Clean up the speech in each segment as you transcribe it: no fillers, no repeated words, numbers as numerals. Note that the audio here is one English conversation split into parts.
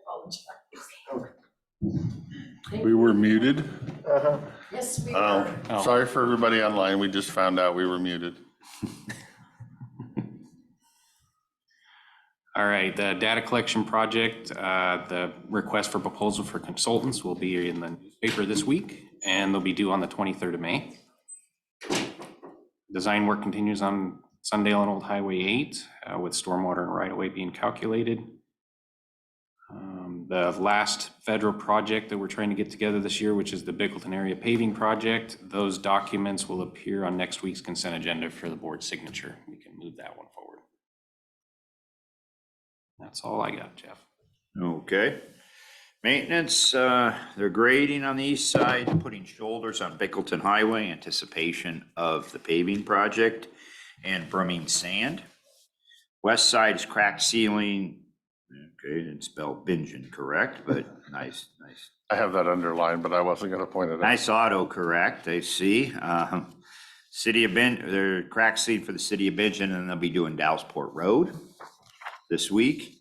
apologize. We were muted. Yes, we Oh, were. sorry for everybody online. We just found out we were muted. All right, the data collection project, the request for proposal for consultants will be in the newspaper this week, and they'll be due on the 23rd of May. Design work continues on Sundale and Old Highway 8 with stormwater and right-of-way being calculated. The last federal project that we're trying to get together this year, which is the Bickleton area paving project, those documents will appear on next week's consent agenda for the board signature. We can move that one forward. That's all I got, Jeff. Okay. Maintenance, they're grading on the east side, putting shoulders on Bickleton Highway, anticipation of the paving project, and brimming sand. West side is cracked ceiling. Okay, didn't spell bingen correct, but nice. I have that underlined, but I wasn't going to point it out. Nice autocorrect, I see. City of Bingen, they're cracked ceiling for the city of Bingen, and they'll be doing Dowsport Road this week.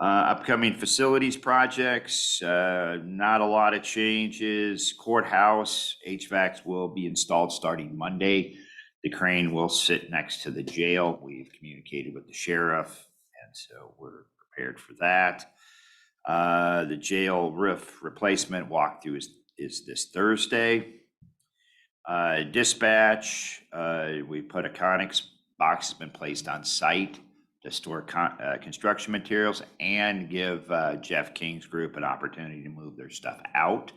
Upcoming facilities projects, not a lot of changes. Courthouse, HVACs will be installed starting Monday. The crane will sit next to the jail. We've communicated with the sheriff, and so we're prepared for that. The jail roof replacement walkthrough is this Thursday. Dispatch, we put a Conex box has been placed on site to store construction materials and give Jeff King's group an opportunity to move their stuff out.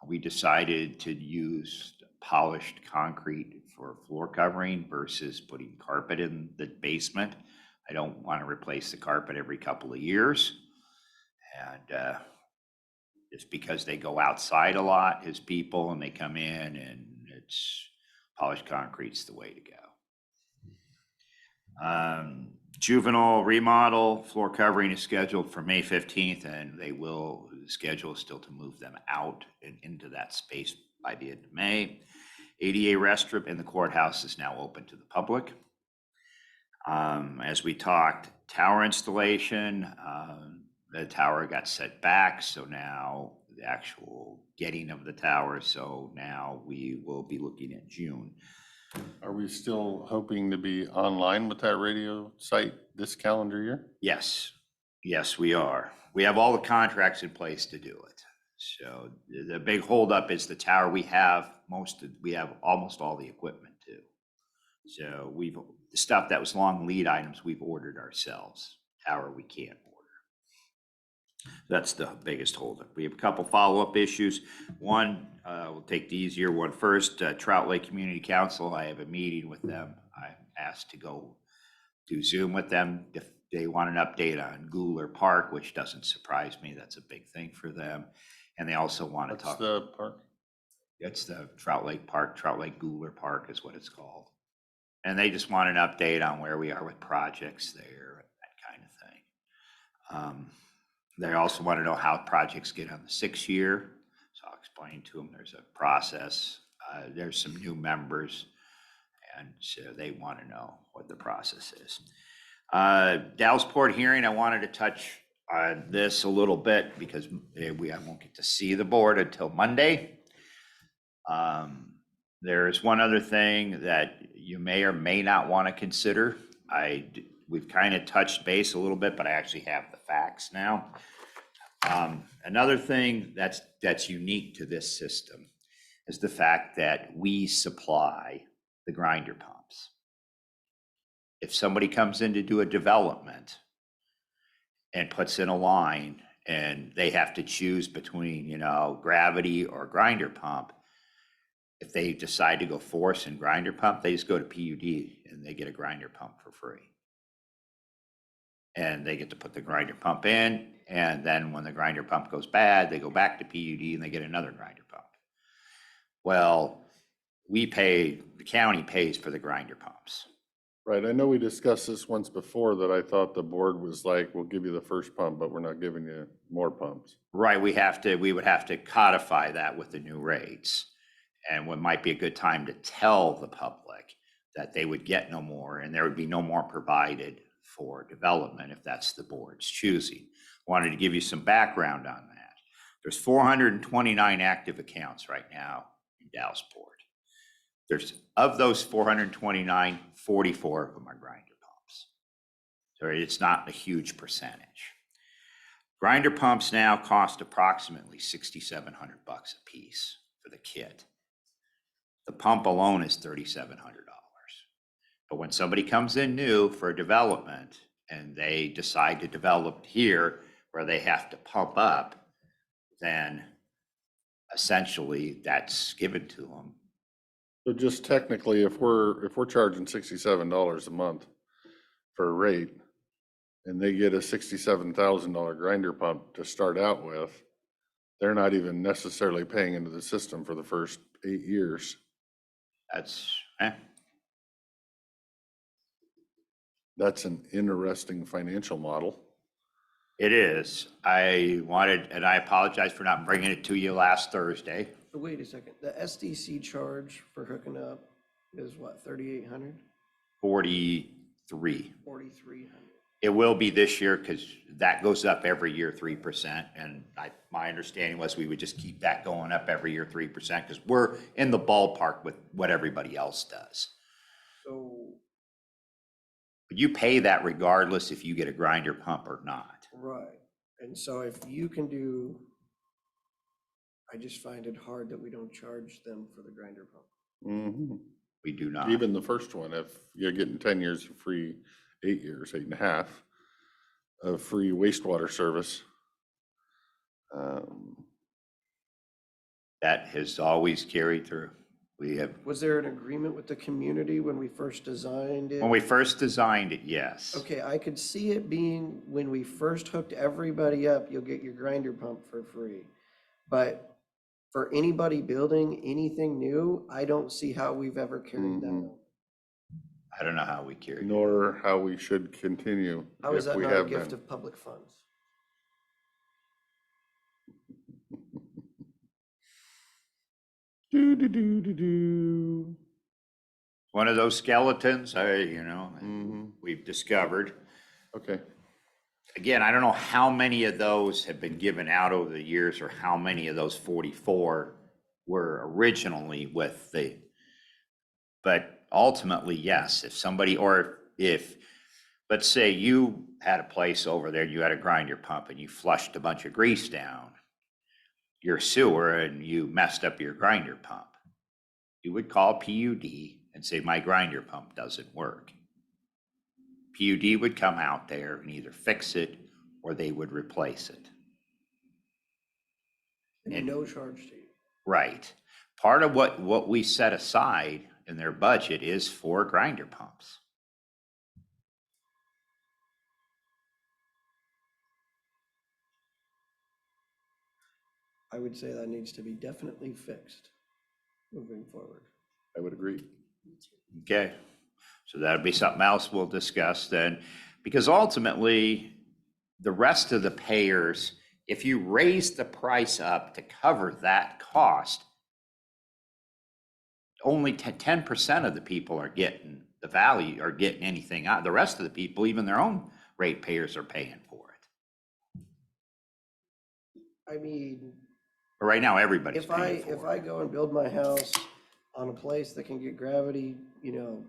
We decided to use polished concrete for floor covering versus putting carpet in the basement. I don't want to replace the carpet every couple of years. And it's because they go outside a lot, his people, and they come in, and it's polished concrete's the way to go. Juvenile remodel, floor covering is scheduled for May 15th, and the schedule is still to move them out and into that space by the end of May. ADA restroom in the courthouse is now open to the public. As we talked, tower installation, the tower got set back, so now the actual getting of the tower, so now we will be looking at June. Are we still hoping to be online with that radio site this calendar year? Yes, we are. We have all the contracts in place to do it. So the big holdup is the tower. We have almost all the equipment too. So the stuff that was long lead items, we've ordered ourselves. Tower we can't order. That's the biggest holdup. We have a couple follow-up issues. One, we'll take the easier one first. Trout Lake Community Council, I have a meeting with them. I asked to go do Zoom with them if they want an update on Gooler Park, which doesn't surprise me. That's a big thing for them. And they also want to talk. What's the park? It's the Trout Lake Park. Trout Lake Gooler Park is what it's called. And they just want an update on where we are with projects there, that kind of thing. They also want to know how projects get on the 6th year. So I'll explain to them there's a process. There's some new members, and so they want to know what the process is. Dowsport hearing, I wanted to touch on this a little bit because I won't get to see the board until Monday. There's one other thing that you may or may not want to consider. We've kind of touched base a little bit, but I actually have the facts now. Another thing that's unique to this system is the fact that we supply the grinder pumps. If somebody comes in to do a development and puts in a line and they have to choose between, gravity or grinder pump, if they decide to go force and grinder pump, they just go to PUD and they get a grinder pump for free. And they get to put the grinder pump in, and then when the grinder pump goes bad, they go back to PUD and they get another grinder pump. Well, the county pays for the grinder pumps. Right, I know we discussed this once before that I thought the board was like, we'll give you the first pump, but we're not giving you more pumps. Right, we would have to codify that with the new rates. And what might be a good time to tell the public that they would get no more and there would be no more provided for development if that's the board's choosing. wanted to give you some background on that. There's 429 active accounts right now in Dallasport. There's, of those 429, 44 of them are grinder pumps. So it's not a huge percentage. Grinder pumps now cost approximately $6,700 a piece for the kit. The pump alone is $3,700. But when somebody comes in new for a development and they decide to develop here where they have to pump up, then essentially that's given to them. So just technically, if we're charging $67 a month for a rate, and they get a $67,000 grinder pump to start out with, they're not even necessarily paying into the system for the first 8 years. That's, That's an interesting financial model. it is. I wanted, and I apologize for not bringing it to you last Thursday. Wait a second, the SDC charge for hooking up is what, 3,800? 43. 4,300. It will be this year because that goes up every year 3%. And my understanding was we would just keep that going up every year 3% because we're in the ballpark with what everybody else does. So, But you pay that regardless if you get a grinder pump or not. right, and so if you can do, I just find it hard that we don't charge them for the grinder pump. Mm-hmm. We do not. Even the first one, if you're getting 10 years of free, 8 years, 8.5 of free wastewater service. That has always carried through. We have, Was there an agreement with the community when we first designed it? when we first designed it, yes. Okay, I could see it being when we first hooked everybody up, you'll get your grinder pump for free. But for anybody building anything new, I don't see how we've ever carried that out. I don't know how we carried it. Nor how we should continue. How is if that we not a have gift been. of public funds? Do. One of those skeletons, we've discovered. Okay. Again, I don't know how many of those have been given out over the years or how many of those 44 were originally with but ultimately, yes, if somebody, or if, let's say you had a place over there, you had a grinder pump and you flushed a bunch of grease down your sewer and you messed up your grinder pump, you would call PUD and say, my grinder pump doesn't work. PUD would come out there and either fix it or they would replace it. And no charge to you. Right. Part of what we set aside in their budget is for grinder pumps. I would say that needs to be definitely fixed moving forward. I would agree. Okay. So that'll be something else we'll discuss then, because ultimately the rest of the payers, if you raise the price up to cover that cost, only 10% of the people are getting the value or getting anything out. The rest of the people, even their own ratepayers, are paying for it. I mean, But right now, everybody's if paying for it. if I go and build my house on a place that can get gravity,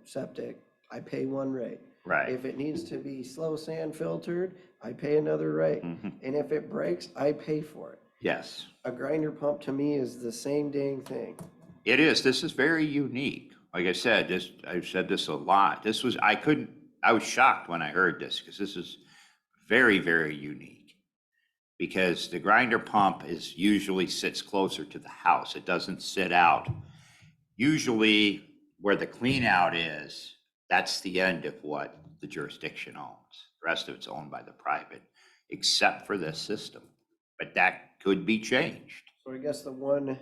septic, I pay one rate. Right. If it needs to be slow sand filtered, I pay another rate. Mhm. And if it breaks, I pay for it. Yes, A grinder pump to me is the same dang thing. it is. This is very unique. Like I said, I've said this a lot. I was shocked when I heard this because this is very, very unique. Because the grinder pump usually sits closer to the house. It doesn't sit out. Usually where the clean out is, that's the end of what the jurisdiction owns. The rest of it's owned by the private, except for this system. But that could be changed. So I guess the one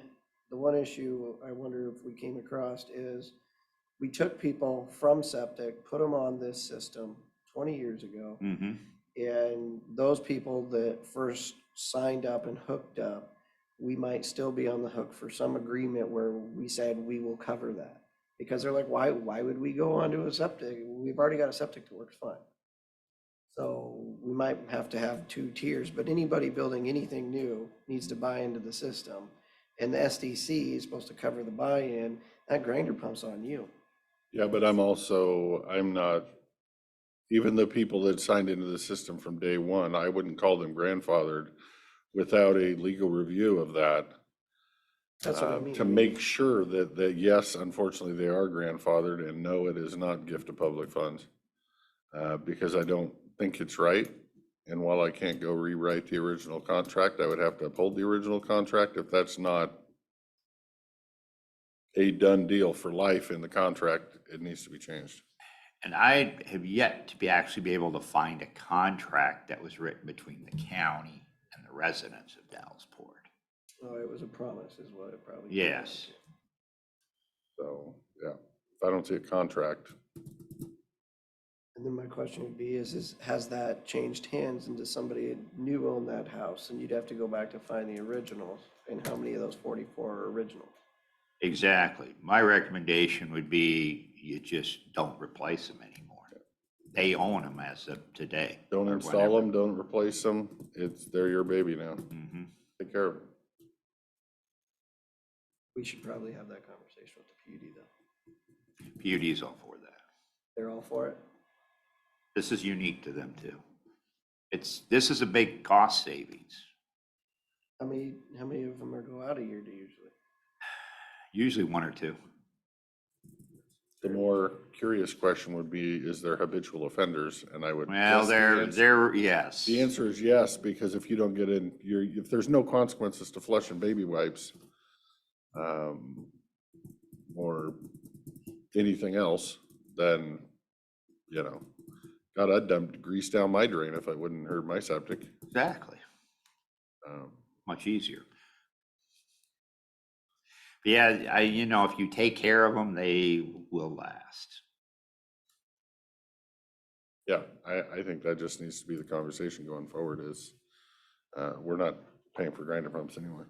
issue I wonder if we came across is we took people from septic, put them on this system 20 years ago. Mm-hmm. And those people that first signed up and hooked up, we might still be on the hook for some agreement where we said we will cover that. Because they're like, why would we go onto a septic? We've already got a septic that works fine. So we might have to have 2 tiers, but anybody building anything new needs to buy into the system. And the SDC is supposed to cover the buy-in. That grinder pump's on you. Yeah, but I'm not, even the people that signed into the system from day one, I wouldn't call them grandfathered without a legal review of that. That's what I mean. To make sure that yes, unfortunately, they are grandfathered, and no, it is not gift of public funds. Because I don't think it's right. And while I can't go rewrite the original contract, I would have to uphold the original contract. If that's not a done deal for life in the contract, it needs to be changed. And I have yet to actually be able to find a contract that was written between the county and the residents of Dallasport. Oh, it was a promise is what it probably. Yes. So, yeah, if I don't see a contract, And then my question would be has that changed hands and does somebody new own that house? And you'd have to go back to find the originals. And how many of those 44 are originals? Exactly. My recommendation would be you just don't replace them anymore. They own them as of today. don't or install whenever. them, don't replace them. They're your baby now. Mhm. Take care of it. We should probably have that conversation with the PUD though. PUD's all for that. They're all for it? This is unique to them too. This is a big cost savings. How many of them are go out a year do usually? Usually 1 or 2. The more curious question would be, is there habitual offenders? And I would. Well, guess yes. The answer is yes, because if you don't get in, if there's no consequences to flushing baby wipes, or anything else, then, God, I'd dump grease down my drain if I wouldn't hurt my septic. Exactly. Um, Much easier. But yeah, if you take care of them, they will last. Yeah, I think that just needs to be the conversation going forward is, we're not paying for grinder pumps anyway.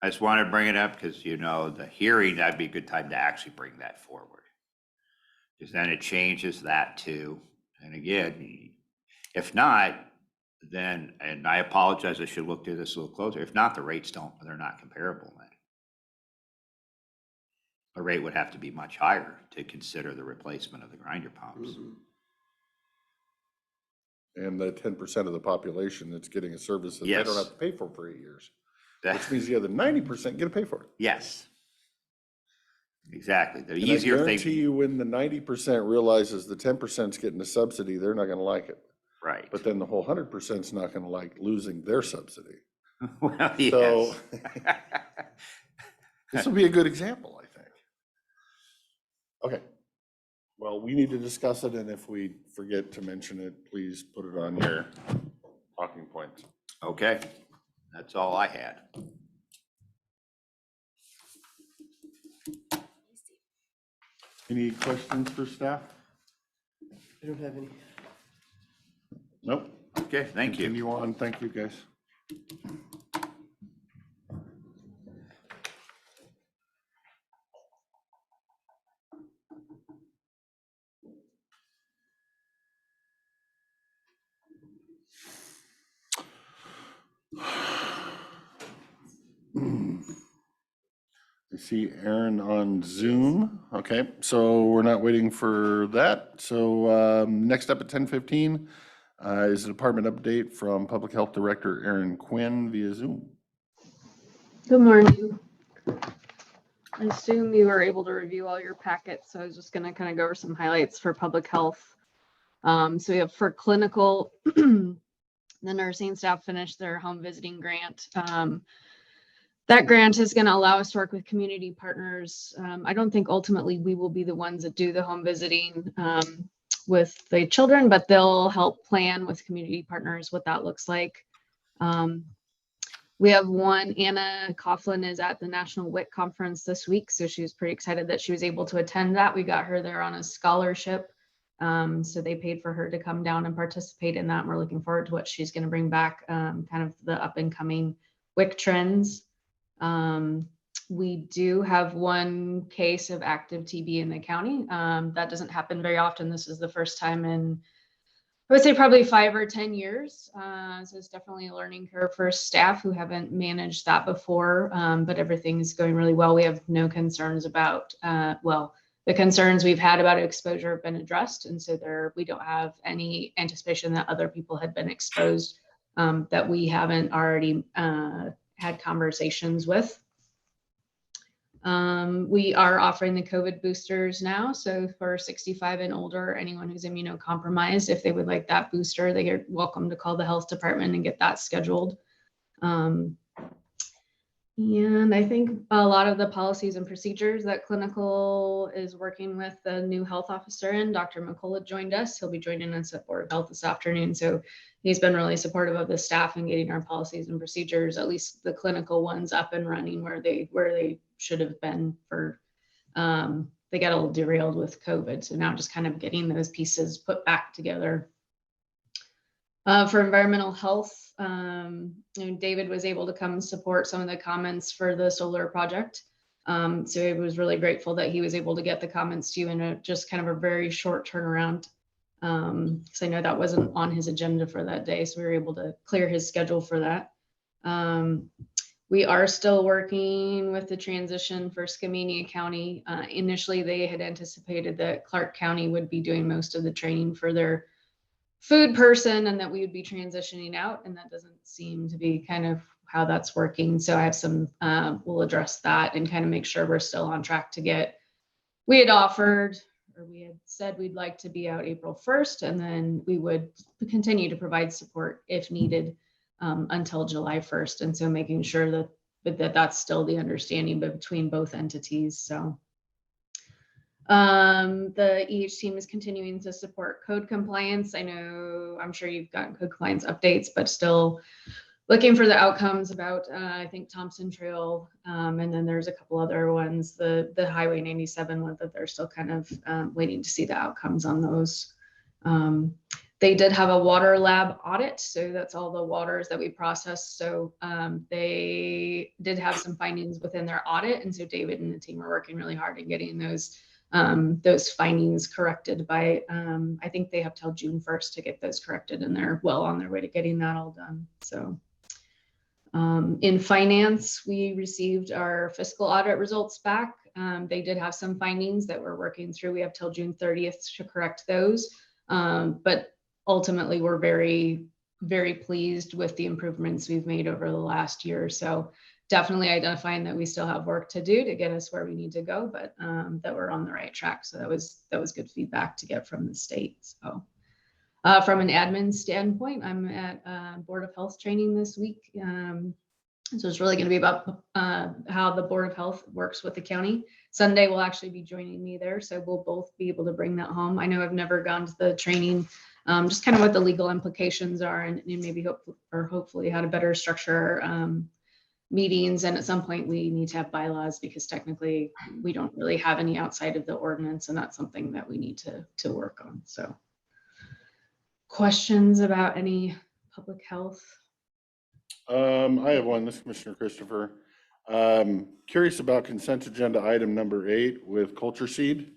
I just wanted to bring it up because, the hearing, that'd be a good time to actually bring that forward. Because then it changes that too. And again, if not, then, and I apologize, I should look through this a little closer. If not, the rates they're not comparable then. The rate would have to be much higher to consider the replacement of the grinder pumps. Mhm. And the 10% of the population that's getting a service that they don't Yes. have to pay for 8 years, That- which means the other 90% get to pay for it. Yes. Exactly. The And easier I thing. guarantee you, when the 90% realizes the 10%'s getting a subsidy, they're not gonna like it. Right. But then the whole 100%'s not gonna like losing their subsidy. Well, So yes. this will be a good example, I think. Okay. Well, we need to discuss it, and if we forget to mention it, please put it on your talking points. Okay, that's all I had. Any questions for staff? I don't have any. Nope. Okay, thank you. Continue on. Thank you, guys. I see Aaron on Zoom. Okay, so we're not waiting for that. So next up at 10:15 is a department update from Public Health Director Aaron Quinn via Zoom. Good morning. I assume you were able to review all your packets, so I was just going to kind of go over some highlights for public health. So we have for clinical, the nursing staff finished their home visiting grant. That grant is going to allow us to work with community partners. I don't think ultimately we will be the ones that do the home visiting with the children, but they'll help plan with community partners what that looks like. We have one, Anna Coughlin is at the National WIC conference this week, so she was pretty excited that she was able to attend that. We got her there on a scholarship, so they paid for her to come down and participate in that. And we're looking forward to what she's going to bring back, kind of the up and coming WIC trends. We do have one case of active TB in the county. That doesn't happen very often. This is the first time in I would say probably 5 or 10 years. So it's definitely a learning curve for staff who haven't managed that before, but everything's going really well. We have no concerns about, well, the concerns we've had about exposure have been addressed. And so we don't have any anticipation that other people had been exposed that we haven't already had conversations with. We are offering the COVID boosters now. So for 65 and older, anyone who's immunocompromised, if they would like that booster, they are welcome to call the health department and get that scheduled. And I think a lot of the policies and procedures that clinical is working with the new health officer in, Dr. McCullough joined us. He'll be joining us at Board of Health this afternoon. So he's been really supportive of the staff and getting our policies and procedures, at least the clinical ones, up and running where they should have been for, they got a little derailed with COVID. So now just kind of getting those pieces put back together. For environmental health, David was able to come support some of the comments for the solar project. So I was really grateful that he was able to get the comments to you in just kind of a very short turnaround. Because I know that wasn't on his agenda for that day. So we were able to clear his schedule for that. We are still working with the transition for Skamania County. Initially, they had anticipated that Clark County would be doing most of the training for their food person and that we would be transitioning out, and that doesn't seem to be kind of how that's working. So I have some, we'll address that and kind of make sure we're still on track to get, we had offered, or we had said we'd like to be out April 1st, and then we would continue to provide support if needed until July 1st. And so making sure that that's still the understanding between both entities. So the EH team is continuing to support code compliance. I'm sure you've gotten code compliance updates, but still looking for the outcomes about, I think Thompson Trail. And then there's a couple other ones, the Highway 97 one that they're still kind of waiting to see the outcomes on those. They did have a water lab audit. So that's all the waters that we process. So they did have some findings within their audit. And so David and the team are working really hard at getting those findings corrected by, I think they have till June 1st to get those corrected, and they're well on their way to getting that all done. So in finance, we received our fiscal audit results back. They did have some findings that we're working through. We have till June 30th to correct those. But ultimately, we're very, very pleased with the improvements we've made over the last year or so. Definitely identifying that we still have work to do to get us where we need to go, but that we're on the right track. So that was good feedback to get from the state. So from an admin standpoint, I'm at Board of Health training this week. So it's really going to be about how the Board of Health works with the county. Sunday will actually be joining me there. So we'll both be able to bring that home. I know I've never gone to the training, just kind of what the legal implications are, and maybe hopefully how to better structure meetings. And at some point we need to have bylaws, because technically we don't really have any outside of the ordinance, and that's something that we need to work on. So questions about any public health? I have one. This is Commissioner Christopher. Curious about consent agenda item number 8 with culture seed.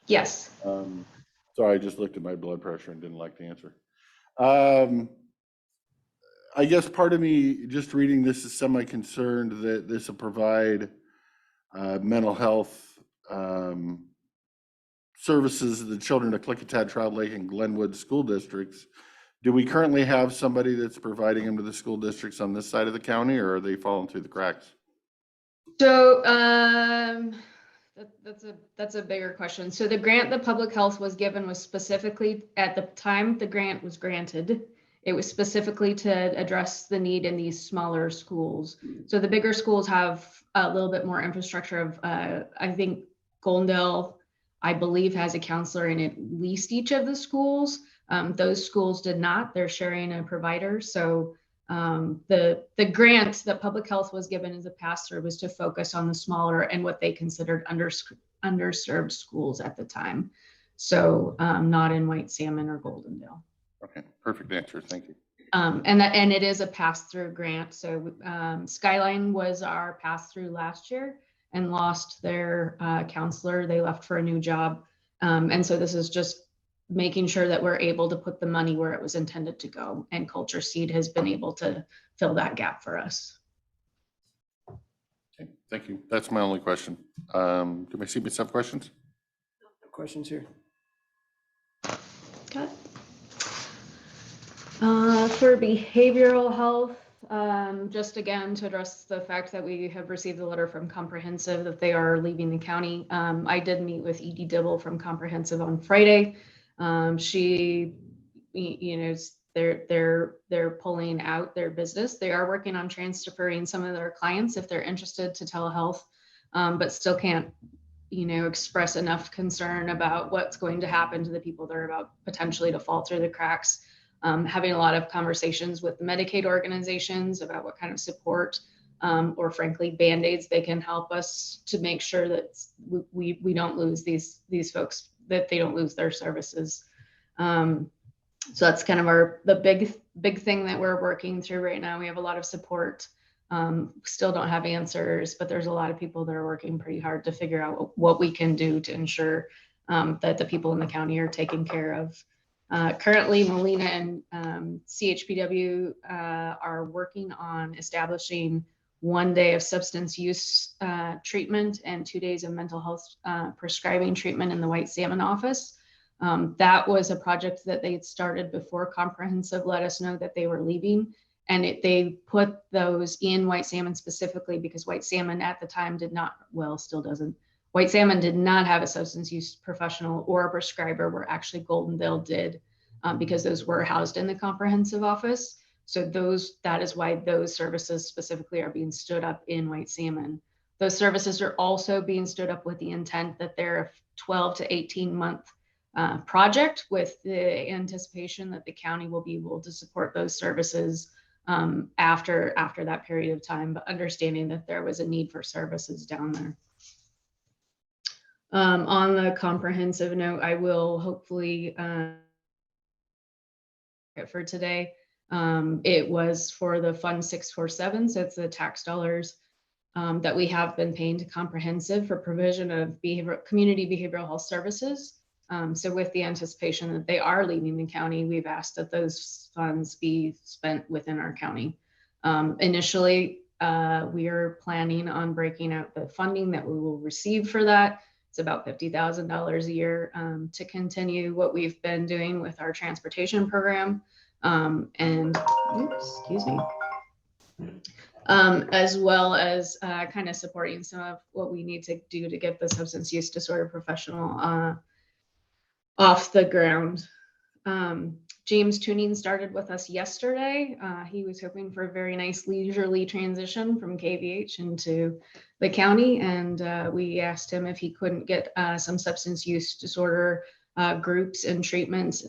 Yes. Sorry, I just looked at my blood pressure and didn't like the answer. I guess part of me just reading this is semi-concerned that this will provide mental health services to the children of Klickitat, Trout Lake, and Glenwood school districts. Do we currently have somebody that's providing them to the school districts on this side of the county, or are they falling through the cracks? So that's a bigger question. So the grant that public health was given was specifically, at the time the grant was granted, it was specifically to address the need in these smaller schools. So the bigger schools have a little bit more infrastructure of, I think Goldendale, I believe, has a counselor in at least each of the schools. Those schools did not. They're sharing a provider. So the grant that public health was given as a pass-through was to focus on the smaller and what they considered underserved schools at the time. So not in White Salmon or Goldendale. Okay, perfect answer. Thank you. And it is a pass-through grant. So Skyline was our pass-through last year and lost their counselor. They left for a new job. And so this is just making sure that we're able to put the money where it was intended to go. And Culture Seed has been able to fill that gap for us. Okay, thank you. That's my only question. Do my CBS have questions? No questions here. Okay. For behavioral health, just again to address the fact that we have received a letter from Comprehensive that they are leaving the county. I did meet with Edie Dibble from Comprehensive on Friday. She, you know, they're pulling out their business. They are working on transferring some of their clients if they're interested to telehealth, but still can't, you know, express enough concern about what's going to happen to the people that are about potentially to fall through the cracks. Having a lot of conversations with the Medicaid organizations about what kind of support or frankly Band-Aids they can help us to make sure that we don't lose these folks, that they don't lose their services. So that's kind of the big thing that we're working through right now. We have a lot of support. Still don't have answers, but there's a lot of people that are working pretty hard to figure out what we can do to ensure that the people in the county are taken care of. Currently, Molina and CHPW are working on establishing 1 day of substance use treatment and 2 days of mental health prescribing treatment in the White Salmon office. That was a project that they had started before Comprehensive let us know that they were leaving. And they put those in White Salmon specifically because White Salmon at the time did not, well, still doesn't. White Salmon did not have a substance use professional or a prescriber, where actually Goldendale did, because those were housed in the Comprehensive office. So that is why those services specifically are being stood up in White Salmon. Those services are also being stood up with the intent that they're a 12 to 18 month project, with the anticipation that the county will be able to support those services after that period of time, but understanding that there was a need for services down there. On the Comprehensive note, I will hopefully for today. It was for the Fund 647, so it's the tax dollars that we have been paying to Comprehensive for provision of community behavioral health services. So with the anticipation that they are leaving the county, we've asked that those funds be spent within our county. Initially, we are planning on breaking out the funding that we will receive for that. It's about $50,000 a year to continue what we've been doing with our transportation program. And oops, excuse me. As well as kind of supporting some of what we need to do to get the substance use disorder professional off the ground. James Tuning started with us yesterday. He was hoping for a very nice leisurely transition from KVH into the county, and we asked him if he couldn't get some substance use disorder groups and treatment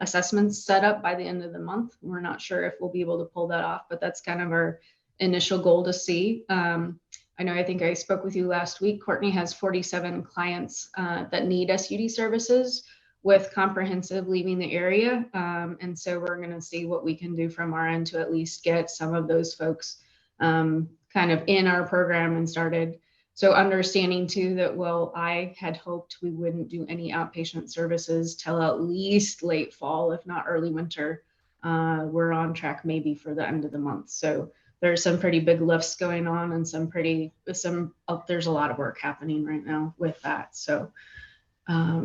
assessments set up by the end of the month. We're not sure if we'll be able to pull that off, but that's kind of our initial goal to see. I think I spoke with you last week. Courtney has 47 clients that need SUD services, with Comprehensive leaving the area. And so we're going to see what we can do from our end to at least get some of those folks kind of in our program and started. So understanding too that, well, I had hoped we wouldn't do any outpatient services till at least late fall, if not early winter. We're on track maybe for the end of the month. So there's some pretty big lifts going on, and there's a lot of work happening right now with that. So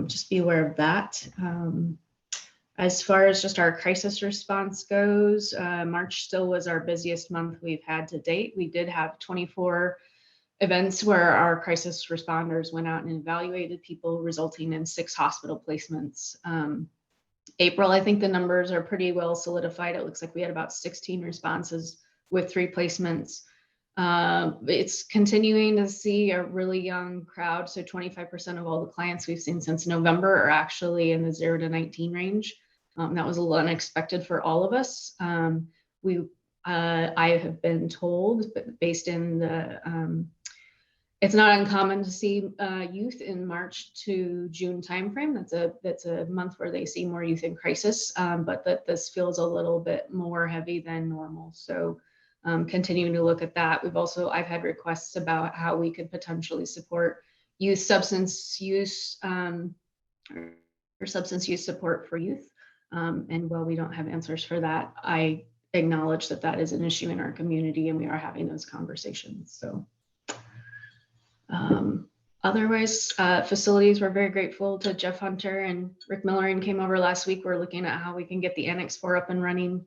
just be aware of that. As far as just our crisis response goes, March still was our busiest month we've had to date. We did have 24 events where our crisis responders went out and evaluated people, resulting in 6 hospital placements. April, I think the numbers are pretty well solidified. It looks like we had about 16 responses with 3 placements. It's continuing to see a really young crowd. So 25% of all the clients we've seen since November are actually in the 0 to 19 range. That was a little unexpected for all of us. I have been told, but based in the, it's not uncommon to see youth in March to June timeframe. That's a month where they see more youth in crisis, but that this feels a little bit more heavy than normal. So continuing to look at that. I've had requests about how we could potentially support youth substance use for substance use support for youth. And while we don't have answers for that, I acknowledge that that is an issue in our community and we are having those conversations. So otherwise, facilities, we're very grateful to Jeff Hunter and Rick Miller came over last week. We're looking at how we can get the Annex 4 up and running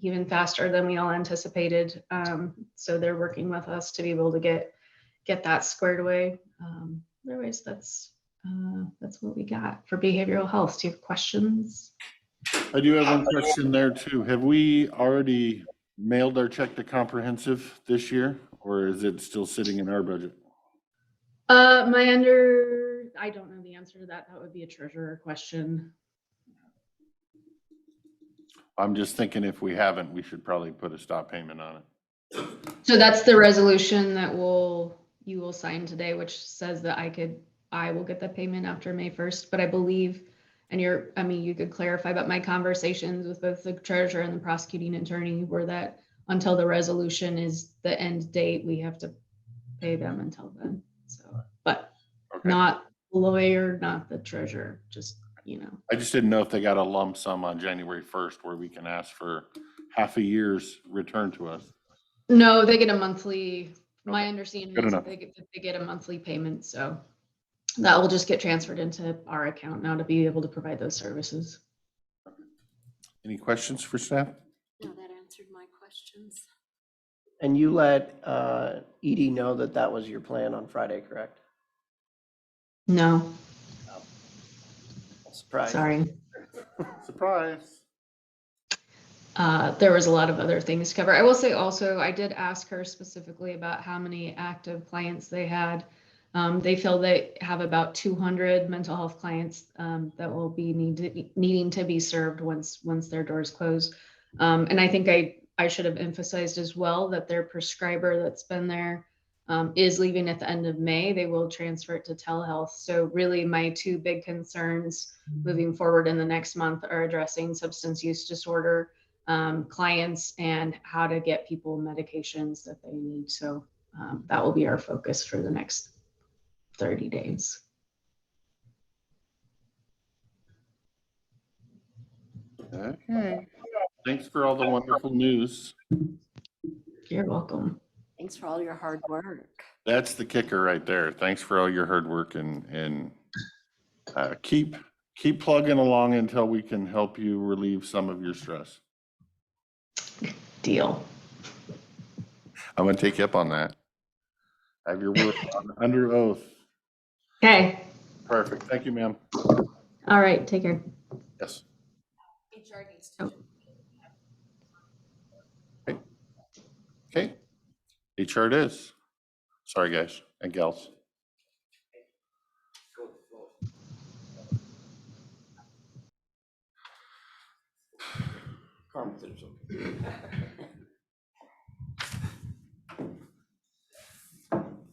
even faster than we all anticipated. So they're working with us to be able to get that squared away. Otherwise, that's what we got for behavioral health. Do you have questions? I do have one question there too. Have we already mailed our check to comprehensive this year, or is it still sitting in our budget? I don't know the answer to that. That would be a treasurer question. I'm just thinking if we haven't, we should probably put a stop payment on it. So that's the resolution that you will sign today, which says that I will get the payment after May 1st, but I believe, and you could clarify, but my conversations with both the treasurer and the prosecuting attorney were that until the resolution is the end date, we have to pay them until then. So, but Okay. not the lawyer, not the treasurer, just, I just didn't know if they got a lump sum on January 1st where we can ask for half a year's return to us. No, they get a monthly, my Okay. understanding Good is enough. that they get a monthly payment. So that will just get transferred into our account now to be able to provide those services. Any questions for staff? No, that answered my questions. And you let Edie know that that was your plan on Friday, correct? No, Surprise. sorry. Surprise. There was a lot of other things to cover. I will say also, I did ask her specifically about how many active clients they had. They feel they have about 200 mental health clients that will be needing to be served once their doors close. And I think I should have emphasized as well that their prescriber that's been there is leaving at the end of May. They will transfer it to telehealth. So really my two big concerns moving forward in the next month are addressing substance use disorder clients and how to get people medications that they need. So that will be our focus for the next 30 days. Okay. Thanks for all the wonderful news. You're welcome. Thanks for all your hard work. That's the kicker right there. Thanks for all your hard work and keep plugging along until we can help you relieve some of your stress. Deal. I'm gonna take you up on that. Have your word under oath. Okay. Perfect. Thank you, ma'am. All right. Take care. Yes. HR needs to. Okay. HR it is. Sorry, guys and gals.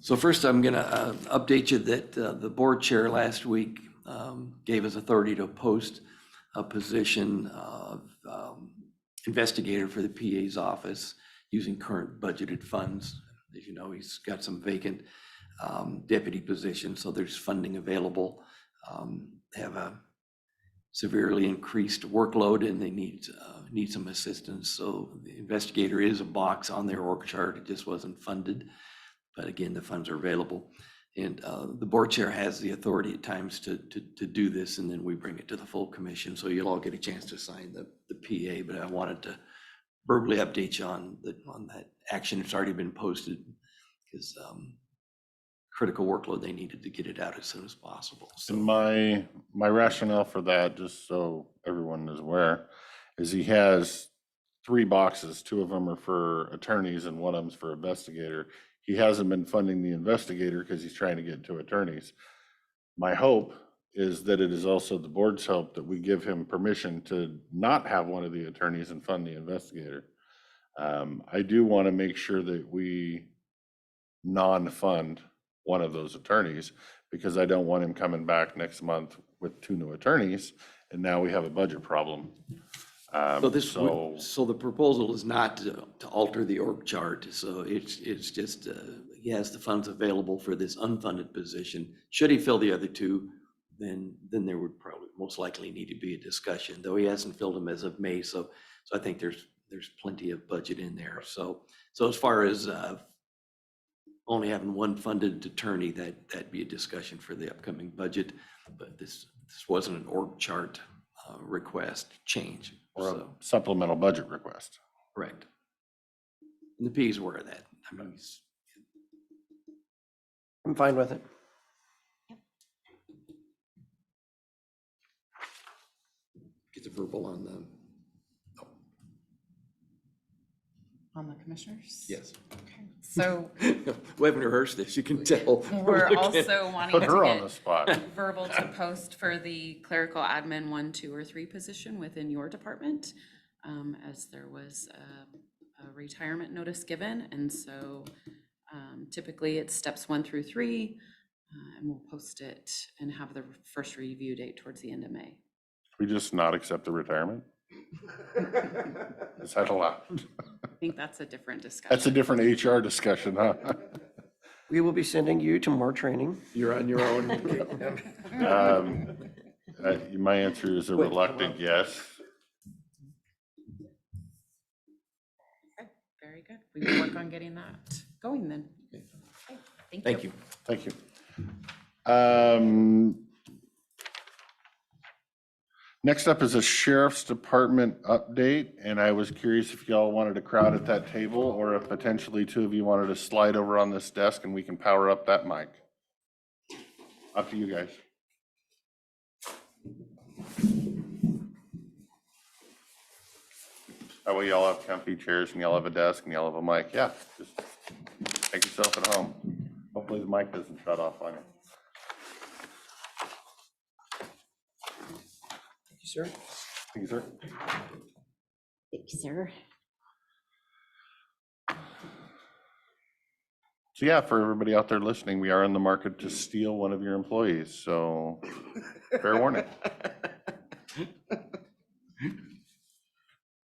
So first, I'm going to update you that the board chair last week gave us authority to post a position of investigator for the PA's office using current budgeted funds. As you know, he's got some vacant deputy positions, so there's funding available. They have a severely increased workload and they need some assistance. So the investigator is a box on their org chart. It just wasn't funded. But again, the funds are available. And the board chair has the authority at times to do this, and then we bring it to the full commission. So you'll all get a chance to sign the PA, but I wanted to verbally update you on that action. It's already been posted because critical workload, they needed to get it out as soon as possible. So And my rationale for that, just so everyone is aware, is he has 3 boxes. 2 of them are for attorneys and one of them's for investigator. He hasn't been funding the investigator because he's trying to get 2 attorneys. My hope is that it is also the board's hope that we give him permission to not have one of the attorneys and fund the investigator. I do want to make sure that we non-fund one of those attorneys because I don't want him coming back next month with 2 new attorneys and now we have a budget problem. So the proposal is not to alter the org chart. So it's just, he has the funds available for this unfunded position. Should he fill the other 2, then there would probably most likely need to be a discussion, though he hasn't filled them as of May. So I think there's plenty of budget in there. So as far as only having one funded attorney, that'd be a discussion for the upcoming budget. But this wasn't an org chart request change. Or a So, supplemental budget request. correct. And the P's aware of that. I mean, I'm fine with it. get the verbal on the, On the commissioners? yes. Okay. So We haven't rehearsed this, you can tell. we're looking- also wanting Put her on to the spot. get verbal to post for the clerical admin 1, 2, or 3 position within your department, as there was a retirement notice given. And so typically it's steps 1 through 3, and we'll post it and have the first review date towards the end of May. We just not accept the retirement? Is that allowed? I think that's a different discussion. That's a different HR discussion, huh? We will be sending you to more training. You're on your own. My answer is a reluctant yes. Okay, very good. We will work on getting that going then. Okay, Thank you. Thank you. Next up is a sheriff's department update, and I was curious if y'all wanted to crowd at that table or if potentially two of you wanted to slide over on this desk and we can power up that mic. Up to you guys. That way y'all have comfy chairs and y'all have a desk and y'all have a mic. Yeah, just make yourself at home. Hopefully the mic doesn't shut off on you. Thank you, sir. Thank you, sir. Thank you, sir. So yeah, for everybody out there listening, we are in the market to steal one of your employees, so fair warning.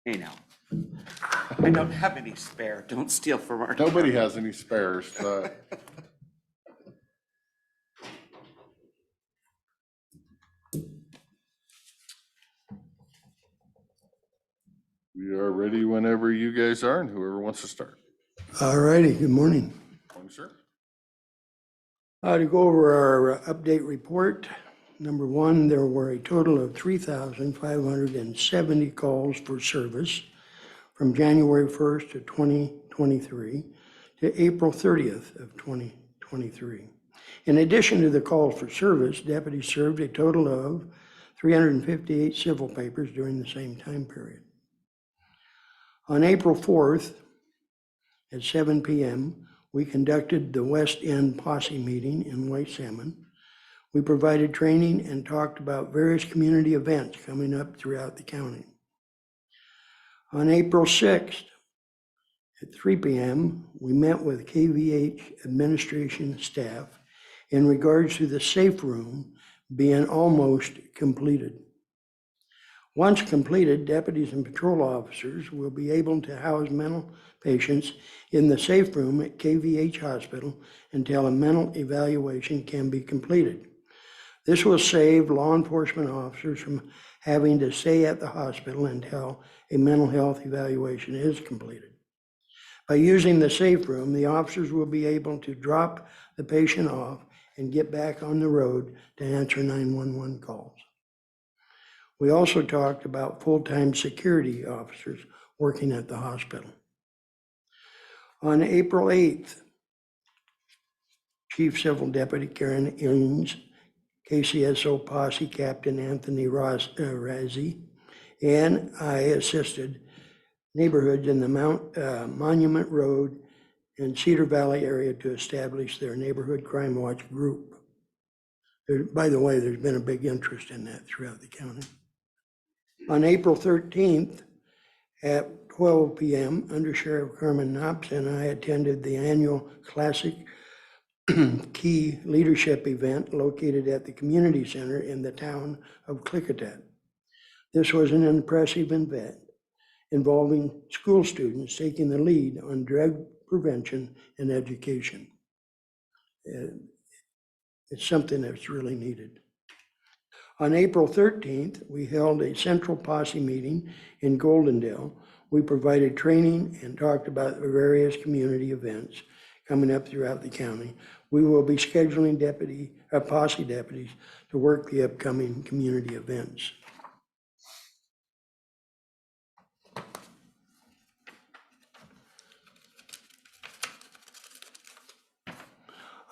Hey now, I don't have any spare. Don't steal from our. Nobody has any spares, but we are ready whenever you guys are and whoever wants to start. All righty, good morning. Morning, sir. To go over our update report, number one, there were a total of 3,570 calls for service from January 1st of 2023 to April 30th of 2023. In addition to the calls for service, deputies served a total of 358 civil papers during the same time period. On April 4th, at 7 p.m., we conducted the West End Posse meeting in White Salmon. We provided training and talked about various community events coming up throughout the county. On April 6th, at 3 p.m., we met with KVH administration staff in regards to the safe room being almost completed. Once completed, deputies and patrol officers will be able to house mental patients in the safe room at KVH Hospital until a mental evaluation can be completed. This will save law enforcement officers from having to stay at the hospital until a mental health evaluation is completed. By using the safe room, the officers will be able to drop the patient off and get back on the road to answer 911 calls. We also talked about full-time security officers working at the hospital. On April 8th, Chief Civil Deputy Karen Ings, KCSO Posse Captain Anthony Razzi, and I assisted neighborhoods in the Monument Road and Cedar Valley area to establish their Neighborhood Crime Watch group. By the way, there's been a big interest in that throughout the county. On April 13th at 12 p.m., Under Sheriff Carmen Knops and I attended the annual Classic Key Leadership event located at the community center in the town of Klickitat. This was an impressive event involving school students taking the lead on drug prevention and education. It's something that's really needed. On April 13th, we held a central posse meeting in Goldendale. We provided training and talked about the various community events coming up throughout the county. We will be scheduling posse deputies to work the upcoming community events.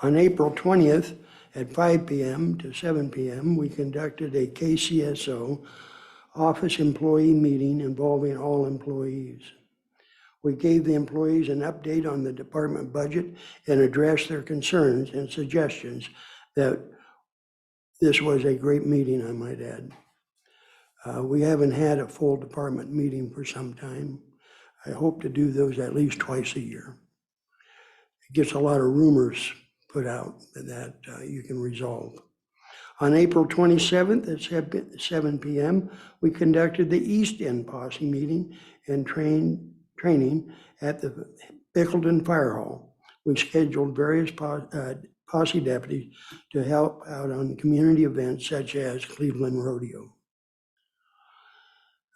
On April 20th at 5 p.m. to 7 p.m., we conducted a KCSO office employee meeting involving all employees. We gave the employees an update on the department budget and addressed their concerns and suggestions. That this was a great meeting, I might add. We haven't had a full department meeting for some time. I hope to do those at least twice a year. It gets a lot of rumors put out that you can resolve. On April 27th at 7 p.m., we conducted the East End Posse meeting and training at the Bickleton Fire Hall. We scheduled various posse deputies to help out on community events such as Cleveland Rodeo.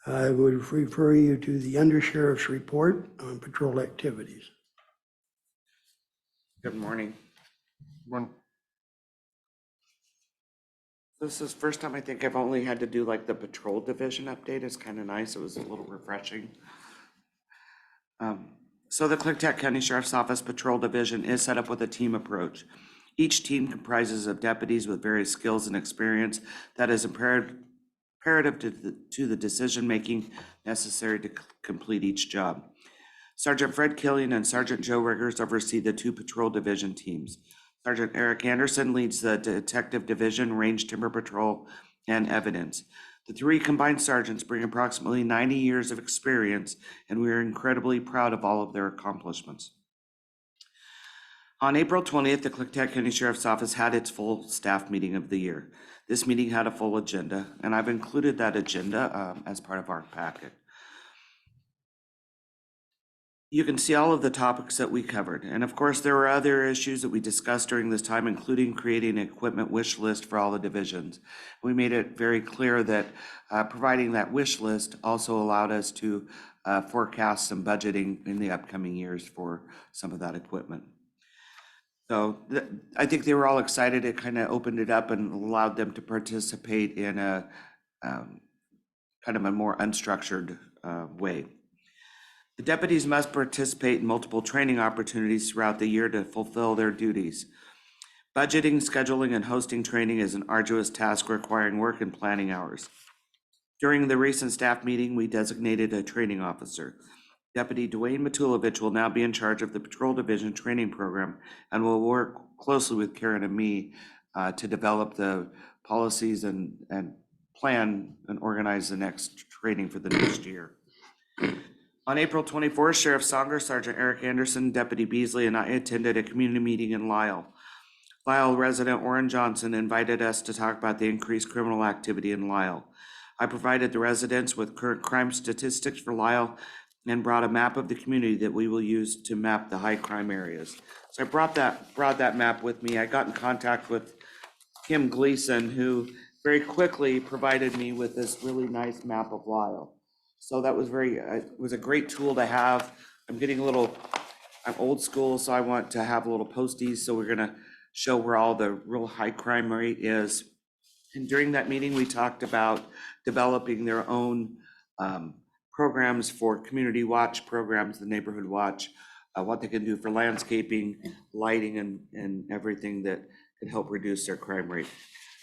I would refer you to the Undersheriff's report on patrol activities. Good morning. One, This is the first time I think I've only had to do like the patrol division update. It's kind of nice. It was a little refreshing. So the Klickitat County Sheriff's Office Patrol Division is set up with a team approach. Each team comprises of deputies with various skills and experience that is imperative to the decision-making necessary to complete each job. Sergeant Fred Killian and Sergeant Joe Riggers oversee the two patrol division teams. Sergeant Eric Anderson leads the Detective Division, Range Timber Patrol, and Evidence. The three combined sergeants bring approximately 90 years of experience, and we are incredibly proud of all of their accomplishments. On April 20th, the Klickitat County Sheriff's Office had its full staff meeting of the year. This meeting had a full agenda, and I've included that agenda as part of our packet. You can see all of the topics that we covered. And of course, there were other issues that we discussed during this time, including creating an equipment wish list for all the divisions. We made it very clear that providing that wish list also allowed us to forecast some budgeting in the upcoming years for some of that equipment. So I think they were all excited. It kind of opened it up and allowed them to participate in a kind of a more unstructured way. The deputies must participate in multiple training opportunities throughout the year to fulfill their duties. Budgeting, scheduling, and hosting training is an arduous task requiring work and planning hours. During the recent staff meeting, we designated a training officer. Deputy Dwayne Matulovich will now be in charge of the Patrol Division training program and will work closely with Karen and me to develop the policies and plan and organize the next training for the next year. On April 24th, Sheriff Songer, Sergeant Eric Anderson, Deputy Beasley, and I attended a community meeting in Lyle. Lyle resident Orrin Johnson invited us to talk about the increased criminal activity in Lyle. I provided the residents with current crime statistics for Lyle and brought a map of the community that we will use to map the high crime areas. So I brought that map with me. I got in contact with Kim Gleason, who very quickly provided me with this really nice map of Lyle. So that was it was a great tool to have. I'm old school, so I want to have a little posties. So we're gonna show where all the real high crime rate is. And during that meeting, we talked about developing their own programs for community watch programs, the neighborhood watch, what they can do for landscaping, lighting, and everything that can help reduce their crime rate.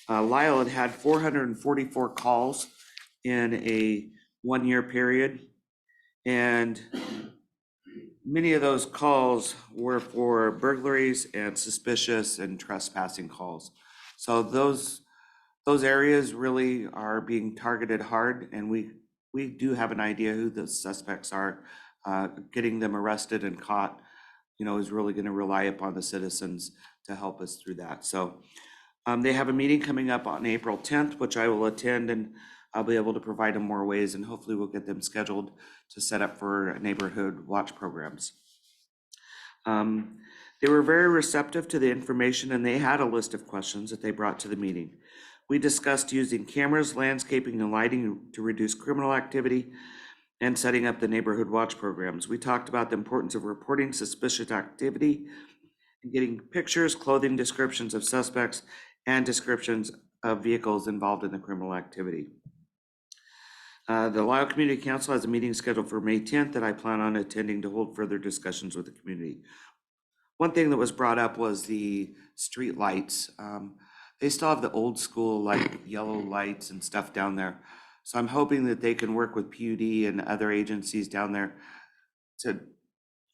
Lyle had 444 calls in a 1-year period, and many of those calls were for burglaries and suspicious and trespassing calls. So those areas really are being targeted hard, and we do have an idea who the suspects are. Getting them arrested and caught, is really going to rely upon the citizens to help us through that. So they have a meeting coming up on April 10th, which I will attend, and I'll be able to provide them more ways, and hopefully we'll get them scheduled to set up for neighborhood watch programs. They were very receptive to the information, and they had a list of questions that they brought to the meeting. We discussed using cameras, landscaping, and lighting to reduce criminal activity and setting up the neighborhood watch programs. We talked about the importance of reporting suspicious activity and getting pictures, clothing descriptions of suspects, and descriptions of vehicles involved in the criminal activity. The Lisle Community Council has a meeting scheduled for May 10th that I plan on attending to hold further discussions with the community. One thing that was brought up was the street lights. They still have the old school like yellow lights and stuff down there. So I'm hoping that they can work with PUD and other agencies down there to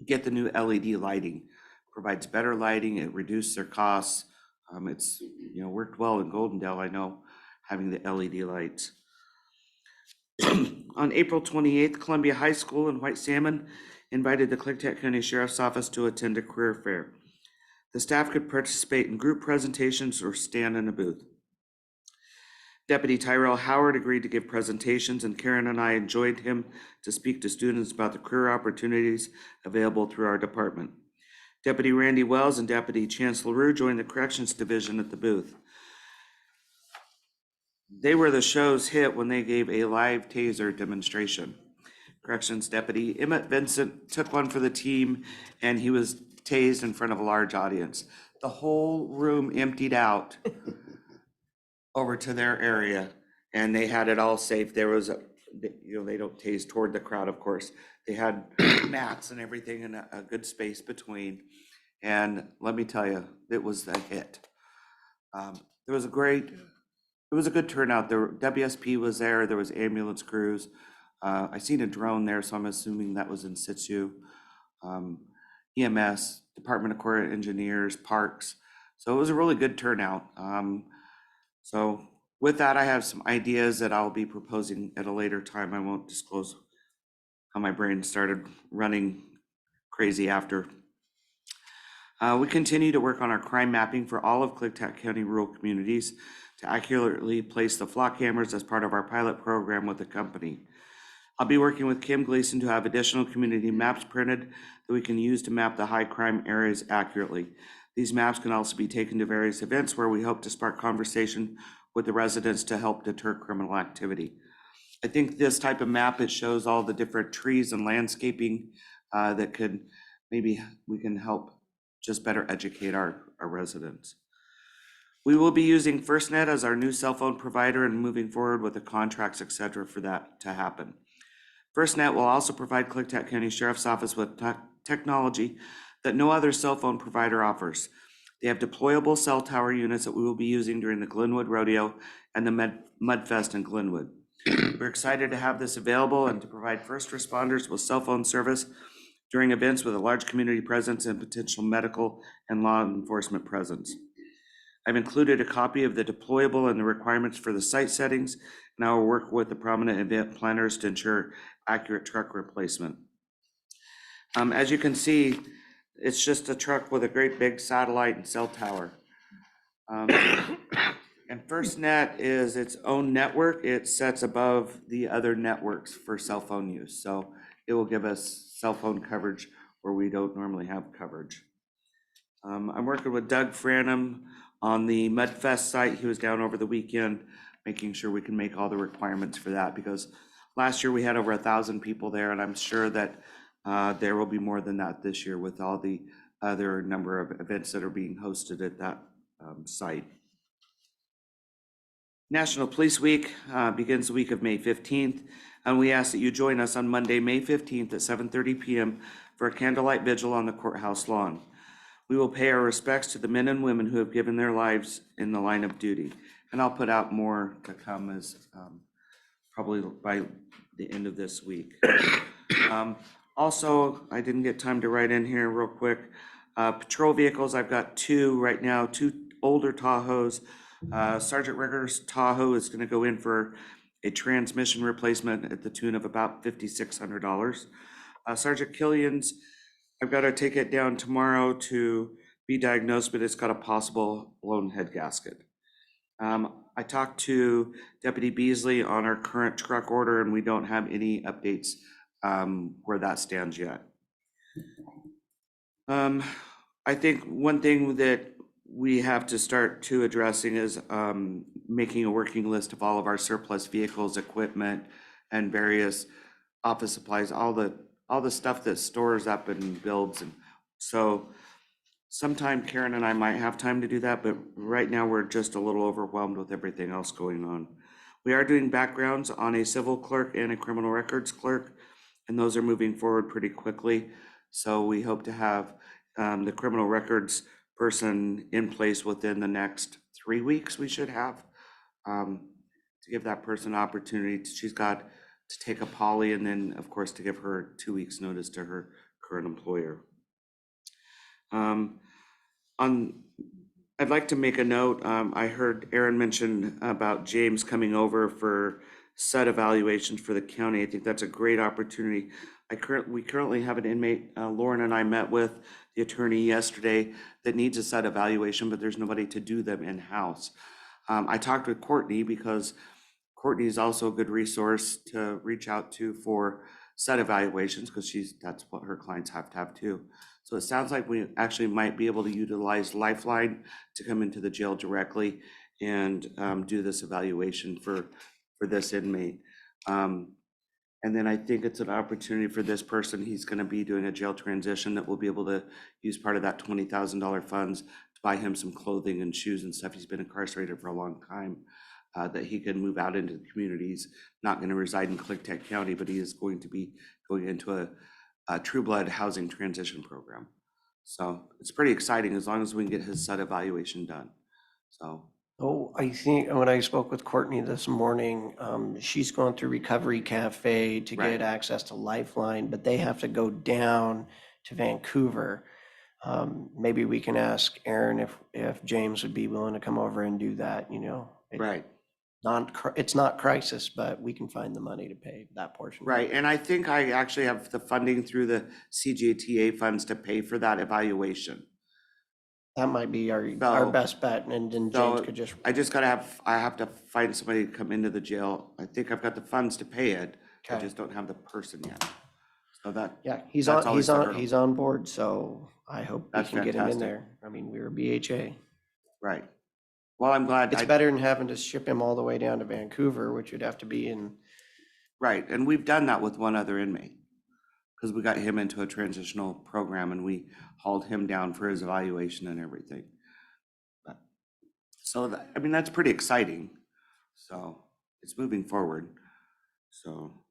get the new LED lighting. Provides better lighting, it reduces their costs. It's worked well in Goldendale, I know, having the LED lights. On April 28th, Columbia High School in White Salmon invited the Klickitat County Sheriff's Office to attend a career fair. The staff could participate in group presentations or stand in a booth. Deputy Tyrell Howard agreed to give presentations, and Karen and I enjoyed him to speak to students about the career opportunities available through our department. Deputy Randy Wells and Deputy Chance LaRue joined the Corrections Division at the booth. They were the show's hit when they gave a live taser demonstration. Corrections Deputy Emmett Vincent took one for the team, and he was tased in front of a large audience. The whole room emptied out over to their area, and they had it all safe. There was they don't tase toward the crowd, of course. They had mats and everything and a good space between. And let me tell you, it was a hit. It was a good turnout. There, WSP was there. There was ambulance crews. I seen a drone there, so I'm assuming that was in situ. EMS, Department of Corps Engineers, Parks. So it was a really good turnout. So with that, I have some ideas that I'll be proposing at a later time. I won't disclose how my brain started running crazy after. We continue to work on our crime mapping for all of Klickitat County rural communities to accurately place the flock cameras as part of our pilot program with the company. I'll be working with Kim Gleason to have additional community maps printed that we can use to map the high crime areas accurately. These maps can also be taken to various events where we hope to spark conversation with the residents to help deter criminal activity. I think this type of map, it shows all the different trees and landscaping that could, maybe we can help just better educate our residents. We will be using FirstNet as our new cell phone provider and moving forward with the contracts, et cetera, for that to happen. FirstNet will also provide Klickitat County Sheriff's Office with technology that no other cell phone provider offers. They have deployable cell tower units that we will be using during the Glenwood Rodeo and the Mudfest in Glenwood. We're excited to have this available and to provide first responders with cell phone service during events with a large community presence and potential medical and law enforcement presence. I've included a copy of the deployable and the requirements for the site settings, and I will work with the prominent event planners to ensure accurate truck replacement. As you can see, it's just a truck with a great big satellite and cell tower. And FirstNet is its own network. It sets above the other networks for cell phone use. So it will give us cell phone coverage where we don't normally have coverage. I'm working with Doug Franham on the Mudfest site. He was down over the weekend, making sure we can make all the requirements for that, because last year we had over 1,000 people there, and I'm sure that there will be more than that this year with all the other number of events that are being hosted at that site. National Police Week begins the week of May 15th, and we ask that you join us on Monday, May 15th at 7:30 p.m. for a candlelight vigil on the courthouse lawn. We will pay our respects to the men and women who have given their lives in the line of duty. And I'll put out more to come as probably by the end of this week. Also, I didn't get time to write in here real quick. Patrol vehicles, I've got two right now, two older Tahoes. Sergeant Rigger's Tahoe is going to go in for a transmission replacement at the tune of about $5,600. Sergeant Killian's, I've got to take it down tomorrow to be diagnosed, but it's got a possible blown head gasket. I talked to Deputy Beasley on our current truck order, and we don't have any updates where that stands yet. I think one thing that we have to start to addressing is making a working list of all of our surplus vehicles, equipment, and various office supplies, all the stuff that stores up and builds. And so sometime Karen and I might have time to do that, but right now we're just a little overwhelmed with everything else going on. We are doing backgrounds on a civil clerk and a criminal records clerk, and those are moving forward pretty quickly. So we hope to have the criminal records person in place within the next 3 weeks. We should have to give that person an opportunity. She's got to take a poly, and then of course to give her 2 weeks notice to her current employer. I'd like to make a note. I heard Aaron mention about James coming over for set evaluations for the county. I think that's a great opportunity. We currently have an inmate, Lauren and I met with the attorney yesterday, that needs a set evaluation, but there's nobody to do them in-house. I talked with Courtney because Courtney is also a good resource to reach out to for set evaluations, because that's what her clients have to have too. So it sounds like we actually might be able to utilize Lifeline to come into the jail directly and do this evaluation for this inmate. And then I think it's an opportunity for this person. He's going to be doing a jail transition that we'll be able to use part of that $20,000 funds to buy him some clothing and shoes and stuff. He's been incarcerated for a long time, that he can move out into the community. He's not going to reside in Klickitat County, but he is going to be going into a True Blood housing transition program. So it's pretty exciting as long as we can get his set evaluation done. So. Oh, I think when I spoke with Courtney this morning, she's going through Recovery Cafe to Right. get access to Lifeline, but they have to go down to Vancouver. Maybe we can ask Aaron if James would be willing to come over and do that, you know. Right. It's not crisis, but we can find the money to pay that portion. Right, and I think I actually have the funding through the CJTA funds to pay for that evaluation. That might be our So- best bet, and then James So could just. I have to find somebody to come into the jail. I think I've got the funds to pay it. I Okay. just don't have the person yet. So that, Yeah, he's That's on, always he's the on, hurdle. he's on board, so I hope we That's can get him in fantastic. there. I mean, we were BHA. right. Well, I'm glad. It's better than having to ship him all the way down to Vancouver, which would have to be in. Right, and we've done that with one other inmate, because we got him into a transitional program and we hauled him down for his evaluation and everything. But- So, I mean, that's pretty exciting. So it's moving forward. So,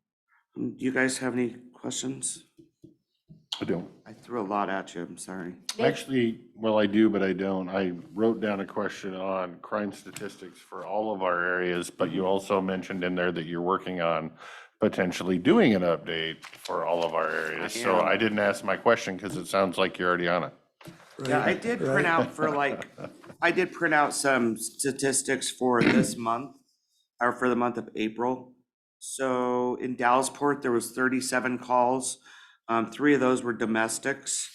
do you guys have any questions? I don't. I threw a lot at you, I'm sorry. Actually, well, I do, but I don't. I wrote down a question on crime statistics for all of our areas, but you also mentioned in there that you're working on potentially doing an update for all of our areas. So am. I didn't ask my question because it sounds like you're already on it. Yeah, I did print out I did print out some statistics for this month, or for the month of April. So in Dallasport, there was 37 calls. 3 of those were domestics.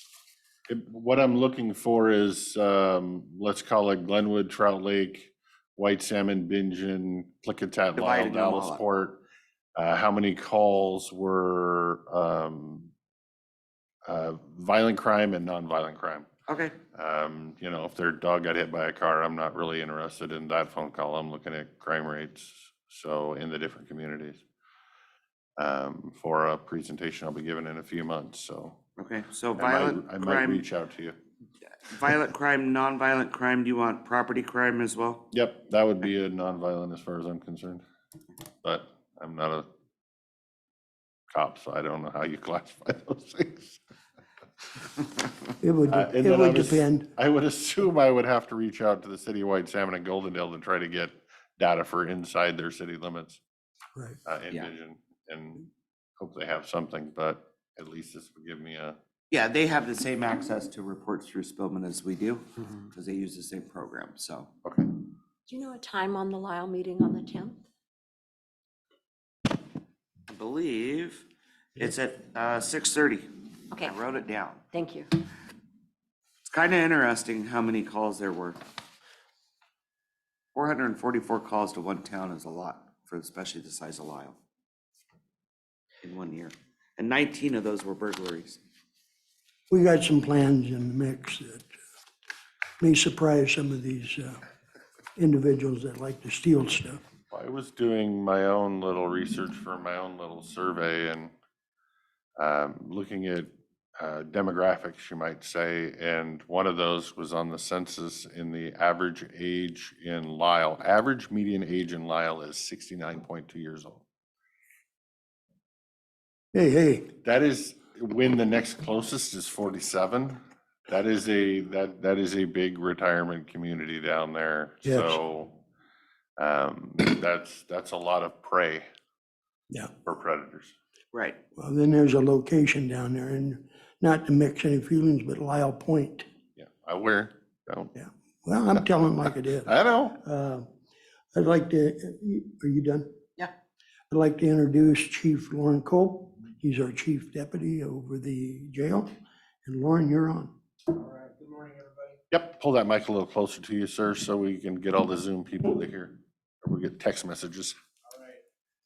What I'm looking for is, let's call it Glenwood, Trout Lake, White Salmon, Bingen, Klickitat, Lyle, Dividing them all up. Dallasport. How many calls were violent crime and nonviolent crime? Okay, You know, if their dog got hit by a car, I'm not really interested in that phone call. I'm looking at crime rates, so in the different communities. For a presentation I'll be giving in a few months, so okay, so I might reach out to you. violent crime, nonviolent crime, do you want property crime as well? Yep, that would be a nonviolent as far as I'm concerned, but I'm not a cop, so I don't know how you classify those things. It would, And it then would depend. I would assume I would have to reach out to the city of White Salmon and Goldendale to try to get data for inside their city limits. Right. In Yeah. Vision, and hope they have something, but at least this would give me a, Yeah, they have the same access to reports through Spillman as we do, because they use the same program, so. okay. Do you know a time on the Lyle meeting on the 10th? I believe it's at 6:30. Okay, I wrote it down. thank you. It's kind of interesting how many calls there were. 444 calls to one town is a lot, for especially the size of Lyle, in 1 year. And 19 of those were burglaries. We got some plans in the mix that may surprise some of these individuals that like to steal stuff. I was doing my own little research for my own little survey and looking at demographics, you might say, and one of those was on the census in the average age in Lyle. Average median age in Lyle is 69.2 years old. Hey, That is when the next closest is 47. That is a big retirement community down there. Yes. So that's a lot of prey yeah. for predators. Right. Well, then there's a location down there, and not to mix any feelings, but Lyle Point. Yeah, I wear. Don't. Yeah. Well, I'm telling like it is. I know. I'd like to, are you done? Yeah. I'd like to introduce Chief Lauren Cope. He's our chief deputy over the jail. And Lauren, you're on. All right, good morning, everybody. Yep, pull that mic a little closer to you, sir, so we can get all the Zoom people to hear. Or we get text messages. All right,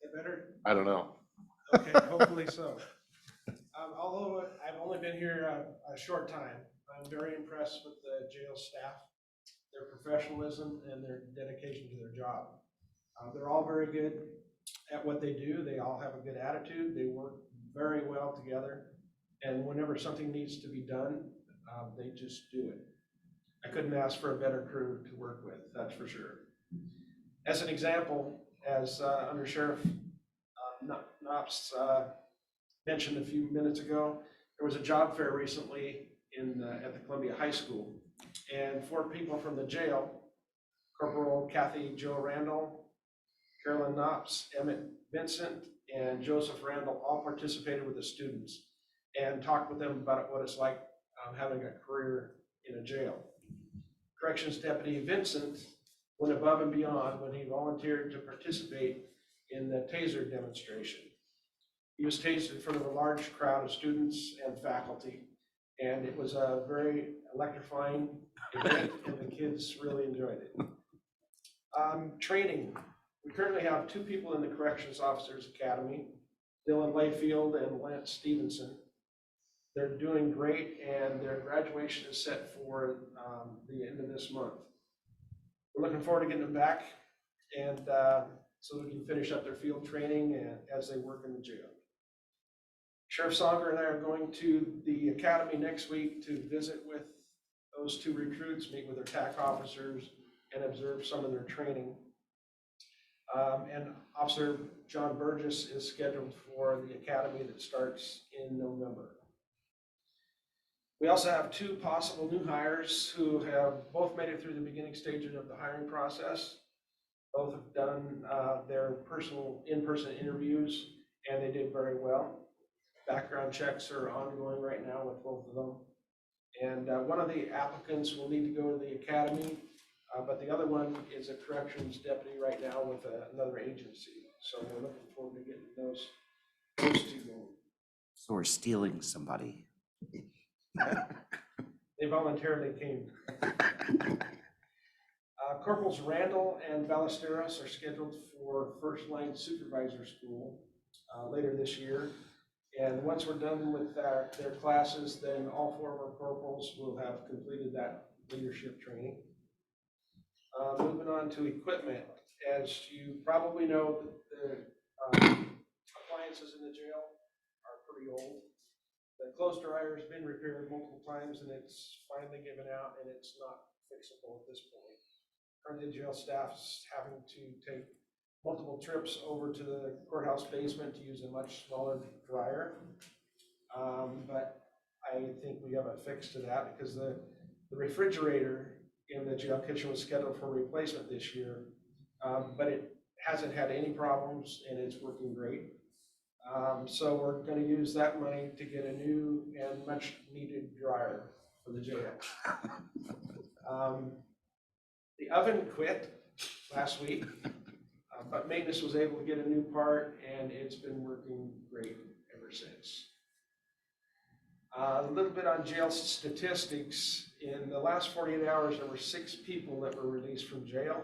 is that better? I don't know. Okay, hopefully so. Although I've only been here a short time, I'm very impressed with the jail staff, their professionalism and their dedication to their job. They're all very good at what they do. They all have a good attitude. They work very well together. And whenever something needs to be done, they just do it. I couldn't ask for a better crew to work with, that's for sure. As an example, as Under Sheriff Knops mentioned a few minutes ago, there was a job fair recently at the Columbia High School. And 4 people from the jail, Corporal Kathy Joe Randall, Carolyn Knops, Emmett Vincent, and Joseph Randall all participated with the students and talked with them about what it's like having a career in a jail. Corrections Deputy Vincent went above and beyond when he volunteered to participate in the taser demonstration. He was tased in front of a large crowd of students and faculty, and it was a very electrifying event, and the kids really enjoyed it. Training. We currently have 2 people in the Corrections Officers Academy, Dylan Layfield and Lance Stevenson. They're doing great, and their graduation is set for the end of this month. We're looking forward to getting them back, and so we can finish up their field training and as they work in the jail. Sheriff Songer and I are going to the academy next week to visit with those 2 recruits, meet with their TAC officers, and observe some of their training. And Officer John Burgess is scheduled for the academy that starts in November. We also have 2 possible new hires who have both made it through the beginning stages of the hiring process. Both have done their in-person interviews, and they did very well. Background checks are ongoing right now with both of them. And one of the applicants will need to go to the academy, but the other one is a corrections deputy right now with another agency. So we're looking forward to getting those 2 going. So we're stealing somebody. They voluntarily came. Corporals Randall and Ballesteros are scheduled for first line supervisor school later this year. And once we're done with their classes, then all 4 of our corporals will have completed that leadership training. Moving on to equipment. As you probably know, the appliances in the jail are pretty old. The clothes dryer has been repaired multiple times and it's finally given out and it's not fixable at this point. Currently, jail staff's having to take multiple trips over to the courthouse basement to use a much smaller dryer. But I think we have a fix to that because the refrigerator in the jail kitchen was scheduled for replacement this year, but it hasn't had any problems and it's working great. So we're going to use that money to get a new and much needed dryer for the jail. The oven quit last week, but maintenance was able to get a new part and it's been working great ever since. A little bit on jail statistics. In the last 48 hours, there were 6 people that were released from jail,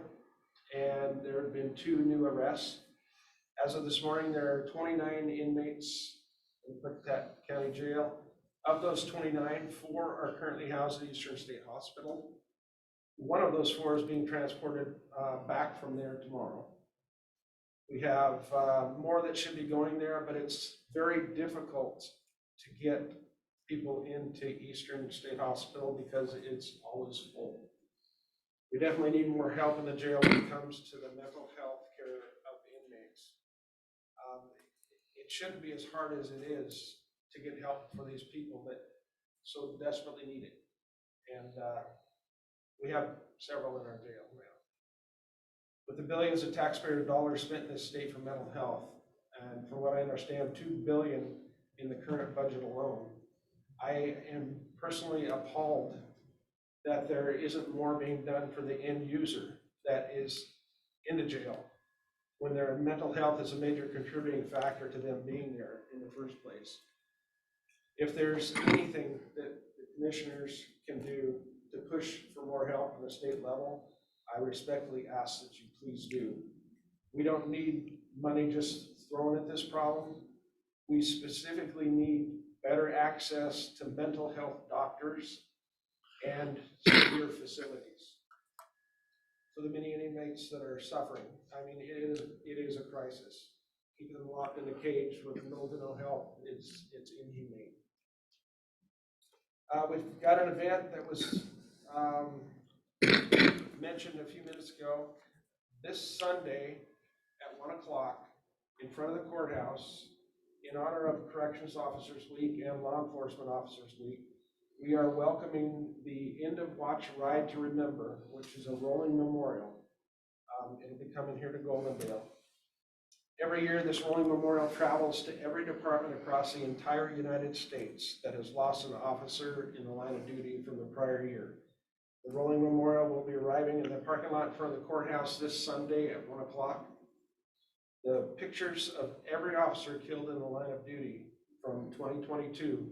and there have been 2 new arrests. As of this morning, there are 29 inmates in Klickitat County Jail. Of those 29, 4 are currently housed at Eastern State Hospital. One of those 4 is being transported back from there tomorrow. We have more that should be going there, but it's very difficult to get people into Eastern State Hospital because it's always full. We definitely need more help in the jail when it comes to the mental health care of inmates. It shouldn't be as hard as it is to get help for these people that so desperately need it. And we have several in our jail now. With the billions of taxpayer dollars spent in this state for mental health, and from what I understand, $2 billion in the current budget alone, I am personally appalled that there isn't more being done for the end user that is in the jail when their mental health is a major contributing factor to them being there in the first place. If there's anything that the commissioners can do to push for more help on the state level, I respectfully ask that you please do. We don't need money just thrown at this problem. We specifically need better access to mental health doctors and secure facilities for the many inmates that are suffering. I mean, it is a crisis. Keeping them locked in a cage with little to no help, it's inhumane. We've got an event that was mentioned a few minutes ago. This Sunday at 1 o'clock in front of the courthouse, in honor of Corrections Officers Week and Law Enforcement Officers Week, we are welcoming the End of Watch Ride to Remember, which is a rolling memorial. It'll be coming here to Goldendale. Every year, this rolling memorial travels to every department across the entire United States that has lost an officer in the line of duty from the prior year. The rolling memorial will be arriving in the parking lot in front of the courthouse this Sunday at 1 o'clock. The pictures of every officer killed in the line of duty from 2022,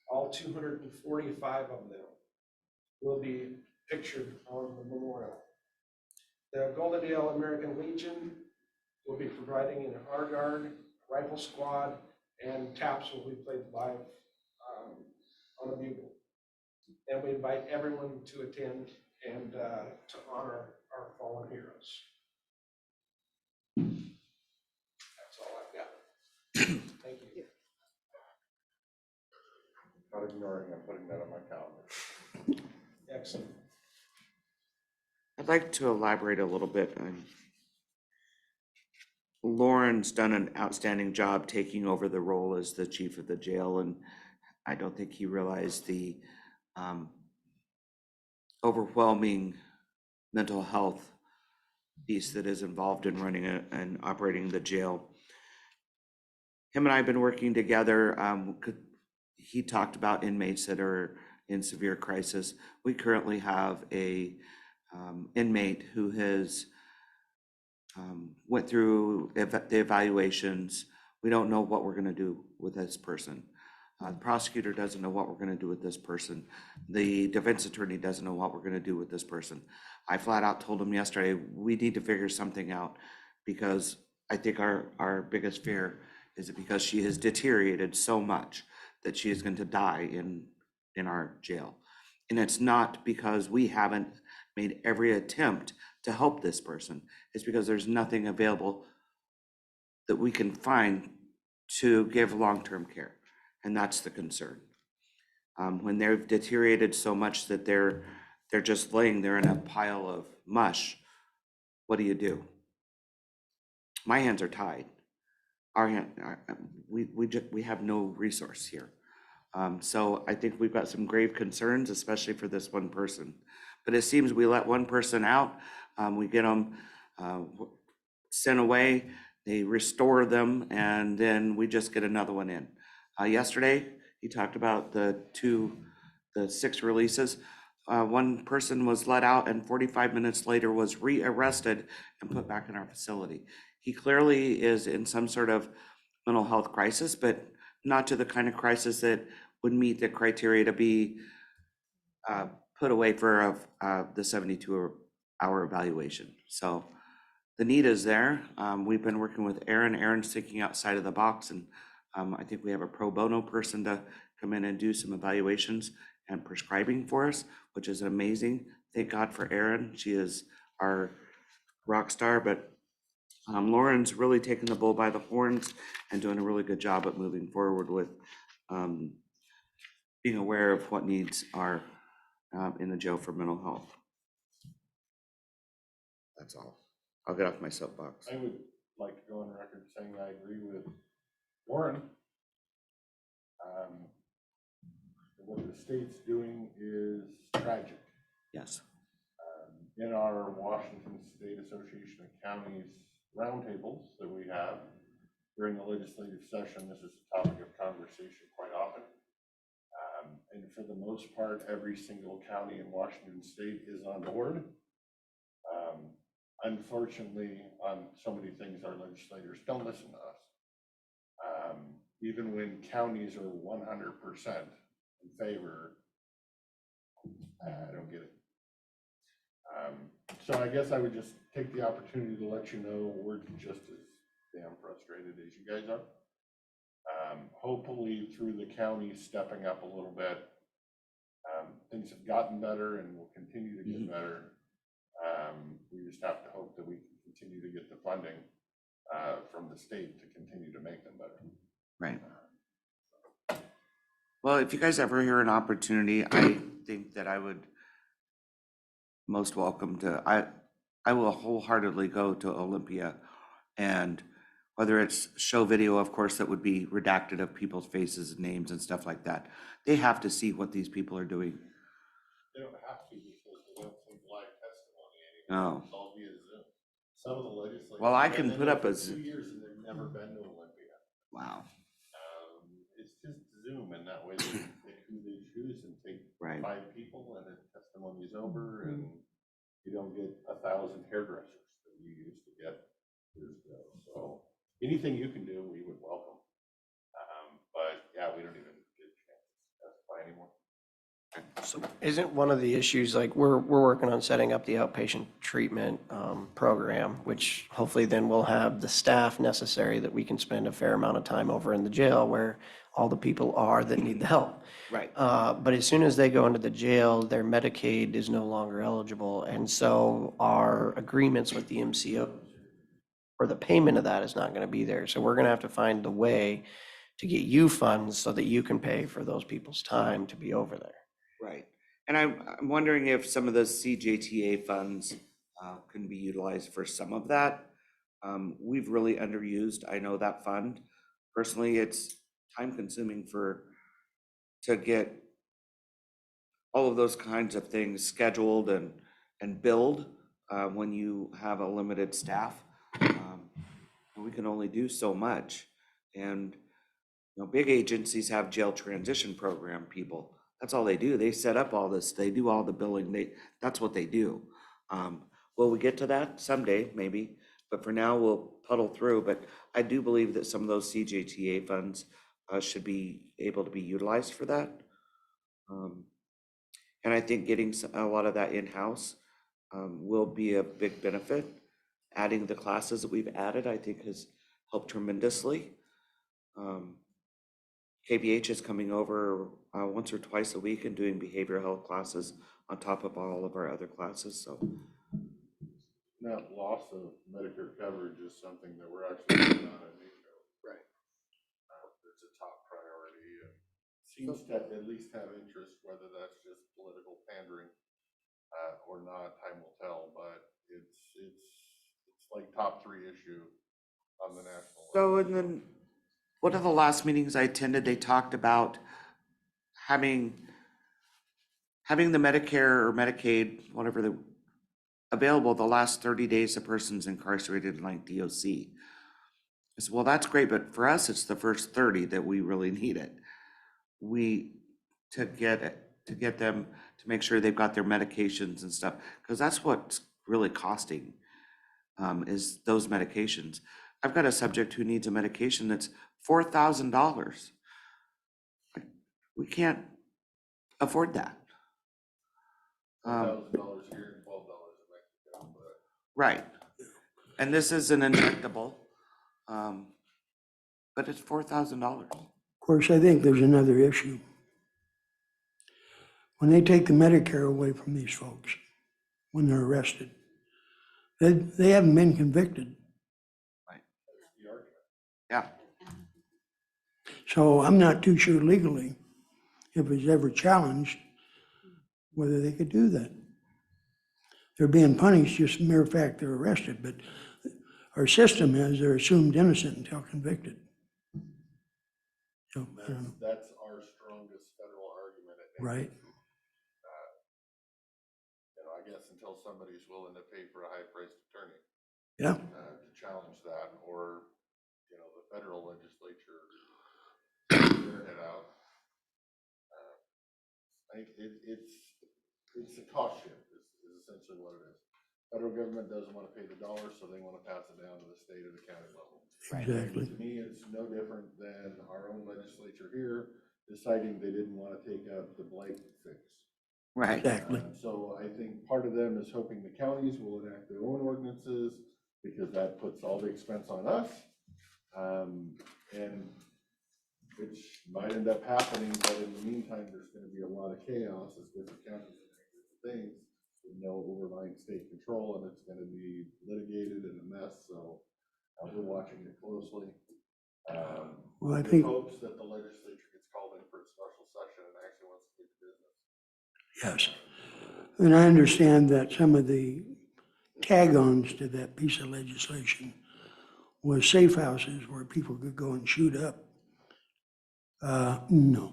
all 245 of them, will be pictured on the memorial. The Goldendale American Legion will be providing an honor guard, rifle squad, and taps will be played live on a bugle. And we invite everyone to attend and to honor our fallen heroes. That's all I've got. Thank you. Not ignoring, I'm putting that on my calendar. Excellent. I'd like to elaborate a little bit. Lauren's done an outstanding job taking over the role as the chief of the jail, and I don't think he realized the overwhelming mental health piece that is involved in running and operating the jail. Him and I have been working together. He talked about inmates that are in severe crisis. We currently have a inmate who has went through the evaluations. We don't know what we're going to do with this person. The prosecutor doesn't know what we're going to do with this person. The defense attorney doesn't know what we're going to do with this person. I flat out told him yesterday, we need to figure something out, because I think our biggest fear is that because she has deteriorated so much that she is going to die in our jail. And it's not because we haven't made every attempt to help this person. It's because there's nothing available that we can find to give long-term care. And that's the concern. When they've deteriorated so much that they're just laying there in a pile of mush, what do? My hands are tied. We have no resource here. So I think we've got some grave concerns, especially for this one person. But it seems we let one person out, we get them sent away, they restore them, and then we just get another one in. Yesterday, he talked about the 6 releases. One person was let out and 45 minutes later was rearrested and put back in our facility. He clearly is in some sort of mental health crisis, but not to the kind of crisis that would meet the criteria to be put away for the 72-hour evaluation. So the need is there. We've been working with Aaron. Aaron's thinking outside of the box, and I think we have a pro bono person to come in and do some evaluations and prescribing for us, which is an amazing thank God for Erin. She is our rock star, but Lauren's really taken the bull by the horns and doing a really good job at moving forward with being aware of what needs are in the jail for mental health. That's all. I'll get off my soapbox. I would like to go on record saying I agree with Warren. What the state's doing is tragic. Yes. In our Washington State Association of Counties roundtables that we have during the legislative session, this is a topic of conversation quite often. And for the most part, every single county in Washington State is on board. Unfortunately, on so many things, our legislators don't listen to us. Even when counties are 100% in favor, I don't get it. So I guess I would just take the opportunity to let you know we're just as damn frustrated as you guys are. Hopefully through the county stepping up a little bit, things have gotten better and will continue to get better. We just have to hope that we can continue to get the funding from the state to continue to make them better. Right. Well, if you guys ever hear an opportunity, I think that I would most welcome to, I will wholeheartedly go to Olympia, and whether it's show video, of course, that would be redacted of people's faces and names and stuff like that. They have to see what these people are doing. They don't have to because they don't take live testimony anymore. Oh. It's all via Zoom. Some of the legislators. Well, I have can been put there up for a 2 years and they've never been to Olympia. Wow. It's just Zoom, and that way they pick who they choose and take Right. 5 people, and the testimony is over, and you don't get 1,000 hairdressers that you used to get years ago. So anything you can do, we would welcome. But yeah, we don't even get a chance to testify anymore. So isn't one of the issues, like, we're working on setting up the outpatient treatment program, which hopefully then we'll have the staff necessary that we can spend a fair amount of time over in the jail where all the people are that need the help. Right. But as soon as they go into the jail, their Medicaid is no longer eligible. And so our agreements with the MCO for the payment of that is not going to be there. So we're going to have to find the way to get you funds so that you can pay for those people's time to be over there. Right. And I'm wondering if some of those CJTA funds can be utilized for some of that. We've really underused, I know, that fund. Personally, it's time consuming to get all of those kinds of things scheduled and billed when you have a limited staff. We can only do so much. And big agencies have jail transition program people. That's all they do. They set up all this. They do all the billing. That's what they do. Will we get to that someday? Maybe. But for now, we'll puddle through. But I do believe that some of those CJTA funds should be able to be utilized for that. And I think getting a lot of that in-house will be a big benefit. Adding the classes that we've added, I think, has helped tremendously. KBH is coming over once or twice a week and doing behavioral health classes on top of all of our other classes. So That loss of Medicare coverage is something that we're actually working on at NACO. Right. It's a top priority and seems to at least have interest, whether that's just political pandering or not, time will tell, but it's like top 3 issue on the national So, level. and then one of the last meetings I attended, they talked about having the Medicare or Medicaid, whatever available the last 30 days a person's incarcerated in like DOC. I said, well, that's great, but for us, it's the first 30 that we really need it. To get them to make sure they've got their medications and stuff, because that's what's really costing is those medications. I've got a subject who needs a medication that's $4,000. We can't afford that. $1,000 here and $12 in Mexico, but Right. And this is an injectable, but it's $4,000. Of course, I think there's another issue. When they take the Medicare away from these folks, when they're arrested. They haven't been convicted. Yeah, So I'm not too sure legally, if it's ever challenged, whether they could do that. They're being punished, just mere fact they're arrested, but our system is they're assumed innocent until convicted. So, I don't know, That's our strongest federal argument, I think. right? I guess until somebody's willing to pay for a high-priced attorney Yeah, to challenge that, or, the federal legislature their head out. It's a cost shift is essentially what it is. Federal government doesn't want to pay the dollar, so they want to pass it down to the state or the county level. exactly. To me, it's no different than our own legislature here deciding they didn't want to take up the blight fix. right. Exactly. So I think part of them is hoping the counties will enact their own ordinances because that puts all the expense on us. And which might end up happening, but in the meantime, there's gonna be a lot of chaos as different counties and different things with no overlying state control, and it's gonna be litigated and a mess, so we're watching it closely. Well, I with think, hopes that the legislature gets called in for a special session and actually wants to get to business. yes. And I understand that some of the tag-ons to that piece of legislation was safe houses where people could go and shoot up. No,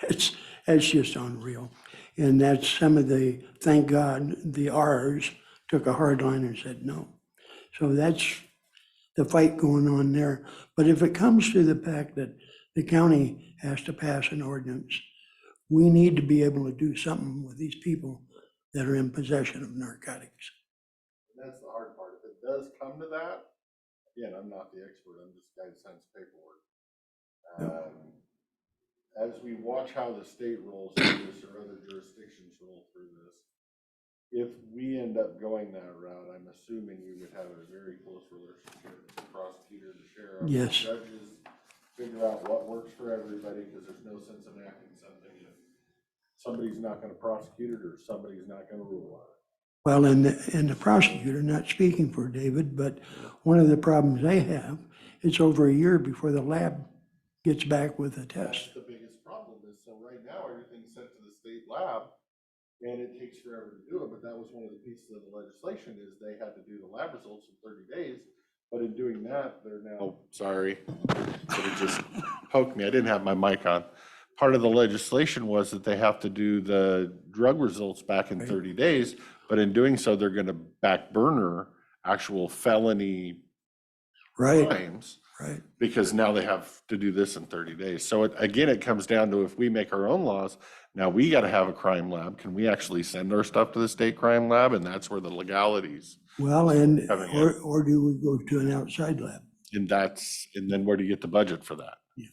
it's just unreal. And that's some of the, thank God, the Rs took a hard line and said no. So that's the fight going on there. But if it comes to the fact that the county has to pass an ordinance, we need to be able to do something with these people that are in possession of narcotics. And that's the hard part. If it does come to that, again, I'm not the expert, I'm just a guy that signs paperwork. As we watch how the state rolls through this or other jurisdictions roll through this, if we end up going that route, I'm assuming we would have a very close relationship with the prosecutor, the sheriff, the Yes. judges, figure out what works for everybody, because there's no sense in acting something if somebody's not gonna prosecute it or somebody's not gonna rule on it. Well, and the prosecutor, not speaking for David, but one of the problems they have, it's over a year before the lab gets back with a test. That's the biggest problem is, so right now, everything's sent to the state lab and it takes forever to do it, but that was one of the pieces of the legislation is they had to do the lab results in 30 days. But in doing that, they're now. Oh, sorry, it just poked me. I didn't have my mic on. Part of the legislation was that they have to do the drug results back in 30 days, but in doing so, they're gonna back burner actual felony Right, crimes. right. Because now they have to do this in 30 days. So again, it comes down to if we make our own laws, now we got to have a crime lab. Can we actually send our stuff to the state crime lab? And that's where the legalities. Well, and, Having or do we go to an outside lab? And then where do you get the budget for that? And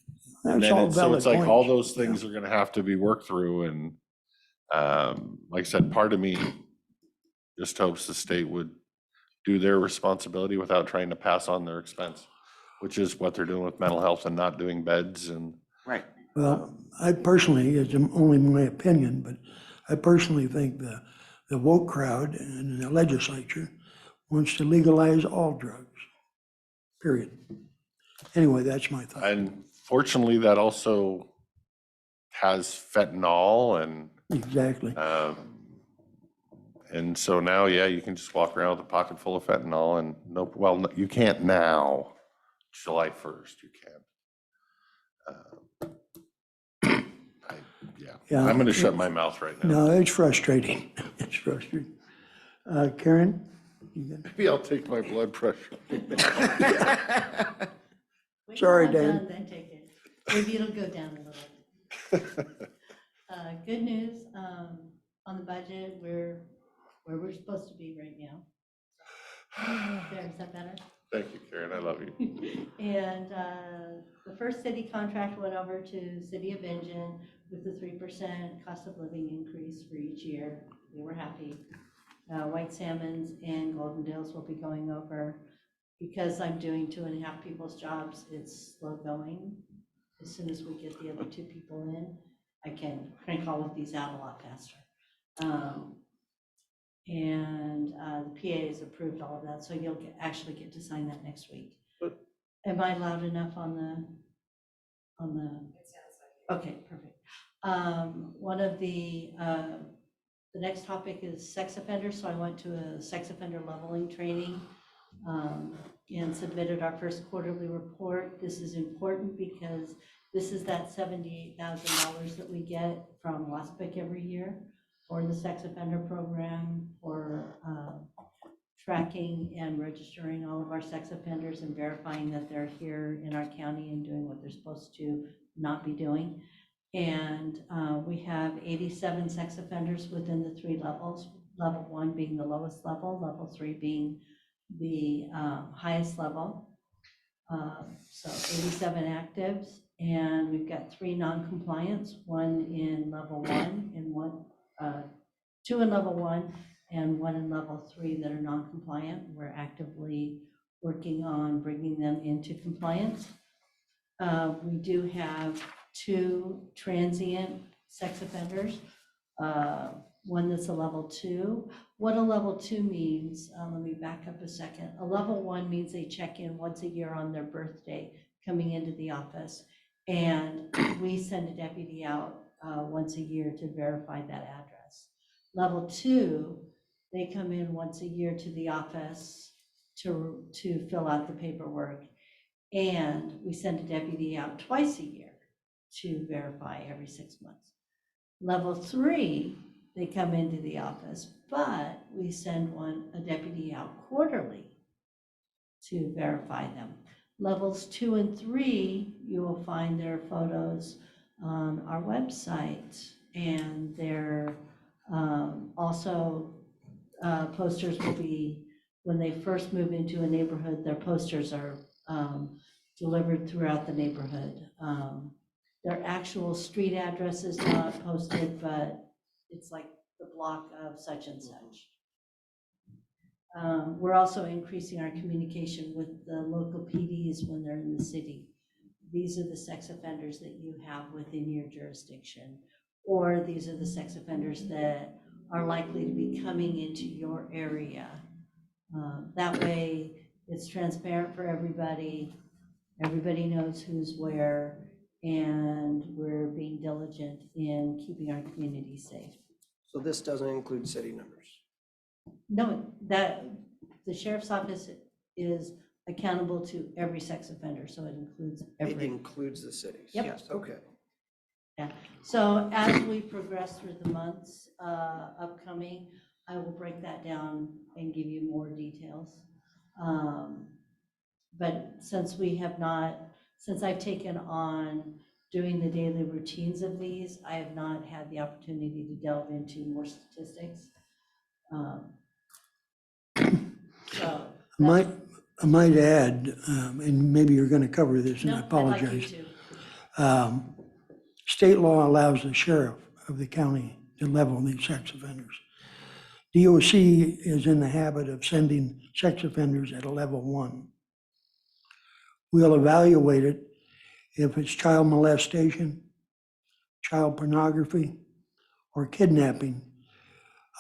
That's then all so valid it's like all points. those things are going to have to be worked through. And like I said, part of me just hopes the state would do their responsibility without trying to pass on their expense, which is what they're doing with mental health and not doing beds and. Right. Well, I personally, it's only my opinion, but I personally think the woke crowd and the legislature wants to legalize all drugs, period. Anyway, that's my thought. And fortunately, that also has fentanyl Exactly. and so now, yeah, you can just walk around with a pocket full of fentanyl and no, well, you can't now, July 1st, you can't. Yeah. I'm gonna shut my mouth right now. No, it's frustrating. It's frustrating. Karen? You good? Maybe I'll take my blood pressure. Wait Sorry, till I'm Dan. done, Then take it. Maybe it'll go down a little. Good news, on the budget, we're where we're supposed to be right now. There, is that better? Thank you, Karen, I love you. And the first city contract went over to City of Engine with the 3% cost of living increase for each year. We were happy. White Salmons and Goldendales will be going over. Because I'm doing 2.5 people's jobs, it's slow going. As soon as we get the other 2 people in, I can crank all of these out a lot faster. And the PA has approved all of that, so you'll actually get to sign that next week. Am I loud enough on the? Okay, perfect. One of the next topic is sex offenders, so I went to a sex offender leveling training and submitted our first quarterly report. This is important because this is that $78,000 that we get from WASPIC every year for the sex offender program, for tracking and registering all of our sex offenders and verifying that they're here in our county and doing what they're supposed to not be doing. And we have 87 sex offenders within the 3 levels, level 1 being the lowest level, level 3 being the highest level. So 87 actives, and we've got 3 non-compliants, 1 in level 1 and 2 in level 1 and 1 in level 3 that are non-compliant. We're actively working on bringing them into compliance. We do have 2 transient sex offenders, 1 that's a level 2. What a level 2 means, let me back up a second. A level 1 means they check in once a year on their birthday coming into the office, and we send a deputy out once a year to verify that address. Level 2, they come in once a year to the office to fill out the paperwork, and we send a deputy out twice a year to verify every 6 months. Level 3, they come into the office, but we send a deputy out quarterly to verify them. Levels 2 and 3, you will find their photos on our website, and their also posters will be, when they first move into a neighborhood, their posters are delivered throughout the neighborhood. Their actual street address is not posted, but it's like the block of such and such. We're also increasing our communication with the local PDs when they're in the city. These are the sex offenders that you have within your jurisdiction, or these are the sex offenders that are likely to be coming into your area. That way, it's transparent for everybody. Everybody knows who's where, and we're being diligent in keeping our community safe. So this doesn't include city numbers. No, that, the sheriff's office is accountable to every sex offender, so it includes It every. includes the cities. Yep. Yes, okay. Yeah, so as we progress through the months upcoming, I will break that down and give you more details. But since I've taken on doing the daily routines of these, I have not had the opportunity to delve into more statistics. So I might add, and maybe you're going to cover this, and I no, I'd like you apologize. to. State law allows the sheriff of the county to level these sex offenders. DOC is in the habit of sending sex offenders at a level 1. We'll evaluate it if it's child molestation, child pornography, or kidnapping.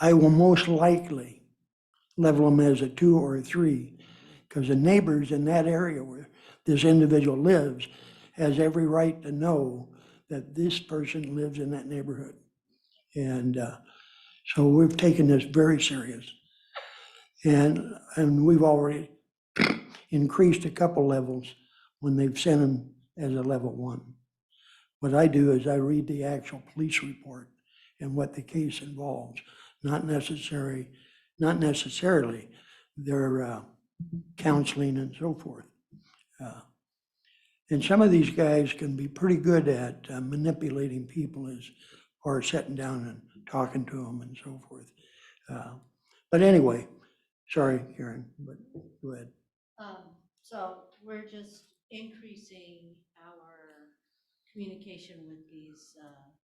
I will most likely level them as a 2 or a 3, because the neighbors in that area where this individual lives has every right to know that this person lives in that neighborhood. And so we've taken this very serious. And we've already increased a couple levels when they've sent them as a level 1. What I do is I read the actual police report and what the case involves, not necessarily their counseling and so forth. And some of these guys can be pretty good at manipulating people as far as sitting down and talking to them and so forth. But anyway, sorry, Karen, but go ahead. So we're just increasing our communication with these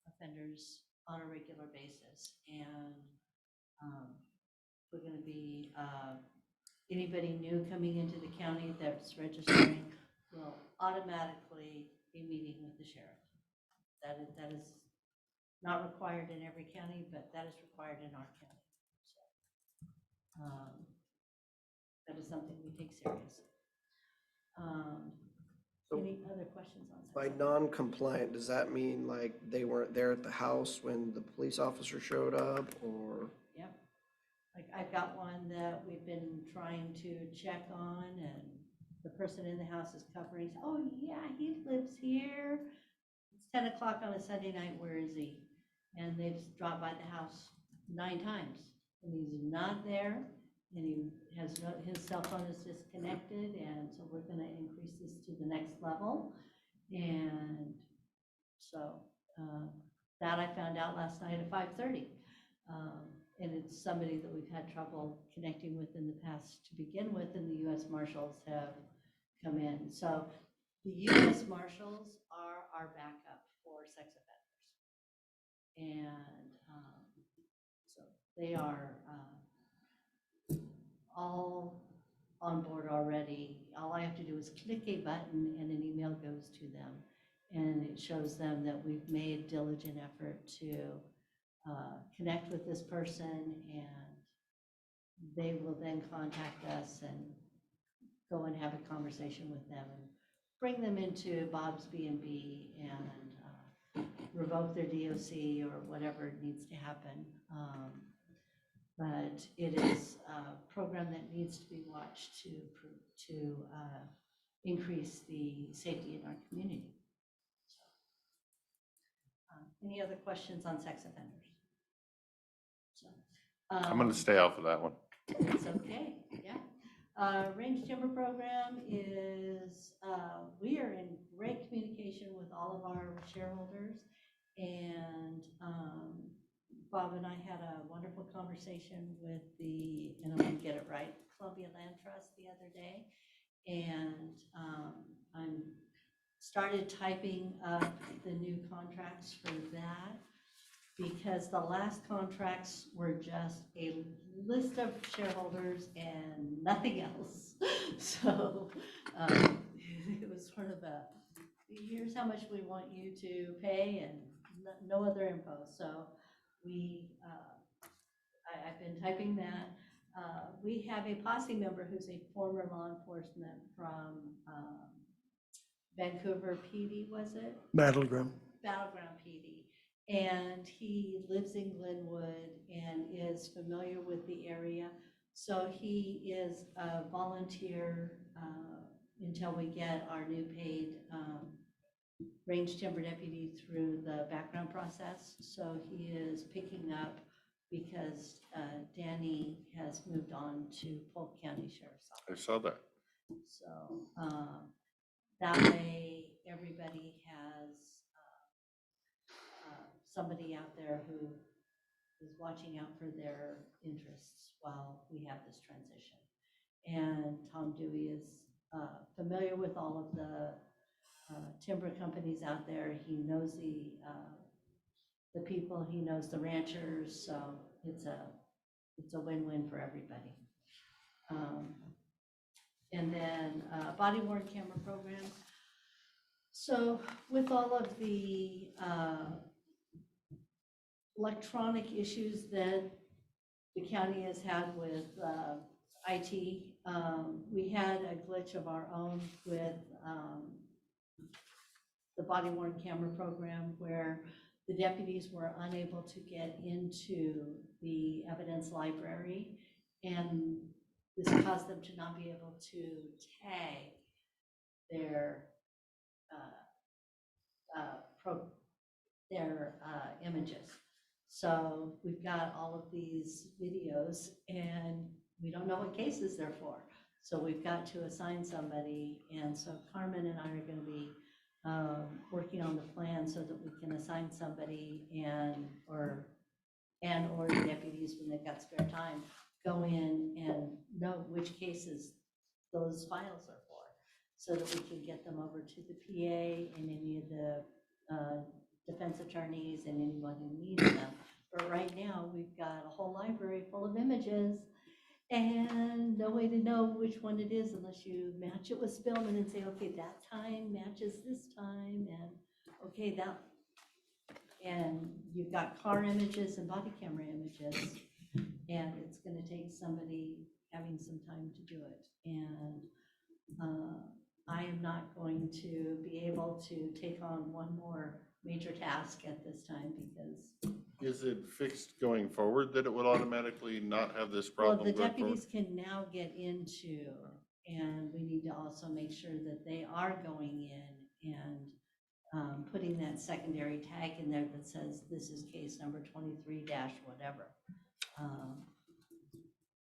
offenders on a regular basis. And we're going to be, anybody new coming into the county that's registering will automatically be meeting with the sheriff. That is not required in every county, but that is required in our county. That is something we take serious. So Any other questions on by sex offenders? non-compliant, does that mean like they weren't there at the house when the police officer showed up, or? Yep. Like I've got one that we've been trying to check on, and the person in the house is covering, oh yeah, he lives here. It's 10 o'clock on a Sunday night, where is he? And they've dropped by the house 9 times, and he's not there, and he has no, his cell phone is disconnected, and so we're gonna increase this to the next level. And so that I found out last night at 5:30. And it's somebody that we've had trouble connecting with in the past to begin with, and the US Marshals have come in. So the US Marshals are our backup for sex offenders. And so they are all on board already. All I have to do is click a button and an email goes to them. And it shows them that we've made diligent effort to connect with this person, and they will then contact us and go and have a conversation with them and bring them into Bob's B&B and revoke their DOC or whatever needs to happen. But it is a program that needs to be watched to increase the safety in our community. Any other questions on sex offenders? So, I'm gonna stay off of that one. it's okay, yeah. Range timber program is, we are in great communication with all of our shareholders. And Bob and I had a wonderful conversation with the, and I'm gonna get it right, Columbia Land Trust the other day. And I'm started typing up the new contracts for that, because the last contracts were just a list of shareholders and nothing else. So it was sort of a, here's how much we want you to pay and no other info. So I've been typing that. We have a posse member who's a former law enforcement from Vancouver PD, was it? Battleground. Battleground PD. And he lives in Glenwood and is familiar with the area. So he is a volunteer until we get our new paid range timber deputy through the background process. So he is picking up because Danny has moved on to Polk County Sheriff's I Office. saw that. So that way everybody has somebody out there who is watching out for their interests while we have this transition. And Tom Dewey is familiar with all of the timber companies out there. He knows the people, he knows the ranchers, so it's a win-win for everybody. And then body worn camera program. So with all of the electronic issues that the county has had with IT, we had a glitch of our own with the body worn camera program, where the deputies were unable to get into the evidence library, and this caused them to not be able to tag their images. So we've got all of these videos and we don't know what cases they're for. So we've got to assign somebody. And so Carmen and I are going to be working on the plan so that we can assign somebody and or the deputies, when they've got spare time, go in and know which cases those files are for, so that we can get them over to the PA and any of the defense attorneys and anyone who needs them. But right now, we've got a whole library full of images and no way to know which one it is unless you match it with Spillman and say, okay, that time matches this time, and okay, that, and you've got car images and body camera images. And it's gonna take somebody having some time to do it. And I am not going to be able to take on one more major task at this time because, Is it fixed going forward that it would automatically not have this well, problem the going forward? deputies can now get into, and we need to also make sure that they are going in and putting that secondary tag in there that says this is case number 23 dash whatever.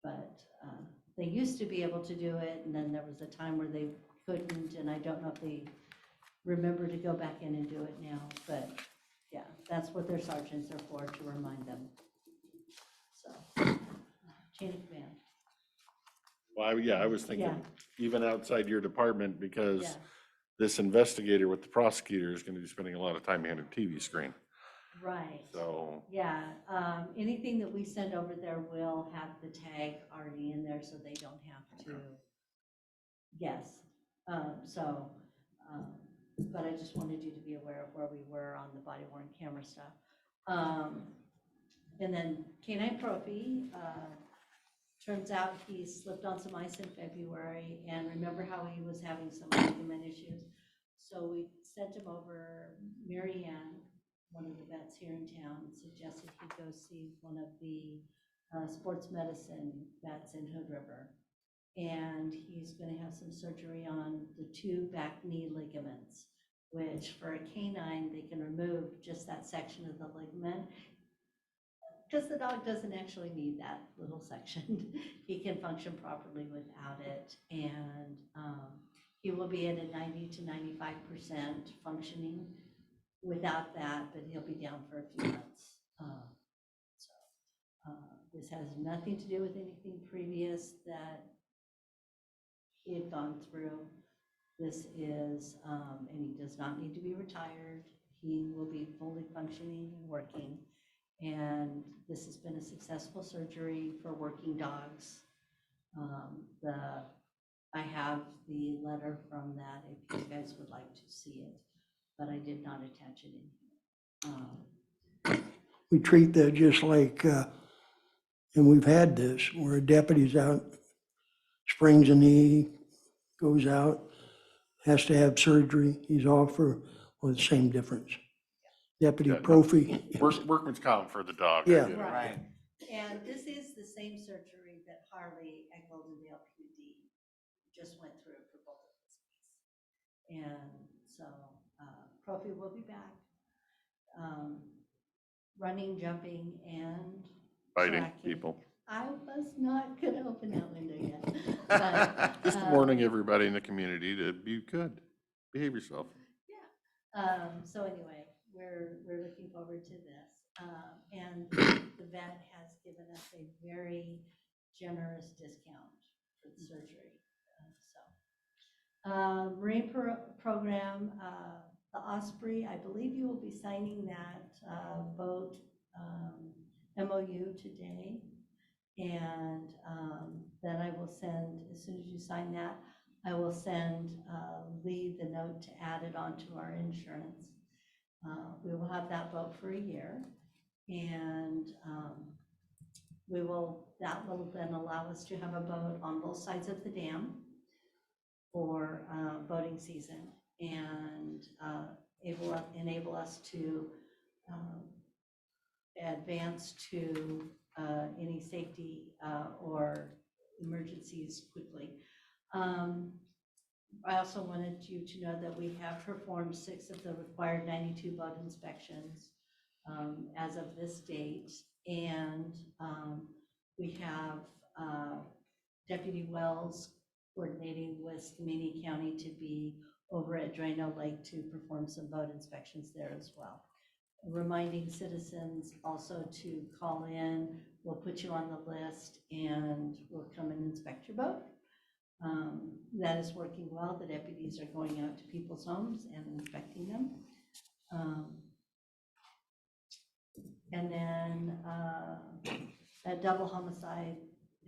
But they used to be able to do it, and then there was a time where they couldn't, and I don't know if they remember to go back in and do it now, but yeah, that's what their sergeants are for, to remind them. So, chain of command. Well, yeah, I was thinking Yeah. even outside your department, because Yeah. this investigator with the prosecutor is gonna be spending a lot of time behind a TV screen. Right. So, Yeah, anything that we send over there will have the tag already in there, so they don't have to guess. But I just wanted you to be aware of where we were on the body worn camera stuff. And then K-9 Profi, turns out he slipped on some ice in February, and remember how he was having some ligament issues? So we sent him over. Mary Ann, one of the vets here in town, suggested he go see one of the sports medicine vets in Hood River. And he's gonna have some surgery on the 2 back knee ligaments, which for a canine, they can remove just that section of the ligament, because the dog doesn't actually need that little section. He can function properly without it. And he will be at a 90 to 95% functioning without that, but he'll be down for a few months. This has nothing to do with anything previous that he had gone through. This is, and he does not need to be retired. He will be fully functioning and working. And this has been a successful surgery for working dogs. I have the letter from that if you guys would like to see it, but I did not attach it in here. We treat that just like, and we've had this, where a deputy's out, sprains a knee, goes out, has to have surgery, he's off for, well, the same difference. Deputy Yeah, no. Profi. workman's comp for the dog. Yeah. get it. Right. And this is the same surgery that Harley at Goldendale PD just went through for both of his knees. And so Profi will be back, running, jumping, and Fighting tracking. people. I was not gonna open that window yet. But, Just warning everybody in the community to be good, behave yourself. Yeah. So anyway, we're looking forward to this. And the vet has given us a very generous discount for the surgery. Marine program, the Osprey, I believe you will be signing that boat MOU today. And then I will send, as soon as you sign that, I will send Lee the note to add it onto our insurance. We will have that boat for a year, and that will then allow us to have a boat on both sides of the dam for boating season, and enable us to advance to any safety or emergencies quickly. I also wanted you to know that we have performed 6 of the required 92 boat inspections as of this date, and we have Deputy Wells coordinating with Skamania County to be over at Drano Lake to perform some boat inspections there as well. Reminding citizens also to call in. We'll put you on the list and we'll come and inspect your boat. That is working well. The deputies are going out to people's homes and inspecting them. And then a double homicide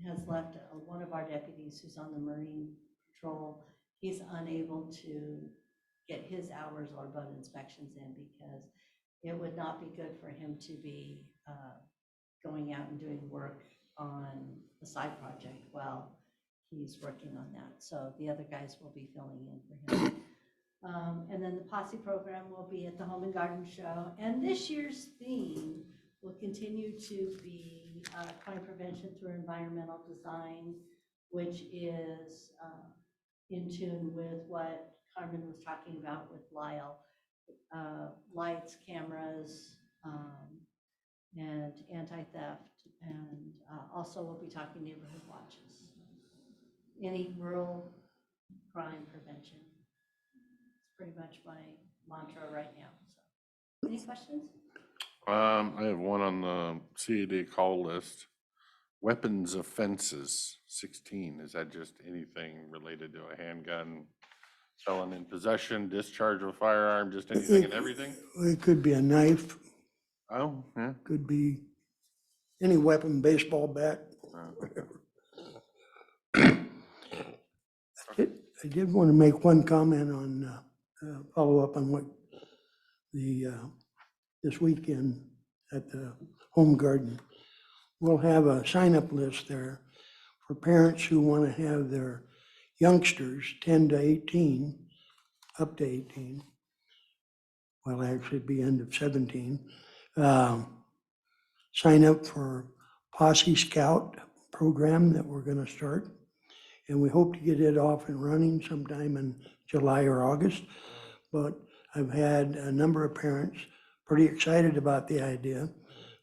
has left one of our deputies who's on the Marine Patrol. He's unable to get his hours or boat inspections in because it would not be good for him to be going out and doing work on the side project while he's working on that. So the other guys will be filling in for him. And then the posse program will be at the Home and Garden Show. And this year's theme will continue to be crime prevention through environmental design, which is in tune with what Carmen was talking about with Lyle. Lights, cameras, and anti-theft. And also we'll be talking neighborhood watches. Any rural crime prevention. It's pretty much my mantra right now. So, any questions? I have one on the CAD call list. Weapons offenses, 16. Is that just anything related to a handgun, felon in possession, discharge of a firearm, just anything and everything? It could be a knife, Oh, yeah. could be any weapon, baseball bat, Uh, whatever. I did want to make one comment on, follow up on what this weekend at the Home Garden. We'll have a sign-up list there for parents who want to have their youngsters, 10 to 18, up to 18, well, actually it'd be end of 17, sign up for Posse Scout program that we're going to start. And we hope to get it off and running sometime in July or August. But I've had a number of parents pretty excited about the idea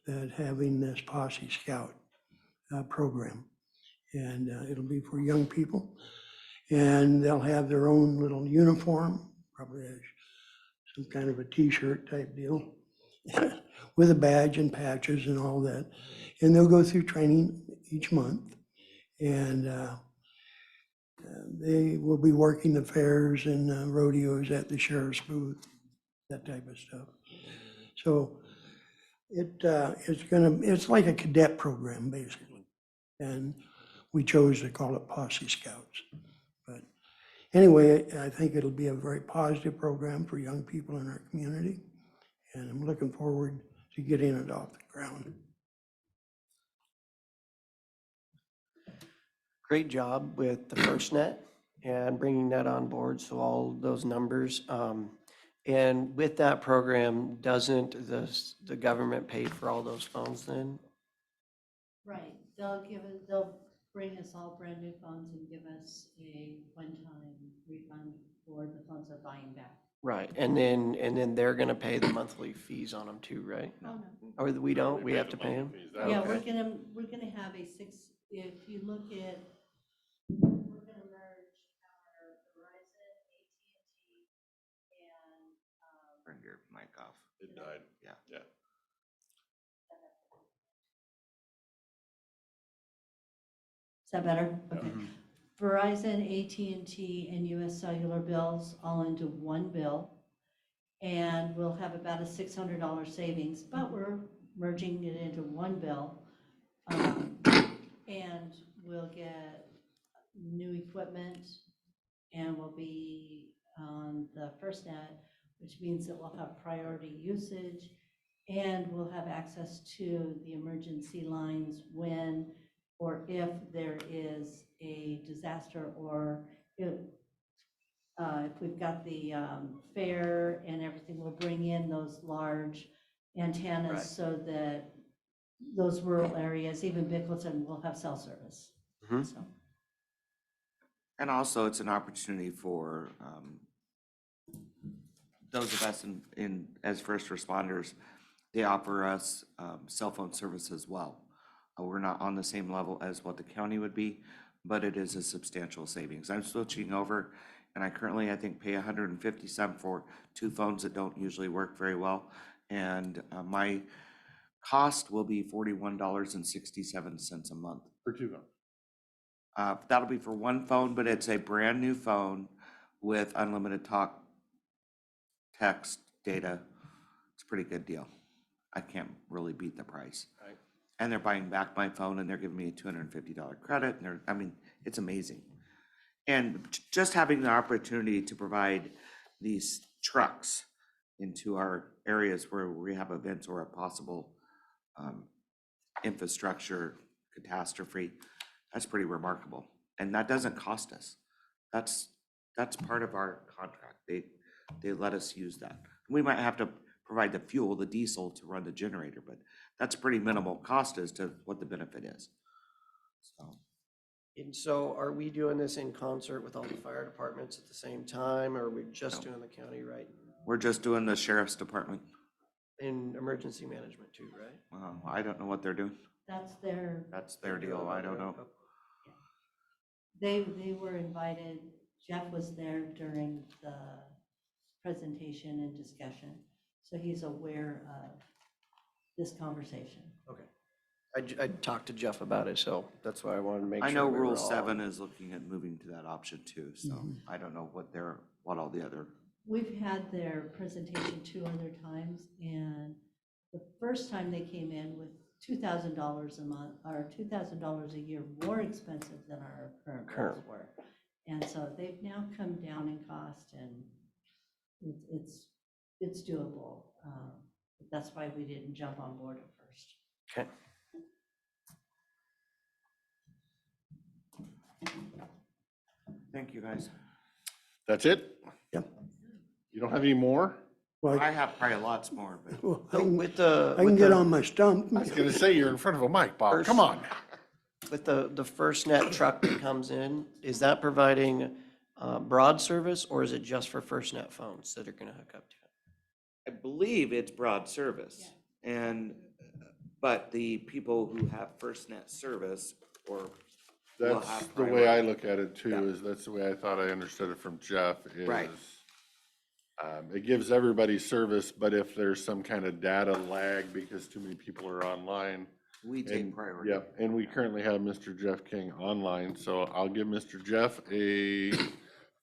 that having this Posse Scout program. And it'll be for young people. And they'll have their own little uniform, probably some kind of a t-shirt type deal, with a badge and patches and all that. And they'll go through training each month. And they will be working the fairs and rodeos at the sheriff's booth, that type of stuff. So it's like a cadet program, basically. And we chose to call it Posse Scouts. But anyway, I think it'll be a very positive program for young people in our community. And I'm looking forward to getting it off the ground. Great job with the FirstNet and bringing that on board, so all those numbers. And with that program, doesn't the government pay for all those phones then? Right, they'll bring us all brand new phones and give us a one-time refund for the phones they're buying back. Right, and then they're gonna pay the monthly fees on them too, right? Oh, no. Or we don't, we have to pay them? Yeah, Okay. we're gonna have if you look at, we're gonna merge our Verizon, AT&T, and, Turn your mic off. It died. Yeah. Yeah. is that better? Okay. Verizon, AT&T, and US Cellular bills all into one bill. And we'll have about a $600 savings, but we're merging it into one bill. And we'll get new equipment and we'll be on the FirstNet, which means that we'll have priority usage and we'll have access to the emergency lines when or if there is a disaster, or if we've got the fair and everything, we'll bring in those large antennas. Right. So that those rural areas, even Bickleton, will have cell service. Mhm. So, And also, it's an opportunity for those of us as first responders. They offer us cell phone service as well. We're not on the same level as what the county would be, but it is a substantial savings. I'm switching over, and I think, pay $150 for two phones that don't usually work very well. And my cost will be $41.67 a month. For two phones. That'll be for one phone, but it's a brand new phone with unlimited talk, text, data. It's a pretty good deal. I can't really beat the price. Right. And they're buying back my phone and they're giving me a $250 credit. And it's amazing. And just having the opportunity to provide these trucks into our areas where we have events or a possible infrastructure catastrophe. That's pretty remarkable. And that doesn't cost us. That's part of our contract. They let us use that. We might have to provide the fuel, the diesel to run the generator, but that's pretty minimal cost as to what the benefit is. So, And so are we doing this in concert with all the fire departments at the same time, or are we just doing the county right? we're just doing the sheriff's department. In emergency management too, right? I don't know what they're doing. That's their, That's their deal. I don't know. they were invited, Jeff was there during the presentation and discussion, so he's aware of this conversation. Okay. I talked to Jeff about it, so that's why I wanted to make sure. I know we were Rule all- 7 is looking at moving to that option too, so I don't know what all the other. We've had their presentation 2 other times, and the first time they came in with $2,000 a month, or $2,000 a year more expensive than our current bills were. And so they've now come down in cost, and it's doable. That's why we didn't jump on board at first. Okay. Thank you, guys. That's it? Yep. You don't have any more? Well, I have probably lots more, but well, So with the. I can with get the- on my stump. I was gonna say, you're in front of a mic, Bob. Come on. With the FirstNet truck that comes in, is that providing broad service, or is it just for FirstNet phones that are gonna hook up to it? I believe it's broad service. But the people who have FirstNet service will That's have the way I priority. look at it too, Yeah. is that's the way I thought I understood it from Jeff, is Right. It gives everybody service, but if there's some kind of data lag because too many people are online. We take and- priority. Yep, and we currently have Mr. Jeff King online, so I'll give Mr. Jeff a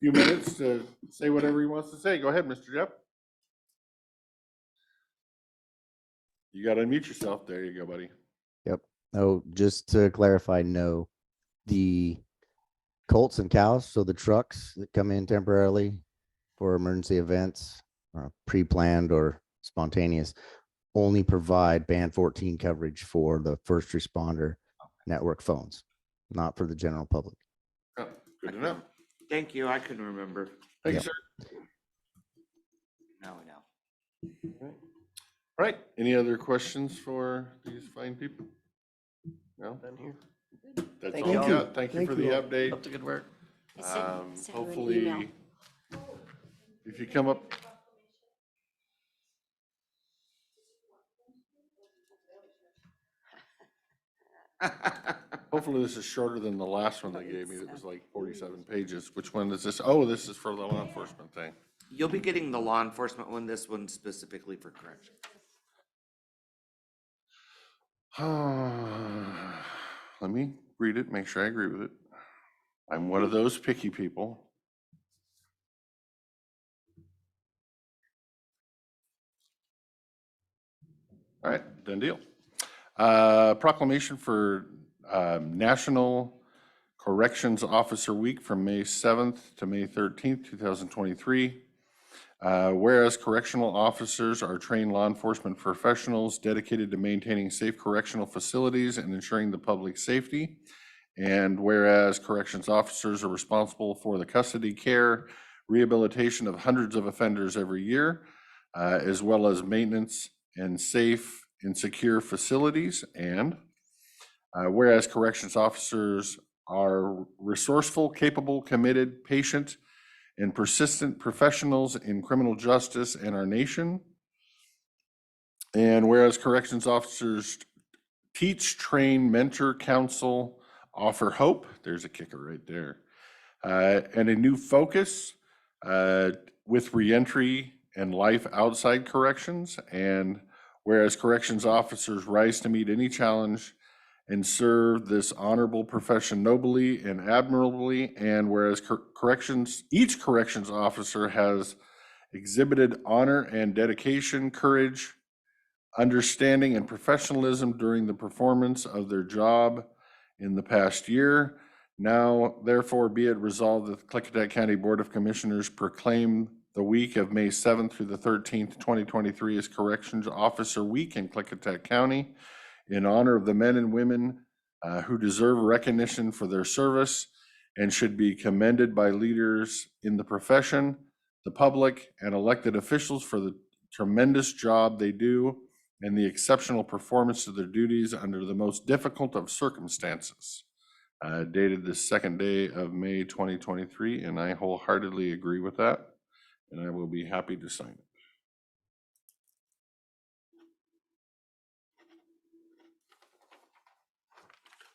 few minutes to say whatever he wants to say. Go ahead, Mr. Jeff. You gotta unmute yourself. There you go, buddy. Oh, just to clarify, no, the colts and cows, so the trucks that come in temporarily for emergency events, pre-planned or spontaneous, only provide band 14 coverage for the first responder network phones, not for the general public. Oh, good enough. Thank you. I couldn't remember. Thank you, Yep. sir. Now I know. Right, any other questions for these fine people? No? Done here. That's Thank all you I all. got. Thank you Thank for the you all. update. Up to good work. I sent you an email. Hopefully, if you come up. Hopefully this is shorter than the last one they gave me. It was like 47 pages. Which one is this? Oh, this is for the law enforcement thing. You'll be getting the law enforcement one, this one specifically for correction. Let me read it, make sure I agree with it. I'm one of those picky people. All right, done deal. Proclamation for National Corrections Officer Week from May 7th to May 13th, 2023. Whereas correctional officers are trained law enforcement professionals dedicated to maintaining safe correctional facilities and ensuring the public safety. And whereas corrections officers are responsible for the custody, care, rehabilitation of hundreds of offenders every year, as well as maintenance and safe and secure facilities. And whereas corrections officers are resourceful, capable, committed, patient, and persistent professionals in criminal justice and our nation. And whereas corrections officers teach, train, mentor, counsel, offer hope, there's a kicker right there, and a new focus with reentry and life outside corrections. And whereas corrections officers rise to meet any challenge and serve this honorable profession nobly and admirably. And whereas each corrections officer has exhibited honor and dedication, courage, understanding, and professionalism during the performance of their job in the past year. Now, therefore, be it resolved that the Klickitat County Board of Commissioners proclaim the week of May 7th through the 13th, 2023 as Corrections Officer Week in Klickitat County, in honor of the men and women who deserve recognition for their service and should be commended by leaders in the profession, the public, and elected officials for the tremendous job they do and the exceptional performance of their duties under the most difficult of circumstances. Dated the second day of May 2023, and I wholeheartedly agree with that, and I will be happy to sign it.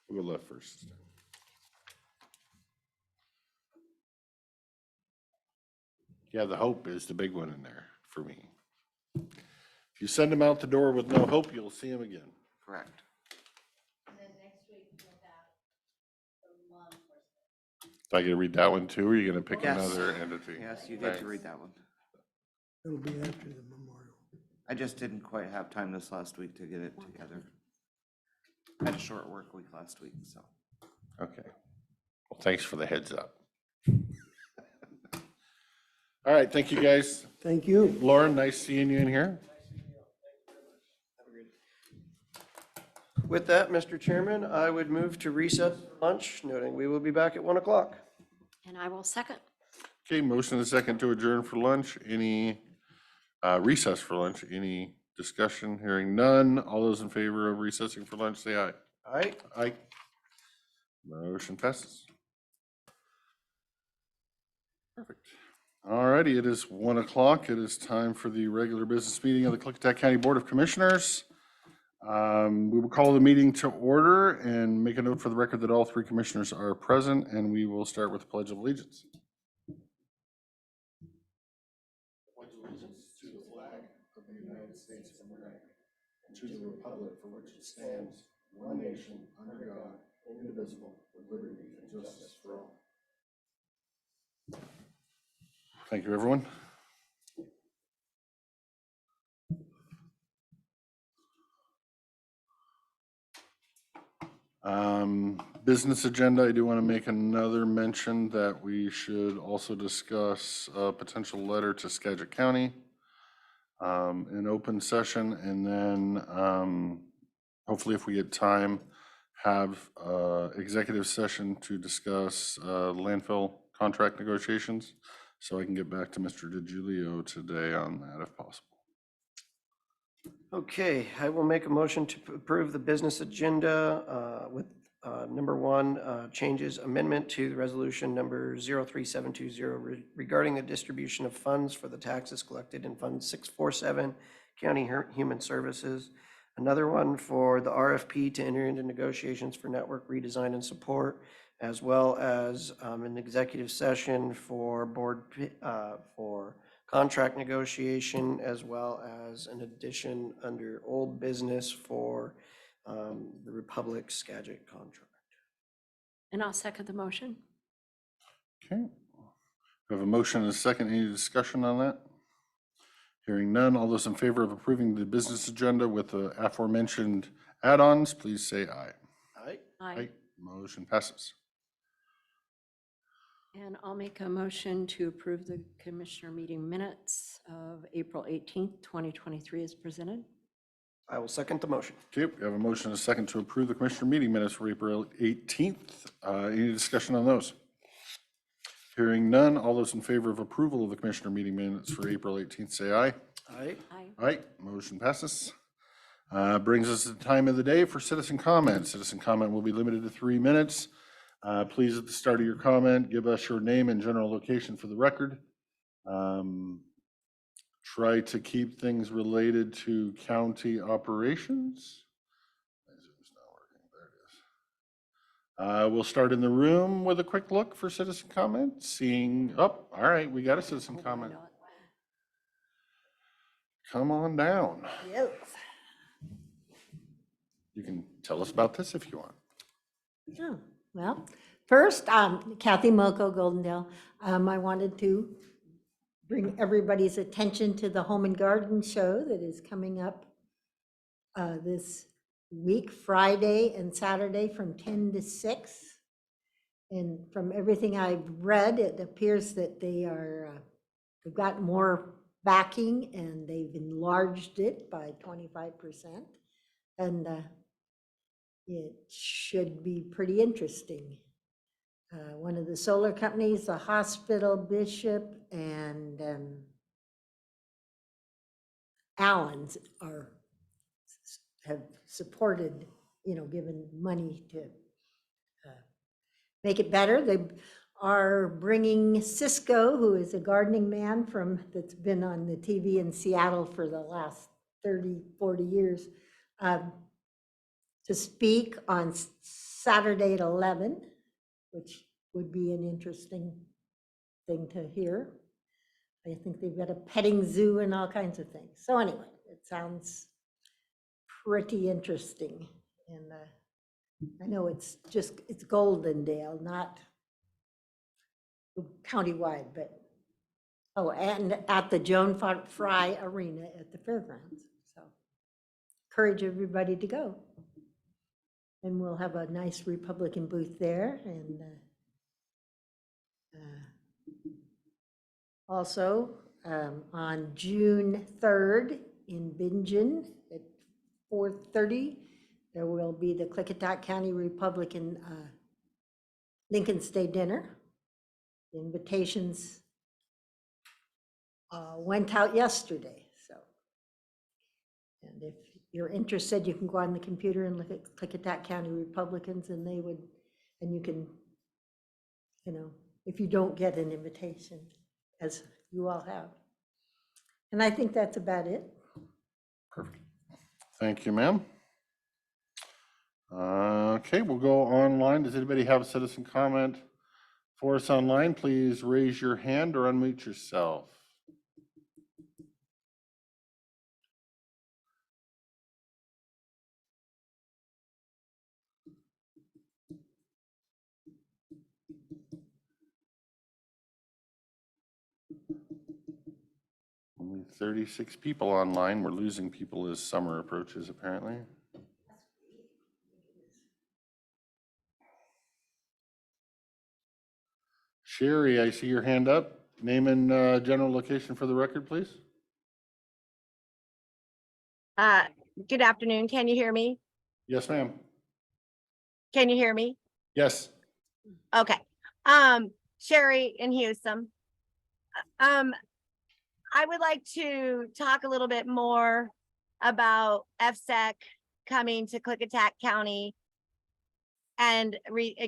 We'll go left first. Yeah, the hope is the big one in there for me. If you send them out the door with no hope, you'll see them again. Correct. And then next week we'll have the law enforcement. If I get to read that one too, or are you gonna pick Yes. another entity? Yes, you get to Okay. read that one. It'll be after the memorial. I just didn't quite have time this last week to get it together. I had a short work week last week, so. Okay. Well, thanks for the heads up. All right, thank you, guys. Thank you. Lauren, nice seeing you in here. With that, Mr. Chairman, I would move to recess lunch, noting we will be back at 1 o'clock. And I will second. Okay, motion and a second to adjourn for lunch. Any recess for lunch? Any discussion? Hearing none. All those in favor of recessing for lunch, say aye. Aye. Aye. Motion passes. Perfect. All righty, it is 1 o'clock. It is time for the regular business meeting of the Klickitat County Board of Commissioners. We will call the meeting to order and make a note for the record that all three commissioners are present, and we will start with the Pledge of Allegiance. Pledge allegiance to the flag of the United States of America and to the republic for which it stands, one nation, under God, indivisible, with liberty and justice for all. Thank you, everyone. Business agenda, I do want to make another mention that we should also discuss a potential letter to Skagit County in open session, and then hopefully if we get time, have executive session to discuss landfill contract negotiations. So I can get back to Mr. DiGiulio today on that if possible. Okay, I will make a motion to approve the business agenda with number one, changes amendment to the resolution number 03720 regarding the distribution of funds for the taxes collected in Fund 647, County Human Services. Another one for the RFP to enter into negotiations for network redesign and support, as well as an executive session for for contract negotiation, as well as an addition under old business for the Republic Skagit contract. And I'll second the motion. Okay. We have a motion and a second. Any discussion on that? Hearing none. All those in favor of approving the business agenda with the aforementioned add-ons, please say aye. Aye. Aye. Motion passes. And I'll make a motion to approve the commissioner meeting minutes of April 18th, 2023 as presented. I will second the motion. Okay, we have a motion and a second to approve the commissioner meeting minutes for April 18th. Any discussion on those? Hearing none. All those in favor of approval of the commissioner meeting minutes for April 18th, say aye. Aye. Aye. Aye, motion passes. Brings us to the time of the day for citizen comment. Citizen comment will be limited to 3 minutes. Please, at the start of your comment, give us your name and general location for the record. Try to keep things related to county operations. My Zoom's not working. There it is. We'll start in the room with a quick look for citizen comment. Seeing, oh, all right, we got a citizen comment. Come on down. Yes. You can tell us about this if you want. Oh, well, first, Kathy Moko, Goldendale. I wanted to bring everybody's attention to the Home and Garden Show that is coming up this week, Friday and Saturday from 10 to 6. And from everything I've read, it appears that they've got more backing and they've enlarged it by 25%. And it should be pretty interesting. One of the solar companies, the hospital, Bishop, and Allen's have supported, given money to make it better. They are bringing Cisco, who is a gardening man that's been on the TV in Seattle for the last 30, 40 years, to speak on Saturday at 11, which would be an interesting thing to hear. I think they've got a petting zoo and all kinds of things. So anyway, it sounds pretty interesting. And I know it's Goldendale, not countywide, but, oh, and at the Joan Fry Arena at the fairgrounds. So encourage everybody to go. And we'll have a nice Republican booth there. And also on June 3rd in Bingen at 4:30, there will be the Klickitat County Republican Lincoln's Day dinner. The invitations went out yesterday, so. And if you're interested, you can go on the computer and look at Klickitat County Republicans, and you can, if you don't get an invitation, as you all have. And I think that's about it. Perfect. Thank you, ma'am. Okay, we'll go online. Does anybody have a citizen comment for us online? Please raise your hand or unmute yourself. Only 36 people online. We're losing people as summer approaches, apparently. Sherry, I see your hand up. Name and general location for the record, please. Good afternoon. Can you hear me? Yes, ma'am. Can you hear me? Yes. Okay. Sherry in Houston. I would like to talk a little bit more about FSEC coming to Klickitat County and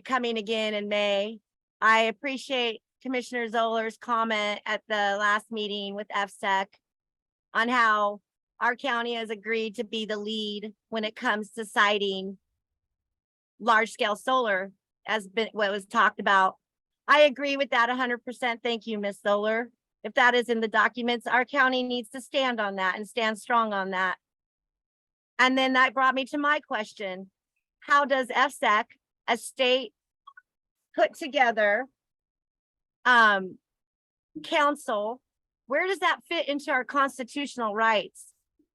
coming again in May. I appreciate Commissioner Zoller's comment at the last meeting with FSEC on how our county has agreed to be the lead when it comes to siting large scale solar, as what was talked about. I agree with that 100%. Thank you, Ms. Zoller. If that is in the documents, our county needs to stand on that and stand strong on that. And then that brought me to my question. How does FSEC, a state, put together council? Where does that fit into our constitutional rights?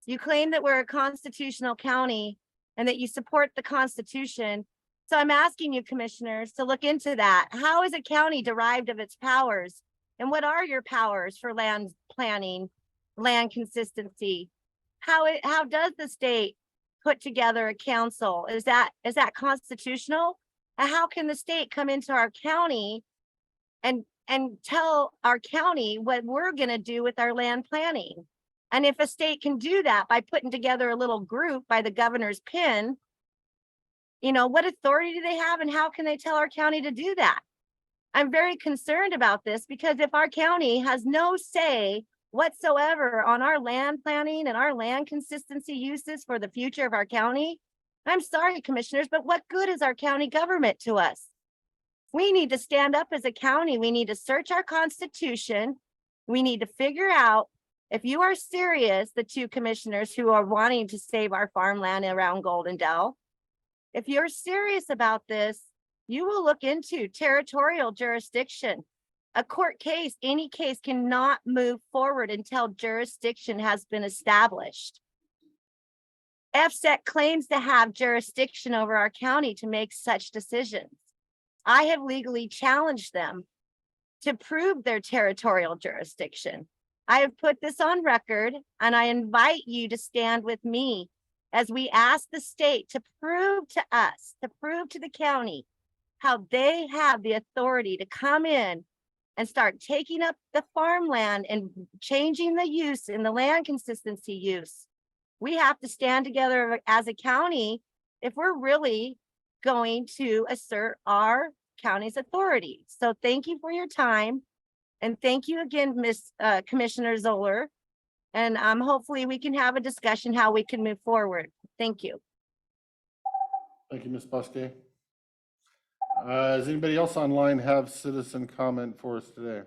You claim that we're a constitutional county and that you support the Constitution. So I'm asking you, commissioners, to look into that. How is a county derived of its powers? And what are your powers for land planning, land consistency? How does the state put together a council? Is that constitutional? And how can the state come into our county and tell our county what we're going to do with our land planning? And if a state can do that by putting together a little group by the governor's pin, what authority do they have and how can they tell our county to do that? I'm very concerned about this because if our county has no say whatsoever on our land planning and our land consistency uses for the future of our county, I'm sorry, commissioners, but what good is our county government to us? We need to stand up as a county. We need to search our constitution. We need to figure out, if you are serious, the two commissioners who are wanting to save our farmland around Goldendale, if you're serious about this, you will look into territorial jurisdiction. A court case, any case cannot move forward until jurisdiction has been established. FSEC claims to have jurisdiction over our county to make such decisions. I have legally challenged them to prove their territorial jurisdiction. I have put this on record and I invite you to stand with me as we ask the state to prove to us, to prove to the county how they have the authority to come in and start taking up the farmland and changing the use in the land consistency use. We have to stand together as a county if we're really going to assert our county's authority. So thank you for your time. And thank you again, Commissioner Zoller. And hopefully we can have a discussion how we can move forward. Thank you. Thank you, Ms. Buskey. Does anybody else online have citizen comment for us today?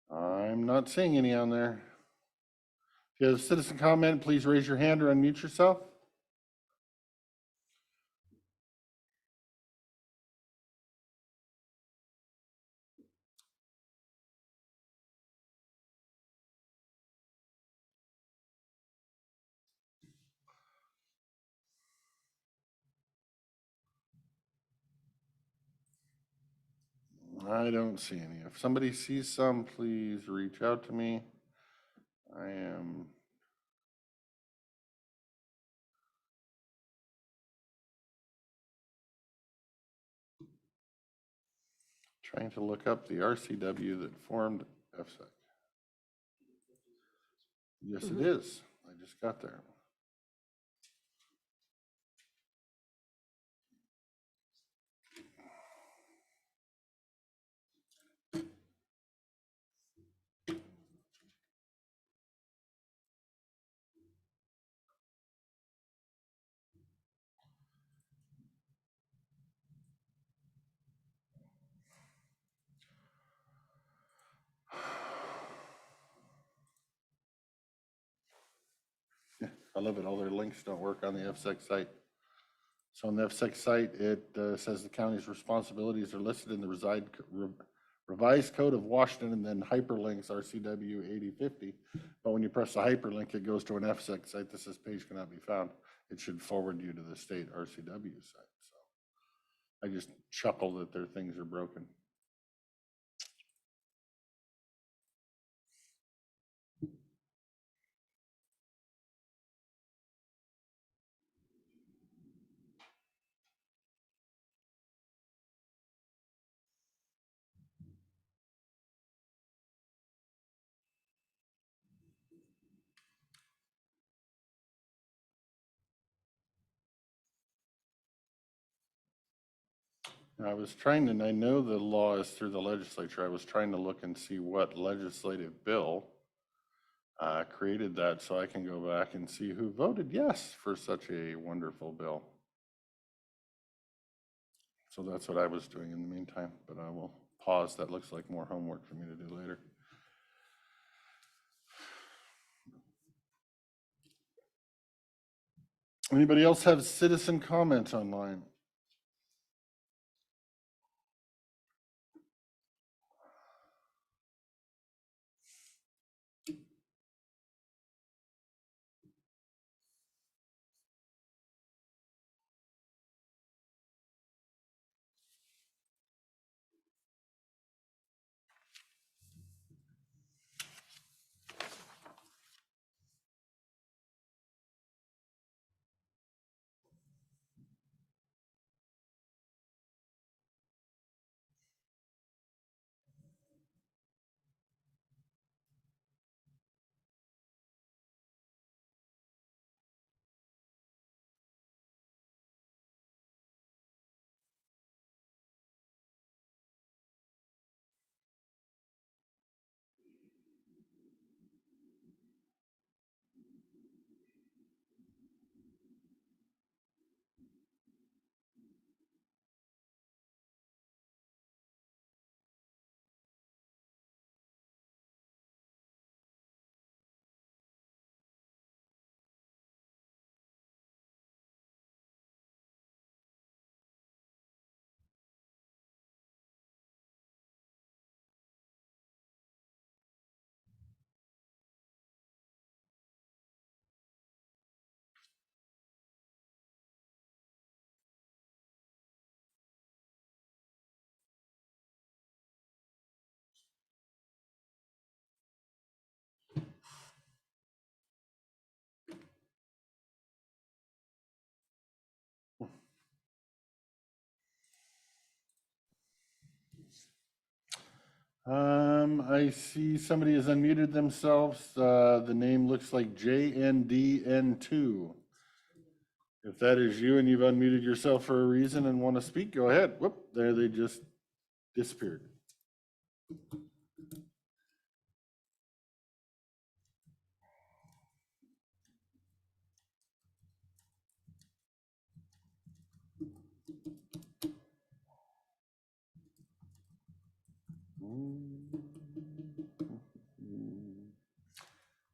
I'm not seeing any on there. If you have a citizen comment, please raise your hand or unmute yourself. I don't see any. If somebody sees some, please reach out to me. I am trying to look up the RCW that formed FSEC. Yes, it is. I just got there. I love it. All their links don't work on the FSEC site. So on the FSEC site, it says the county's responsibilities are listed in the revised code of Washington, and then hyperlinks RCW 8050. But when you press the hyperlink, it goes to an FSEC site that says page cannot be found. It should forward you to the state RCW site. So I just chuckle that their things are broken. I was trying to, and I know the law is through the legislature. I was trying to look and see what legislative bill created that so I can go back and see who voted yes for such a wonderful bill. So that's what I was doing in the meantime, but I will pause. That looks like more homework for me to do later. Anybody else have citizen comments online? I see somebody has unmuted themselves. The name looks like JNDN2. If that is you and you've unmuted yourself for a reason and want to speak, go ahead. Whoop, there they just disappeared.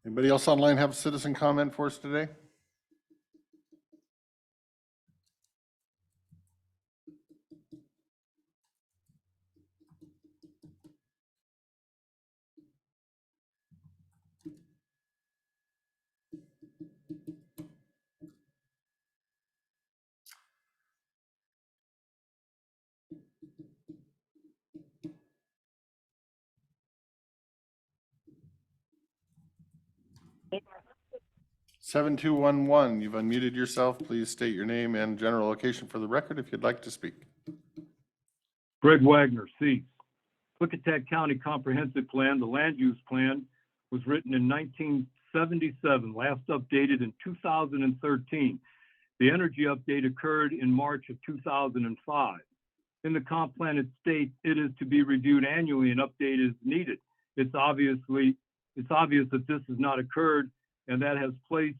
Anybody else online have a citizen comment for us today? Hey, 7211, you've unmuted yourself. Please state your name and general location for the record if you'd like to speak. Greg Wagner, C. Klickitat County Comprehensive Plan, the land use plan, was written in 1977, last updated in 2013. The energy update occurred in March of 2005. In the comp plan, it states it is to be reviewed annually and updated as needed. It's obvious that this has not occurred, and that has placed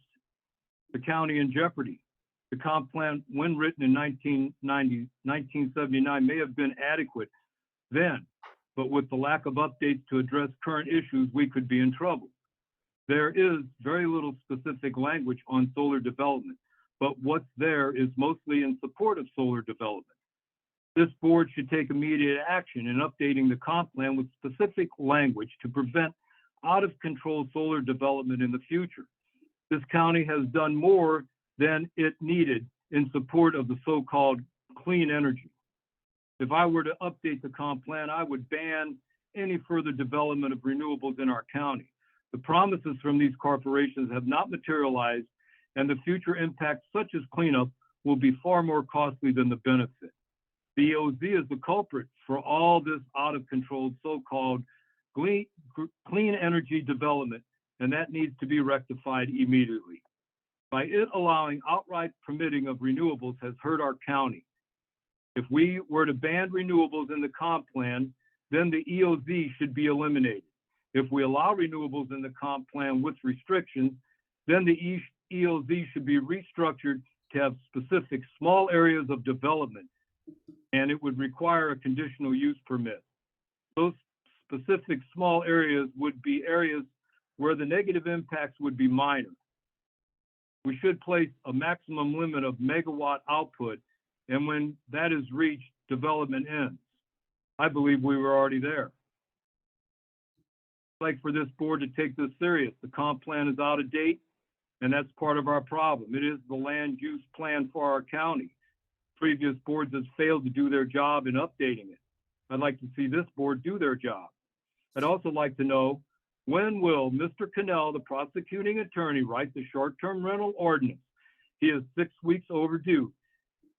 the county in jeopardy. The comp plan, when written in 1979, may have been adequate then, but with the lack of updates to address current issues, we could be in trouble. There is very little specific language on solar development, but what's there is mostly in support of solar development. This board should take immediate action in updating the comp plan with specific language to prevent out-of-control solar development in the future. This county has done more than it needed in support of the so-called clean energy. If I were to update the comp plan, I would ban any further development of renewables in our county. The promises from these corporations have not materialized, and the future impacts such as cleanup will be far more costly than the benefit. The EOZ is the culprit for all this out-of-control so-called clean energy development, and that needs to be rectified immediately. By it allowing outright permitting of renewables has hurt our county. If we were to ban renewables in the comp plan, then the EOZ should be eliminated. If we allow renewables in the comp plan with restrictions, then the EOZ should be restructured to have specific small areas of development, and it would require a conditional use permit. Those specific small areas would be areas where the negative impacts would be minor. We should place a maximum limit of megawatt output, and when that is reached, development ends. I believe we were already there. I'd like for this board to take this serious. The comp plan is out of date, and that's part of our problem. It is the land use plan for our county. Previous boards have failed to do their job in updating it. I'd like to see this board do their job. I'd also like to know, when will Mr. Cannell, the prosecuting attorney, write the short-term rental ordinance? He is 6 weeks overdue.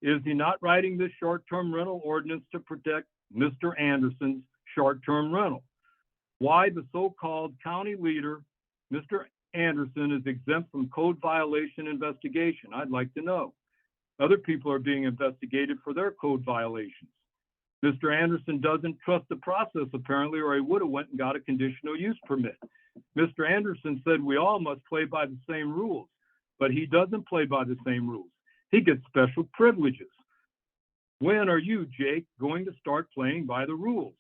Is he not writing this short-term rental ordinance to protect Mr. Anderson's short-term rental? Why the so-called county leader, Mr. Anderson, is exempt from code violation investigation? I'd like to know. Other people are being investigated for their code violations. Mr. Anderson doesn't trust the process apparently, or he would have went and got a conditional use permit. Mr. Anderson said we all must play by the same rules, but he doesn't play by the same rules. He gets special privileges. When are you, Jake, going to start playing by the rules?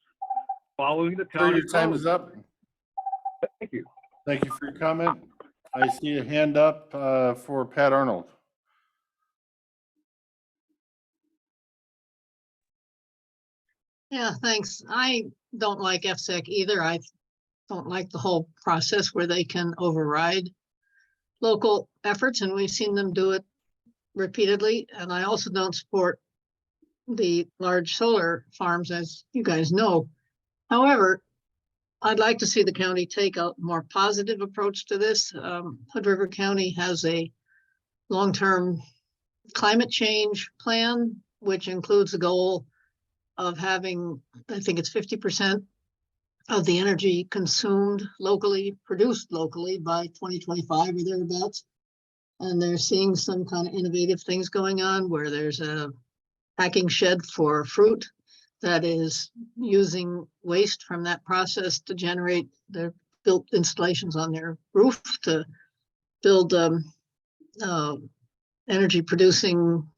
Following the county Your time code. is up. Thank you. Thank you for your comment. I see a hand up for Pat Arnold. Yeah, thanks. I don't like FSEC either. I don't like the whole process where they can override local efforts, and we've seen them do it repeatedly. And I also don't support the large solar farms, as you guys know. However, I'd like to see the county take a more positive approach to this. Hood River County has a long-term climate change plan, which includes the goal of having, I think it's 50% of the energy consumed locally, produced locally by 2025 or thereabouts. And they're seeing some kind of innovative things going on where there's a packing shed for fruit that is using waste from that process to generate. They're built installations on their roof to build energy producing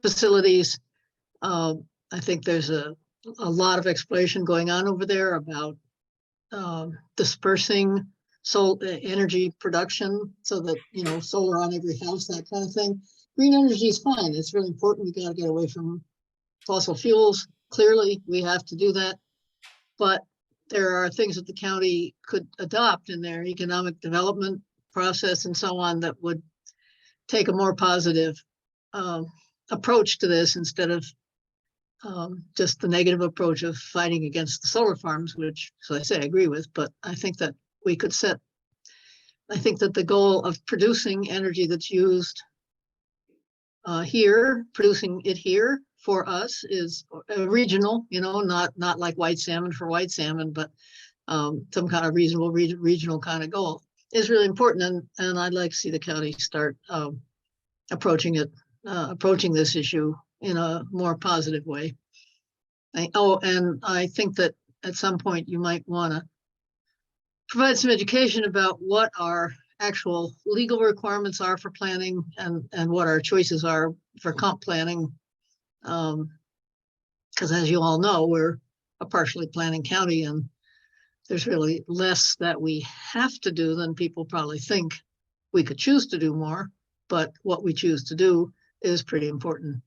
facilities. I think there's a lot of exploration going on over there about dispersing energy production so that, you know, solar on every house, that kind of thing. Green energy is fine. It's really important. We got to get away from fossil fuels. Clearly, we have to do that. But there are things that the county could adopt in their economic development process and so on that would take a more positive approach to this instead of just the negative approach of fighting against the solar farms, which, so I say, I agree with, but I think that we could I think that the goal of producing energy that's used here, producing it here for us is regional, you know, not like white salmon for white salmon, but some kind of reasonable regional kind of goal is really important. And I'd like to see the county start approaching this issue in a more positive way. And I think that at some point you might want to provide some education about what our actual legal requirements are for planning and what our choices are for comp planning. Because as you all know, we're a partially planning county and there's really less that we have to do than people probably think. We could choose to do more, but what we choose to do is pretty important.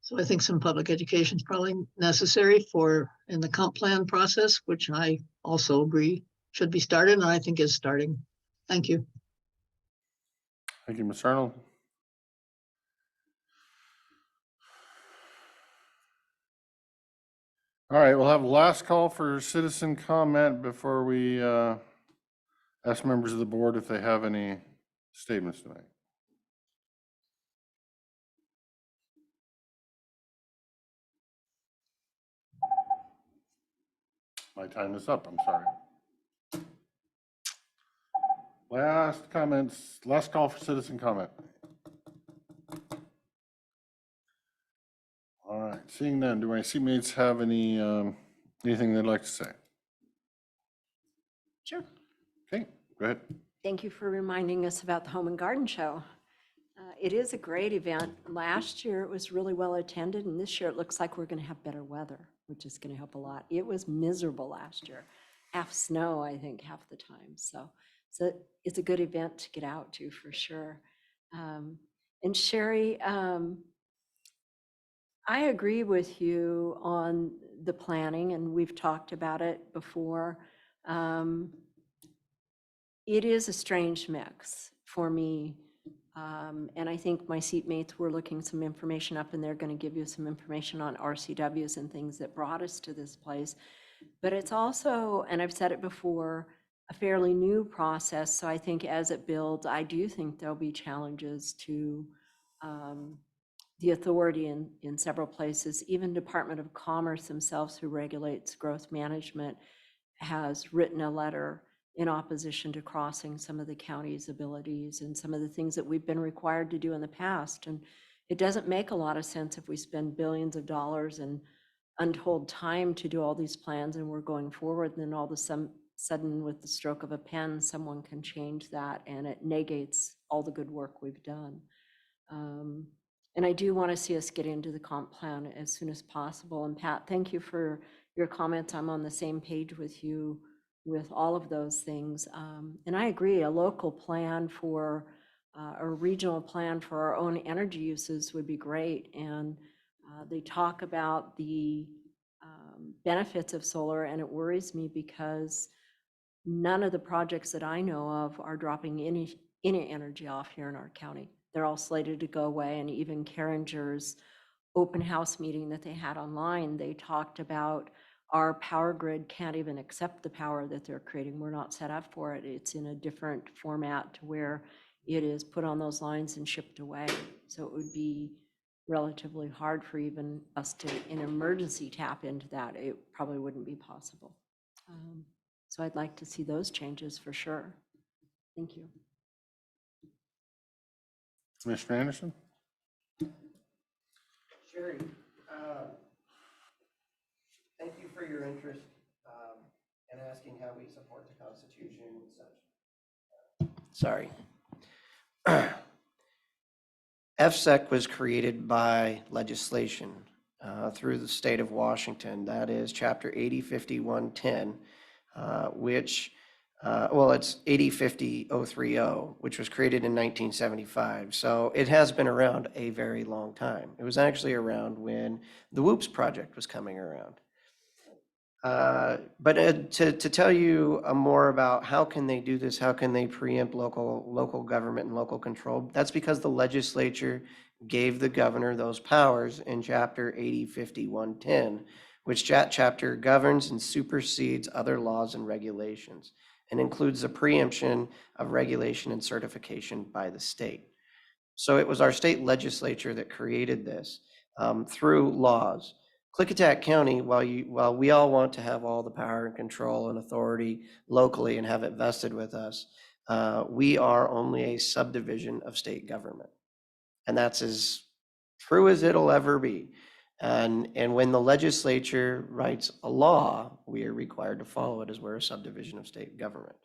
So I think some public education is probably necessary in the comp plan process, which I also agree should be started, and I think is starting. Thank you. Thank you, Ms. Arnold. All right, we'll have last call for citizen comment before we ask members of the board if they have any statements tonight. My time is up, I'm sorry. Last call for citizen comment. All right, seeing none, do my seatmates have anything they'd like to say? Sure. Okay, go ahead. Thank you for reminding us about the Home and Garden Show. It is a great event. Last year, it was really well attended, and this year it looks like we're going to have better weather, which is going to help a lot. It was miserable last year. Half snow, I think, half the time. So it's a good event to get out to for sure. And Sherry, I agree with you on the planning, and we've talked about it before. It is a strange mix for me. And I think my seatmates were looking some information up, and they're going to give you some information on RCWs and things that brought us to this place. But it's also, and I've said it before, a fairly new process. So I think as it builds, I do think there'll be challenges to the authority in several places. Even Department of Commerce themselves, who regulates growth management, has written a letter in opposition to crossing some of the county's abilities and some of the things that we've been required to do in the past. And it doesn't make a lot of sense if we spend billions of dollars and untold time to do all these plans and we're going forward, and then all of a sudden with the stroke of a pen, someone can change that and it negates all the good work we've done. And I do want to see us get into the comp plan as soon as possible. And Pat, thank you for your comments. I'm on the same page with you with all of those things. And I agree, a local plan for a regional plan for our own energy uses would be great. And they talk about the benefits of solar, and it worries me because none of the projects that I know of are dropping any energy off here in our county. They're all slated to go away. And even Carringer's open house meeting that they had online, they talked about our power grid can't even accept the power that they're creating. We're not set up for it. It's in a different format to where it is put on those lines and shipped away. So it would be relatively hard for even us to, in emergency, tap into that. It probably wouldn't be possible. So I'd like to see those changes for sure. Thank you. Commissioner Anderson? Sherry, thank you for your interest and asking how we support the Constitution and such. Sorry. FSEC was created by legislation through the state of Washington. That is Chapter 805110, which, well, it's 8050-030, which was created in 1975. So it has been around a very long time. It was actually around when the WHOOPS project was coming around. But to tell you more about how can they do this, how can they preempt local government and local control, that's because the legislature gave the governor those powers in Chapter 805110, which chapter governs and supersedes other laws and regulations and includes the preemption of regulation and certification by the state. So it was our state legislature that created this through laws. Klickitat County, while we all want to have all the power and control and authority locally and have it vested with us, we are only a subdivision of state government. And that's as true as it'll ever be. And when the legislature writes a law, we are required to follow it as we're a subdivision of state government.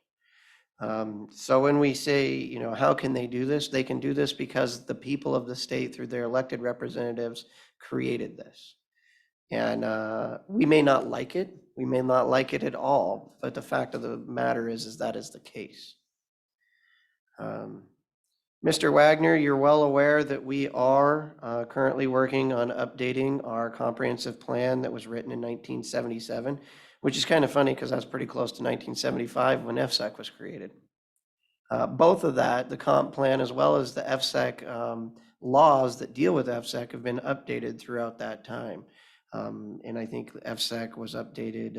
So when we say, you know, how can they do this? They can do this because the people of the state, through their elected representatives, created this. And we may not like it. We may not like it at all. But the fact of the matter is that is the case. Mr. Wagner, you're well aware that we are currently working on updating our comprehensive plan that was written in 1977, which is kind of funny because that's pretty close to 1975 when FSEC was created. Both of that, the comp plan as well as the FSEC laws that deal with FSEC have been updated throughout that time. And I think FSEC was updated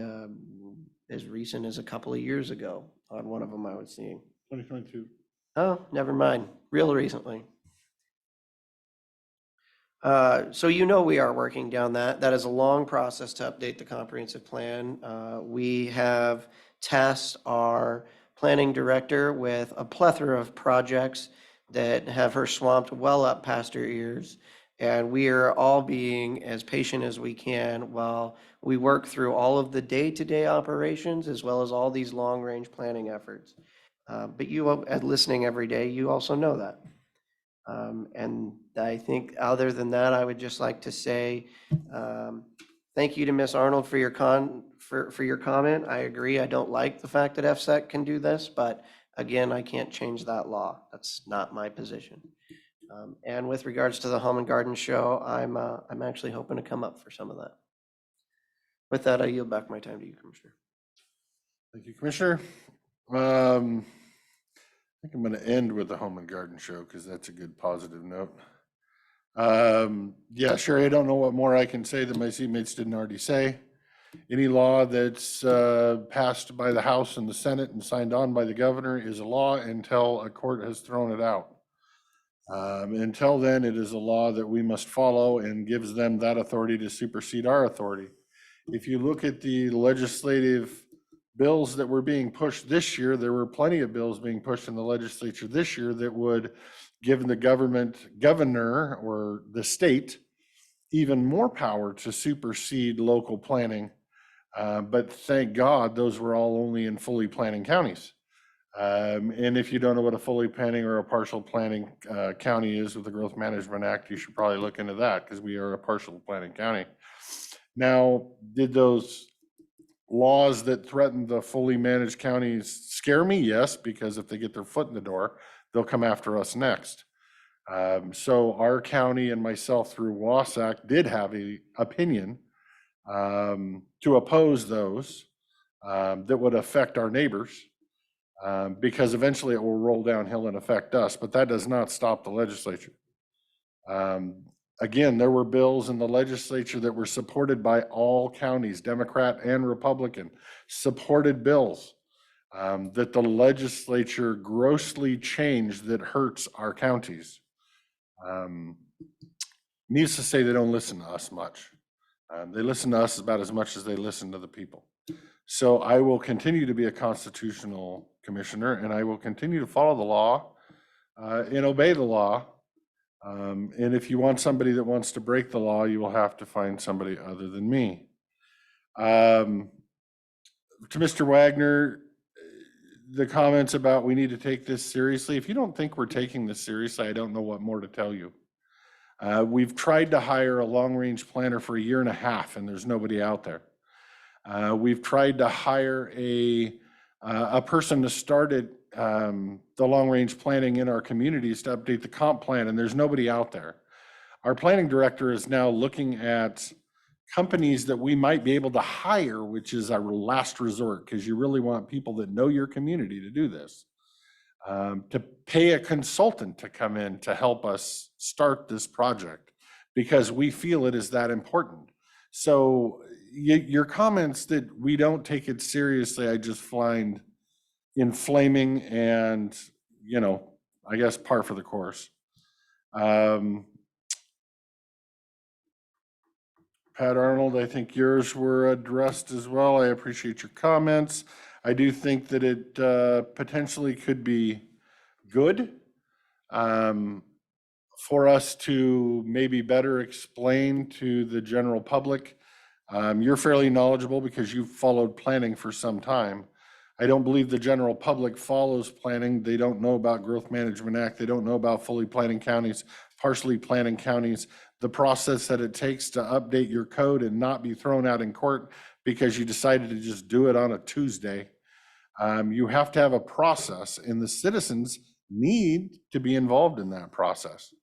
as recent as a couple of years ago on one of them I was seeing. 2022. Oh, never mind. Real recently. So you know we are working down that. That is a long process to update the comprehensive plan. We have tasked our planning director with a plethora of projects that have her swamped well up past her ears. And we are all being as patient as we can while we work through all of the day-to-day operations as well as all these long-range planning efforts. But you, listening every day, you also know that. And I think other than that, I would just like to say thank you to Ms. Arnold for your comment. I agree. I don't like the fact that FSEC can do this, but again, I can't change that law. That's not my position. And with regards to the Home and Garden Show, I'm actually hoping to come up for some of that. With that, I yield back my time to you, Commissioner. Thank you, Commissioner. I think I'm going to end with the Home and Garden Show because that's a good positive note. Yeah, Sherry, I don't know what more I can say that my seatmates didn't already say. Any law that's passed by the House and the Senate and signed on by the governor is a law until a court has thrown it out. Until then, it is a law that we must follow and gives them that authority to supersede our authority. If you look at the legislative bills that were being pushed this year, there were plenty of bills being pushed in the legislature this year that would give the governor or the state even more power to supersede local planning. But thank God those were all only in fully planning counties. And if you don't know what a fully planning or a partial planning county is with the Growth Management Act, you should probably look into that because we are a partial planning county. Now, did those laws that threaten the fully managed counties scare me? Yes, because if they get their foot in the door, they'll come after us next. So our county and myself through WASAC did have an opinion to oppose those that would affect our neighbors. Because eventually it will roll downhill and affect us, but that does not stop the legislature. Again, there were bills in the legislature that were supported by all counties, Democrat and Republican, supported bills that the legislature grossly changed that hurts our counties. Needless to say, they don't listen to us much. They listen to us about as much as they listen to the people. So I will continue to be a constitutional commissioner, and I will continue to follow the law and obey the law. And if you want somebody that wants to break the law, you will have to find somebody other than me. To Mr. Wagner, the comments about we need to take this seriously. If you don't think we're taking this seriously, I don't know what more to tell you. We've tried to hire a long-range planner for 1.5 years, and there's nobody out there. We've tried to hire a person to start it, the long-range planning in our communities to update the comp plan, and there's nobody out there. Our planning director is now looking at companies that we might be able to hire, which is our last resort, because you really want people that know your community to do this. To pay a consultant to come in to help us start this project, because we feel it is that important. So your comments that we don't take it seriously, I just find inflaming and, you know, I guess par for the course. Pat Arnold, I think yours were addressed as well. I appreciate your comments. I do think that it potentially could be good for us to maybe better explain to the general public. You're fairly knowledgeable because you've followed planning for some time. I don't believe the general public follows planning. They don't know about Growth Management Act. They don't know about fully planning counties, partially planning counties, the process that it takes to update your code and not be thrown out in court because you decided to just do it on a Tuesday. You have to have a process, and the citizens need to be involved in that process.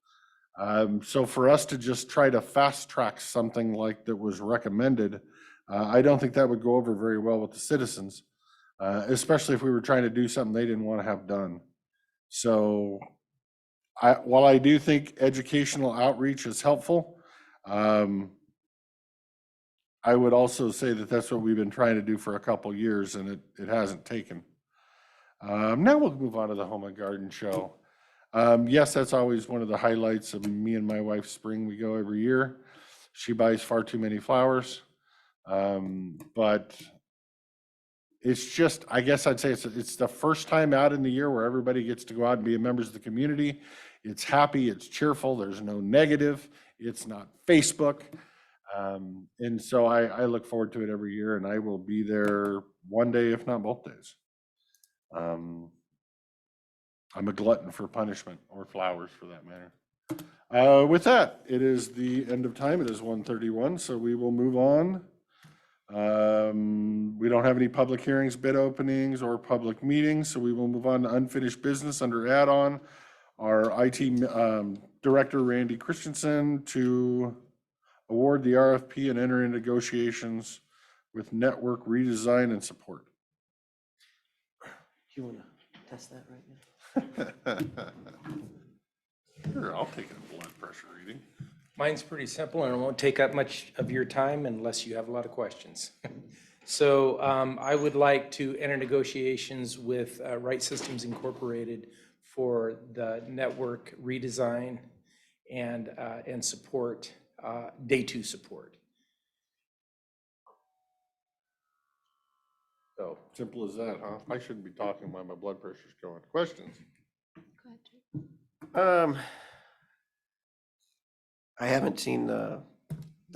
So for us to just try to fast track something like that was recommended, I don't think that would go over very well with the citizens, especially if we were trying to do something they didn't want to have done. So while I do think educational outreach is helpful, I would also say that that's what we've been trying to do for a couple years, and it hasn't taken. Now we'll move on to the Home and Garden Show. Yes, that's always one of the highlights of me and my wife's spring. We go every year. She buys far too many flowers. But it's just, I guess I'd say it's the first time out in the year where everybody gets to go out and be members of the community. It's happy, it's cheerful, there's no negative, it's not Facebook. And so I look forward to it every year, and I will be there one day, if not both days. I'm a glutton for punishment, or flowers for that matter. With that, it is the end of time. It is 1:31, so we will move on. We don't have any public hearings, bid openings, or public meetings, so we will move on to unfinished business under add-on. Our IT Director, Randy Christensen, to award the RFP and enter into negotiations with network redesign and support. Do you want to test that right now? Sure, I'll take a blood pressure reading. Mine's pretty simple, and it won't take up much of your time unless you have a lot of questions. So I would like to enter negotiations with Right Systems Incorporated for the network redesign and support, day 2 support. So simple as that, huh? I shouldn't be talking while my blood pressure's going. Questions? I haven't seen the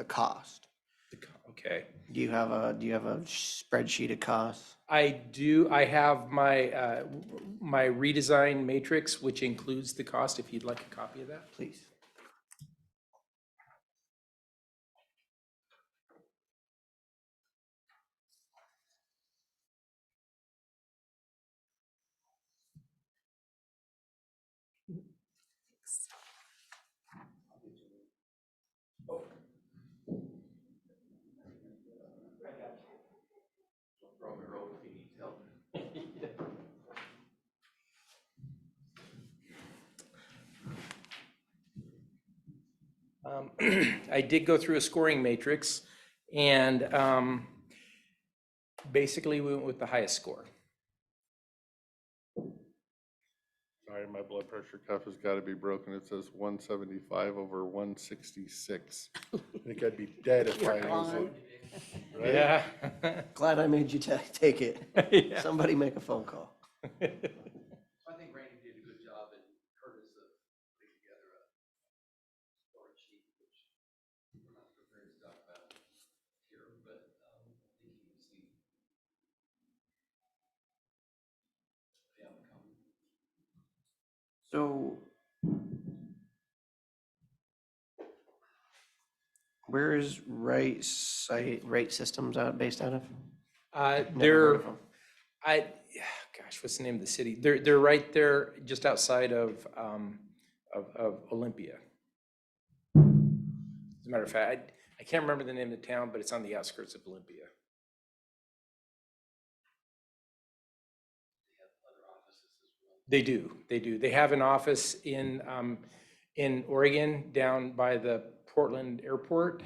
cost. Okay. Do you have a spreadsheet of costs? I do. I have my my redesign matrix, which includes the cost. If you'd like a copy of that, please. I did go through a scoring matrix, and basically we went with the highest score. Sorry, my blood pressure cuff has got to be broken. It says 175/166. I think I'd be dead if I was. Yeah. Glad I made you take it. Yeah. Somebody make a phone call. I think Randy did a good job and Curtis of putting together a story sheet, which we're not prepared to talk about here, but I think you can see the outcome. So where is Rate Systems based out of? Never heard They're, of 'em. gosh, what's the name of the city? They're right there, just outside of Olympia. As a matter of fact, I can't remember the name of the town, but it's on the outskirts of Olympia. They do. They have an office in Oregon, down by the Portland airport.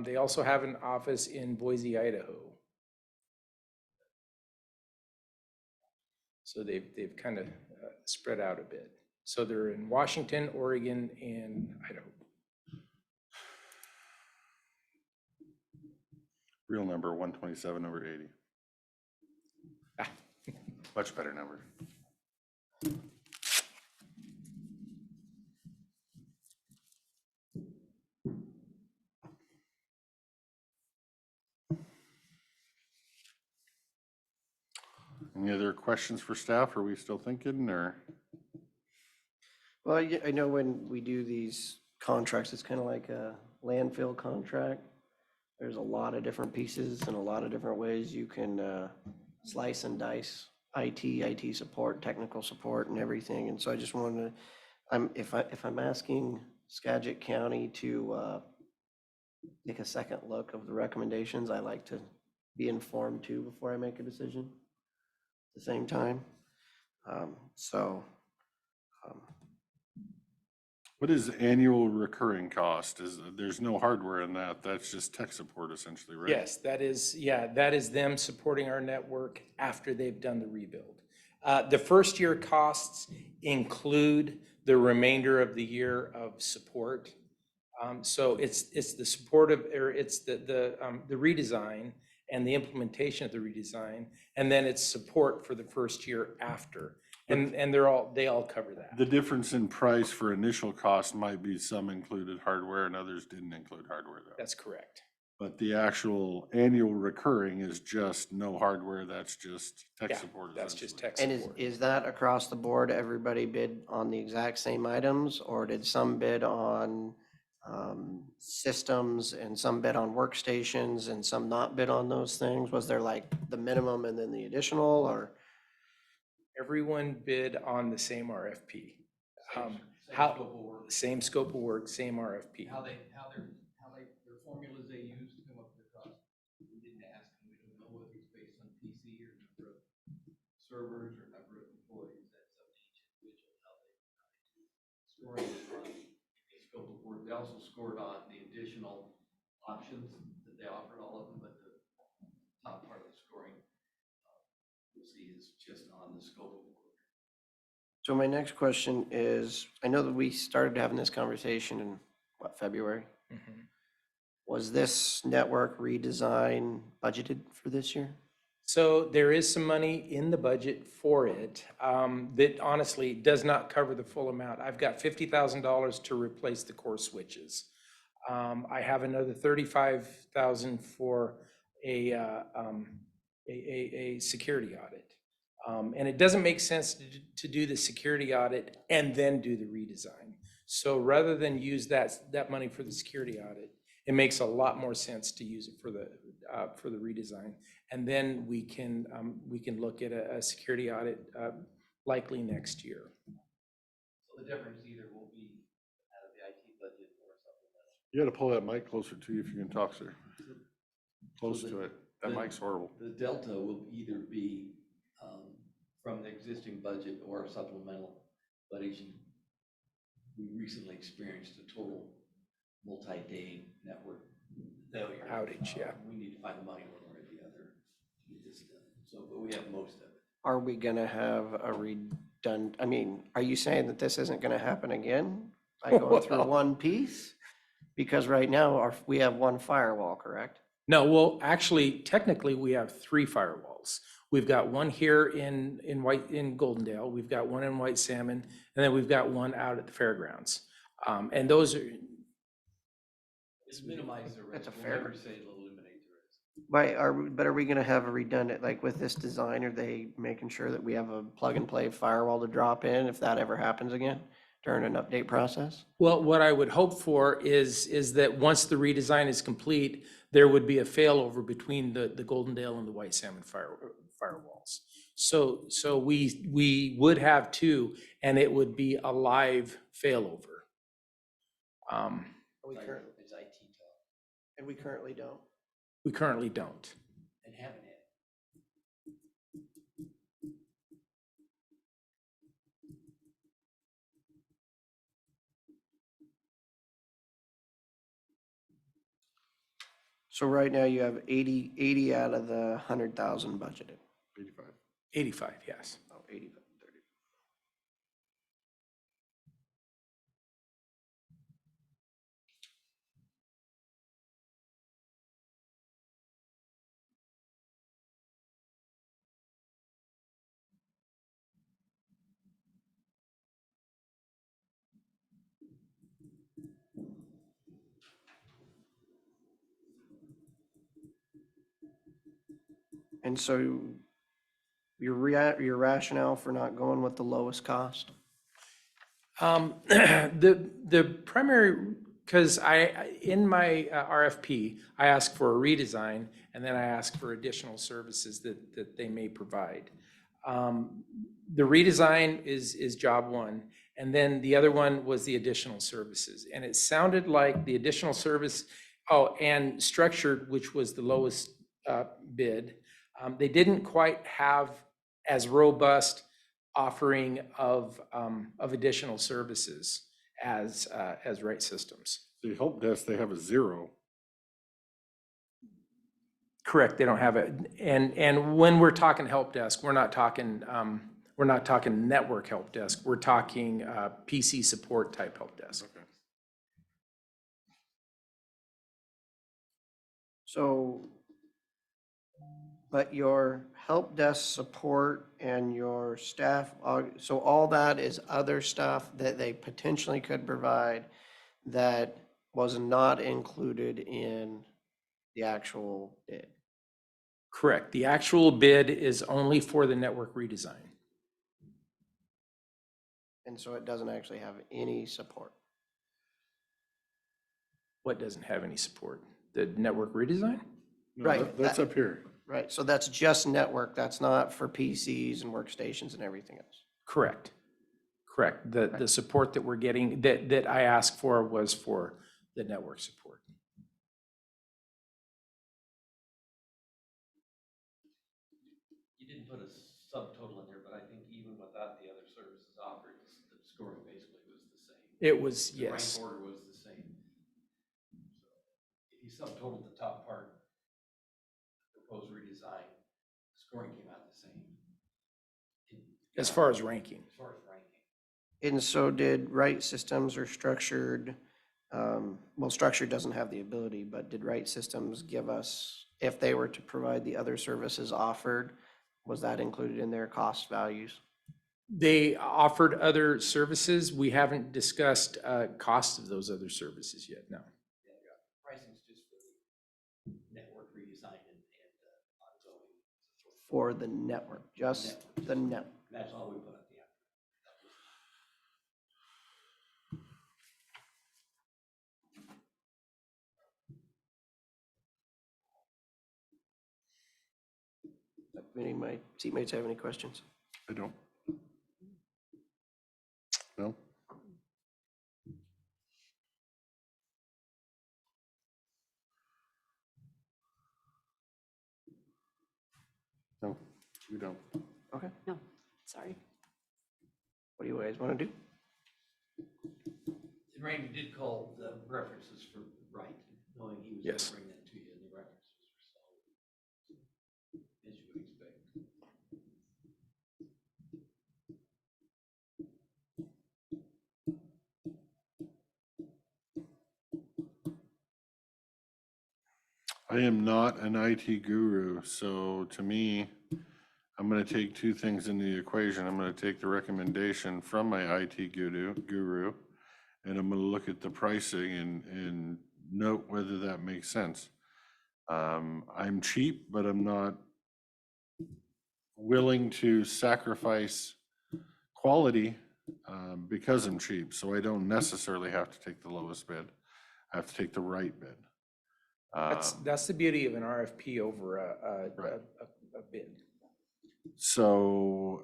They also have an office in Boise, Idaho. So they've kind of spread out a bit. So they're in Washington, Oregon, and Idaho. Real number 127/80. Much better number. Any other questions for staff? Are we still thinking, or? Well, I know when we do these contracts, it's kind of like a landfill contract. There's a lot of different pieces and a lot of different ways you can slice and dice IT support, technical support and everything. And so I just wanted to, if I'm asking Skagit County to take a second look of the recommendations, I like to be informed too before I make a decision at the same time. What is annual recurring cost? There's no hardware in that. That's just tech support essentially, right? Yes, that is them supporting our network after they've done the rebuild. The first year costs include the remainder of the year of support. So it's the support of, or it's the redesign and the implementation of the redesign, and then it's support for the first year after. And they all cover that. The difference in price for initial cost might be some included hardware and others didn't include hardware though. That's correct. But the actual annual recurring is just no hardware. That's just tech Yeah, support. that's just essentially. tech And support. is that across the board, everybody bid on the exact same items, or did some bid on systems and some bid on workstations and some not bid on those things? Was there like the minimum and then the additional, or? Everyone bid on the same RFP. Same scope of work, same RFP. Their formulas they use to come up with the cost. We didn't ask, and we don't know whether it's based on PC or number of servers or number of employees. That's up to each individual, how they scoring is on a scope of work. They also scored on the additional options that they offered, all of them, but the top part of the scoring you'll see is just on the scope of work. So my next question is, I know that we started having this conversation in February? Mhm. Was this network redesign budgeted for this year? So there is some money in the budget for it that honestly does not cover the full amount. I've got $50,000 to replace the core switches. I have another $35,000 for a security audit. And it doesn't make sense to do the security audit and then do the redesign. So rather than use that money for the security audit, it makes a lot more sense to use it for the redesign. And then we can look at a security audit likely next year. So the difference either will be out of the IT budget or supplemental. You got to pull that mic closer to you if you can talk, sir. Close to it. That mic's horrible. The delta will either be from the existing budget or supplemental, but as we recently experienced a total multi-day network failure. Outage, yeah. We need to find the money one way or the other to get this done. So, but we have most of it. Are we gonna have a are you saying that this isn't gonna happen again by going through Well. one piece? Because right now, we have one firewall, correct? No, well, actually, technically, we have 3 firewalls. We've got one here in Goldendale, we've got one in White Salmon, and then we've got one out at the fairgrounds. And those are, Minimize the risk. That's a We'll fair- never say it'll eliminate the risk. Right, but are we gonna have a redundant, like with this design, are they making sure that we have a plug and play firewall to drop in if that ever happens again during an update process? well, what I would hope for is that once the redesign is complete, there would be a failover between the Goldendale and the White Salmon firewalls. So we would have 2, and it would be a live failover. We currently, It's IT talk and we currently don't. We currently don't. and haven't had. So right now you have 80 out of the 100,000 budgeted. 85. 85, yes. Oh, 85, 30. And so your rationale for not going with the lowest cost? The primary, because in my RFP, I asked for a redesign, and then I asked for additional services that they may provide. The redesign is job one, and then the other one was the additional services. And it sounded like the additional service, and structured, which was the lowest bid, they didn't quite have as robust offering of additional services as Right Systems. The help desk, they have a 0. Correct, they don't have it. And when we're talking help desk, we're not talking network help desk. We're talking PC support type help desk. Okay. So, but your help desk support and your staff, so all that is other stuff that they potentially could provide that was not included in the actual bid. Correct, the actual bid is only for the network redesign. And so it doesn't actually have any support. What doesn't have any support? The network redesign? No, Right, That's up here. Right, so that's just network, that's not for PCs and workstations and everything else. Correct. Correct. The support that we're getting, that I asked for was for the network support. You didn't put a subtotal in there, but I think even without the other services offered, the scoring basically was the same. It was, The rank yes. order was the same. So if you subtotaled the top part, the proposed redesign, the scoring came out the same. As far as ranking. As far as ranking. And so did Right Systems or Structured, well, Structured doesn't have the ability, but did Right Systems give us, if they were to provide the other services offered, was that included in their cost values? They offered other services. We haven't discussed cost of those other services yet, no. Pricing's just for the network redesign and ongoing. For the network, just the network. That's all we put up, yeah. Any of my seatmates have any questions? I don't. No? No, you don't. Okay, No, sorry. what do you guys want to do? And Randy did call the references for Wright, knowing he was going Yes. to bring that to you, and the references were solid, as you would expect. I am not an IT guru, so to me, I'm gonna take two things in the equation. I'm gonna take the recommendation from my IT guru, and I'm gonna look at the pricing and note whether that makes sense. I'm cheap, but I'm not willing to sacrifice quality because I'm cheap. So I don't necessarily have to take the lowest bid. I have to take the right bid. That's the beauty of an RFP over a bid. So,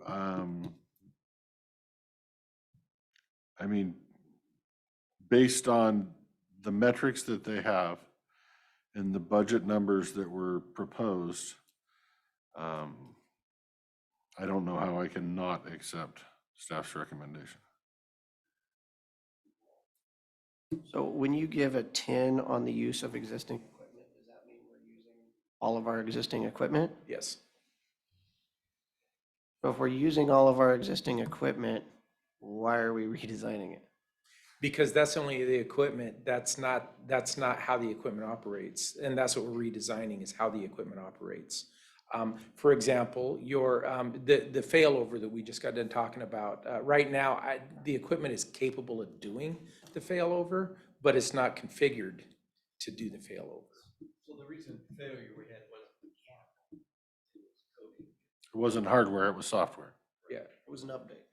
I mean, based on the metrics that they have and the budget numbers that were proposed, I don't know how I can not accept staff's recommendation. So when you give a 10 on the use of existing equipment, does that mean we're using all of our existing equipment? Yes. So if we're using all of our existing equipment, why are we redesigning it? Because that's only the equipment. That's not how the equipment operates. And that's what we're redesigning, is how the equipment operates. For example, the failover that we just got done talking about, right now, the equipment is capable of doing the failover, but it's not configured to do the failover. So the recent failure we had wasn't mechanical, it was coding. It wasn't hardware, it was software. Yeah, it was an update.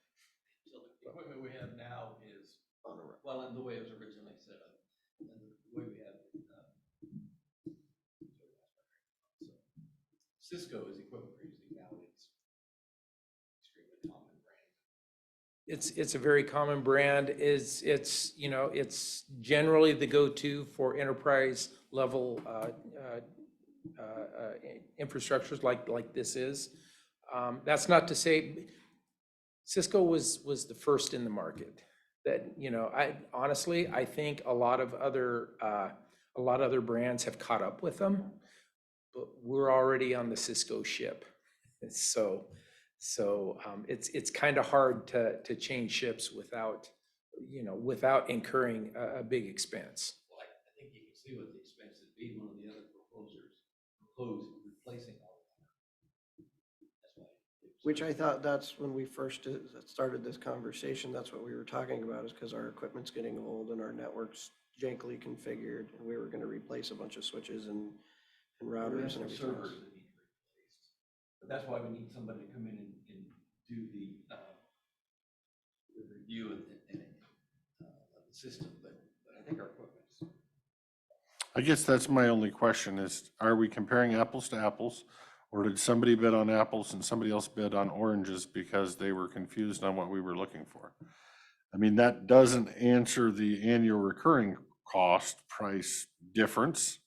So the equipment we have now is, well, in the way it was originally set up, and the way we have Cisco is the equipment we're using now. It's extremely common brand. It's a very common brand. It's generally the go-to for enterprise level infrastructures like this is. That's not to say Cisco was the first in the market. That, I think a lot of other brands have caught up with them, but we're already on the Cisco ship. So it's kind of hard to change ships without incurring a big expense. Well, I think you can see what the expense would be. One of the other proposers proposed replacing all of that. That's why. Which I thought that's when we first started this conversation, that's what we were talking about, is because our equipment's getting old and our network's jankily configured, and we were gonna replace a bunch of switches and routers and everything else. Servers that need to be replaced. But that's why we need somebody to come in and do the review of the system, but I think our equipment's. I guess that's my only question is, are we comparing apples to apples? Or did somebody bid on apples and somebody else bid on oranges because they were confused on what we were looking for? I mean, that doesn't answer the annual recurring cost price difference.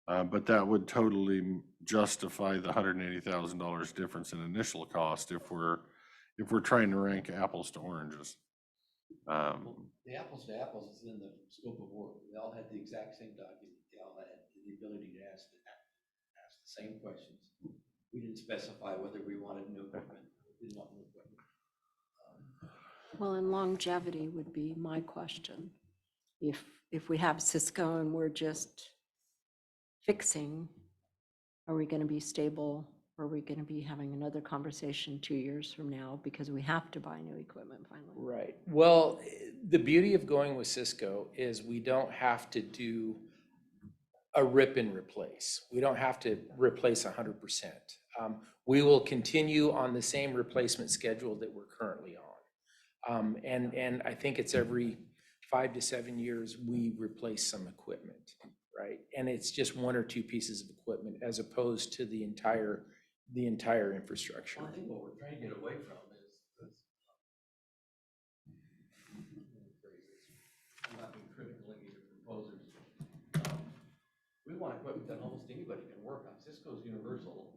But that would totally justify the $180,000 difference in initial cost if we're trying to rank apples to oranges. The apples to apples is in the scope of work. They all had the exact same document. They all had the ability to ask the same questions. We didn't specify whether we wanted new equipment or didn't want new equipment. Well, and longevity would be my question. If we have Cisco and we're just fixing, are we going to be stable? Or are we going to be having another conversation 2 years from now because we have to buy new equipment finally? Right. Well, the beauty of going with Cisco is we don't have to do a rip and replace. We don't have to replace 100%. We will continue on the same replacement schedule that we're currently on. And I think it's every 5 to 7 years we replace some equipment, right? And it's just 1 or 2 pieces of equipment as opposed to the entire infrastructure. Well, I think what we're trying to get away from is I'm not being critical of either proposers. We want equipment that almost anybody can work on. Cisco's universal.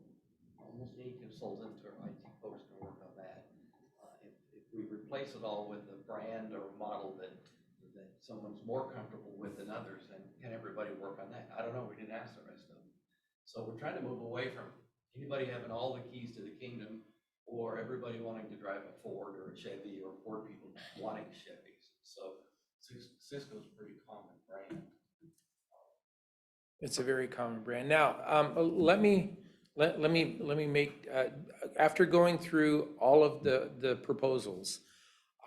Almost any consultant or IT folks can work on that. If we replace it all with a brand or a model that someone's more comfortable with than others, then can everybody work on that? I don't know. We didn't ask the rest of them. So we're trying to move away from anybody having all the keys to the kingdom or everybody wanting to drive a Ford or a Chevy or 4 people wanting Chevys. So Cisco's a pretty common brand. It's a very common brand. Now, let me make, after going through all of the proposals,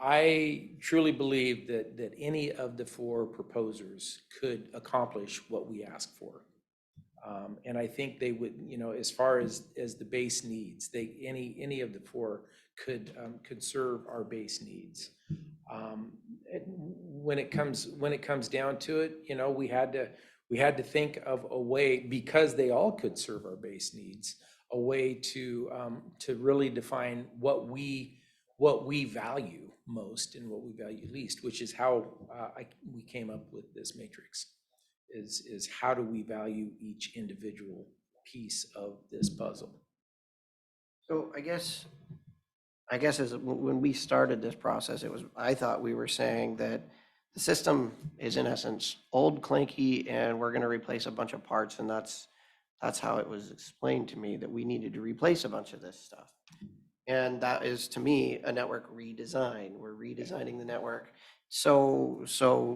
I truly believe that any of the four proposers could accomplish what we ask for. And I think they would, as far as the base needs, any of the four could serve our base needs. When it comes down to it, we had to think of a way, because they all could serve our base needs, a way to really define what we value most and what we value least, which is how we came up with this matrix. Is how do we value each individual piece of this puzzle? So I guess as when we started this process, I thought we were saying that the system is in essence old, clanky, and we're going to replace a bunch of parts, and that's how it was explained to me, that we needed to replace a bunch of this stuff. And that is, to me, a network redesign. We're redesigning the network. So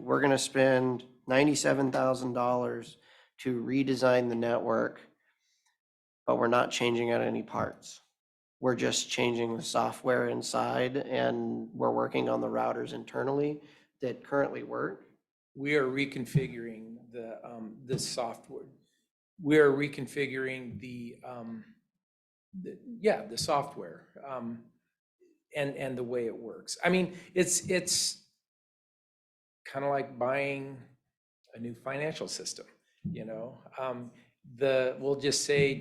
we're going to spend $97,000 to redesign the network, but we're not changing out any parts. We're just changing the software inside, and we're working on the routers internally that currently work. We are reconfiguring the software. We are reconfiguring the software and the way it works. I mean, it's kind of like buying a new financial system, we'll just say,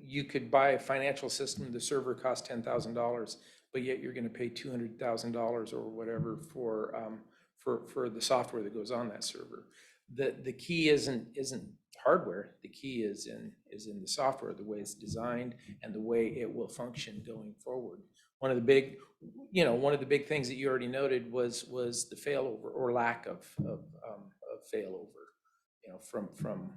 you could buy a financial system, the server costs $10,000, but yet you're going to pay $200,000 or whatever for the software that goes on that server. The key isn't hardware. The key is in the software, the way it's designed and the way it will function going forward. One of the big things that you already noted was the failover or lack of failover. From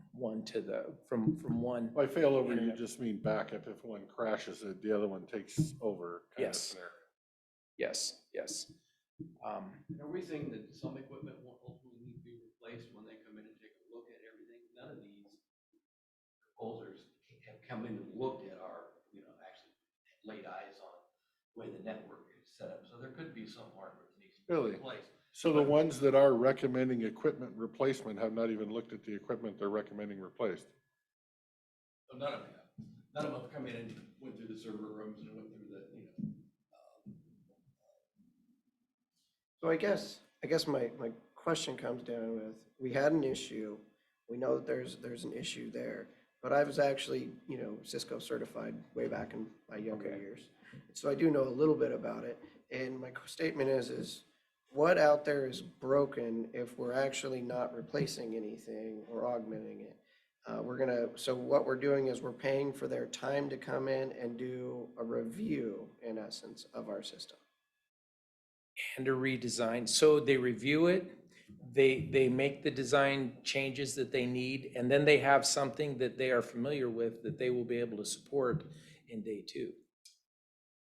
one. By failover, you just mean backup. If one crashes it, the other one takes over. Yes. Yes. Are we saying that some equipment will ultimately need to be replaced when they come in and take a look at everything? None of these proposers have come in and looked at our, actually laid eyes on the way the network is set up. So there could be some hardware that needs to be replaced. So the ones that are recommending equipment replacement have not even looked at the equipment they're recommending replaced. So none of them have. None of them have come in and went through the server rooms and went through the, So I guess my question comes down with, we had an issue. We know that there's an issue there, but I was actually, Cisco certified way back in my younger years. So I do know a little bit about it. And my statement is what out there is broken if we're actually not replacing anything or augmenting it? So what we're doing is we're paying for their time to come in and do a review, in essence, of our system. And a redesign. So they review it, they make the design changes that they need, and then they have something that they are familiar with that they will be able to support in day two.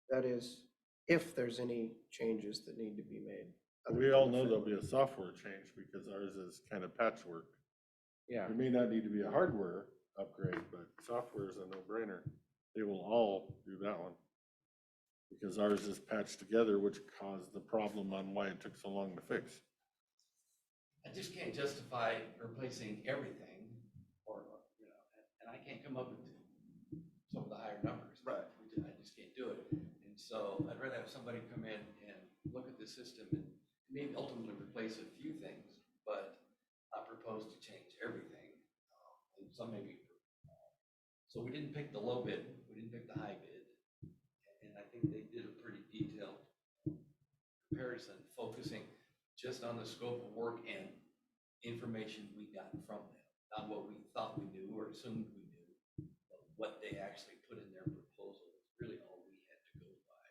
That is, if there's any changes that need to be made. We all know there'll be a software change because ours is kind of patchwork. Yeah. There may not need to be a hardware upgrade, but software is a no-brainer. They will all do that one. Because ours is patched together, which caused the problem on why it took so long to fix. I just can't justify replacing everything, and I can't come up with some of the higher numbers. Right. I just can't do it. And so I'd rather have somebody come in and look at the system and maybe ultimately replace a few things, but not propose to change everything. And some maybe. So we didn't pick the low bid, we didn't pick the high bid. And I think they did a pretty detailed comparison, focusing just on the scope of work and information we got from them, not what we thought we knew or assumed we knew, but what they actually put in their proposal is really all we had to go by.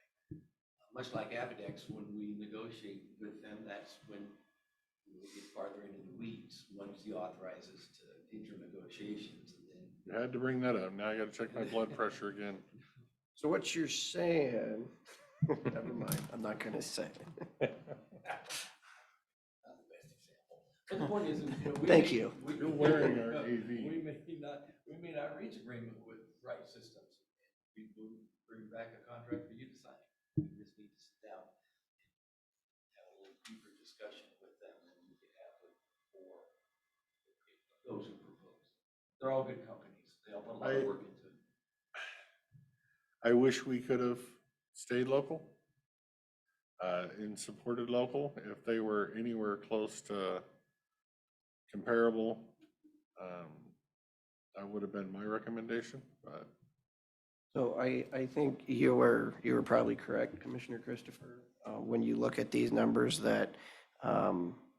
Much like Abidex, when we negotiate with them, that's when we get farther into the weeds, once he authorizes to enter negotiations. And then You had to bring that up. Now I got to check my blood pressure again. So what you're saying, never mind, I'm not going to say. not the best example. But the point is, Thank you. You're wearing our AV. We may not reach agreement with Right Systems. We will bring back a contract for you to sign. We just need to sit down and have a little deeper discussion with them than we could have with those who propose. They're all good companies. They all put a lot of work into it. I wish we could have stayed local and supported local. If they were anywhere close to comparable, that would have been my recommendation, but. So I think you were probably correct, Commissioner Christopher, when you look at these numbers that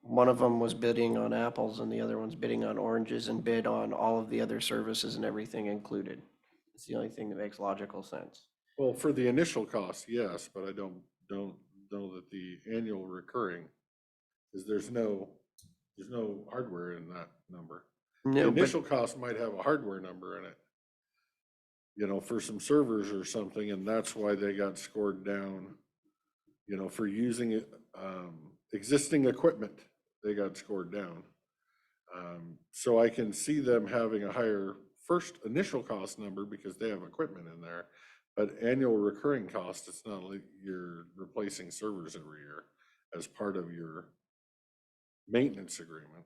one of them was bidding on apples and the other one's bidding on oranges and bid on all of the other services and everything included. It's the only thing that makes logical sense. Well, for the initial cost, yes, but I don't know that the annual recurring is there's no hardware in that number. The No, but initial cost might have a hardware number in it, you know, for some servers or something, and that's why they got scored down, you know, for using it, existing equipment, they got scored down. So I can see them having a higher first initial cost number because they have equipment in there, but annual recurring cost, it's not like you're replacing servers every year as part of your maintenance agreement.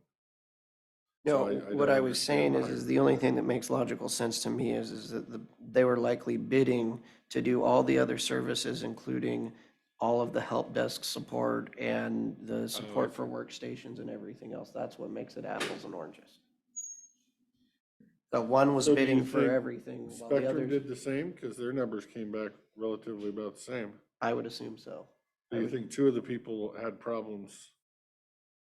no, So what don't I was saying understand is why. the only thing that makes logical sense to me is that they were likely bidding to do all the other services, including all of the help desk support and the support for workstations and everything else. That's what makes it apples and oranges. The one was So do you bidding for think everything while the Spectrum others, did the same, because their numbers came back relatively about the same. I would assume so. Do you think two of the people had problems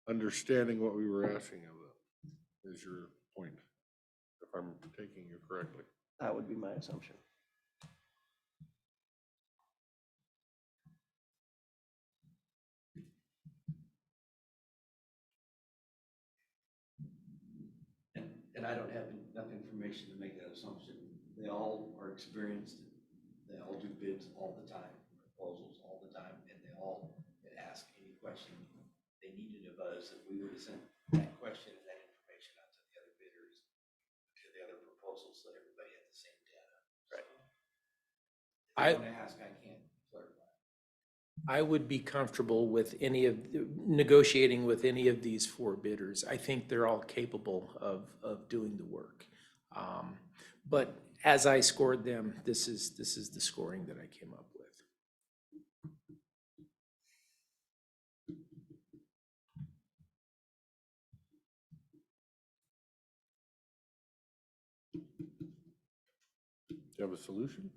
understanding what we were asking of them, is your point, if I'm taking you correctly? That would be my assumption. And I don't have enough information to make that assumption. They all are experienced. They all do bids all the time, proposals all the time, and they all could ask any question they needed of us if we would have sent that question and that information out to the other bidders, to the other proposals, so everybody had the same data. Right. If they want to ask, I can't clarify. I would be comfortable with negotiating with any of these four bidders. I think they're all capable of doing the work. But as I scored them, this is the scoring that I came up with. Do you have a solution?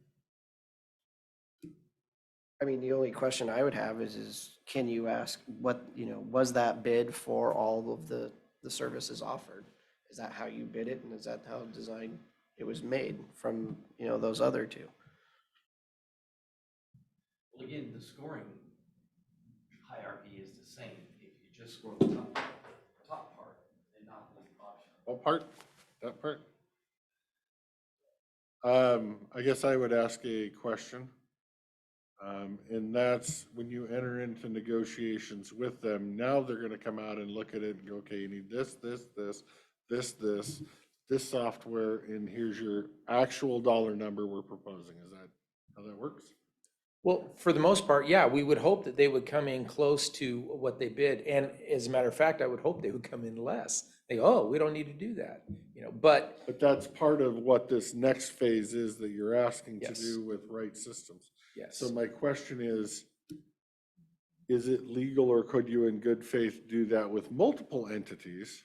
I mean, the only question I would have is can you ask what, was that bid for all of the services offered? Is that how you bid it? And is that how it was made from, those other two? Well, again, the scoring hierarchy is the same if you just score the top part and not the option. What part? That part? I guess I would ask a question. And that's when you enter into negotiations with them, now they're gonna come out and look at it and go, okay, you need this software, and here's your actual dollar number we're proposing. Is that how that works? Well, for the most part, yeah, we would hope that they would come in close to what they bid. And as a matter of fact, I would hope they would come in less. They go, oh, we don't need to do that, but. But that's part of what this next phase is that you're asking to Yes. do with Right Systems. Yes. So my question is it legal, or could you in good faith do that with multiple entities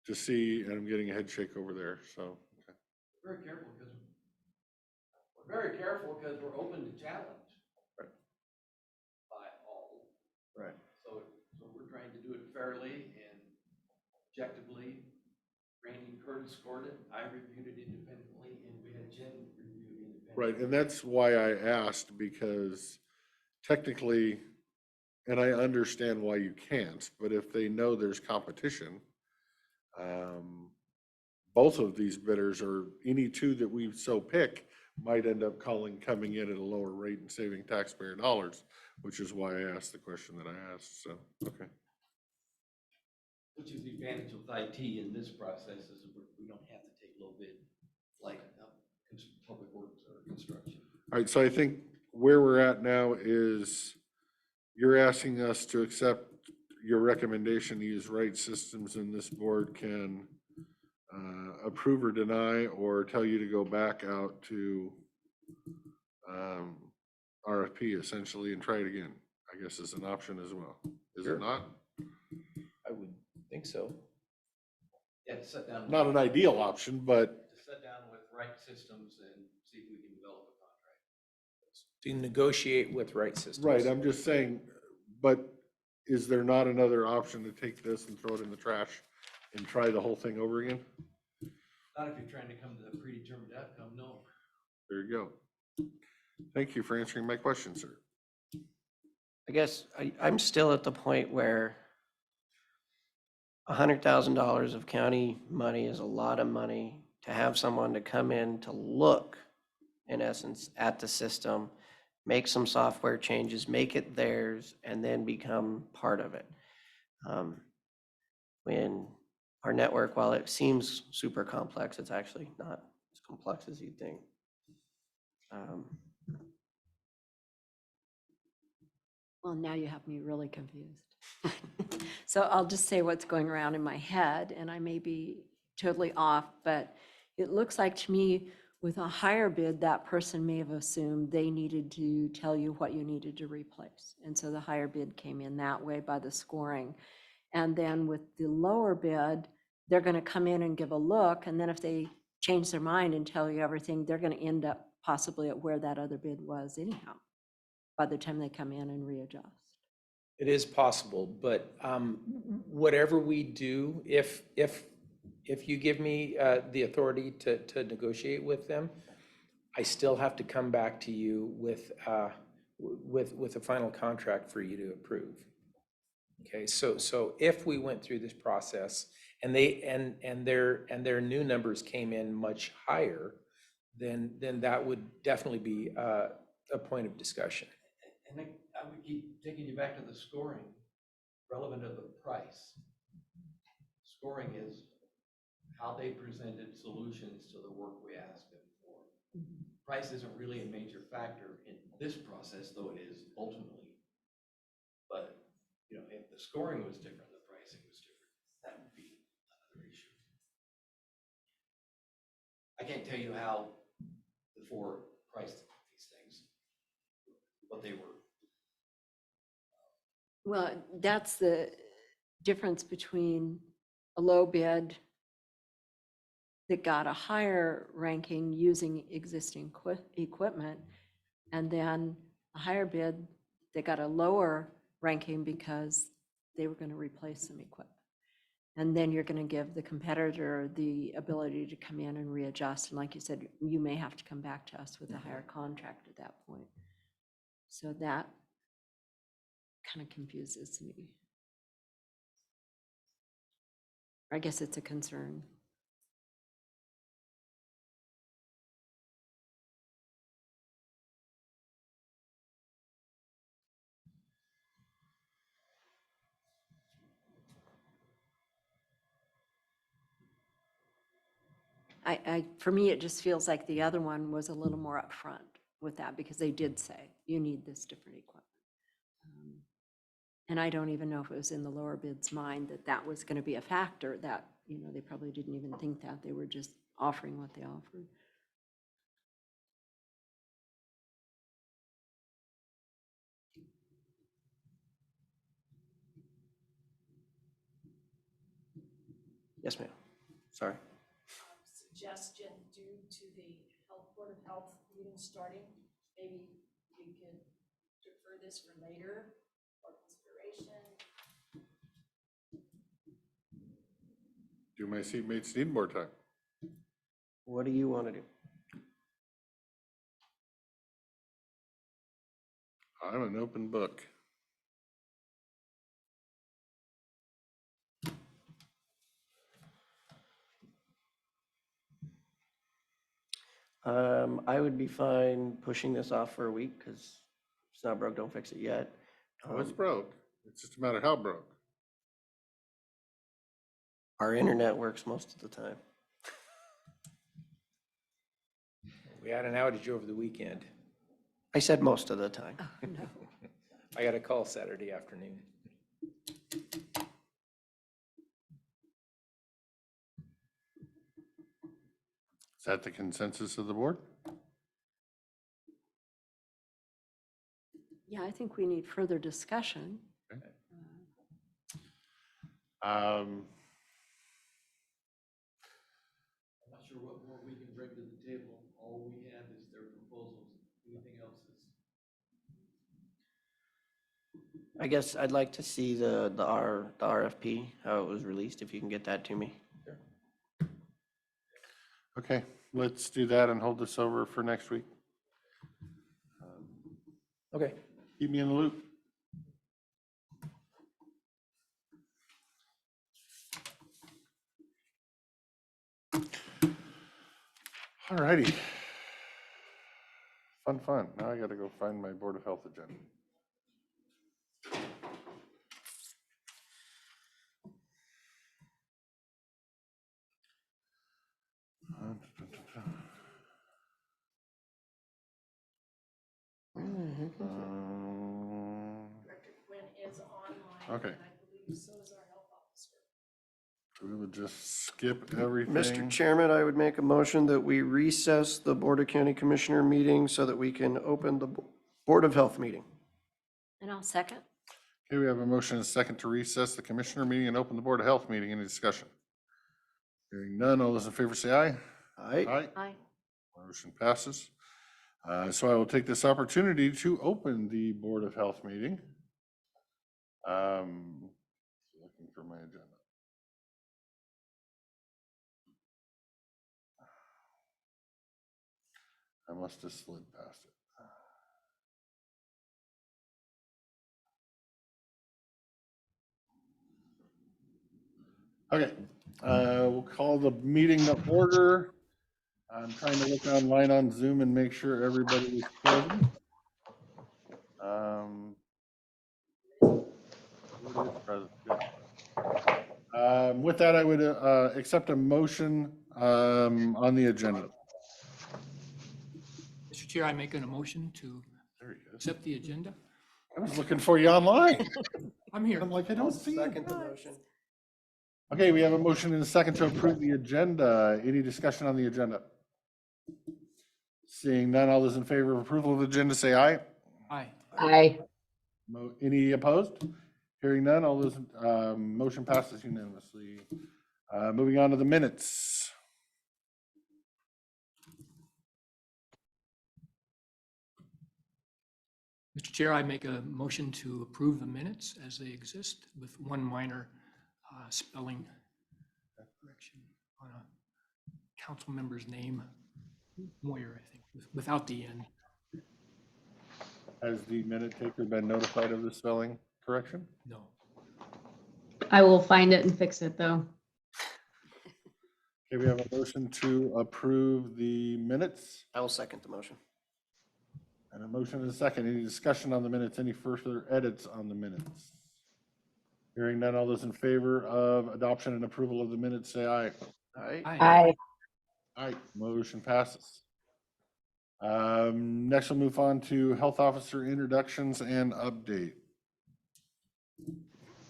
to see, and I'm getting a head shake over there, so. Okay. Very careful because we're open to challenge. Right. By all. Right. So we're trying to do it fairly and objectively. Randy and Curtis scored it. I reviewed it independently, and we had Jen review it independently. Right, and that's why I asked, because technically, and I understand why you can't, but if they know there's competition, both of these bidders, or any two that we so pick, might end up coming in at a lower rate and saving taxpayer dollars, which is why I asked the question that I asked, so, okay. Which is the advantage of IT in this process is we don't have to take low bid like public works or construction. All right, so I think where we're at now is you're asking us to accept your recommendation to use Right Systems, and this board can approve or deny, or tell you to go back out to RFP essentially and try it again, I guess is an option as well. Is it not? I would think so. Yeah, to sit down. Not an ideal option, but To sit down with Right Systems and see if we can develop a contract. To negotiate with Right Systems. right, I'm just saying, but is there not another option to take this and throw it in the trash and try the whole thing over again? Not if you're trying to come to a predetermined outcome, no. There you go. Thank you for answering my question, sir. I guess I'm still at the point where $100,000 of county money is a lot of money to have someone to come in to look, in essence, at the system, make some software changes, make it theirs, and then become part of it. When our network, while it seems super complex, it's actually not as complex as you'd think. Well, now you have me really confused. So I'll just say what's going around in my head, and I may be totally off, but it looks like to me with a higher bid, that person may have assumed they needed to tell you what you needed to replace. And so the higher bid came in that way by the scoring. And then with the lower bid, they're going to come in and give a look. And then if they change their mind and tell you everything, they're going to end up possibly at where that other bid was anyhow, by the time they come in and readjust. It is possible, but whatever we do, if you give me the authority to negotiate with them, I still have to come back to you with a final contract for you to approve. Okay, so if we went through this process and their new numbers came in much higher, then that would definitely be a point of discussion. And I would keep taking you back to the scoring relevant to the price. Scoring is how they presented solutions to the work we asked them for. Price isn't really a major factor in this process, though it is ultimately. But, you know, if the scoring was different, the pricing was different, that would be another issue. I can't tell you how the four priced these things, what they were. Well, that's the difference between a low bid that got a higher ranking using existing equipment, and then a higher bid that got a lower ranking because they were going to replace some equipment. And then you're going to give the competitor the ability to come in and readjust. And like you said, you may have to come back to us with a higher contract at that point. So that kind of confuses me. I guess it's a concern. For me, it just feels like the other one was a little more upfront with that because they did say, you need this different equipment. And I don't even know if it was in the lower bid's mind that that was going to be a factor, that, you know, they probably didn't even think that. They were just offering what they offered. Yes, ma'am. Sorry. Suggestion due to the Board of Health meeting starting, maybe we could defer this for later for consideration. Do my seatmates need more time? What do you want to do? I'm an open book. I would be fine pushing this off for a week because it's not broke, don't fix it yet. Oh, it's broke. It's just a matter of how broke. Our internet works most of the time. We had an outage over the weekend. I said most of the time. I got a call Saturday afternoon. Is that the consensus of the board? Yeah, I think we need further discussion. Um, I'm not sure what more we can bring to the table. All we have is their proposals. Anything else is. I guess I'd like to see the RFP, how it was released, if you can get that to me. okay, let's do that and hold this over for next week. Okay. Keep me in the loop. All righty. Fun. Now I gotta go find my Board of Health agenda. Director Quinn is online. Okay. And I believe so is our health officer. We would just skip everything. Mr. Chairman, I would make a motion that we recess the Board of County Commissioner meeting so that we can open the Board of Health meeting. And I'll second. Okay, we have a motion and a second to recess the Commissioner meeting and open the Board of Health meeting. Any discussion? Hearing none, all those in favor say aye. Aye. Aye. Motion passes. So I will take this opportunity to open the Board of Health meeting. Looking for my agenda. I must have slid past it. Okay, we'll call the meeting to order. I'm trying to look online on Zoom and make sure everybody is present. Who is present? Good. With that, I would accept a motion on the agenda. Mr. Chair, I make an motion to accept the agenda. I was looking for you online. I'm here. I'm like, I don't see you. Second the motion. Okay, we have a motion and a second to approve the agenda. Any discussion on the agenda? Seeing none, all those in favor of approval of the agenda, say aye. Aye. Aye. Any opposed? Hearing none, all those, motion passes unanimously. Moving on to the minutes. Mr. Chair, I make a motion to approve the minutes as they exist with one minor spelling correction on a council member's name, Moyer, I think, without the N. Has the minute taker been notified of the spelling correction? No. I will find it and fix it though. Okay, we have a motion to approve the minutes I will second the motion. and a motion and a second. Any discussion on the minutes? Any further edits on the minutes? Hearing none, all those in favor of adoption and approval of the minutes, say aye. Aye. Aye. Aye, motion passes. Next we'll move on to health officer introductions and update.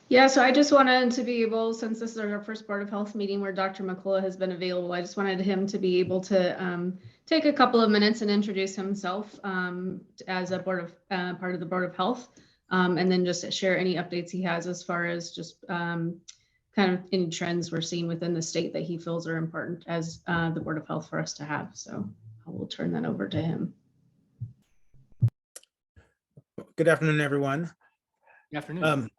Yeah, so I just wanted to be able, since this is our first Board of Health meeting where Dr. McCullough has been available, I just wanted him to be able to take a couple of minutes and introduce himself as a part of the Board of Health, and then just share any updates he has as far as just kind of any trends we're seeing within the state that he feels are important as the Board of Health for us to have. So I will turn that over to him. Good afternoon, everyone. Good afternoon.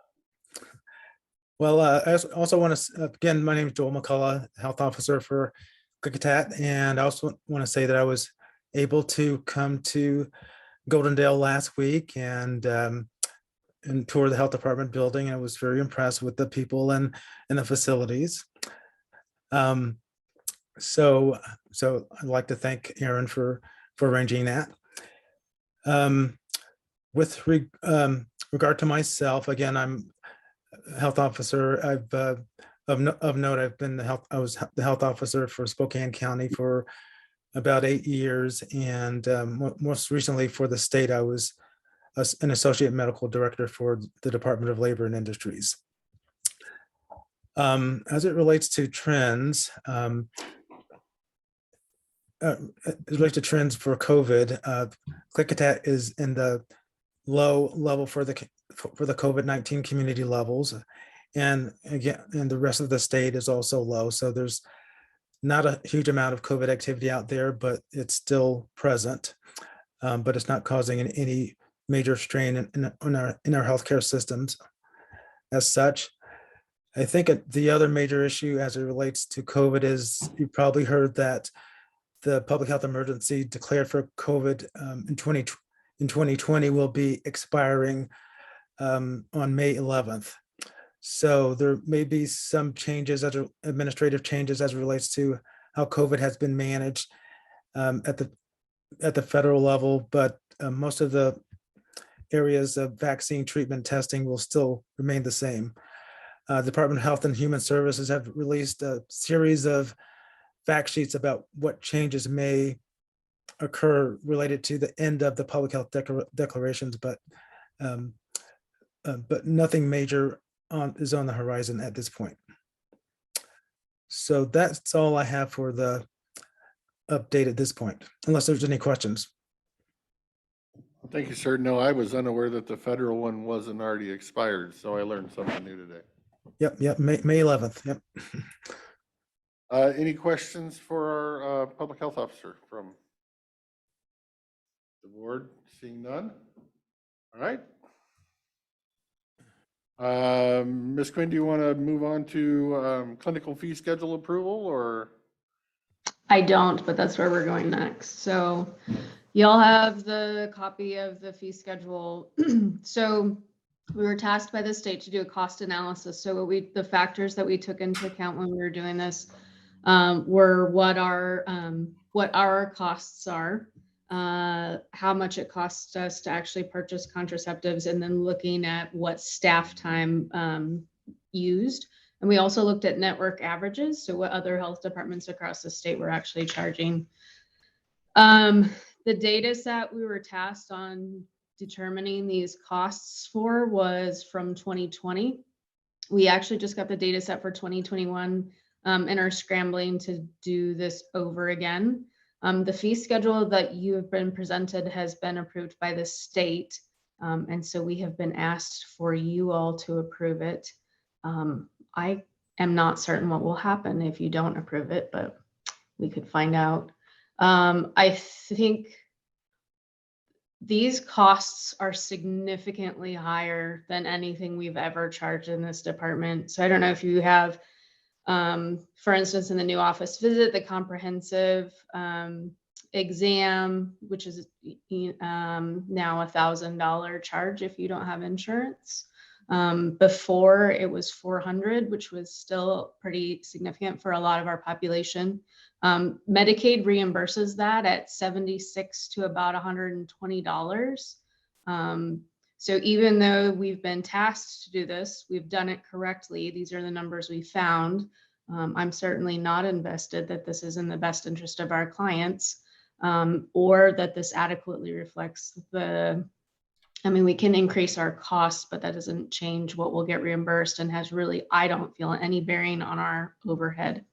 Well, I also want to, again, my name is Joel McCullough, Health Officer for Klickitat, and I also want to say that I was able to come to Goldendale last week and tour the health department building. I was very impressed with the people and the facilities. So I'd like to thank Aaron for arranging that. With regard to myself, again, I'm a health officer. I've of note, I was the health officer for Spokane County for about 8 years. And most recently for the state, I was an associate medical director for the Department of Labor and Industries. As it relates to trends, for COVID, Klickitat is in the low level for the COVID-19 community levels. And again, and the rest of the state is also low. So there's not a huge amount of COVID activity out there, but it's still present. But it's not causing any major strain in our healthcare systems as such. I think the other major issue as it relates to COVID is you probably heard that the public health emergency declared for COVID in 2020 will be expiring on May 11th. So there may be some changes, administrative changes as it relates to how COVID has been managed at the federal level, but most of the areas of vaccine treatment testing will still remain the same. Department of Health and Human Services have released a series of fact sheets about what changes may occur related to the end of the public health declarations, but nothing major is on the horizon at this point. So that's all I have for the update at this point, unless there's any questions. Thank you, sir. No, I was unaware that the federal one wasn't already expired, so I learned something new today. Yep, May 11th, yep. Any questions for our public health officer from the board? Seeing none? All right. Ms. Quinn, do you want to move on to clinical fee schedule approval, or? I don't, but that's where we're going next. So y'all have the copy of the fee schedule. So we were tasked by the state to do a cost analysis. So the factors that we took into account when we were doing this were what our costs are, how much it costs us to actually purchase contraceptives, and then looking at what staff time used. And we also looked at network averages, so what other health departments across the state were actually charging. The data set we were tasked on determining these costs for was from 2020. We actually just got the data set for 2021 and are scrambling to do this over again. The fee schedule that you have been presented has been approved by the state. And so we have been asked for you all to approve it. I am not certain what will happen if you don't approve it, but we could find out. I think these costs are significantly higher than anything we've ever charged in this department. So I don't know if you have, for instance, in the new office visit, the comprehensive exam, which is now $1,000 charge if you don't have insurance. Before it was $400, which was still pretty significant for a lot of our population. Medicaid reimburses that at $76 to about $120. So even though we've been tasked to do this, we've done it correctly. These are the numbers we found. I'm certainly not invested that this is in the best interest of our clients, or that this adequately reflects we can increase our costs, but that doesn't change what we'll get reimbursed and has really, I don't feel, any bearing on our overhead.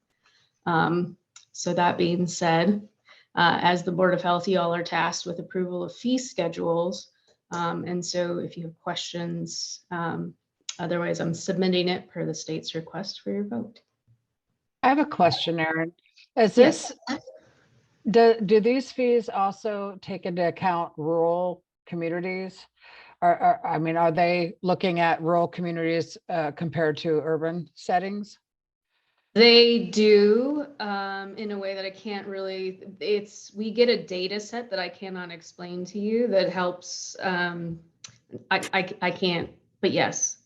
So that being said, as the Board of Health, you all are tasked with approval of fee schedules. And so if you have questions, otherwise I'm submitting it per the state's request for your vote. I have a question, Erin. Do these fees also take into account rural communities? Are they looking at rural communities compared to urban settings? They do, in a way that I can't really, we get a data set that I cannot explain to you that helps. I can't, but yes,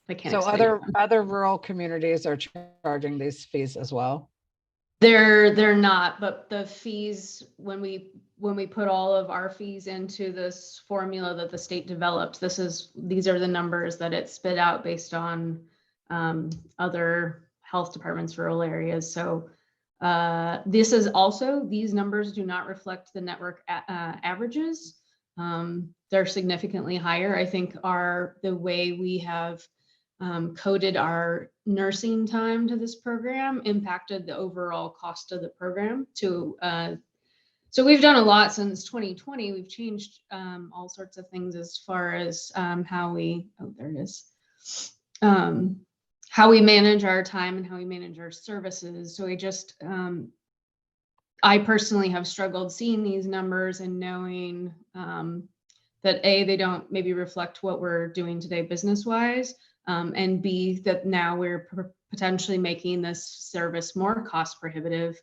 I can. So other rural communities are charging these fees as well? They're not, but the fees, when we put all of our fees into this formula that the state developed, these are the numbers that it spit out based on other health departments for rural areas. So this is also, these numbers do not reflect the network averages. They're significantly higher. I think the way we have coded our nursing time to this program impacted the overall cost of the program. So we've done a lot since 2020. We've changed all sorts of things as far as how we, there it is, how we manage our time and how we manage our services. So I personally have struggled seeing these numbers and knowing that A, they don't maybe reflect what we're doing today business-wise, and B, that now we're potentially making this service more cost prohibitive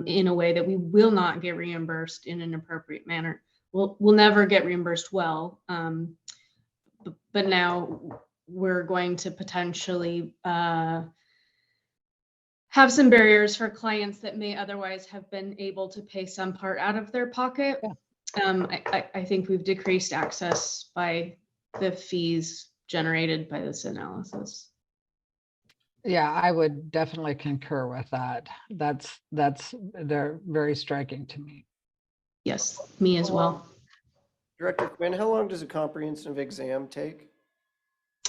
in a way that we will not get reimbursed in an appropriate manner. We'll never get reimbursed well, but now we're going to potentially have some barriers for clients that may otherwise have been able to pay some part out of their pocket. I think we've decreased access by the fees generated by this analysis. Yeah, I would definitely concur with that. They're very striking to me. Yes, me as well. Director Quinn, how long does a comprehensive exam take?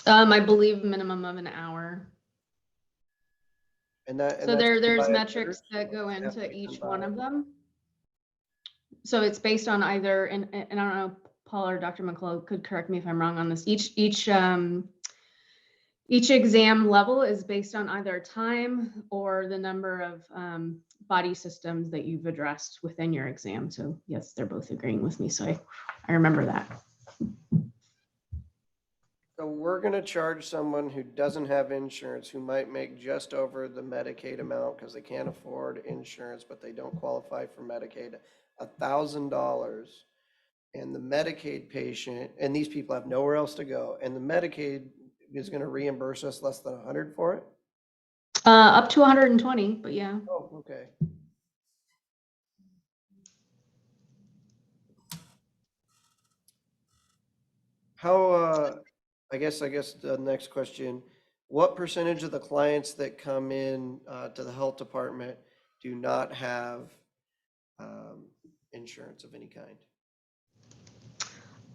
I believe minimum of an hour. And So that's there's by a metrics nurse? that go Have into to each come one by? of them. So it's based on either, and I don't know, Paul or Dr. McCullough could correct me if I'm wrong on this. Each exam level is based on either time or the number of body systems that you've addressed within your exam. So yes, they're both agreeing with me. So I remember that. So we're gonna charge someone who doesn't have insurance, who might make just over the Medicaid amount because they can't afford insurance, but they don't qualify for Medicaid, $1,000. And the Medicaid patient, and these people have nowhere else to go, and the Medicaid is gonna reimburse us less than 100 for it? Up to 120, but yeah. Oh, okay. How, I guess the next question, what percentage of the clients that come in to the health department do not have insurance of any kind?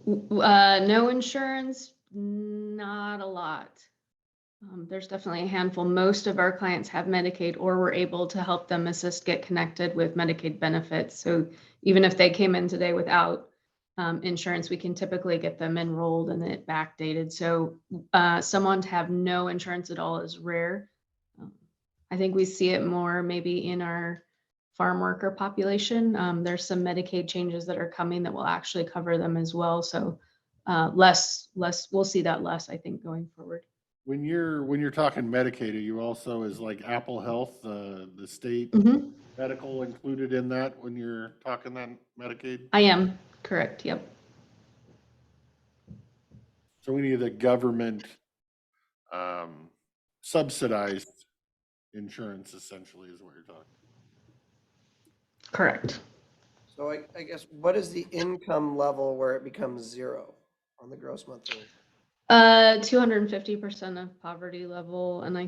No insurance, not a lot. There's definitely a handful. Most of our clients have Medicaid, or we're able to help them assist get connected with Medicaid benefits. So even if they came in today without insurance, we can typically get them enrolled and it backdated. So someone to have no insurance at all is rare. I think we see it more maybe in our farm worker population. There's some Medicaid changes that are coming that will actually cover them as well. So we'll see that less, I think, going forward. When you're talking Medicaid, are you also, is like Apple Health, the state Mhm. medical included in that when you're talking that Medicaid? I am, correct, yep. So any of the government subsidized insurance essentially is what you're talking. Correct. So I guess, what is the income level where it becomes zero on the gross monthly? 250% of poverty level, and I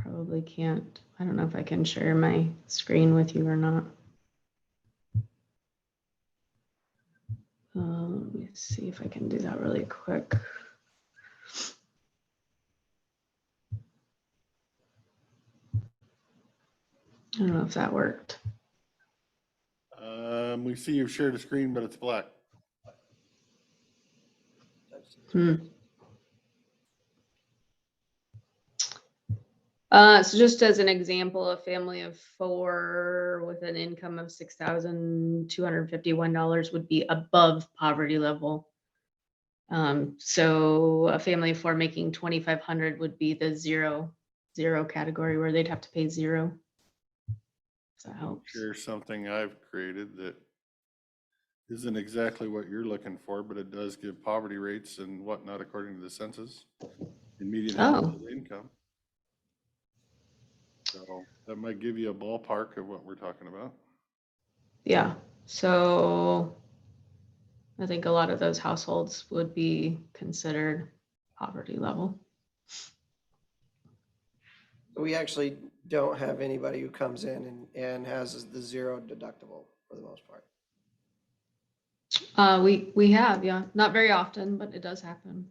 probably can't, I don't know if I can share my screen with you or not. Let me see if I can do that really quick. I don't know if that worked. We see you've shared a screen, but it's black. So just as an example, a family of 4 with an income of $6,251 would be above poverty level. So a family of 4 making 2,500 would be the zero category where they'd have to pay zero. So that helps. Here's something I've created that isn't exactly what you're looking for, but it does give poverty rates and whatnot according to the census and median household income. So that might give you a ballpark of what we're talking about. Yeah, so I think a lot of those households would be considered poverty level. We actually don't have anybody who comes in and has the zero deductible for the most part. We have, yeah, not very often, but it does happen.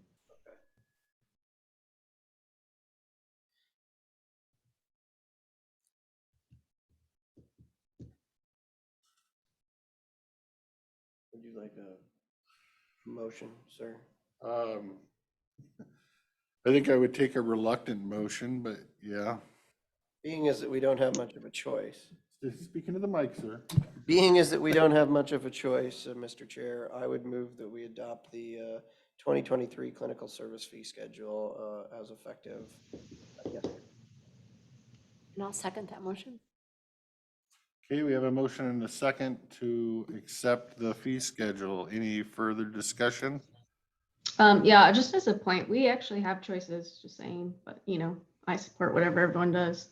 Would you like a motion, sir? I think I would take a reluctant motion, but yeah. Being is that we don't have much of a choice. Speaking to the mic, sir. Being is that we don't have much of a choice, Mr. Chair, I would move that we adopt the 2023 clinical service fee schedule as effective. Yes. And I'll second that motion. Okay, we have a motion and a second to accept the fee schedule. Any further discussion? Yeah, just as a point, we actually have choices, just saying, but you know, I support whatever everyone does.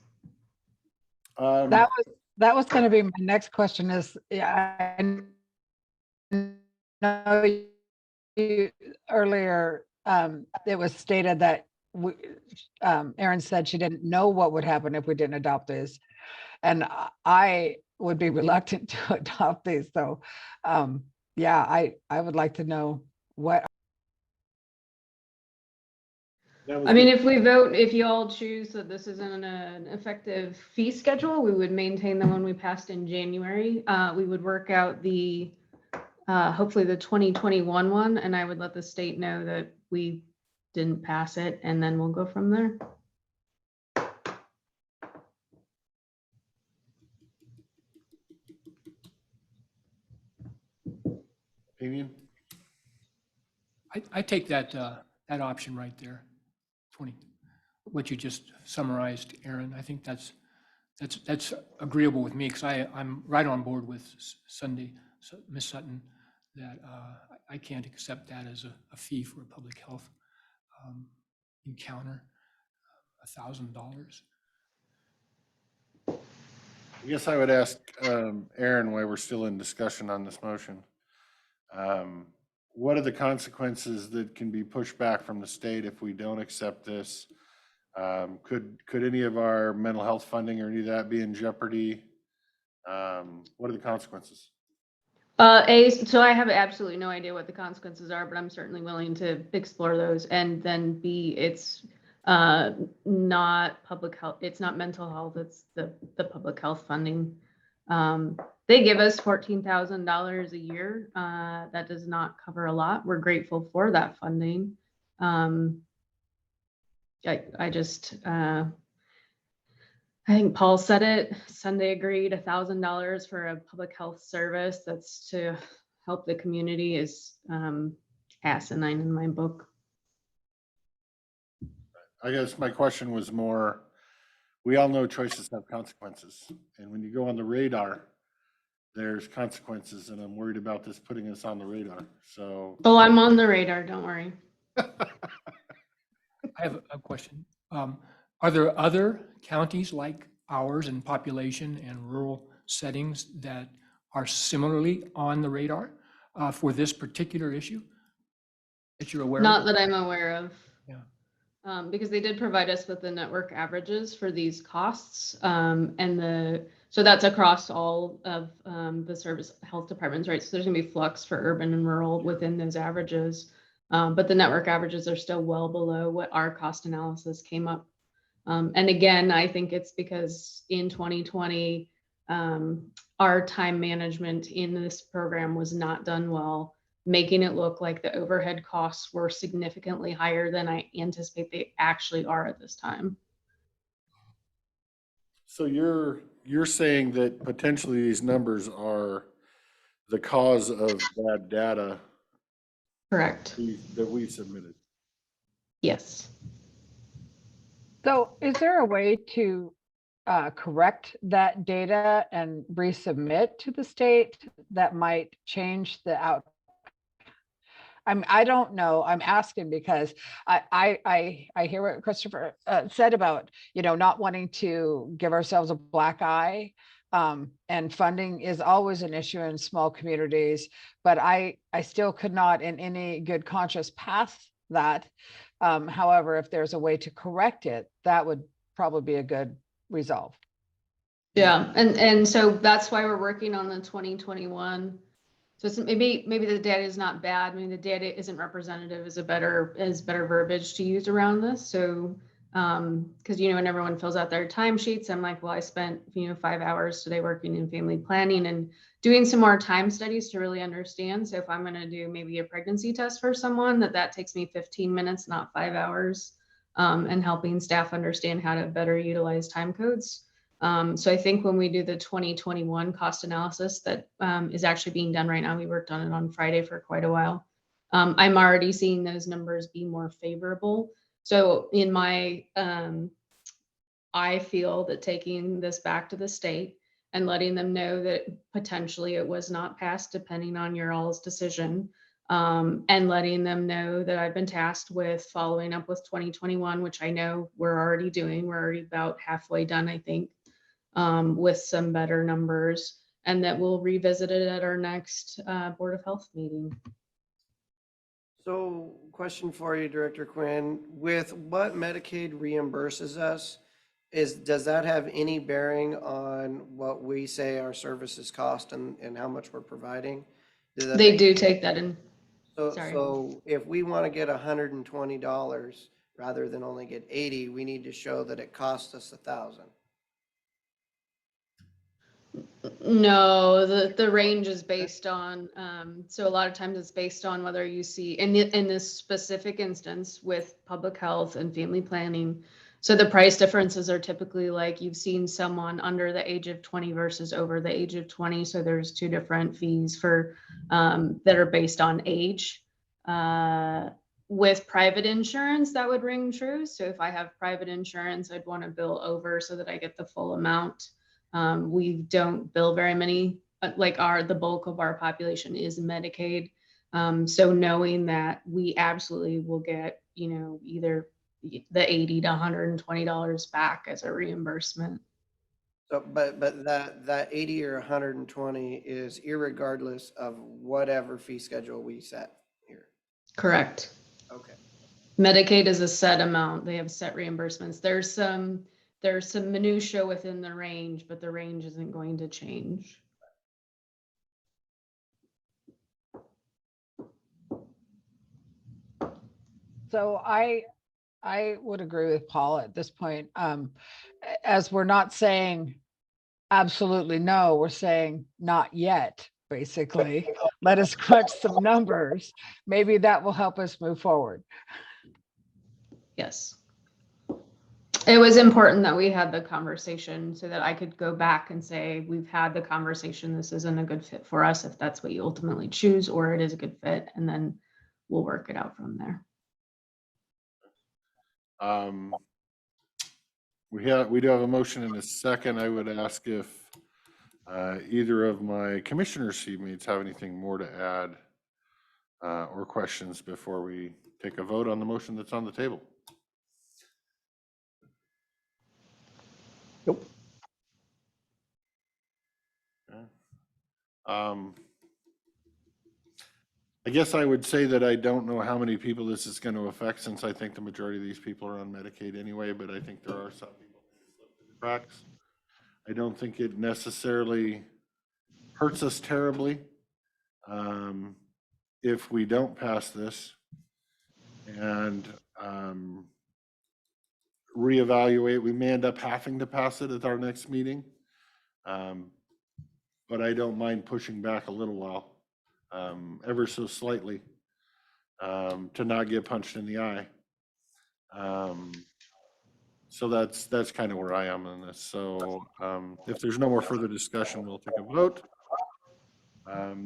That was going to be my next question is, yeah, I know you earlier, it was stated that Erin said she didn't know what would happen if we didn't adopt this. And I would be reluctant to adopt these. So, yeah, I would like to know what. I mean, if we vote, if you all choose that this isn't an effective fee schedule, we would maintain the one we passed in January. We would work out the, hopefully the 2021 one, and I would let the state know that we didn't pass it, and then we'll go from there. Opinion? I take that, that option right there. 20, what you just summarized, Aaron. I think that's agreeable with me because I'm right on board with Ms. Sutton, that I can't accept that as a fee for a public health encounter, $1,000. I guess I would ask Aaron while we're still in discussion on this motion. What are the consequences that can be pushed back from the state if we don't accept this? Could any of our mental health funding or any of that be in jeopardy? What are the consequences? So I have absolutely no idea what the consequences are, but I'm certainly willing to explore those. And then B, it's not public health, it's not mental health, it's the public health funding. They give us $14,000 a year. That does not cover a lot. We're grateful for that funding. I think Paul said it, Sunday agreed, $1,000 for a public health service that's to help the community is asinine in my book. I guess my question was more, we all know choices have consequences. And when you go on the radar, there's consequences, and I'm worried about this putting us on the radar. So. Oh, I'm on the radar, don't worry. I have a question. Are there other counties like ours in population and rural settings that are similarly on the radar for this particular issue that you're aware of? Not that I'm aware of. Yeah. Because they did provide us with the network averages for these costs. So that's across all of the service health departments, right? So there's gonna be flux for urban and rural within those averages. But the network averages are still well below what our cost analysis came up. And again, I think it's because in 2020, our time management in this program was not done well, making it look like the overhead costs were significantly higher than I anticipate they actually are at this time. So you're saying that potentially these numbers are the cause of bad data. Correct. That we submitted. Yes. So is there a way to correct that data and resubmit to the state that might change the out? I don't know. I'm asking because I hear what Christopher said about, not wanting to give ourselves a black eye. And funding is always an issue in small communities, but I still could not in any good conscience pass that. However, if there's a way to correct it, that would probably be a good resolve. Yeah, and so that's why we're working on the 2021. So it's maybe the data is not bad. I mean, the data isn't representative is better verbiage to use around this. So because when everyone fills out their timesheets, I'm like, well, I spent 5 hours today working in family planning and doing some more time studies to really understand. So if I'm going to do maybe a pregnancy test for someone, that takes me 15 minutes, not 5 hours, and helping staff understand how to better utilize time codes. So I think when we do the 2021 cost analysis that is actually being done right now, we worked on it on Friday for quite a while. I'm already seeing those numbers be more favorable. So in my, I feel that taking this back to the state and letting them know that potentially it was not passed depending on your all's decision, and letting them know that I've been tasked with following up with 2021, which I know we're already doing. We're already about halfway done, I think, with some better numbers, and that we'll revisit it at our next Board of Health meeting. So, question for you, Director Quinn. With what Medicaid reimburses us, does that have any bearing on what we say our services cost and how much we're providing? They do take that in. Sorry. So if we want to get $120 rather than only get 80, we need to show that it cost us 1,000. No, the range is based on, so a lot of times it's based on whether you see, in this specific instance with public health and family planning, so the price differences are typically like you've seen someone under the age of 20 versus over the age of 20. So there's two different fees for that are based on age. With private insurance, that would ring true. So if I have private insurance, I'd want to bill over so that I get the full amount. We don't bill very many, like the bulk of our population is Medicaid. So knowing that we absolutely will get, either the $80 to $120 back as a reimbursement. So, but that 80 or 120 is irregardless of whatever fee schedule we set here. Correct. Okay. Medicaid is a set amount. They have set reimbursements. There's some minutia within the range, but the range isn't going to change. So I would agree with Paul at this point. As we're not saying absolutely no, we're saying not yet, basically. Let us crunch some numbers. Maybe that will help us move forward. Yes. It was important that we had the conversation so that I could go back and say, we've had the conversation. This isn't a good fit for us if that's what you ultimately choose, or it is a good fit. And then we'll work it out from there. We do have a motion and a second. I would ask if either of my commissioner seatmates have anything more to add or questions before we take a vote on the motion that's on the table. Nope. Okay. I guess I would say that I don't know how many people this is going to affect, since I think the majority of these people are on Medicaid anyway, but I think there are some people who slip through the cracks. I don't think it necessarily hurts us terribly if we don't pass this and reevaluate. We may end up having to pass it at our next meeting, but I don't mind pushing back a little while, ever so slightly, to not get punched in the eye. So that's kind of where I am on this. So if there's no more further discussion, we'll take a vote.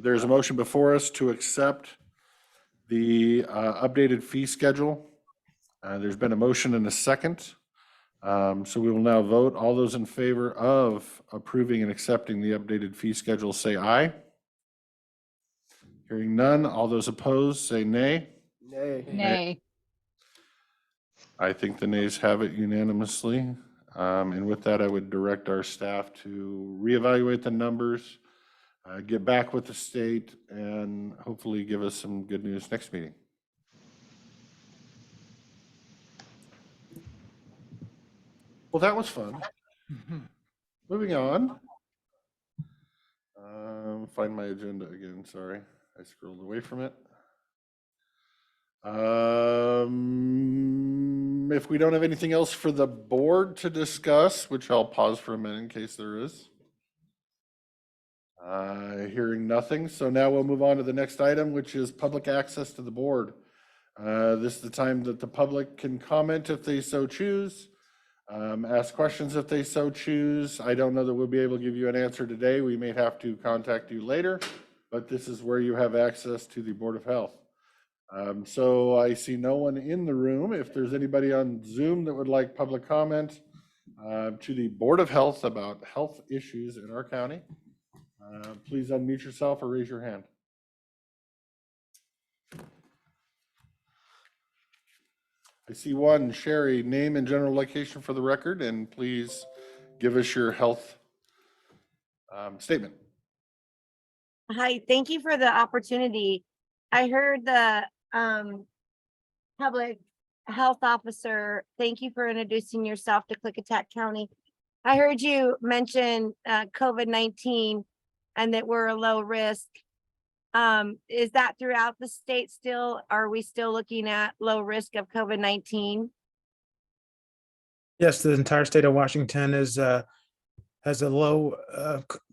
There's a motion before us to accept the updated fee schedule. There's been a motion and a second. So we will now vote. All those in favor of approving and accepting the updated fee schedule, say aye. Hearing none. All those opposed, say nay. Nay. Nay. I think the nays have it unanimously. And with that, I would direct our staff to reevaluate the numbers, get back with the state, and hopefully give us some good news next meeting. Well, that was fun. Mhm. Moving on. Find my agenda again, sorry. I scrolled away from it. If we don't have anything else for the board to discuss, which I'll pause for a minute in case there is. Hearing nothing, so now we'll move on to the next item, which is public access to the board. This is the time that the public can comment if they so choose, ask questions if they so choose. I don't know that we'll be able to give you an answer today. We may have to contact you later, but this is where you have access to the Board of Health. So I see no one in the room. If there's anybody on Zoom that would like public comment to the Board of Health about health issues in our county, please unmute yourself or raise your hand. I see one. Sherry, name and general location for the record, and please give us your health statement. Hi, thank you for the opportunity. I heard the public health officer, thank you for introducing yourself to Klickitat County. I heard you mention COVID-19 and that we're a low risk. Is that throughout the state still? Are we still looking at low risk of COVID-19? Yes, the entire state of Washington is has a low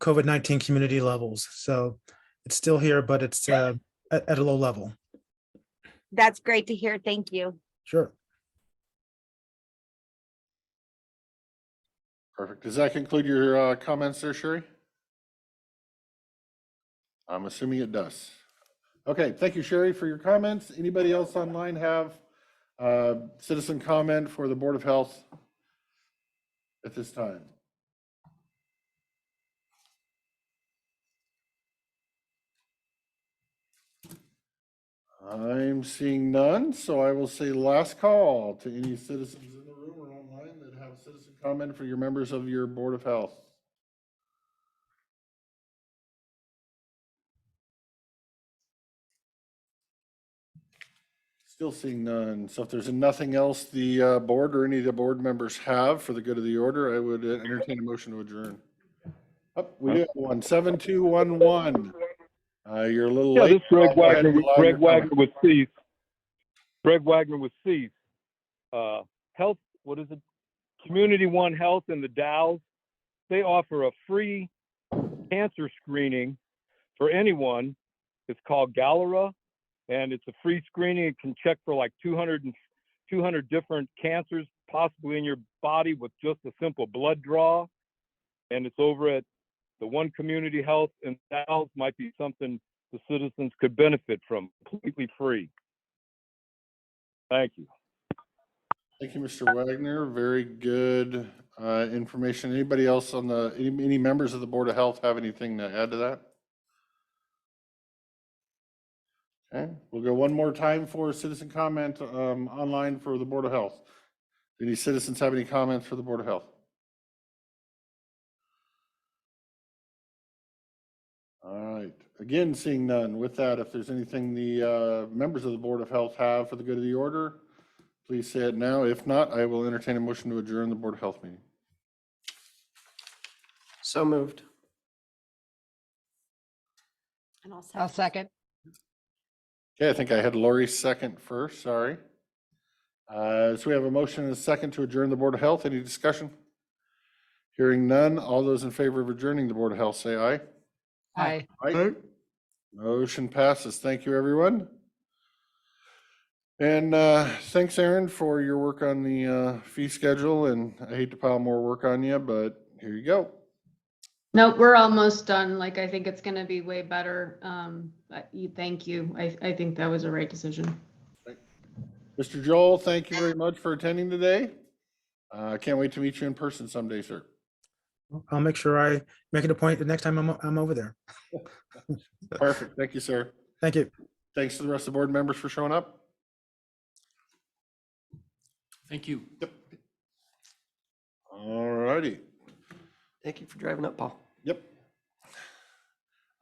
COVID-19 community levels. So it's still here, but it's at a low level. That's great to hear. Thank you. Sure. Perfect. Does that conclude your comments there, Sherry? I'm assuming it does. Okay, thank you, Sherry, for your comments. Anybody else online have citizen comment for the Board of Health at this time? I'm seeing none, so I will say last call to any citizens in the room or online that have citizen comment for your members of your Board of Health. Still seeing none. So if there's nothing else the board or any of the board members have for the good of the order, I would entertain a motion to adjourn. Oh, we do have one, 7211. You're a little Yeah, late. this is Greg Go ahead Wagner, and allow Greg your comment. Wagner with Cease. Greg Wagner with Cease. Health, what is it? Community One Health in the Dalles. They offer a free cancer screening for anyone. It's called Galera, and it's a free screening. It can check for like 200 different cancers possibly in your body with just a simple blood draw. And it's over at the One Community Health in Dalles. Might be something the citizens could benefit from, completely free. Thank you. Thank you, Mr. Wagner. Very good information. Anybody else on any members of the Board of Health have anything to add to that? Okay, we'll go one more time for citizen comment online for the Board of Health. Any citizens have any comments for the Board of Health? All right, again, seeing none. With that, if there's anything the members of the Board of Health have for the good of the order, please say it now. If not, I will entertain a motion to adjourn the Board of Health meeting. So moved. And I'll second. Okay, I think I had Lori second first, sorry. So we have a motion and a second to adjourn the Board of Health. Any discussion? Hearing none, all those in favor of adjourning the Board of Health say aye. Aye. Aye. Motion passes. Thank you, everyone. And thanks, Aaron, for your work on the fee schedule. And I hate to pile more work on you, but here you go. No, we're almost done. Like, I think it's gonna be way better. Thank you. I think that was a right decision. Mr. Joel, thank you very much for attending today. Can't wait to meet you in person someday, sir. I'll make sure I make it a point the next time I'm over there. Perfect. Thank you, sir. Thank you. Thanks to the rest of the board members for showing up. Thank you. Yep. All righty. Thank you for driving up, Paul. Yep.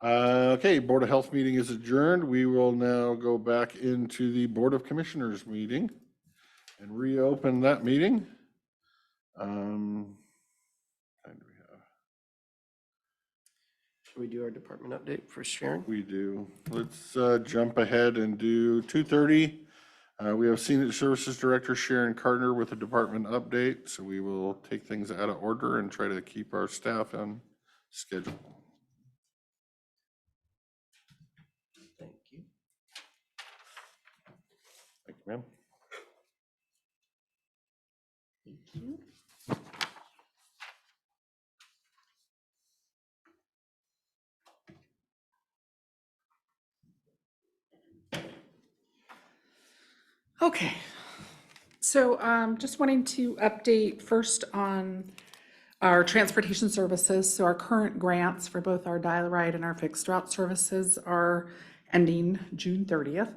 Okay, Board of Health meeting is adjourned. We will now go back into the Board of Commissioners meeting and reopen that meeting. Time do we have? Should we do our department update for Sharon? We do. Let's jump ahead and do 2:30. We have Senior Services Director Sharon Carter with a department update, so we will take things out of order and try to keep our staff on schedule. Thank you. Thank you, ma'am. Thank you. Okay, so just wanting to update first on our transportation services. So our current grants for both our dial ride and our fixed route services are ending June 30th.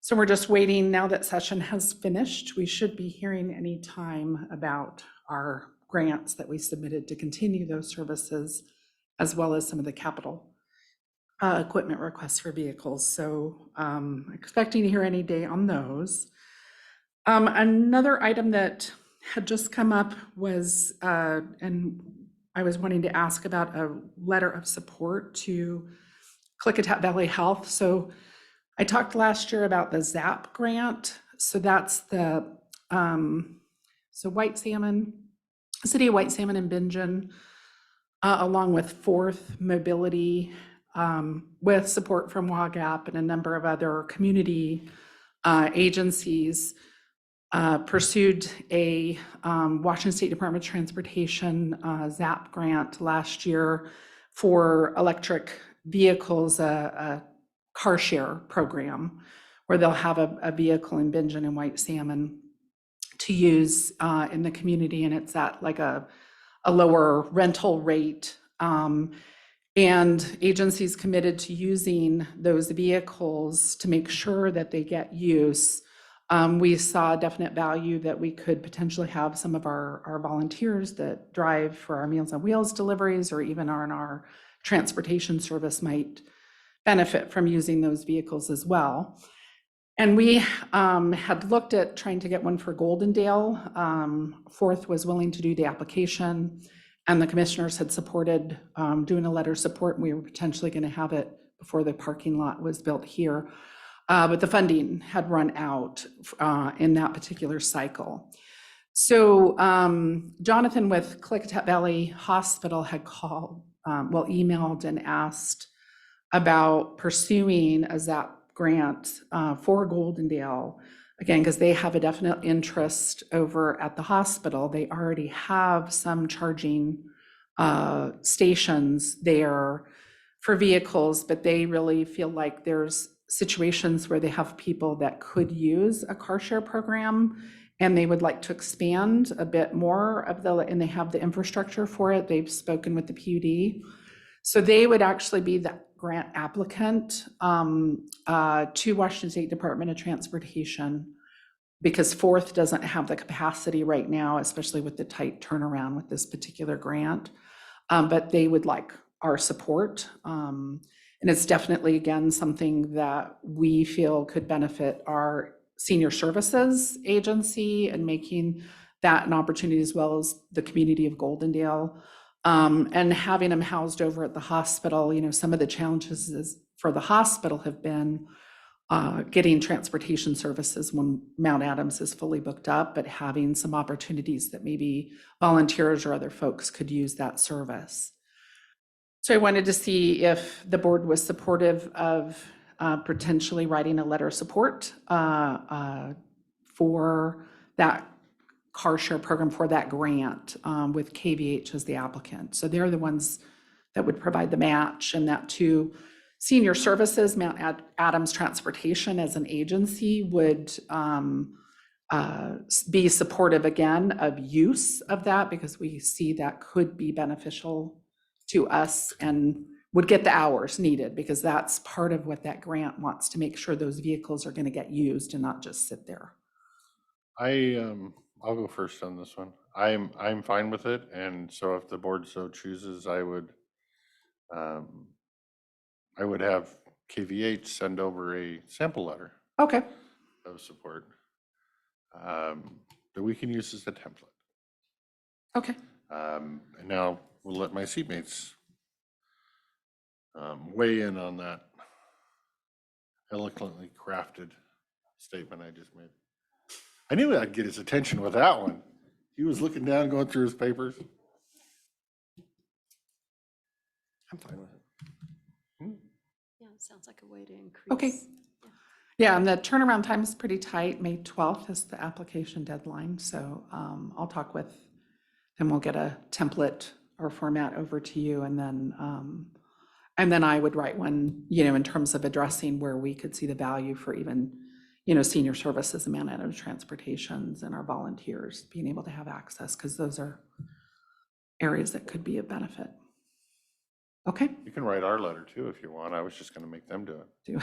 So we're just waiting, now that session has finished, we should be hearing any time about our grants that we submitted to continue those services, as well as some of the capital equipment requests for vehicles. So expecting to hear any day on those. Another item that had just come up was, and I was wanting to ask about a letter of support to Klickitat Valley Health. So I talked last year about the ZAP grant. So that's the, so White Salmon, City of White Salmon and Bingen, along with Fourth Mobility, with support from WAGAP and a number of other community agencies, pursued a Washington State Department of Transportation ZAP grant last year for electric vehicles, a car share program where they'll have a vehicle in Bingen and White Salmon to use in the community, and it's at like a lower rental rate. And agencies committed to using those vehicles to make sure that they get use. We saw definite value that we could potentially have some of our volunteers that drive for our Meals on Wheels deliveries or even on our transportation service might benefit from using those vehicles as well. And we had looked at trying to get one for Goldendale. Fourth was willing to do the application, and the commissioners had supported doing a letter of support, and we were potentially going to have it before the parking lot was built here. But the funding had run out in that particular cycle. So Jonathan with Klickitat Valley Hospital had called, emailed and asked about pursuing a ZAP grant for Goldendale, again, because they have a definite interest over at the hospital. They already have some charging stations there for vehicles, but they really feel like there's situations where they have people that could use a car share program, and they would like to expand a bit more of and they have the infrastructure for it. They've spoken with the PUD. So they would actually be the grant applicant to Washington State Department of Transportation, because Fourth doesn't have the capacity right now, especially with the tight turnaround with this particular grant. But they would like our support. And it's definitely, again, something that we feel could benefit our senior services agency and making that an opportunity, as well as the community of Goldendale. And having them housed over at the hospital, some of the challenges for the hospital have been getting transportation services when Mount Adams is fully booked up, but having some opportunities that maybe volunteers or other folks could use that service. So I wanted to see if the board was supportive of potentially writing a letter of support for that car share program, for that grant, with KVH as the applicant. So they're the ones that would provide the match, and that to senior services, Mount Adams Transportation as an agency would be supportive again of use of that, because we see that could be beneficial to us and would get the hours needed, because that's part of what that grant wants, to make sure those vehicles are going to get used and not just sit there. I'll go first on this one. I'm fine with it, and so if the board so chooses, I would have KVH send over a sample letter. Okay. Of support that we can use as a template. Okay. And now we'll let my seatmates weigh in on that eloquently crafted statement I just made. I knew I'd get his attention with that one. He was looking down, going through his papers. I'm fine with it. Yeah, it sounds like a way to increase. Okay. Yeah, and the turnaround time is pretty tight. May 12th is the application deadline. So I'll talk with, and we'll get a template or format over to you. And then I would write one, in terms of addressing where we could see the value for even, senior services and man-managed transportations and our volunteers being able to have access, because those are areas that could be of benefit. Okay. You can write our letter too if you want. I was just going to make them do it.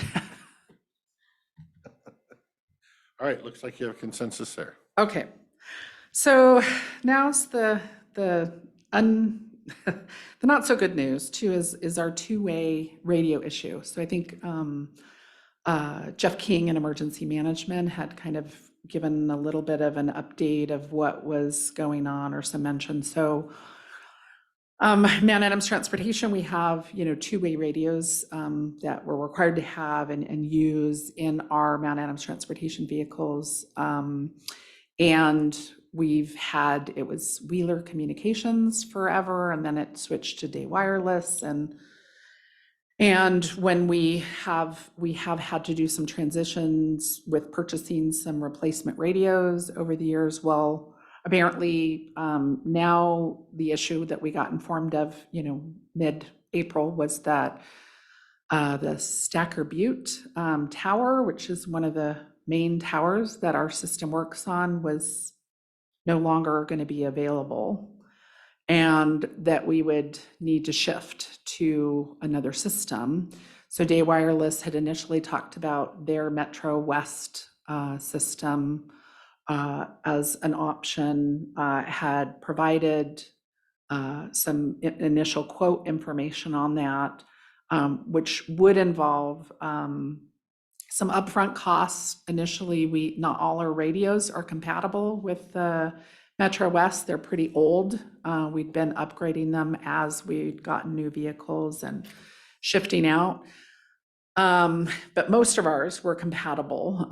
All right, looks like you have consensus there. Okay, so now's the not so good news too is our two-way radio issue. So I think Jeff King in Emergency Management had kind of given a little bit of an update of what was going on, or some mention. So Man Adams Transportation, we have, two-way radios that we're required to have and use in our Man Adams Transportation vehicles. And we've had, it was Wheeler Communications forever, and then it switched to Day Wireless. And when we have had to do some transitions with purchasing some replacement radios over the years. Well, apparently, now the issue that we got informed of, mid-April, was that the Stacker Butte tower, which is one of the main towers that our system works on, was no longer going to be available, and that we would need to shift to another system. So Day Wireless had initially talked about their Metro West system as an option, had provided some initial quote information on that, which would involve some upfront costs. Initially, not all our radios are compatible with the Metro West. They're pretty old. We'd been upgrading them as we'd gotten new vehicles and shifting out. But most of ours were compatible,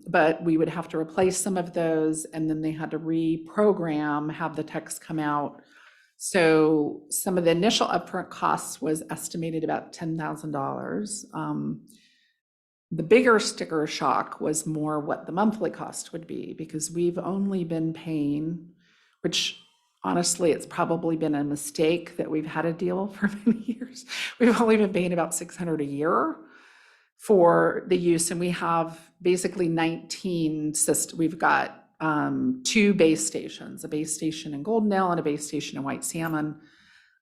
but we would have to replace some of those, and then they had to reprogram, have the techs come out. So some of the initial upfront costs was estimated about $10,000. The bigger sticker shock was more what the monthly cost would be, because we've only been paying, which honestly, it's probably been a mistake that we've had a deal for many years. We've only been paying about $600 a year for the use, and we have basically 19 systems. We've got 2 base stations, a base station in Goldendale and a base station in White Salmon,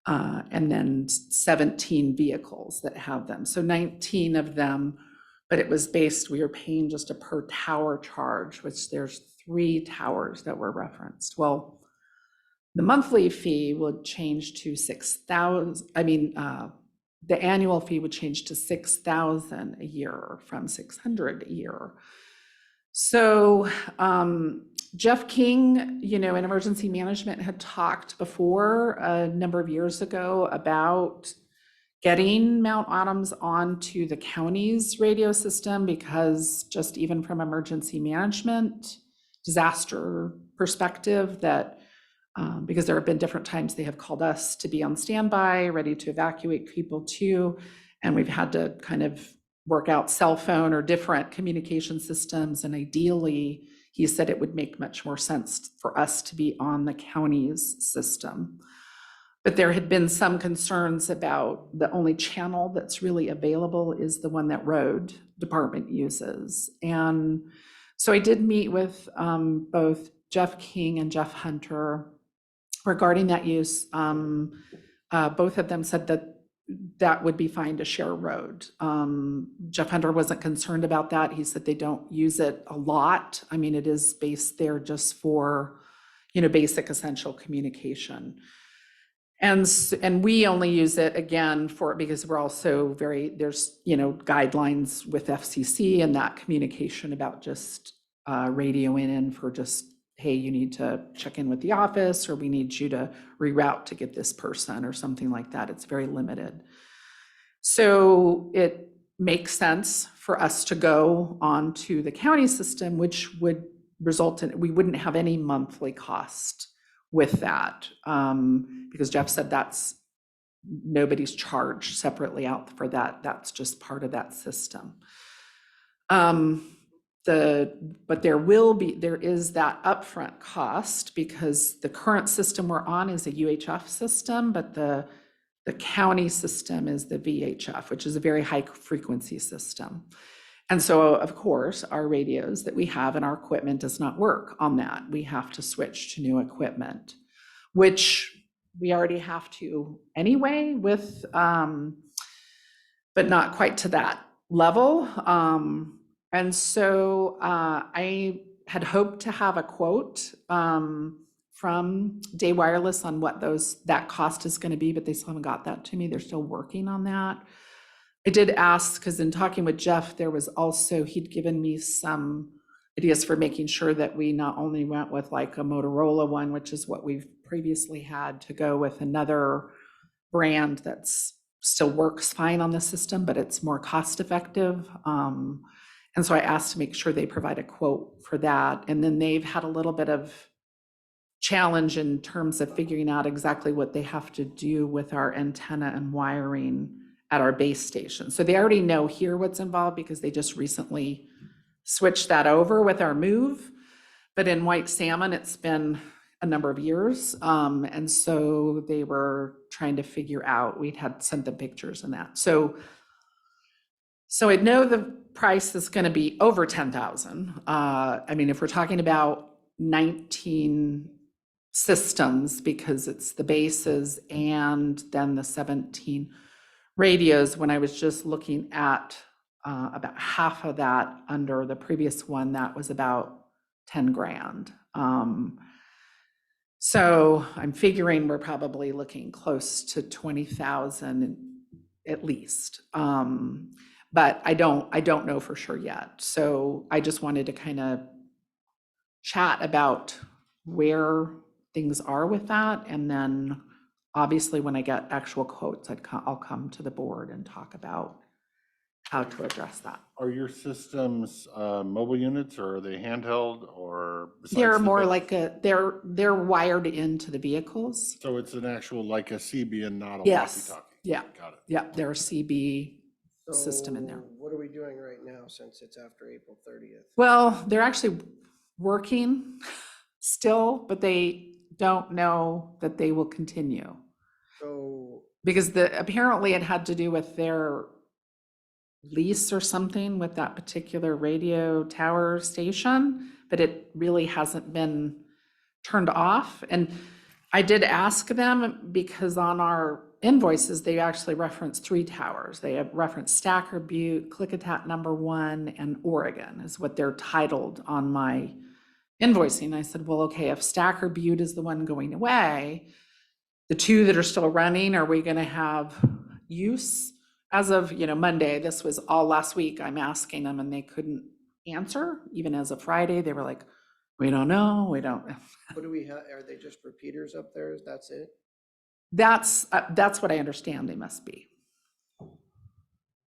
and then 17 vehicles that have them. So 19 of them, but it was based, we were paying just a per tower charge, which there's 3 towers that were referenced. Well, the monthly fee would change to $6,000. The annual fee would change to $6,000 a year from $600 a year. So Jeff King, in Emergency Management, had talked before a number of years ago about getting Mount Adams onto the county's radio system, because just even from emergency management, disaster perspective, that because there have been different times they have called us to be on standby, ready to evacuate people too. And we've had to kind of work out cell phone or different communication systems. And ideally, he said it would make much more sense for us to be on the county's system. But there had been some concerns about the only channel that's really available is the one that road department uses. And so I did meet with both Jeff King and Jeff Hunter regarding that use. Both of them said that that would be fine to share a road. Jeff Hunter wasn't concerned about that. He said they don't use it a lot. I mean, it is based there just for, basic essential communication. And we only use it again because we're also there's, guidelines with FCC and that communication about just radioing in for just hey, you need to check in with the office, or we need you to reroute to get this person or something like that. It's very limited. So it makes sense for us to go onto the county system, which would result in, we wouldn't have any monthly cost with that. Because Jeff said that's, nobody's charged separately out for that. That's just part of that system. But there is that upfront cost because the current system we're on is a UHF system, but the county system is the VHF, which is a very high frequency system. And so, of course, our radios that we have and our equipment does not work on that. We have to switch to new equipment, which we already have to anyway with, but not quite to that level. And so I had hoped to have a quote from Day Wireless on what that cost is going to be, but they still haven't got that to me. They're still working on that. I did ask, because in talking with Jeff, there was also, he'd given me some ideas for making sure that we not only went with like a Motorola one, which is what we've previously had, to go with another brand that's still works fine on the system, but it's more cost effective. And so I asked to make sure they provide a quote for that. And then they've had a little bit of challenge in terms of figuring out exactly what they have to do with our antenna and wiring at our base station. So they already know here what's involved because they just recently switched that over with our move. But in White Salmon, it's been a number of years. And so they were trying to figure out, we'd had sent them pictures and that. So I know the price is going to be over 10,000. I mean, if we're talking about 19 systems, because it's the bases and then the 17 radios, when I was just looking at about half of that under the previous one, that was about 10 grand. So I'm figuring we're probably looking close to 20,000 at least. But I don't know for sure yet. So I just wanted to kind of chat about where things are with that. And then obviously when I get actual quotes, I'll come to the board and talk about how to address that. Are your systems mobile units, or are they handheld, or? They're more like they're wired into the vehicles. So it's an actual, like a CB and not a Yes. walkie-talkie? Yeah. Got it. Yeah, there's a CB system in there. So what are we doing right now since it's after April 30th? Well, they're actually working still, but they don't know that they will continue. So Because apparently it had to do with their lease or something with that particular radio tower station, but it really hasn't been turned off. And I did ask them, because on our invoices, they actually reference 3 towers. They have referenced Stacker, Butte, Klickitat #1, and Oregon is what they're titled on my invoicing. I said, well, okay, if Stacker, Butte is the one going away, the 2 that are still running, are we going to have use? As of, Monday, this was all last week, I'm asking them and they couldn't answer. Even as of Friday, they were like, we don't know, we don't. what do we have? Are they just repeaters up there? That's it? That's what I understand they must be.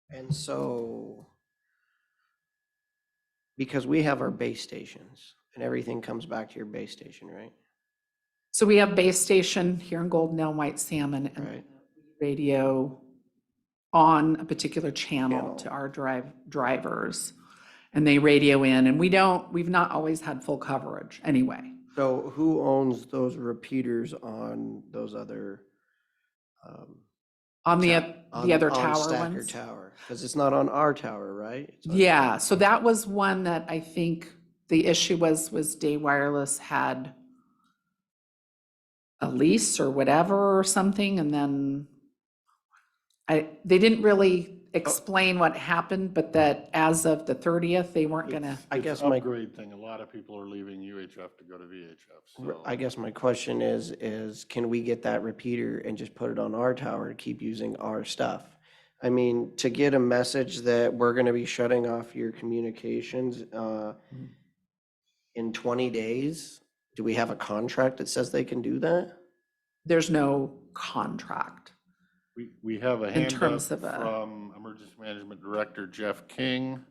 And so, because we have our base stations and everything comes back to your base station, right? So we have base station here in Goldendale, White Salmon, and Right. radio on a particular channel to our drivers, and they radio in, and we've not always had full coverage anyway. So who owns those repeaters on those other? On the other on tower Stacker ones? Tower, because it's not on our tower, right? It's on- Yeah, so that was one that I think the issue was Day Wireless had a lease or whatever or something, and then they didn't really explain what happened, but that as of the 30th, they weren't gonna. I guess It's my upgrade thing. A lot of people are leaving UHF to go to VHF. So I guess my question is can we get that repeater and just put it on our tower to keep using our stuff? I mean, to get a message that we're gonna be shutting off your communications in 20 days, Do we have a contract that says they can do that? There's no contract. We have a In hand up terms of a- from Emergency Management Director Jeff King.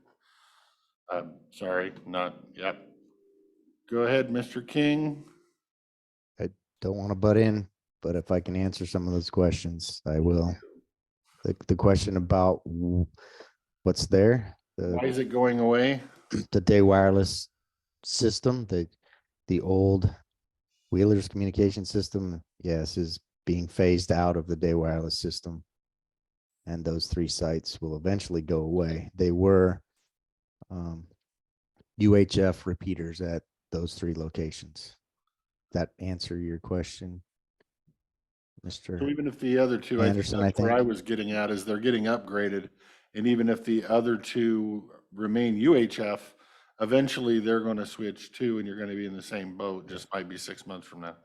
Sorry, not yet. Go ahead, Mr. King. I don't want to butt in, but if I can answer some of those questions, I will. The question about what's there, Why is it going away? the day wireless system, the old Wheeler's communication system, yes, is being phased out of the day wireless system. And those 3 sites will eventually go away. They were UHF repeaters at those 3 locations. That answer your question, Mr. So even if the other two, Anderson, I that's where think. I was getting at, is they're getting upgraded. And even if the other 2 remain UHF, eventually they're going to switch too, and you're going to be in the same boat, just might be 6 months from now.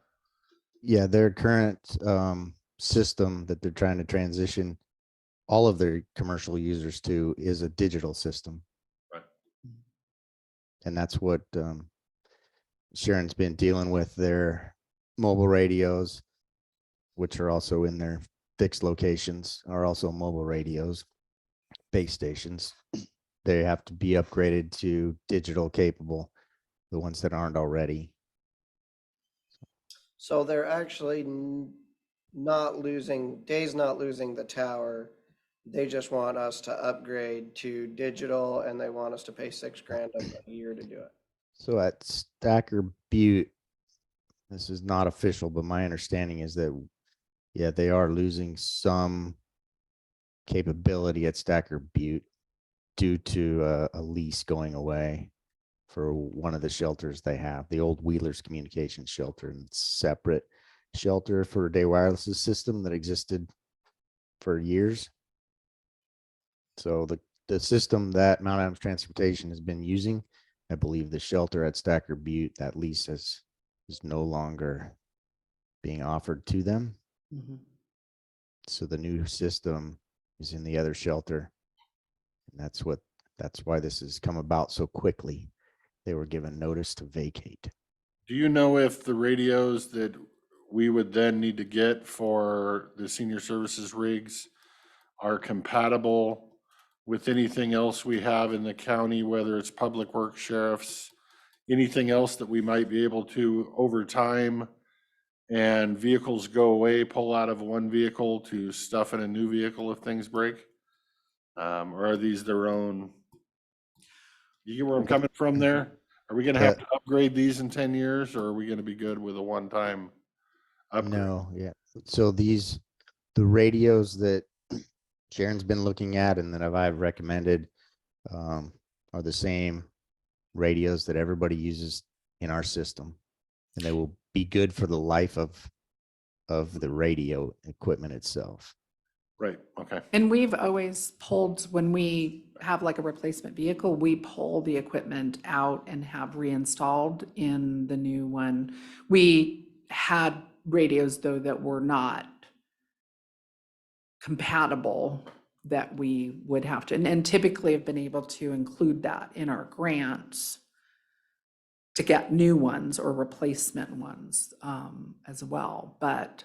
Yeah, their current system that they're trying to transition all of their commercial users to is a digital system. Right. And that's what Sharon's been dealing with. Their mobile radios, which are also in their fixed locations, are also mobile radios, base stations. They have to be upgraded to digital capable, the ones that aren't already. So they're actually not losing, Day's not losing the tower. They just want us to upgrade to digital and they want us to pay $6,000 a year to do it. So at Stacker Butte, this is not official, but my understanding is that, yeah, they are losing some capability at Stacker Butte due to a lease going away for one of the shelters they have, the old Wheeler's Communications Shelter, and it's separate shelter for day wireless system that existed for years. So the system that Mount Adams Transportation has been using, I believe the shelter at Stacker Butte, that lease is no longer being offered to them. So the new system is in the other shelter. And that's why this has come about so quickly. They were given notice to vacate. Do you know if the radios that we would then need to get for the senior services rigs are compatible with anything else we have in the county, whether it's public works, sheriffs, anything else that we might be able to over time, and vehicles go away, pull out of one vehicle to stuff in a new vehicle if things break? Or are these their own? You get where I'm coming from there? Are we gonna have to upgrade these in 10 years, or are we gonna be good with a one-time upgrade? No, yeah. So the radios that Sharon's been looking at and that I've recommended are the same radios that everybody uses in our system, and they will be good for the life of the radio equipment itself. Right, okay. And we've always pulled, when we have like a replacement vehicle, we pull the equipment out and have reinstalled in the new one. We had radios though that were not compatible that we would have to, and typically have been able to include that in our grants to get new ones or replacement ones as well. But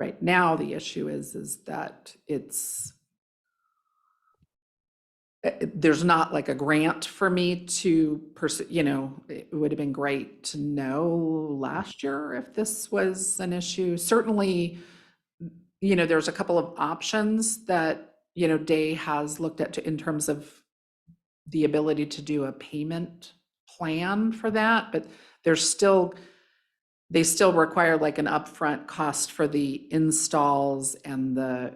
right now, the issue is that there's not like a grant for me to pursue. It would have been great to know last year if this was an issue. Certainly, there's a couple of options that, Day has looked at in terms of the ability to do a payment plan for that, but they still require like an upfront cost for the installs and that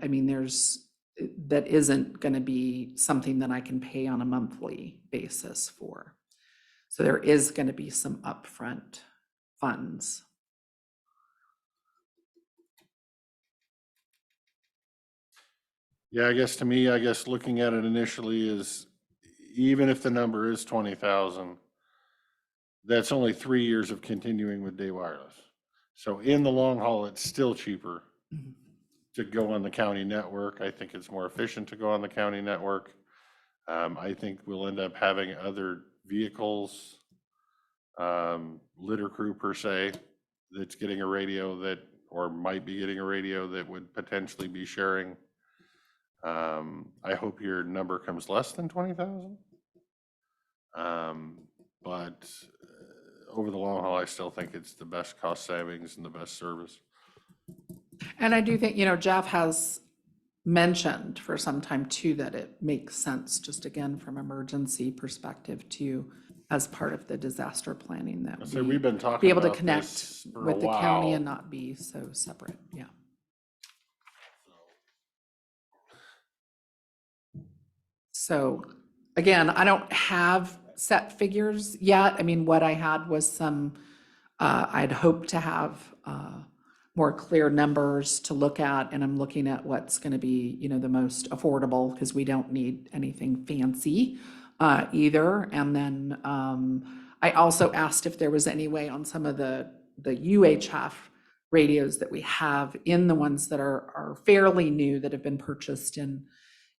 isn't going to be something that I can pay on a monthly basis for. So there is going to be some upfront funds. Yeah, I guess to me, looking at it initially is, even if the number is 20,000, that's only 3 years of continuing with day wireless. So in the long haul, it's still cheaper to go on the county network. I think it's more efficient to go on the county network. I think we'll end up having other vehicles litter crew per se that's getting a radio that, or might be getting a radio that would potentially be sharing. I hope your number comes less than 20,000. But over the long haul, I still think it's the best cost savings and the best service. And I do think, you know, Jeff has mentioned for some time too, that it makes sense, just again, from emergency perspective too, as part of the disaster planning that So we've been talking be able to about connect this for a with the county while. and not be so separate. Yeah. So again, I don't have set figures yet. I mean, what I had was some, I'd hoped to have more clear numbers to look at, and I'm looking at what's going to be, you know, the most affordable, because we don't need anything fancy either. And then I also asked if there was any way on some of the UHF radios that we have, in the ones that are fairly new, that have been purchased in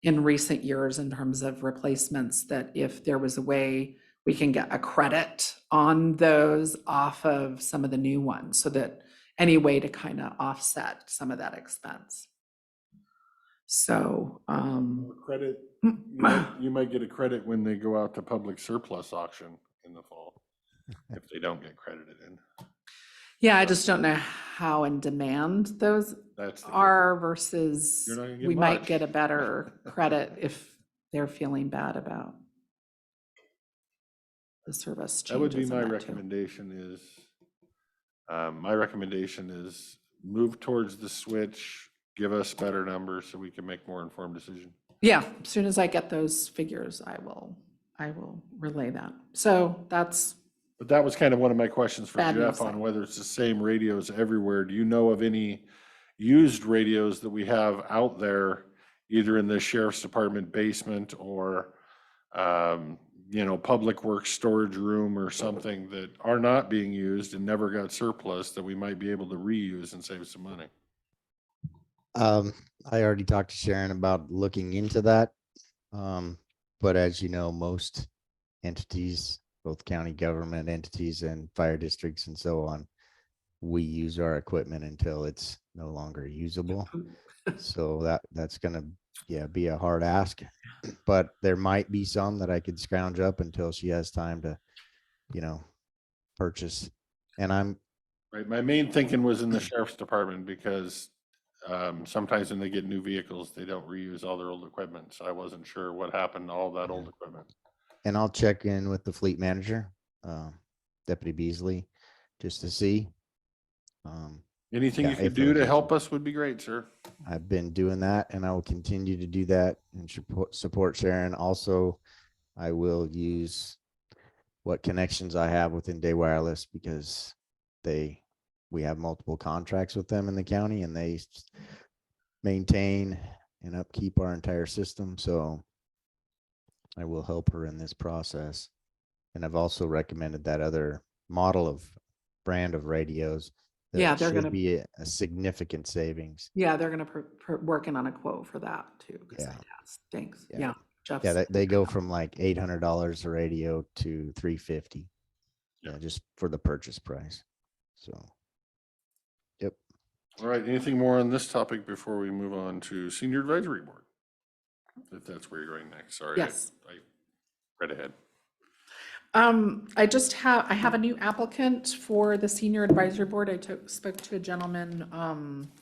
recent years in terms of replacements, that if there was a way we can get a credit on those off of some of the new ones, so that any way to kind of offset some of that expense. So Credit, you might get a credit when they go out to public surplus auction in the fall, if they don't get credited in. yeah, I just don't know how in demand those That's the are versus You're not gonna get we might much. get a better credit if they're feeling bad about the service That would be changes in my that too. recommendation is move towards the switch, give us better numbers so we can make more informed decision. Yeah, as soon as I get those figures, I will relay that. So that's, But that was kind of one of my questions for Bad Jeff news. on whether it's the same radios everywhere. Do you know of any used radios that we have out there, either in the sheriff's department basement or, you know, public works storage room or something, that are not being used and never got surplus, that we might be able to reuse and save some money? I already talked to Sharon about looking into that. But as you know, most entities, both county government entities and fire districts and so on, we use our equipment until it's no longer usable. So that's gonna, be a hard ask, but there might be some that I could scrounge up until she has time to, purchase. And I'm, Right, my main thinking was in the sheriff's department, because sometimes when they get new vehicles, they don't reuse all their old equipment. So I wasn't sure what happened to all that old equipment. and I'll check in with the fleet manager, Deputy Beasley, just to see. Anything you if could do there's to help us would be great, sir. I've been doing that, and I will continue to do that and support Sharon. Also, I will use what connections I have within Day Wireless, because we have multiple contracts with them in the county, and they maintain and upkeep our entire system. So I will help her in this process. And I've also recommended that other model of brand of radios. Yeah, That they're should gonna- be a significant savings. yeah, they're going to working on a quote for that too. 'Cause Yeah. I asked. Thanks. Yeah. Yeah. Jeff's. Yeah, they go from like $800 a radio to $350. Yeah, just for the purchase price. So, yep. All right, anything more on this topic before we move on to senior advisory board? If that's where you're going next, sorry. Yes. I read ahead. I have a new applicant for the senior advisory board. I spoke to a gentleman from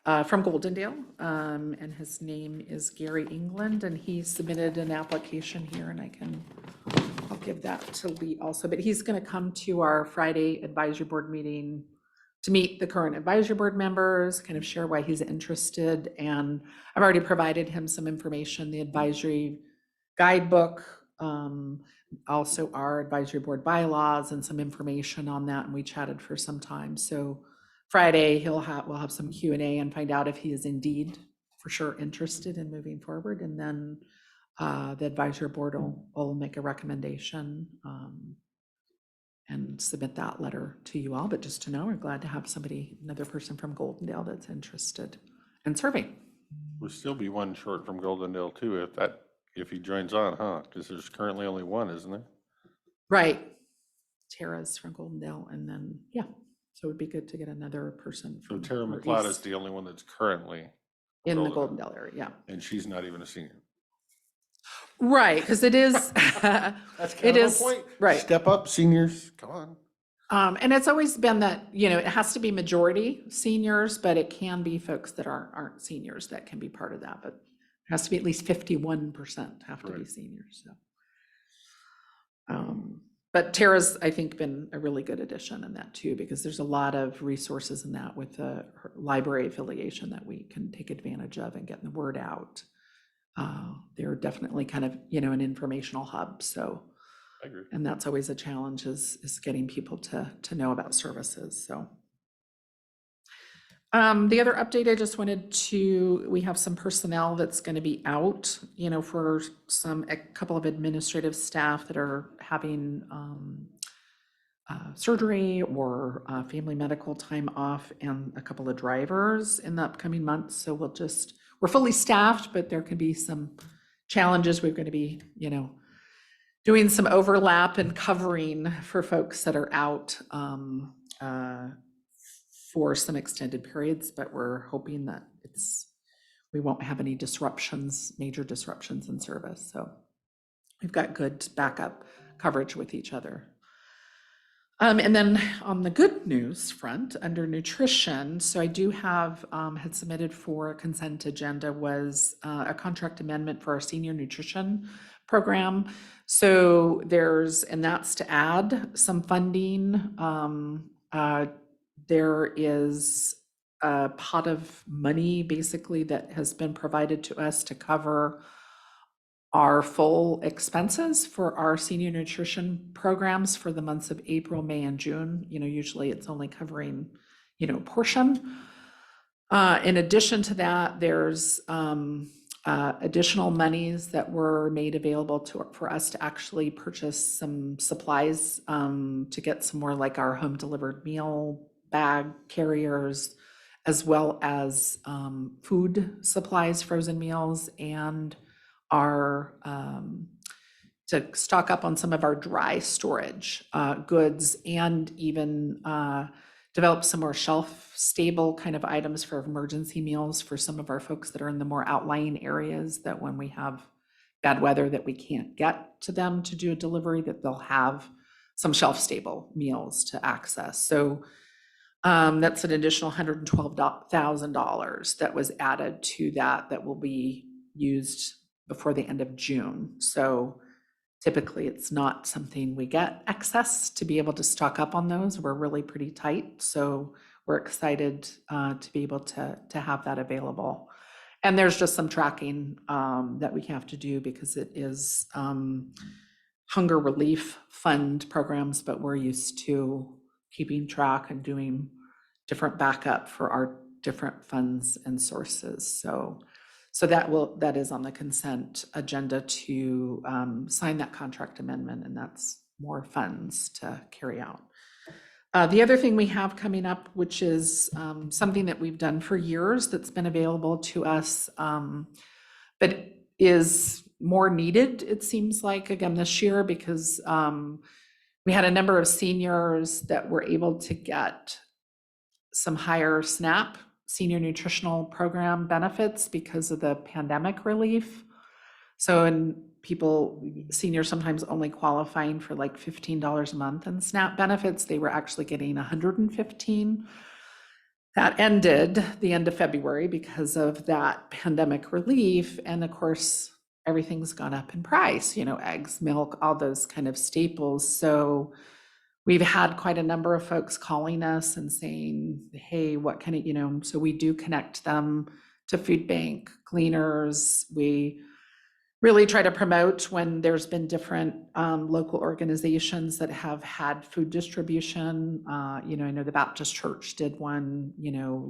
Goldendale, and his name is Gary England, and he submitted an application here, and I'll give that to Lee also, but he's going to come to our Friday advisory board meeting to meet the current advisory board members, kind of share why he's interested. And I've already provided him some information, the advisory guidebook, also our advisory board bylaws and some information on that. And we chatted for some time. So Friday we'll have some Q&A and find out if he is indeed for sure interested in moving forward. And then the advisory board will make a recommendation and submit that letter to you all. But just to know, we're glad to have another person from Goldendale that's interested in serving. We'll still be one short from Goldendale too, if he joins on, huh? Because there's currently only one, isn't there? Right. Tara's from Goldendale, and then, yeah, so it'd be good to get another person So from. Tara our McLeod is east the only one that's currently in the Goldendale. Goldendale area, yeah. And she's not even a senior. Right, because it is, That's it kind of is, the point. right. Step up, seniors, come on. And it's always been that, you know, it has to be majority seniors, but it can be folks that aren't seniors that can be part of that, but it has to be at least 51% have to be Right. seniors, so. But Tara's, I think, been a really good addition in that too, because there's a lot of resources in that with the library affiliation that we can take advantage of and getting the word out. They're definitely kind of, you know, an informational hub, so. I agree. And that's always a challenge is getting people to know about services, so. The other update I just wanted to, we have some personnel that's going to be out, you know, for a couple of administrative staff that are having surgery or family medical time off, and a couple of drivers in the upcoming months. So we're fully staffed, but there can be some challenges. We're going to be, you know, doing some overlap and covering for folks that are out for some extended periods, but we're hoping that we won't have any major disruptions in service. So we've got good backup coverage with each other. And then on the good news front, under nutrition, so I do have, had submitted for a consent agenda was a contract amendment for our senior nutrition program. So and that's to add some funding. There is a pot of money basically that has been provided to us to cover our full expenses for our senior nutrition programs for the months of April, May, and June. You know, usually it's only covering, you know, a portion. In addition to that, there's additional monies that were made available for us to actually purchase some supplies to get some more like our home delivered meal bag carriers, as well as food supplies, frozen meals, and our to stock up on some of our dry storage goods, and even develop some more shelf stable kind of items for emergency meals for some of our folks that are in the more outlying areas, that when we have bad weather that we can't get to them to do a delivery, that they'll have some shelf stable meals to access. So that's an additional $112,000 that was added to that will be used before the end of June. So typically it's not something we get access to be able to stock up on those. We're really pretty tight. So we're excited to be able to have that available. And there's just some tracking that we have to do because it is hunger relief fund programs, but we're used to keeping track and doing different backup for our different funds and sources. So that is on the consent agenda to sign that contract amendment, and that's more funds to carry out. The other thing we have coming up, which is something that we've done for years that's been available to us, but is more needed, it seems like, again, this year, because we had a number of seniors that were able to get some higher SNAP, senior nutritional program benefits, because of the pandemic relief. So, and seniors sometimes only qualifying for like $15 a month in SNAP benefits, they were actually getting $115. That ended the end of February because of that pandemic relief. And of course, everything's gone up in price, you know, eggs, milk, all those kind of staples. So we've had quite a number of folks calling us and saying, hey, what can it, you know, so we do connect them to food bank cleaners. We really try to promote when there's been different local organizations that have had food distribution. You know, I know the Baptist Church did one, you know,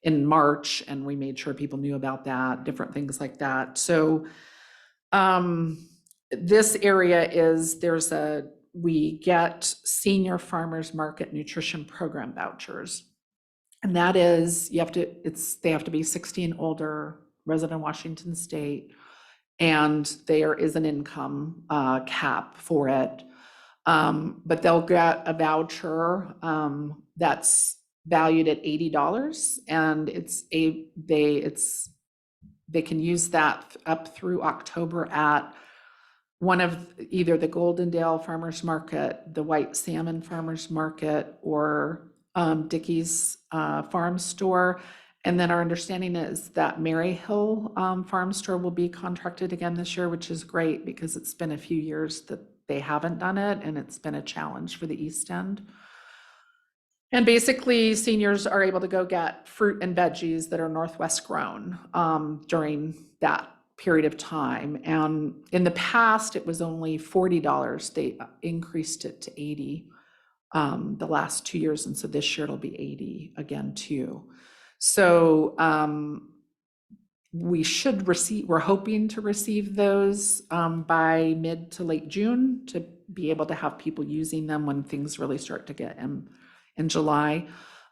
in March, and we made sure people knew about that, different things like that. So this area we get senior farmers market nutrition program vouchers. And that is, they have to be 60 and older, resident of Washington State, and there is an income cap for it. But they'll get a voucher that's valued at $80, and they can use that up through October at one of either the Goldendale Farmers Market, the White Salmon Farmers Market, or Dickey's Farm Store. And then our understanding is that Maryhill Farm Store will be contracted again this year, which is great because it's been a few years that they haven't done it, and it's been a challenge for the East End. And basically, seniors are able to go get fruit and veggies that are Northwest grown during that period of time. And in the past, it was only $40. They increased it to $80 the last 2 years. And so this year it'll be $80 again too. So we're hoping to receive those by mid to late June to be able to have people using them when things really start to get in July.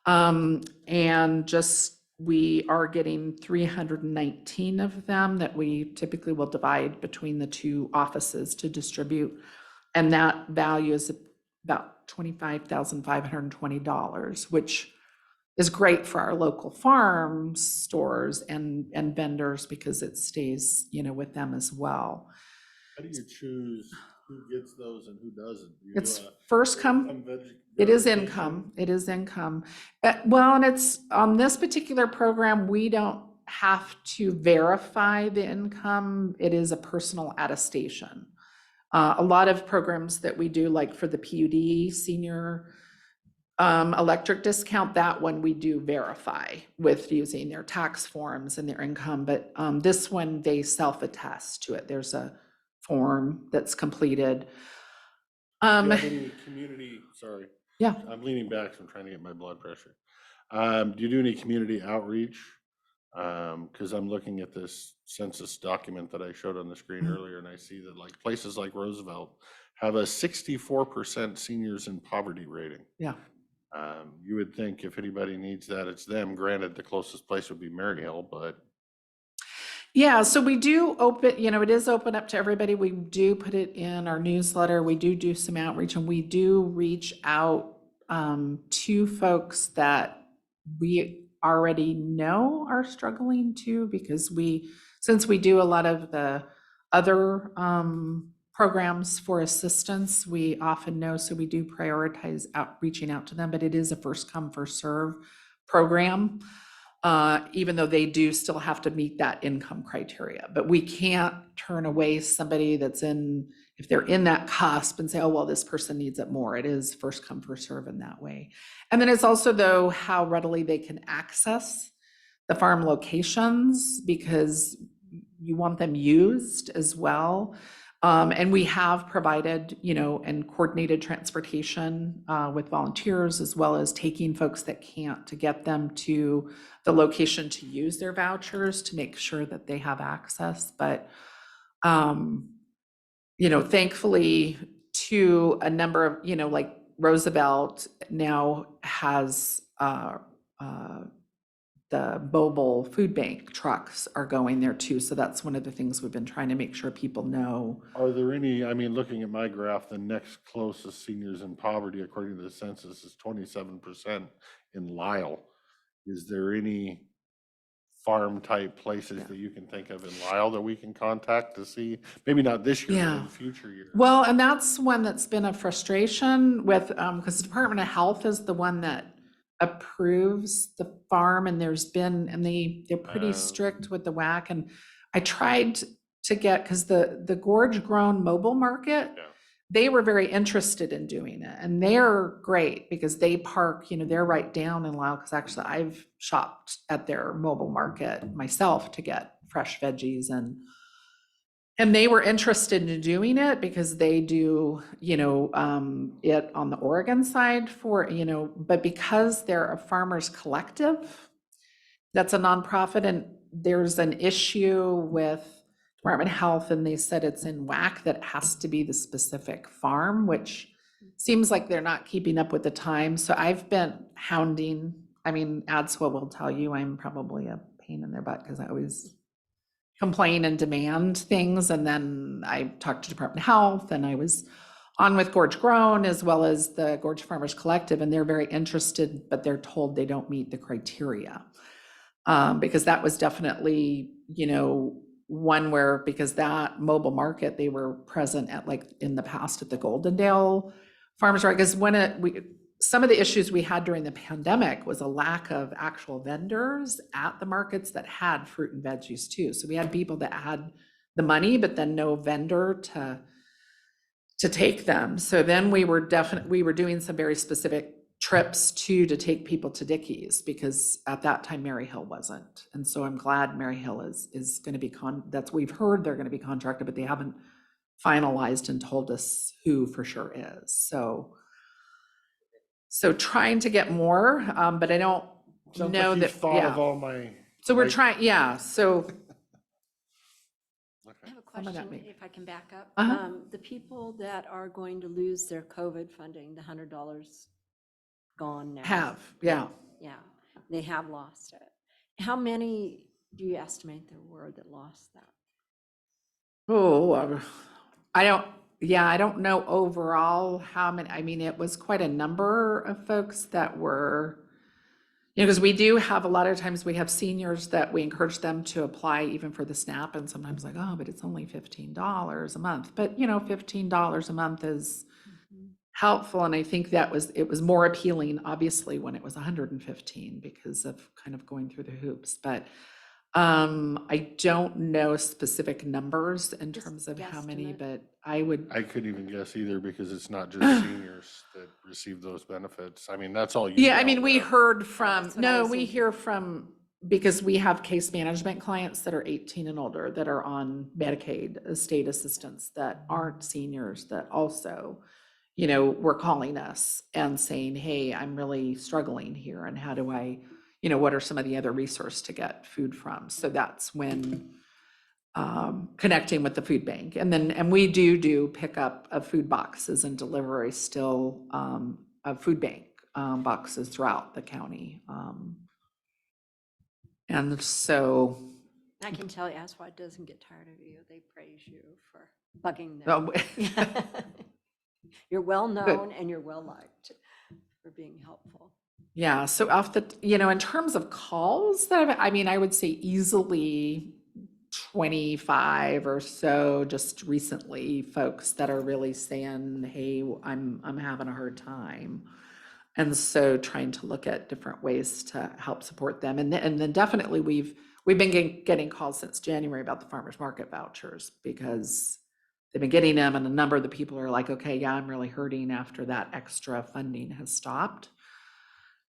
And just, we are getting 319 of them that we typically will divide between the two offices to distribute. And that value is about $25,520, which is great for our local farms, stores, and vendors because it stays, with them as well. How do you choose who gets those and who doesn't? It's first come. It is income. It is income. Well, and it's on this particular program, we don't have to verify the income. It is a personal attestation. A lot of programs that we do, like for the PUD senior electric discount, that one we do verify with using their tax forms and their income. But this one, they self-attest to it. There's a form that's completed. Do you have any community, sorry. Yeah. I'm leaning back, so I'm trying to get my blood pressure. Do you do any community outreach? Because I'm looking at this census document that I showed on the screen earlier, and I see that like places like Roosevelt have a 64% seniors in poverty rating. Yeah. You would think if anybody needs that, it's them. Granted, the closest place would be Maryhill, but. Yeah, so we do open, it is open up to everybody. We do put it in our newsletter. We do some outreach, and we do reach out to folks that we already know are struggling too, because since we do a lot of the other programs for assistance, we often know, so we do prioritize reaching out to them, but it is a first come, first serve program. Even though they do still have to meet that income criteria, but we can't turn away somebody if they're in that cusp and say, oh, well, this person needs it more. It is first come, first serve in that way. And then it's also, though, how readily they can access the farm locations, because you want them used as well. And we have provided, and coordinated transportation with volunteers, as well as taking folks that can't to get them to the location to use their vouchers to make sure that they have access. But, thankfully to a number of, like Roosevelt now has the mobile food bank trucks are going there too. So that's one of the things we've been trying to make sure people know. Are there any, looking at my graph, the next closest seniors in poverty, according to the census, is 27% in Lisle. Is there any farm type places that you can think of in Lisle that we can contact to see? Maybe not this year, but in future years. Well, and that's one that's been a frustration with, because the Department of Health is the one that approves the farm, and they're pretty strict with the WAC. And I tried to get, because the Gorge Grown Mobile Market, they were very interested in doing it, and they're great because they park, they're right down in Lisle, because actually I've shopped at their mobile market myself to get fresh veggies, and they were interested in doing it because they do, it on the Oregon side but because they're a farmers collective, that's a nonprofit, and there's an issue with Department of Health, and they said it's in WAC that it has to be the specific farm, which seems like they're not keeping up with the time. So I've been hounding, ADSWA will tell you I'm probably a pain in their butt because I always complain and demand things. And then I talked to Department of Health, and I was On with Gorge Grown, as well as the Gorge Farmers Collective, and they're very interested, but they're told they don't meet the criteria. Because that was definitely, one where, because that mobile market, they were present at, like, in the past at the Goldendale Farmers Market. Because some of the issues we had during the pandemic was a lack of actual vendors at the markets that had fruit and veggies too. So we had people that had the money, but then no vendor to take them. So then we were doing some very specific trips to take people to Dickey's, because at that time Mary Hill wasn't. And so I'm glad Mary Hill is going to be we've heard they're going to be contracted, but they haven't finalized and told us who for sure is. So trying to get more, but I don't Sounds know like that. you've thought of all my. So we're trying, so. I have a question, if I can back up. Uh-huh. The people that are going to lose their COVID funding, the $100 gone now. Yeah. They have lost it. How many do you estimate there were that lost that? Oh, I don't know overall how many. I mean, it was quite a number of folks that were, because we do have a lot of times we have seniors that we encourage them to apply even for the SNAP, and sometimes like, oh, but it's only $15 a month. But $15 a month is helpful, and I think it was more appealing, obviously, when it was 115 because of kind of going through the hoops. But I don't know specific numbers in terms of how many, but I couldn't even guess either, because it's not just seniors that receive those benefits. I mean, that's all you. Yeah, I know mean, we there. heard from, we hear from, because we have case management clients that are 18 and older that are on Medicaid state assistance that aren't seniors, that also, were calling us and saying, hey, I'm really struggling here, and how do I, what are some of the other resources to get food from? So that's when connecting with the food bank. And we do pickup of food boxes and delivery still of food bank boxes throughout the county. And so. I can tell you, ASWAT doesn't get tired of you. They praise you for bugging them. You're well known and you're well liked for being helpful. Yeah, so in terms of calls I would say easily 25 or so just recently, folks that are really saying, hey, I'm having a hard time. And so trying to look at different ways to help support them. And then definitely we've been getting calls since January about the farmers market vouchers, because they've been getting them, and a number of the people are like, okay, yeah, I'm really hurting after that extra funding has stopped.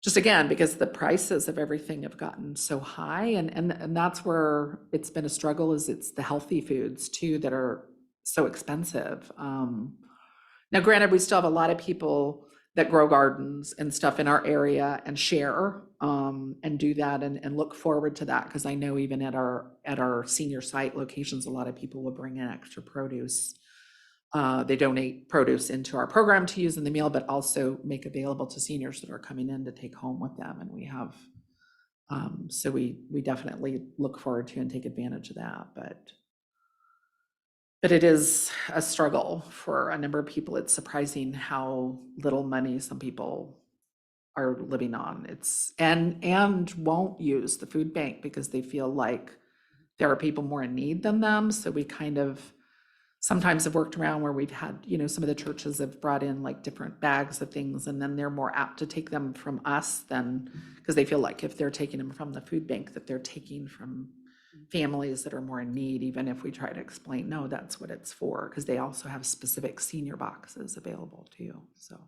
Just again, because the prices of everything have gotten so high, and that's where it's been a struggle, is it's the healthy foods too that are so expensive. Now, granted, we still have a lot of people that grow gardens and stuff in our area and share and do that and look forward to that, because I know even at our senior site locations, a lot of people will bring in extra produce. They donate produce into our program to use in the meal, but also make available to seniors that are coming in to take home with them. And we have, so we definitely look forward to and take advantage of that. But it is a struggle for a number of people. It's surprising how little money some people are living on. And won't use the food bank because they feel like there are people more in need than them. So we kind of sometimes have worked around where we've had, some of the churches have brought in like different bags of things, and then they're more apt to take them from us than, because they feel like if they're taking them from the food bank, that they're taking from families that are more in need, even if we try to explain, no, that's what it's for, because they also have specific senior boxes available too. So,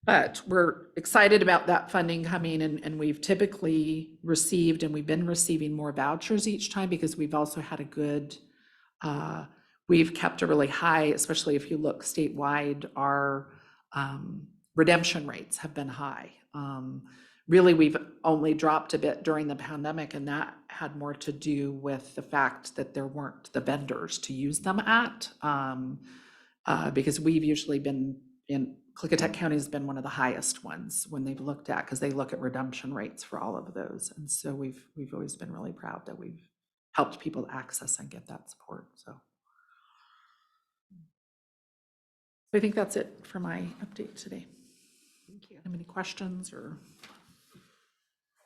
but we're excited about that funding coming, and we've typically received, and we've been receiving more vouchers each time, because we've also had a good, we've kept a really high, especially if you look statewide, our redemption rates have been high. Really, we've only dropped a bit during the pandemic, and that had more to do with the fact that there weren't the vendors to use them at, because we've usually been in Klickitat County has been one of the highest ones when they've looked at, because they look at redemption rates for all of those. And so we've always been really proud that we've helped people access and get that support. So I think that's it for my update today. Thank you. Have any questions or?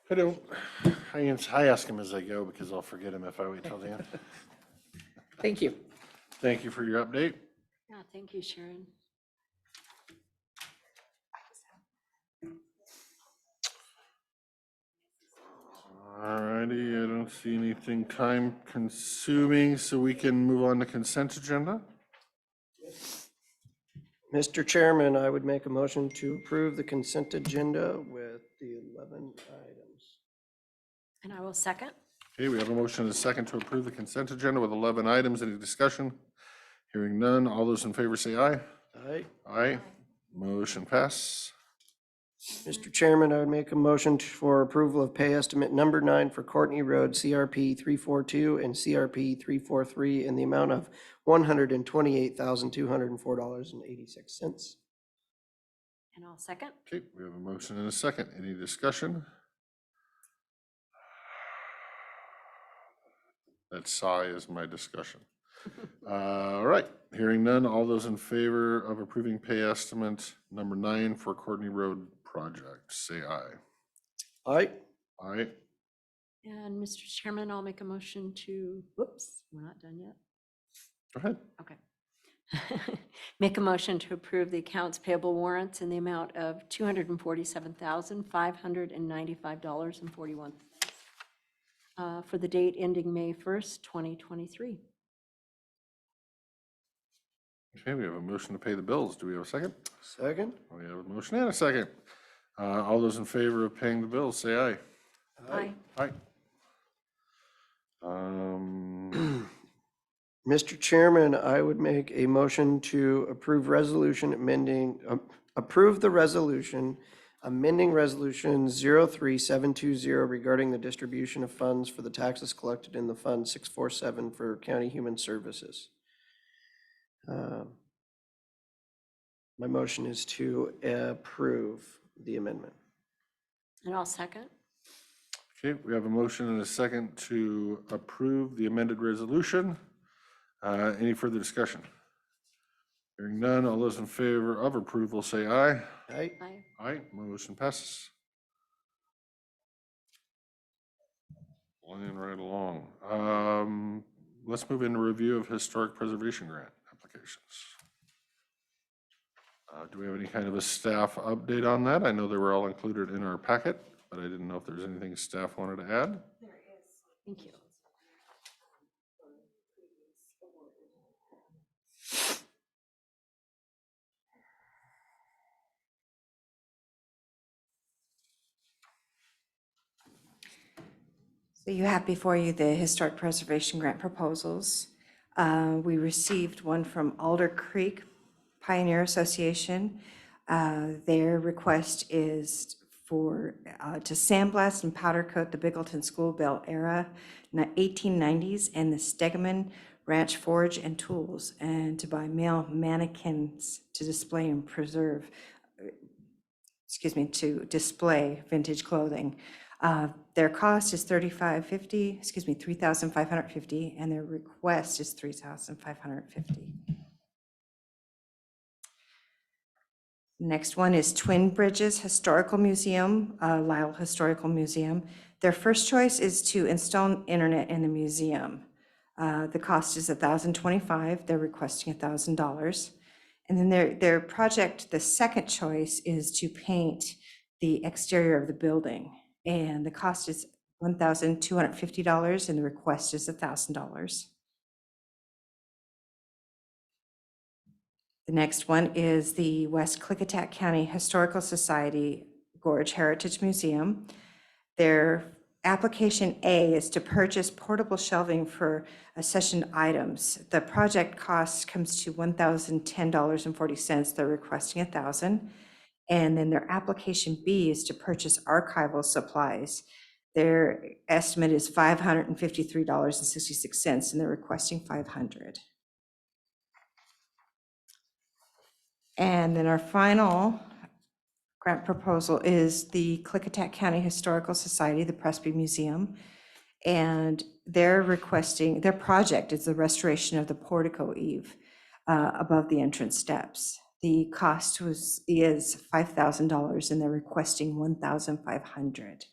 I don't, I ask them as I go because I'll forget them if I wait till the end. Thank you. Thank you for your update. Yeah, thank you, Sharon. All righty, I don't see anything time consuming, so we can move on to consent agenda. Mr. Chairman, I would make a motion to approve the consent agenda with the 11 items. And I will second. Okay, we have a motion and a second to approve the consent agenda with 11 items. Any discussion? Hearing none. All those in favor say aye. Aye. Aye. Motion pass. Mr. Chairman, I would make a motion for approval of pay estimate number 9 for Courtney Road, CRP 342 and CRP 343 in the amount of $128,204.86. And I'll second. Okay, we have a motion and a second. Any discussion? That sigh is my discussion. All right, hearing none. All those in favor of approving pay estimate number 9 for Courtney Road project, say aye. Aye. Aye. And Mr. Chairman, I'll make a motion to, whoops, we're not done yet. Go ahead. Okay. Make a motion to approve the accounts payable warrants in the amount of $247,595.41 for the date ending May 1st, 2023. Okay, we have a motion to pay the bills. Do we have a second? Second. We have a motion and a second. All those in favor of paying the bills, say aye. Aye. Aye. Mr. Chairman, I would make a motion to approve resolution amending, approve the resolution amending resolution 03720 regarding the distribution of funds for the taxes collected in the Fund 647 for County Human Services. My motion is to approve the amendment. And I'll second. Okay, we have a motion and a second to approve the amended resolution. Any further discussion? Hearing none, all those in favor of approval say aye. Aye. Aye. Aye, motion passes. Flying right along. Let's move into review of historic preservation grant applications. Do we have any kind of a staff update on that? I know they were all included in our packet, but I didn't know if there's anything staff wanted to add. Thank you. So you have before you the historic preservation grant proposals. We received one from Alder Creek Pioneer Association. Their request is for to sandblast and powder coat the Bigleton School Bell era 1890s and the Stegeman Ranch Forge and Tools, and to buy male mannequins to display and preserve, to display vintage clothing. Their cost is $3,550, and their request is $3,550. Next one is Twin Bridges Historical Museum, Lyle Historical Museum. Their first choice is to install internet in the museum. The cost is $1,025. They're requesting $1,000. And then their project, the second choice is to paint the exterior of the building. And the cost is $1,250, and the request is $1,000. The next one is the West Klickitat County Historical Society Gorge Heritage Museum. Their application A is to purchase portable shelving for accession items. The project cost comes to $1,010.40. They're requesting $1,000. And then their application B is to purchase archival supplies. Their estimate is $553.66, and they're requesting $500. And then our final grant proposal is the Klickitat County Historical Society, the Presby Museum. And they're requesting, their project is the restoration of the portico eave above the entrance steps. The cost is $5,000 and they're requesting $1,500.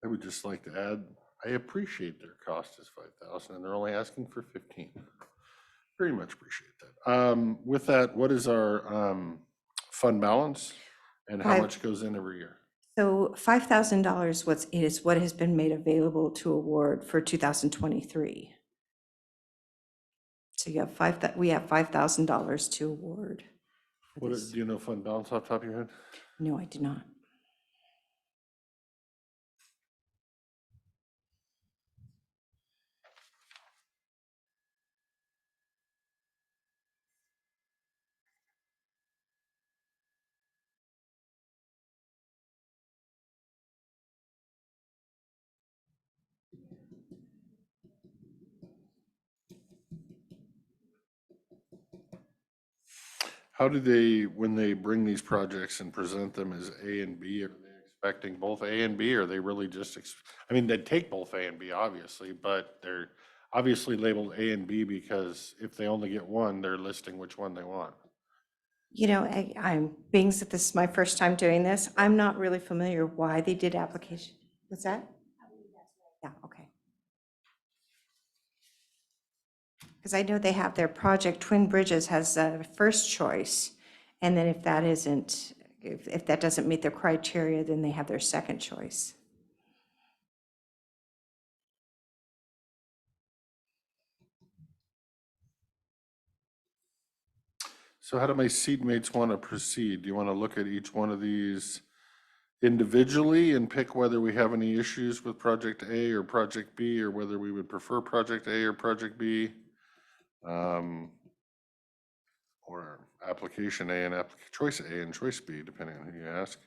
I would just like to add, I appreciate their cost is 5,000 and they're only asking for 15. Very much appreciate that. With that, what is our fund balance and how Five- much goes in every year? So $5,000 is what has been made available to award for 2023. So you have we have $5,000 to award. What is, do you know fund balance off the top of your head? No, I do not. How do they, when they bring these projects and present them as A and B, are they expecting both A and B? Or are they really just, I mean, they'd take both A and B, obviously, but they're obviously labeled A and B because if they only get one, they're listing which one they want. You know, being that this is my first time doing this, I'm not really familiar why they did application. What's that? Yeah, okay. Because I know they have their project, Twin Bridges has a first choice. And then if that isn't, if that doesn't meet their criteria, then they have their second choice. So how do my seatmates want to proceed? Do you want to look at each one of these individually and pick whether we have any issues with project A or project B, or whether we would prefer project A or project B? Or application A and choice A and choice B, depending on who you ask.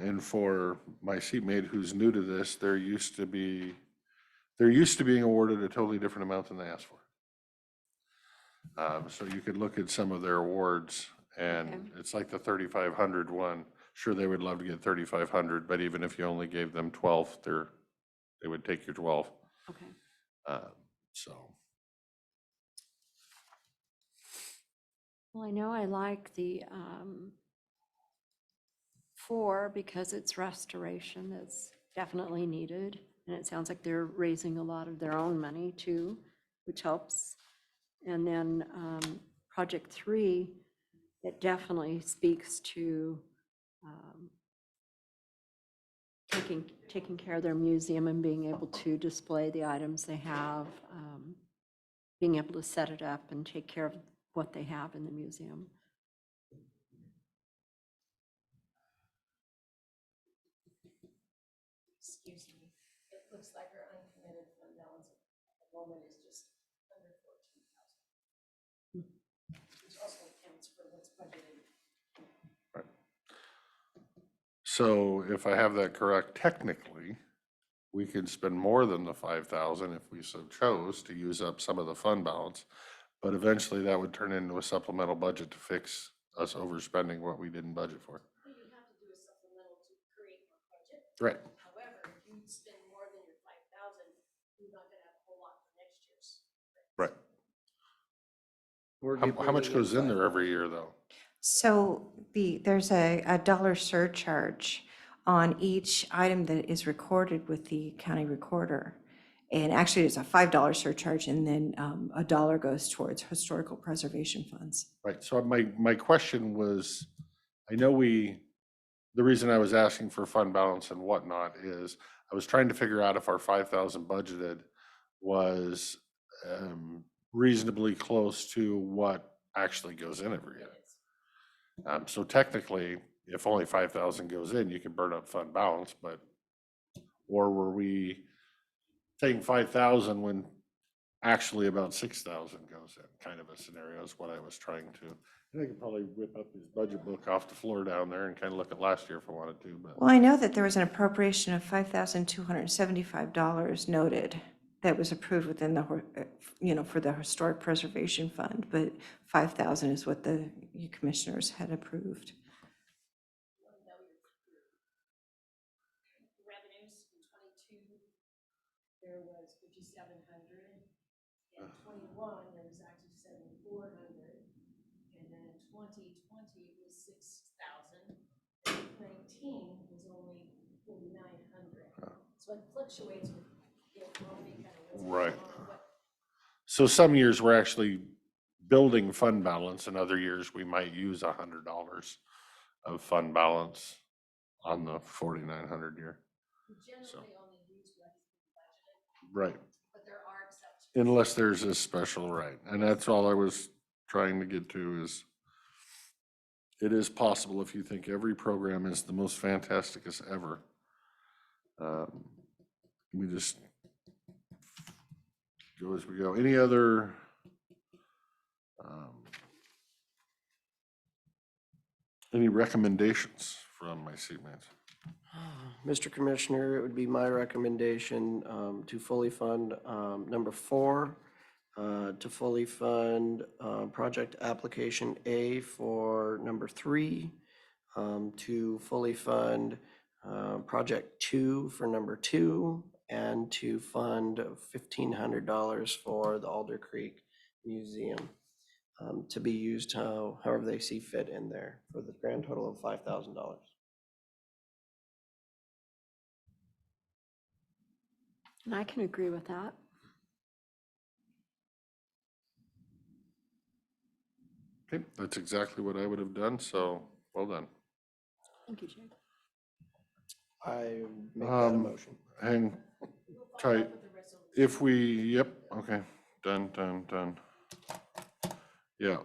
And for my seatmate who's new to this, they're used to being awarded a totally different amount than they asked for. So you could look at some of their awards and it's like the 3,500 one. Sure, they would love to get 3,500, but even if you only gave them 12, they would take your 12. Okay. So. Well, I know I like the 4 because it's restoration that's definitely needed. And it sounds like they're raising a lot of their own money too, which helps. And then project 3, it definitely speaks to taking care of their museum and being able to display the items they have, being able to set it up and take care of what they have in the museum. Excuse me, it looks like our uncommitted fund balance at the moment is just under 14,000. Which also accounts for what's budgeted. So if I have that correct, technically, we could spend more than the 5,000 if we so chose to use up some of the fund balance. But eventually that would turn into a supplemental budget to fix us overspending what we didn't budget for. But you have to do a supplemental to create more budget. Right. However, if you spend more than your 5,000, you're not gonna have a whole lot for next year's. Right. We're How much bringing goes in there 5,000. every year, though? So there's a dollar surcharge on each item that is recorded with the county recorder. And actually, it's a $5 surcharge, and then $1 goes towards historical preservation funds. Right. So my question was, I know the reason I was asking for fund balance and whatnot is I was trying to figure out if our 5,000 budgeted was reasonably close to what actually goes in every year. So technically, if only 5,000 goes in, you can burn up fund balance, or were we taking 5,000 when actually about 6,000 goes in? Kind of a scenario is what I was trying to. And I could probably whip up his budget book off the floor down there and kind of look at last year if I wanted to, but. Well, I know that there was an appropriation of $5,275 noted that was approved within the, for the Historic Preservation Fund, but 5,000 is what you commissioners had approved. 2020 was 6,000, and 19 was only 4,900. So it fluctuates with the economy, kind of what's Right. going on, what So some years we're actually building fund balance, and other years we might use $100 of fund balance on the 4,900 year. we generally only use what has been budgeted, Right. but there are exceptions. Unless there's a special right. And that's all I was trying to get to is it is possible if you think every program is the most fantastic as ever. We just go as we go. Any other any recommendations from my seatmates? Mr. Commissioner, it would be my recommendation to fully fund number 4, to fully fund project application A for number 3, to fully fund project 2 for number 2, and to fund $1,500 for the Alder Creek Museum to be used however they see fit in there for the grand total of $5,000. And I can agree with that. Okay, that's exactly what I would have done, so well done. Thank you, Jake. I make that a motion. Hang tight. If we, okay, done. Yeah,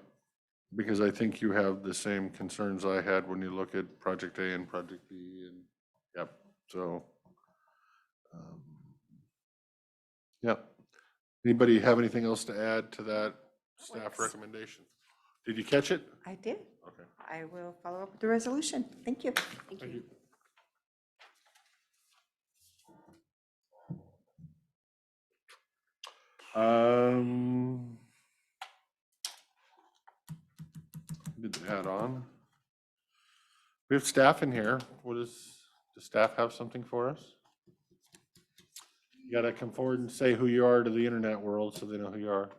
because I think you have the same concerns I had when you look at project A and project B and, so. Anybody have anything else to add to that staff recommendation? Did you catch it? I did. Okay. I will follow up with the resolution. Thank you. Thank you. Did the hat on? We have staff in here. Does staff have something for us? You gotta come forward and say who you are to the internet world so they know who you are.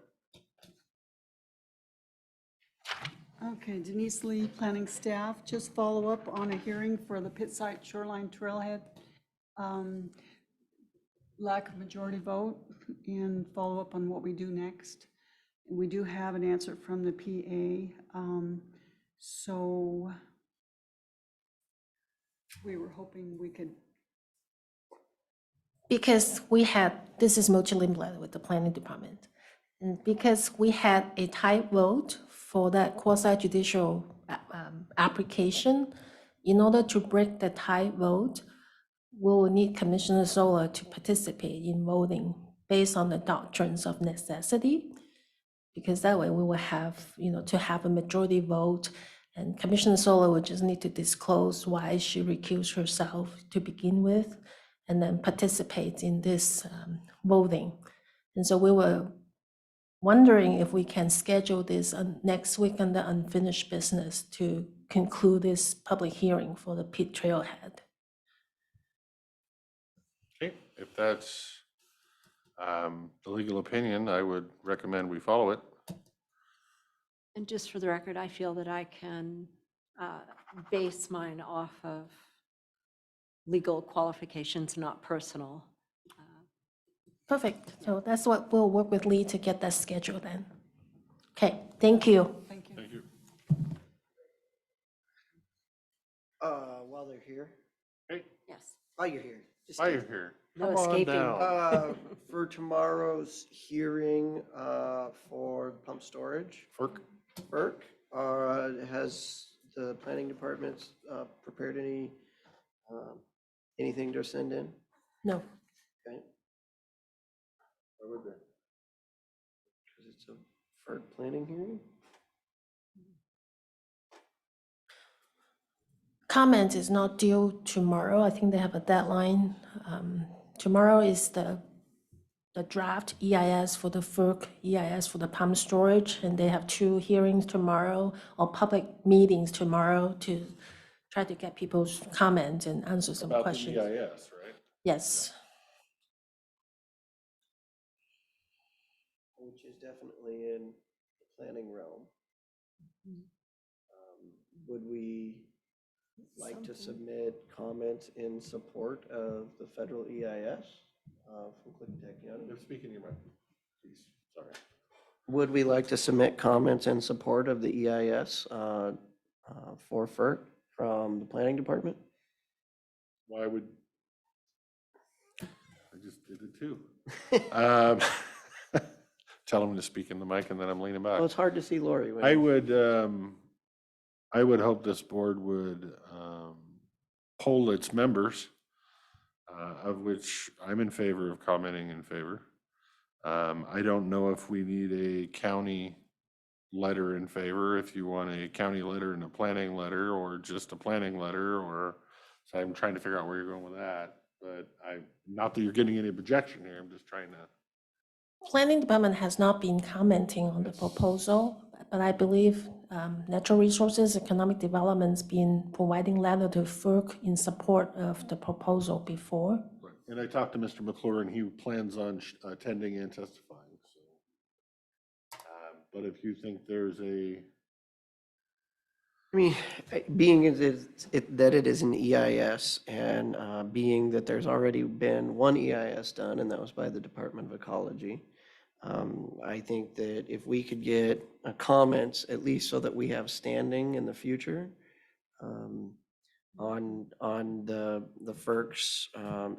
Okay, Denise Lee, planning staff, just follow up on a hearing for the pit site shoreline trailhead. Lack of majority vote and follow up on what we do next. We do have an answer from the PA. So we were hoping we could. Because we had, this is Mochi Limblad with the planning department. And because we had a tie vote for that quasi judicial application, in order to break the tie vote, we will need Commissioner Zola to participate in voting based on the doctrines of necessity. Because that way we will have, to have a majority vote, and Commissioner Zola would just need to disclose why she recused herself to begin with, and then participate in this voting. And so we were wondering if we can schedule this next week under unfinished business to conclude this public hearing for the pit trailhead. Okay, if that's the legal opinion, I would recommend we follow it. And just for the record, I feel that I can base mine off of legal qualifications, not personal. Perfect. So that's what we'll work with Lee to get that scheduled then. Okay, thank you. Thank you. Thank you. While they're here, Yes. while you're here. just Why stay. you're here? No Come on escaping. down. For tomorrow's hearing for pump storage, FERC, has the planning department prepared anything to send in? No. Okay. Why would they? Because it's a FERC planning hearing? Comment is not due tomorrow. I think they have a deadline. Tomorrow is the draft EIS for the FERC, EIS for the pump storage, and they have 2 hearings tomorrow or public meetings tomorrow to try to get people's comments and answer some About the questions. EIS, right? Yes. Which is definitely in the planning realm. would we like to submit comments in support of the federal EIS from Klickitat County? Speaking your mind, please, sorry. Would we like to submit comments in support of the EIS for FERC from the planning department? Why would? I just did it too. Um, Tell him to speak in the mic and then I'm leaning back. Well, it's hard to see Lori. when- I would hope this board would poll its members, of which I'm in favor of commenting in favor. I don't know if we need a county letter in favor, if you want a county letter and a planning letter, or just a planning letter, or, so I'm trying to figure out where you're going with that. But not that you're getting any objection here, I'm just trying to. Planning department has not been commenting on the proposal, but I believe Natural Resources Economic Development's been providing letter to FERC in support of the proposal before. Right. And I talked to Mr. McClure and he plans on attending and testifying. So, but if you think there's a. I mean, being that it is an EIS and being that there's already been one EIS done, and that was by the Department of Ecology. I think that if we could get comments, at least so that we have standing in the future on the FERC's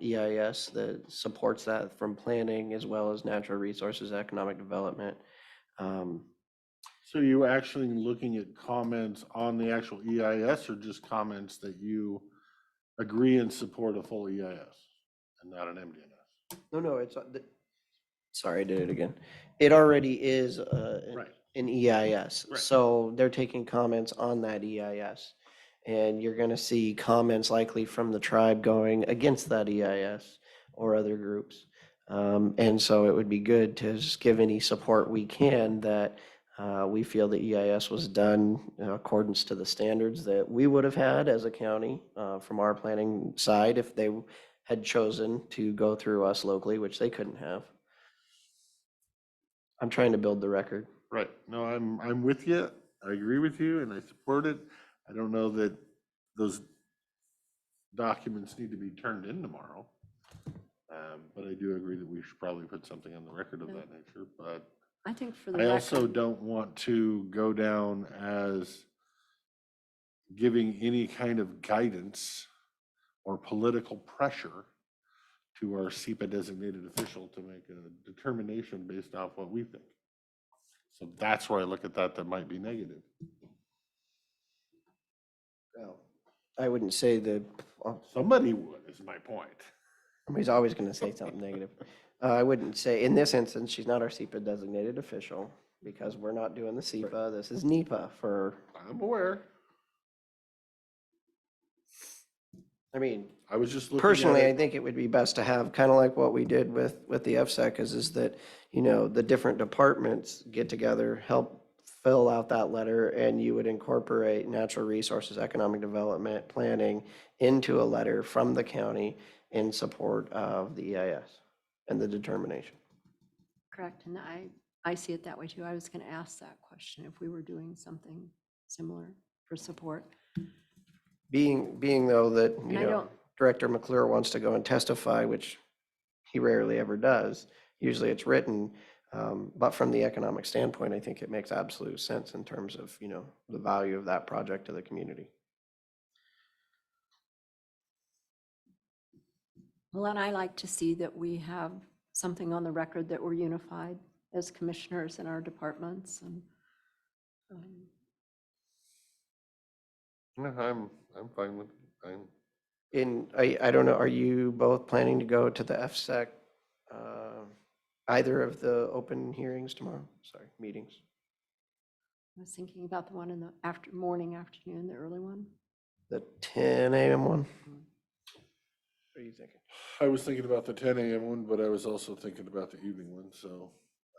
EIS that supports that from planning as well as natural resources, economic development. So you actually looking at comments on the actual EIS or just comments that you agree and support a full EIS and not an MDNS? No, it's, sorry, I did it again. It already is Right. an EIS. Right. So they're taking comments on that EIS. And you're going to see comments likely from the tribe going against that EIS or other groups. And so it would be good to just give any support we can that we feel the EIS was done in accordance to the standards that we would have had as a county from our planning side if they had chosen to go through us locally, which they couldn't have. I'm trying to build the record. Right. No, I'm with you. I agree with you and I support it. I don't know that those documents need to be turned in tomorrow. But I do agree that we should probably put something on the record of that nature, but I think for the I record. also don't want to go down as giving any kind of guidance or political pressure to our SEPA designated official to make a determination based off what we think. So that's where I look at that might be negative. Well, I wouldn't say that. Somebody would, is my point. Somebody's always going to say something negative. I wouldn't say, in this instance, she's not our SEPA designated official because we're not doing the SEPA. This is NEPA for. I'm aware. I mean, I was just looking personally, at I it. think it would be best to have kind of like what we did with the FSEC is that, you know, the different departments get together, help fill out that letter, and you would incorporate natural resources, economic development, planning into a letter from the county in support of the EIS and the determination. Correct, and I see it that way too. I was going to ask that question if we were doing something similar for support. Being though that, And you I know, don't- Director McClure wants to go and testify, which he rarely ever does. Usually it's written, but from the economic standpoint, I think it makes absolute sense in terms of, you know, the value of that project to the community. Well, and I like to see that we have something on the record that we're unified as commissioners in our departments and No, I'm fine with it. I don't know, are you both planning to go to the FSEC, either of the open hearings tomorrow? Sorry, meetings. I was thinking about the one in the morning, afternoon, the early one. The 10 a.m. one? What are you thinking? I was thinking about the 10 a.m. one, but I was also thinking about the evening one, so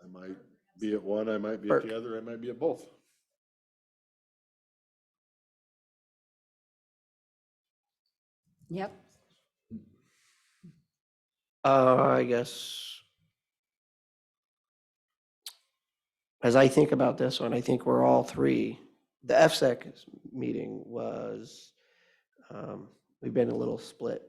I might be at one, I might be at the other, I might be at both. Yep. I guess, as I think about this one, I think we're all three the FSEC meeting was, we've been a little split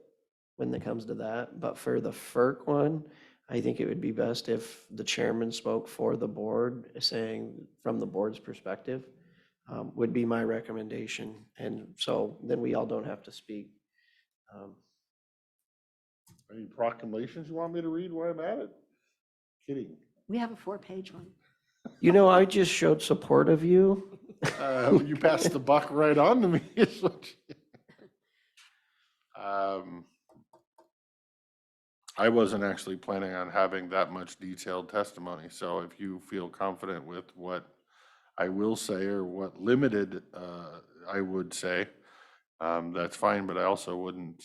when it comes to that, but for the FERC one, I think it would be best if the chairman spoke for the board, saying from the board's perspective, would be my recommendation. And so then we all don't have to speak. Any proclamations you want me to read while I'm at it? Kidding. We have a 4-page one. You know, I just showed support of you. You passed the buck right on to me. I wasn't actually planning on having that much detailed testimony, so if you feel confident with what I will say or what limited I would say, that's fine, but I also wouldn't.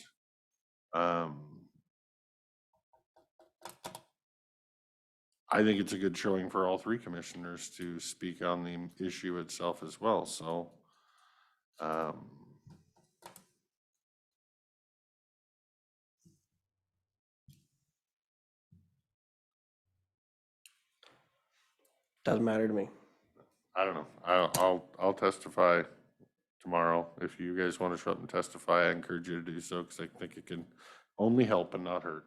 I think it's a good showing for all three commissioners to speak on the issue itself as well, so. Doesn't matter to me. I don't know. I'll testify tomorrow. If you guys want to show up and testify, I encourage you to do so because I think it can only help and not hurt.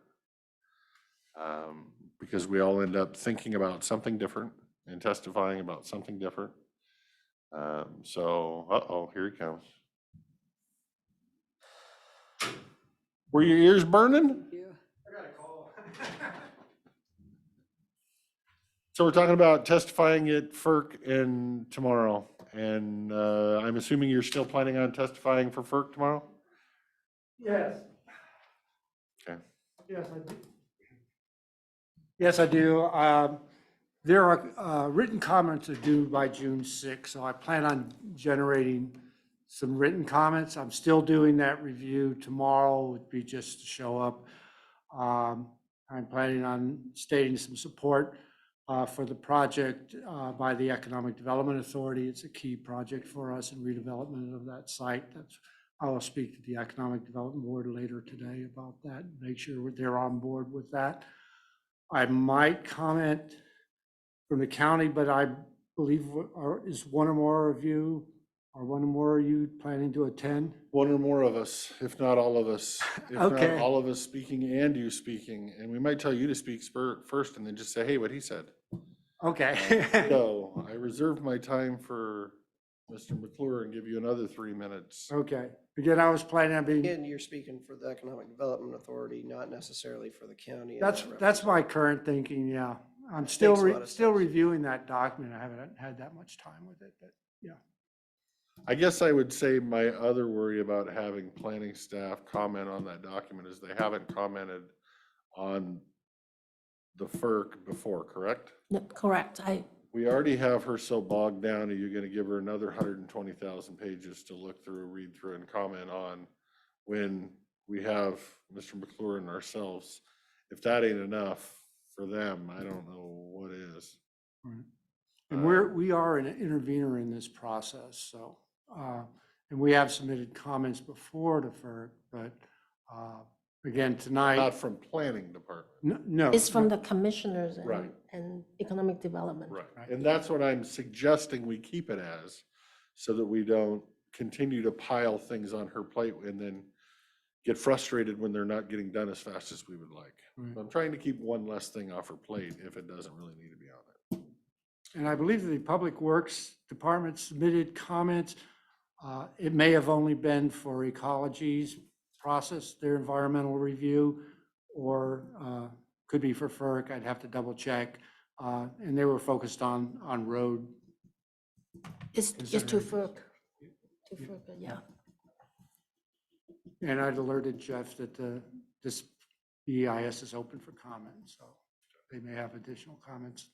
Because we all end up thinking about something different and testifying about something different. So, uh-oh, here he comes. Were your ears burning? So we're talking about testifying at FERC and tomorrow, and I'm assuming you're still planning on testifying for FERC tomorrow? Yes. Okay. Yes, I do. Yes, I do. There are written comments are due by June 6th, so I plan on generating some written comments. I'm still doing that review tomorrow, would be just to show up. I'm planning on stating some support for the project by the Economic Development Authority. It's a key project for us in redevelopment of that site. I will speak to the Economic Development Board later today about that, make sure they're on board with that. I might comment from the county, but I believe is one or more of you, or one or more of you planning to attend? One or more of us, if not all of us. If Okay. not all of us speaking and you speaking. And we might tell you to speak first and then just say, hey, what he said. Okay. So I reserve my time for Mr. McClure and give you another 3 minutes. Okay. Again, I was planning on being, Again, you're speaking for the Economic Development Authority, not necessarily for the county. in that that's my current thinking, yeah. I'm still, Makes a lot of still sense. reviewing that document. I haven't had that much time with it, but yeah. I guess I would say my other worry about having planning staff comment on that document is they haven't commented on the FERC before, correct? Yep, correct. We already have her so bogged down. Are you going to give her another 120,000 pages to look through, read through, and comment on when we have Mr. McClure and ourselves? If that ain't enough for them, I don't know what is. Right. And we are an intervener in this process, so, and we have submitted comments before to FERC, but again, tonight. Not from planning department. No. It's from the commissioners Right. and economic development. Right. And that's what I'm suggesting we keep it as, so that we don't continue to pile things on her plate and then get frustrated when they're not getting done as fast as we would like. Right. I'm trying to keep one less thing off her plate if it doesn't really need to be on it. And I believe the Public Works Department submitted comments. It may have only been for Ecology's process, their environmental review, or could be for FERC. I'd have to double check. And they were focused on road. It's to FERC. To FERC, yeah. And I'd alerted Jeff that this EIS is open for comment, so they may have additional comments.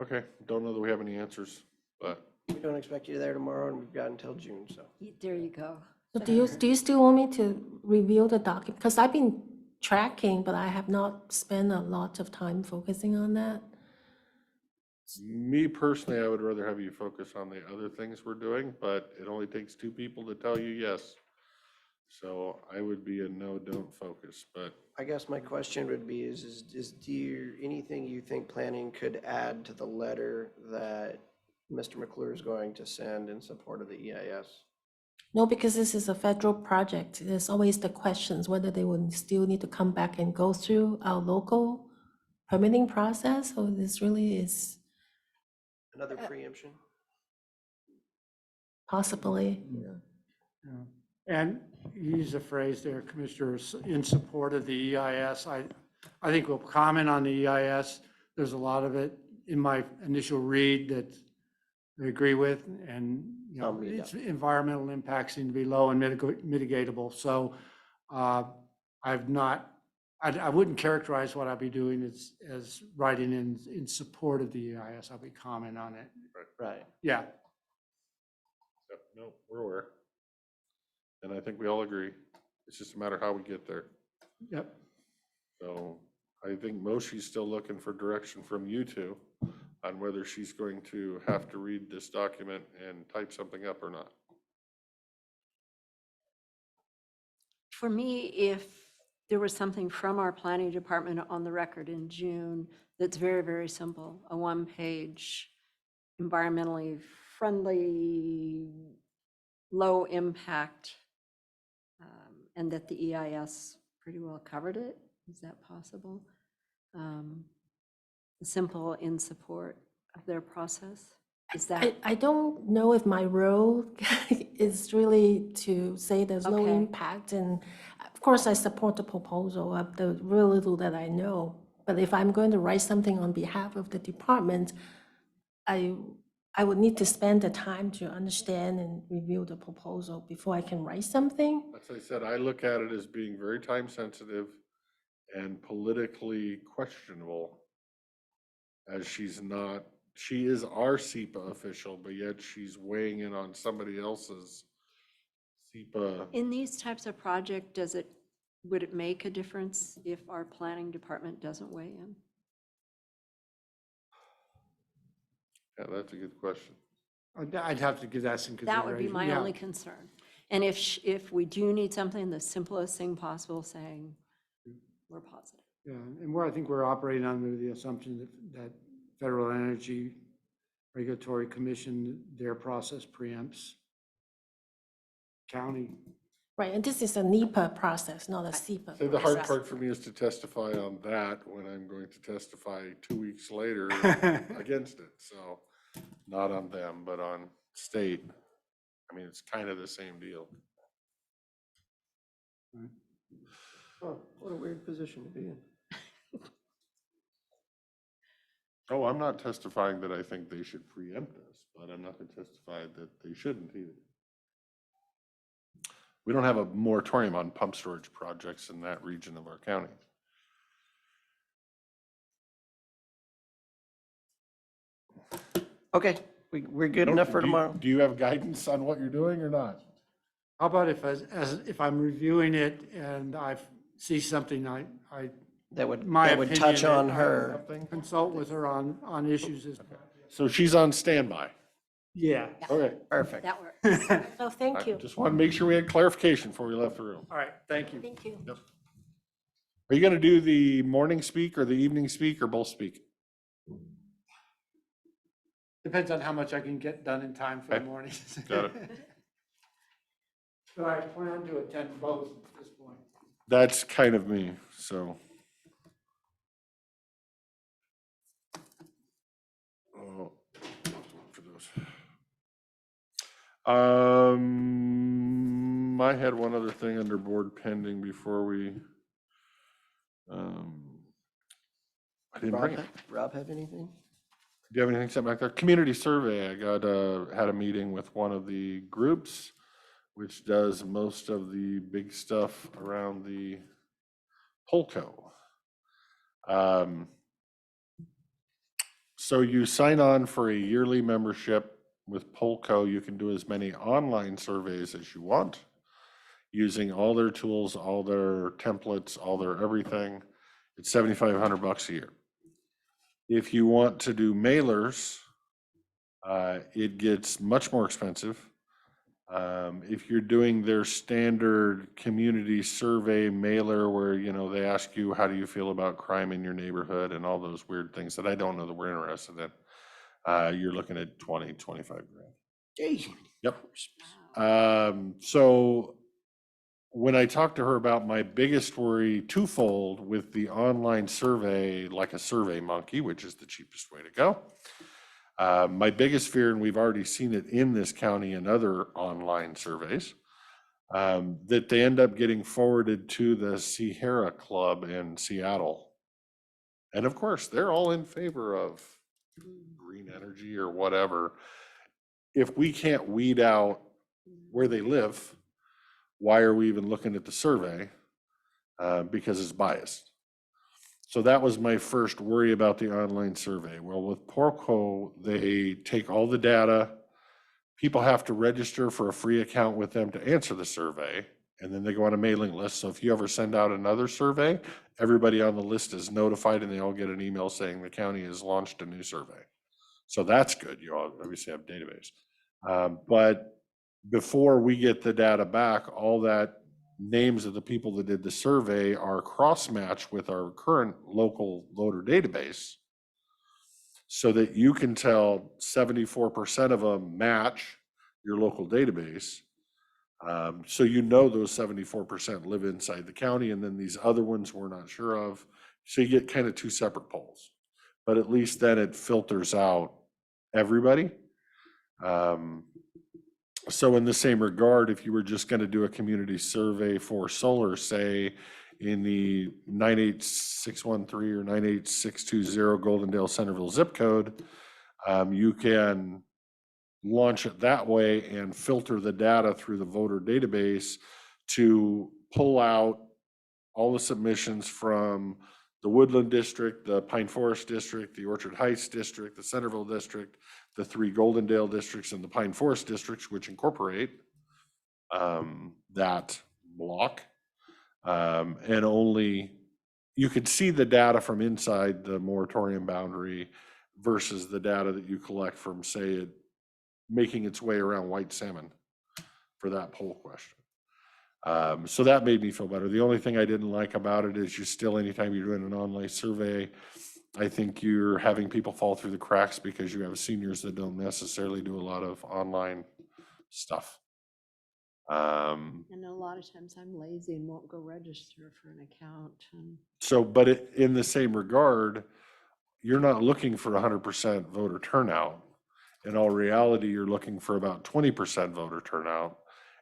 Okay, don't know that we have any answers, but We don't expect you there tomorrow, and we've got until June, so. There you go. So do you still want me to review the document? Because I've been tracking, but I have not spent a lot of time focusing on that. me personally, I would rather have you focus on the other things we're doing, but it only takes two people to tell you yes. So I would be a no, don't focus, but I guess my question would be is do you, anything you think planning could add to the letter that Mr. McClure is going to send in support of the EIS? No, because this is a federal project. There's always the questions whether they would still need to come back and go through our local permitting process, or this really is Another preemption? possibly, you know. Yeah. And you use a phrase there, Commissioner, in support of the EIS. I think we'll comment on the EIS. There's a lot of it in my initial read that I agree with, and, you know, its environmental impacts seem to be low and mitigatable. So I've not, I wouldn't characterize what I'll be doing as writing in support of the EIS. I'll be commenting on it. Right. Yeah. yep, no, we're aware. And I think we all agree. It's just a matter of how we get there. Yep. So I think Moshe's still looking for direction from you two on whether she's going to have to read this document and type something up or not. For me, if there was something from our planning department on the record in June that's very, very simple, a one-page, environmentally friendly, low impact, and that the EIS pretty well covered it, is that possible? Simple in support of their process, is that? I don't know if my role is really to say there's no Okay. impact, and of course I support the proposal of the real little that I know. But if I'm going to write something on behalf of the department, I would need to spend the time to understand and review the proposal before I can write something. As I said, I look at it as being very time sensitive and politically questionable, as she's not, she is our SEPA official, but yet she's weighing in on somebody else's SEPA. In these types of project, would it make a difference if our planning department doesn't weigh in? Yeah, that's a good question. I'd have to give that some consideration. That would be my Yeah. only concern. And if we do need something, the simplest thing possible, saying we're positive. Yeah, and I think we're operating under the assumption that Federal Energy Regulatory Commission, their process preempts county. Right, and this is a NEPA process, not a SEPA So the hard process. part for me is to testify on that when I'm going to testify 2 weeks later against it. So not on them, but on state. I mean, it's kind of the same deal. Oh, what a weird position to be in. Oh, I'm not testifying that I think they should preempt us, but I'm not going to testify that they shouldn't either. We don't have a moratorium on pump storage projects in that region of our county. Okay, we're good enough for tomorrow? Do you have guidance on what you're doing or not? How about if I'm reviewing it and I see something That would my touch opinion, on that I her. consult with her on issues. So she's on standby. Yeah. Okay. Perfect. That works. So thank you. Just want to make sure we had clarification before we left the room. All right, thank you. Thank you. Yep. Are you going to do the morning speak or the evening speak or both speak? Depends on how much I can get done in time for the Okay. morning. Got it. So I plan to attend both at this point. That's kind of me, so. Oh, for those. I had one other thing under board pending before we, I didn't bring it. Rob have anything? Do you have anything set back there? Community survey, I had a meeting with one of the groups, which does most of the big stuff around the Polco. So you sign on for a yearly membership with Polco. You can do as many online surveys as you want, using all their tools, all their templates, all their everything. It's $7,500 a year. If you want to do mailers, it gets much more expensive. If you're doing their standard community survey mailer where, you know, they ask you, how do you feel about crime in your neighborhood and all those weird things that I don't know that we're interested in, you're looking at 20, 25 grand. Gee. Yep. So when I talked to her about my biggest worry twofold with the online survey, like a Survey Monkey, which is the cheapest way to go. My biggest fear, and we've already seen it in this county and other online surveys, that they end up getting forwarded to the Sierra Club in Seattle. And of course, they're all in favor of green energy or whatever. If we can't weed out where they live, why are we even looking at the survey? Because it's biased. So that was my first worry about the online survey. Well, with Porco, they take all the data. People have to register for a free account with them to answer the survey, and then they go on a mailing list. So if you ever send out another survey, everybody on the list is notified and they all get an email saying the county has launched a new survey. So that's good. You all obviously have a database. But before we get the data back, all that names of the people that did the survey are cross-matched with our current local voter database so that you can tell 74% of them match your local database. So you know those 74% live inside the county, and then these other ones we're not sure of. So you get kind of two separate polls, but at least then it filters out everybody. So in the same regard, if you were just going to do a community survey for solar, say in the 98613 or 98620 Goldendale Centerville zip code, you can launch it that way and filter the data through the voter database to pull out all the submissions from the Woodland District, the Pine Forest District, the Orchard Heights District, the Centerville District, the 3 Goldendale districts, and the Pine Forest districts, which incorporate that block. And only, you could see the data from inside the moratorium boundary versus the data that you collect from, say, it making its way around White Salmon for that poll question. So that made me feel better. The only thing I didn't like about it is you still, anytime you're doing an online survey, I think you're having people fall through the cracks because you have seniors that don't necessarily do a lot of online stuff. And a lot of times I'm lazy and won't go register for an account. So, but in the same regard, you're not looking for 100% voter turnout. In all reality, you're looking for about 20% voter turnout,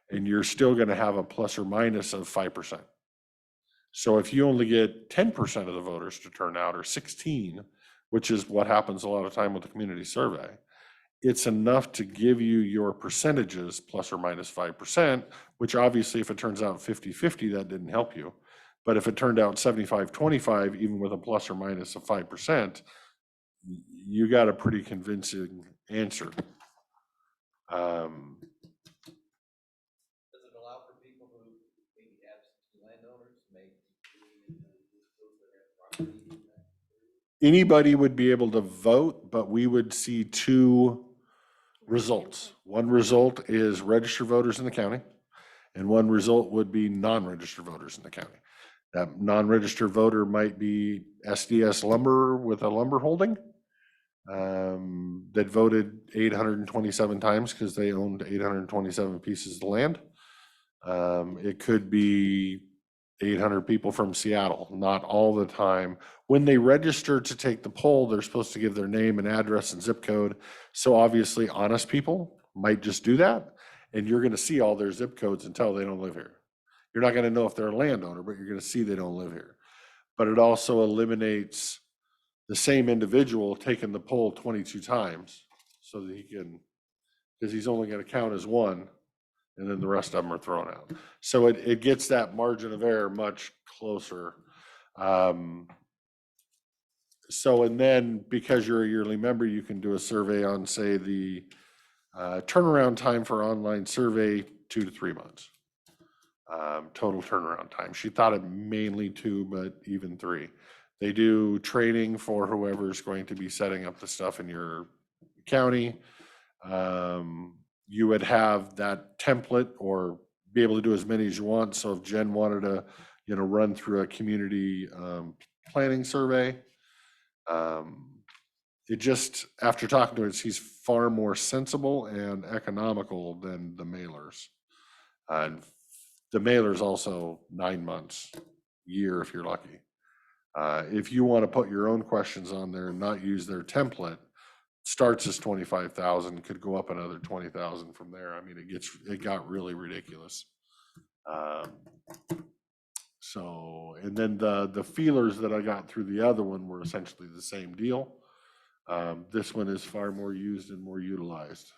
and you're still going to have a plus or minus of 5%. So if you only get 10% of the voters to turn out, or 16, which is what happens a lot of time with the community survey, it's enough to give you your percentages plus or minus 5%, which obviously if it turns out 50-50, that didn't help you. But if it turned out 75-25, even with a plus or minus of 5%, you got a pretty convincing answer. Anybody would be able to vote, but we would see two results. One result is registered voters in the county, and one result would be non-registered voters in the county. That non-registered voter might be SDS Lumber with a lumber holding that voted 827 times because they owned 827 pieces of land. It could be 800 people from Seattle, not all the time. When they register to take the poll, they're supposed to give their name and address and zip code. So obviously honest people might just do that. And you're going to see all their zip codes until they don't live here. You're not going to know if they're a landowner, but you're going to see they don't live here. But it also eliminates the same individual taking the poll 22 times so that he can, because he's only going to count as one, and then the rest of them are thrown out. So it gets that margin of error much closer. So, and then because you're a yearly member, you can do a survey on, say, the turnaround time for online survey, 2 to 3 months. Total turnaround time. She thought it mainly 2, but even 3. They do training for whoever's going to be setting up the stuff in your county. you would have that template or be able to do as many as you want. So if Jen wanted to, run through a community planning survey, it just, after talking to her, he's far more sensible and economical than the mailers. And the mailer's also 9 months, year if you're lucky. If you want to put your own questions on there and not use their template, starts as 25,000, could go up another 20,000 from there. I mean, it got really ridiculous. So, and then the feelers that I got through the other one were essentially the same deal. This one is far more used and more utilized.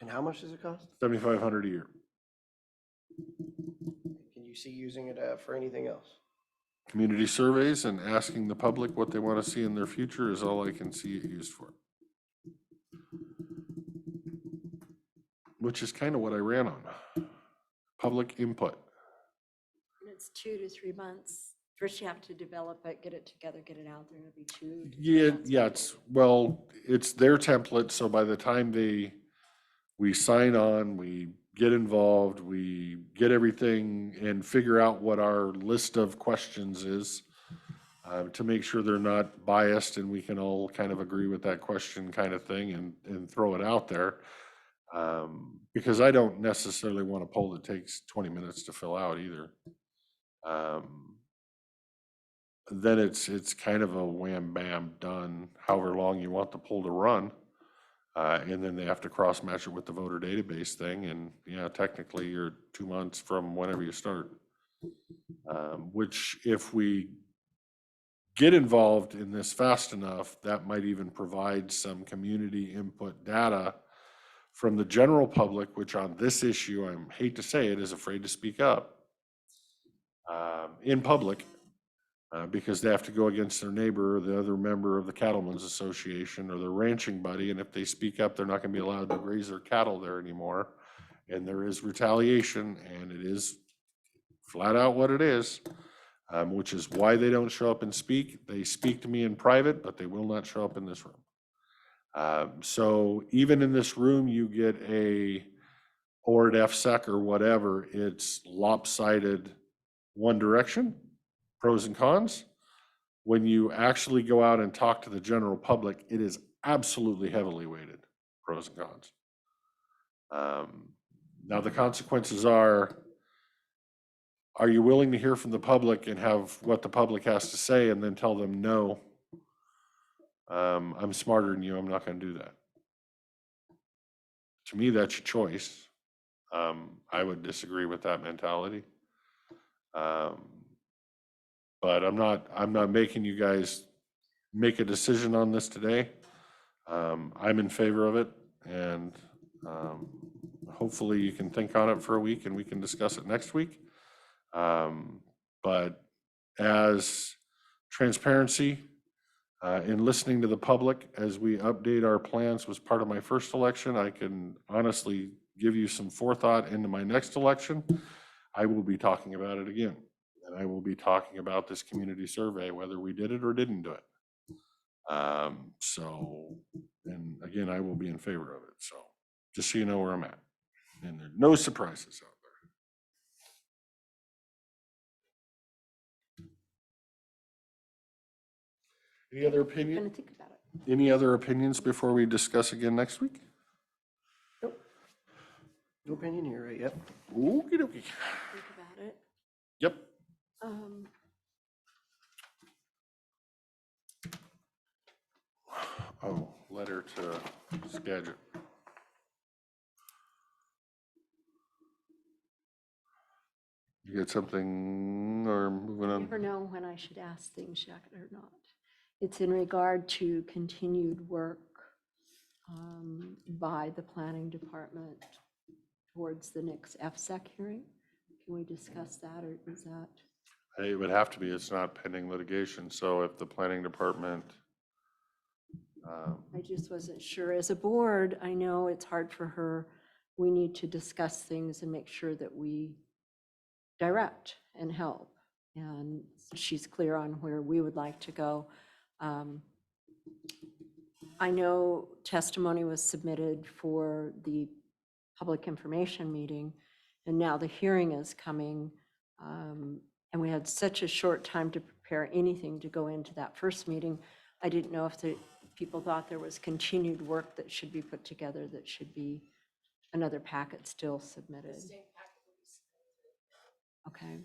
And how much does it cost? 7,500 a year. Can you see using it for anything else? Community surveys and asking the public what they want to see in their future is all I can see it used for. Which is kind of what I ran on. Public input. And it's 2 to 3 months. First you have to develop it, get it together, get it out there. It'll be 2 to 3 months. It's their template. So by the time we sign on, we get involved, we get everything and figure out what our list of questions is, to make sure they're not biased and we can all kind of agree with that question kind of thing and throw it out there. Because I don't necessarily want a poll that takes 20 minutes to fill out either. Then it's kind of a wham bam done, however long you want the poll to run. And then they have to cross match it with the voter database thing. And yeah, technically you're 2 months from whenever you start. Which if we get involved in this fast enough, that might even provide some community input data from the general public, which on this issue, I hate to say it, is afraid to speak up in public. Because they have to go against their neighbor or the other member of the Cattlemen's Association or their ranching buddy. And if they speak up, they're not going to be allowed to graze their cattle there anymore. And there is retaliation, and it is flat out what it is, which is why they don't show up and speak. They speak to me in private, but they will not show up in this room. So even in this room, you get or at FSEC or whatever, it's lopsided one direction. Pros and cons. When you actually go out and talk to the general public, it is absolutely heavily weighted, pros and cons. Now the consequences are you willing to hear from the public and have what the public has to say and then tell them, no, I'm smarter than you, I'm not going to do that. To me, that's your choice. I would disagree with that mentality. But I'm not making you guys make a decision on this today. I'm in favor of it, and hopefully you can think on it for a week and we can discuss it next week. But as transparency in listening to the public as we update our plans was part of my first election, I can honestly give you some forethought into my next election. I will be talking about it again. And I will be talking about this community survey, whether we did it or didn't do it. And again, I will be in favor of it. So just so you know where I'm at. And there are no surprises out there. Any other I'm opinion? gonna think about it. Any other opinions before we discuss again next week? Nope. No opinion here, right? Yep. Okey dokey. Think about it. Yep. Oh, letter to Skagit. You got something or moving I on? never know when I should ask things yet or not. It's in regard to continued work by the planning department towards the next FSEC hearing. Can we discuss that, or is that? It would have to be, it's not pending litigation, so if the planning department. I just wasn't sure. As a board, I know it's hard for her. We need to discuss things and make sure that we direct and help. And she's clear on where we would like to go. I know testimony was submitted for the public information meeting, and now the hearing is coming. And we had such a short time to prepare anything to go into that first meeting. I didn't know if the people thought there was continued work that should be put together, that should be another packet still submitted. Okay.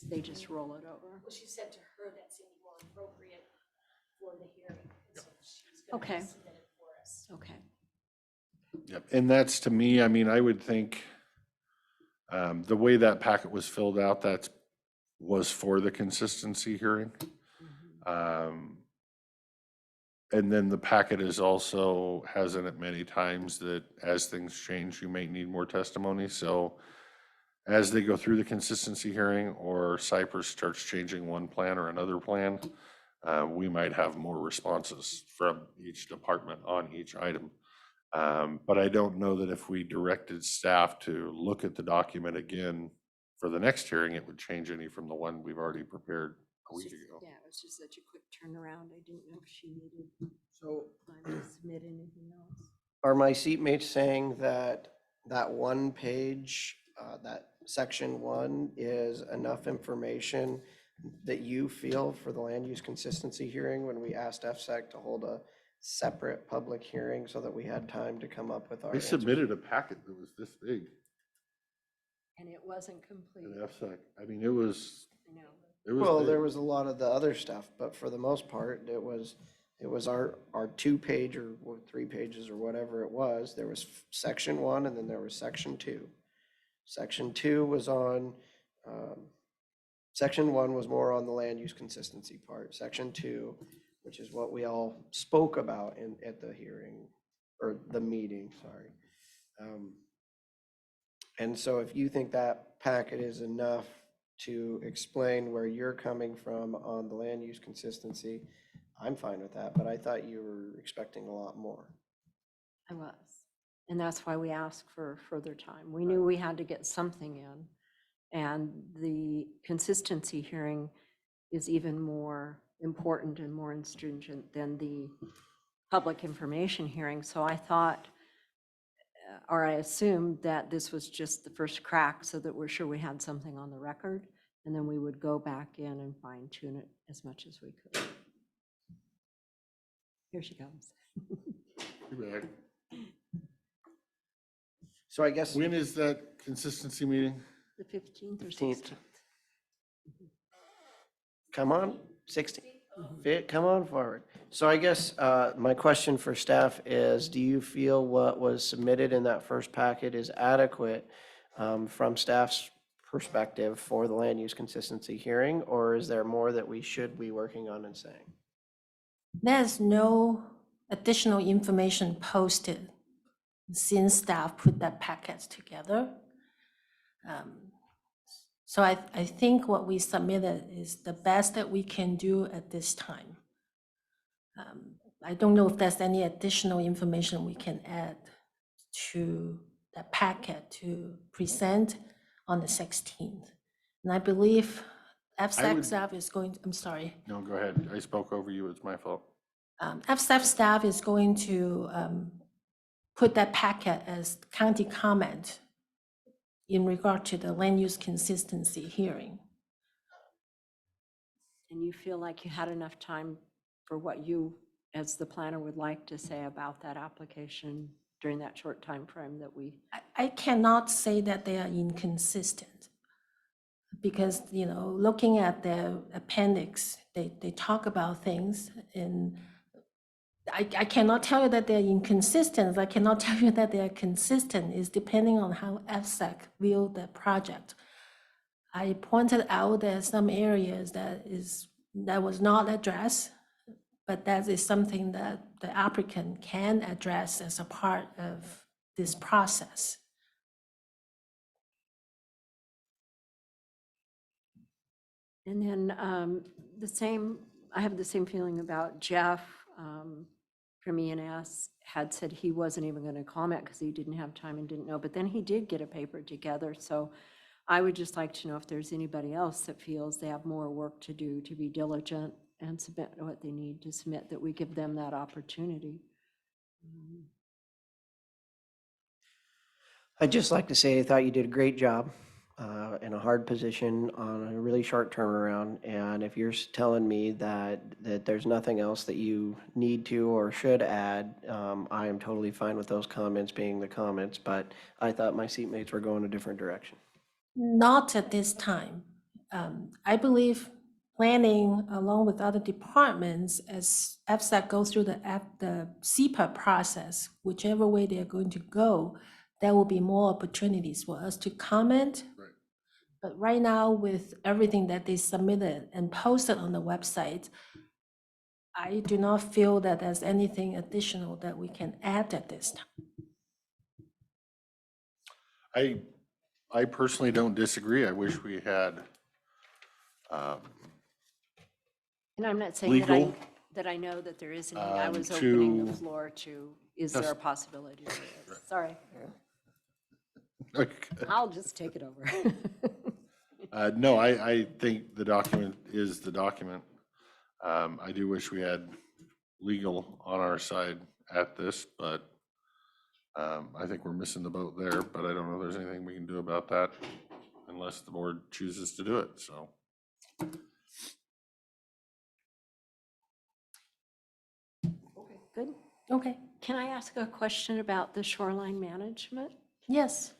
They just roll it over. Well, she said to her that seemed more appropriate for the hearing. So she's gonna Okay. submit it for us. Okay. Yep, and that's to me, I mean, I would think the way that packet was filled out, was for the consistency hearing. And then the packet is also has in it many times that as things change, you may need more testimony. So as they go through the consistency hearing or Cypress starts changing one plan or another plan, we might have more responses from each department on each item. But I don't know that if we directed staff to look at the document again for the next hearing, it would change any from the one we've already prepared a week ago. Yeah, it was just such a quick turnaround. I didn't know if she needed So time to submit anything else. are my seatmates saying that that one page, that section 1 is enough information that you feel for the land use consistency hearing when we asked FSEC to hold a separate public hearing so that we had time to come up with our They answers? submitted a packet that was this big And it wasn't complete. at FSEC. I mean, it was, I know. it was Well, big. there was a lot of the other stuff, but for the most part, it was our 2-page or 3 pages or whatever it was. There was section 1 and then there was section 2. Section 2 was on, section 1 was more on the land use consistency part. Section 2, which is what we all spoke about at the hearing, or the meeting, sorry. And so if you think that packet is enough to explain where you're coming from on the land use consistency, I'm fine with that, but I thought you were expecting a lot more. I was. And that's why we asked for further time. We knew we had to get something in. And the consistency hearing is even more important and more stringent than the public information hearing. So I thought, or I assumed that this was just the first crack so that we're sure we had something on the record. And then we would go back in and fine tune it as much as we could. Here she comes. Too bad. So I guess, When is that consistency meeting? The 15th or 15th. 16th. come on, 16, come on forward. So I guess my question for staff is, do you feel what was submitted in that first packet is adequate from staff's perspective for the land use consistency hearing? Or is there more that we should be working on and saying? There's no additional information posted since staff put that packet together. So I think what we submitted is the best that we can do at this time. I don't know if there's any additional information we can add to that packet to present on the 16th. And I believe FSAC would- staff is going, I'm sorry. No, go ahead. I spoke over you. It's my fault. FSAC staff is going to put that packet as county comment in regard to the land use consistency hearing. And you feel like you had enough time for what you, as the planner, would like to say about that application during that short time frame that we? I cannot say that they are inconsistent because, you know, looking at the appendix, they talk about things, and I cannot tell you that they're inconsistent. I cannot tell you that they are consistent. It's depending on how FSEC view the project. I pointed out there are some areas that was not addressed, but that is something that the applicant can address as a part of this process. And then I have the same feeling about Jeff from E&S had said he wasn't even going to comment because he didn't have time and didn't know, but then he did get a paper together. So I would just like to know if there's anybody else that feels they have more work to do to be diligent and submit what they need to submit, that we give them that opportunity. I'd just like to say I thought you did a great job in a hard position on a really short turnaround. And if you're telling me that there's nothing else that you need to or should add, I am totally fine with those comments being the comments. But I thought my seatmates were going a different direction. Not at this time. I believe planning along with other departments as FSAC goes through the CEPA process, whichever way they're going to go, there will be more opportunities for us to comment. Right. But right now, with everything that they submitted and posted on the website, I do not feel that there's anything additional that we can add at this time. I personally don't disagree. I wish we had And I'm not saying legal that I know that there is any. I was to- opening the floor to, is there a Just- possibility? There is. Sorry. Okay. I'll just take it over. No, I think the document is the document. I do wish we had legal on our side at this, but I think we're missing the boat there, but I don't know if there's anything we can do about that unless the board chooses to do it, so. Good. Okay, Can I ask a question about the shoreline management? yes,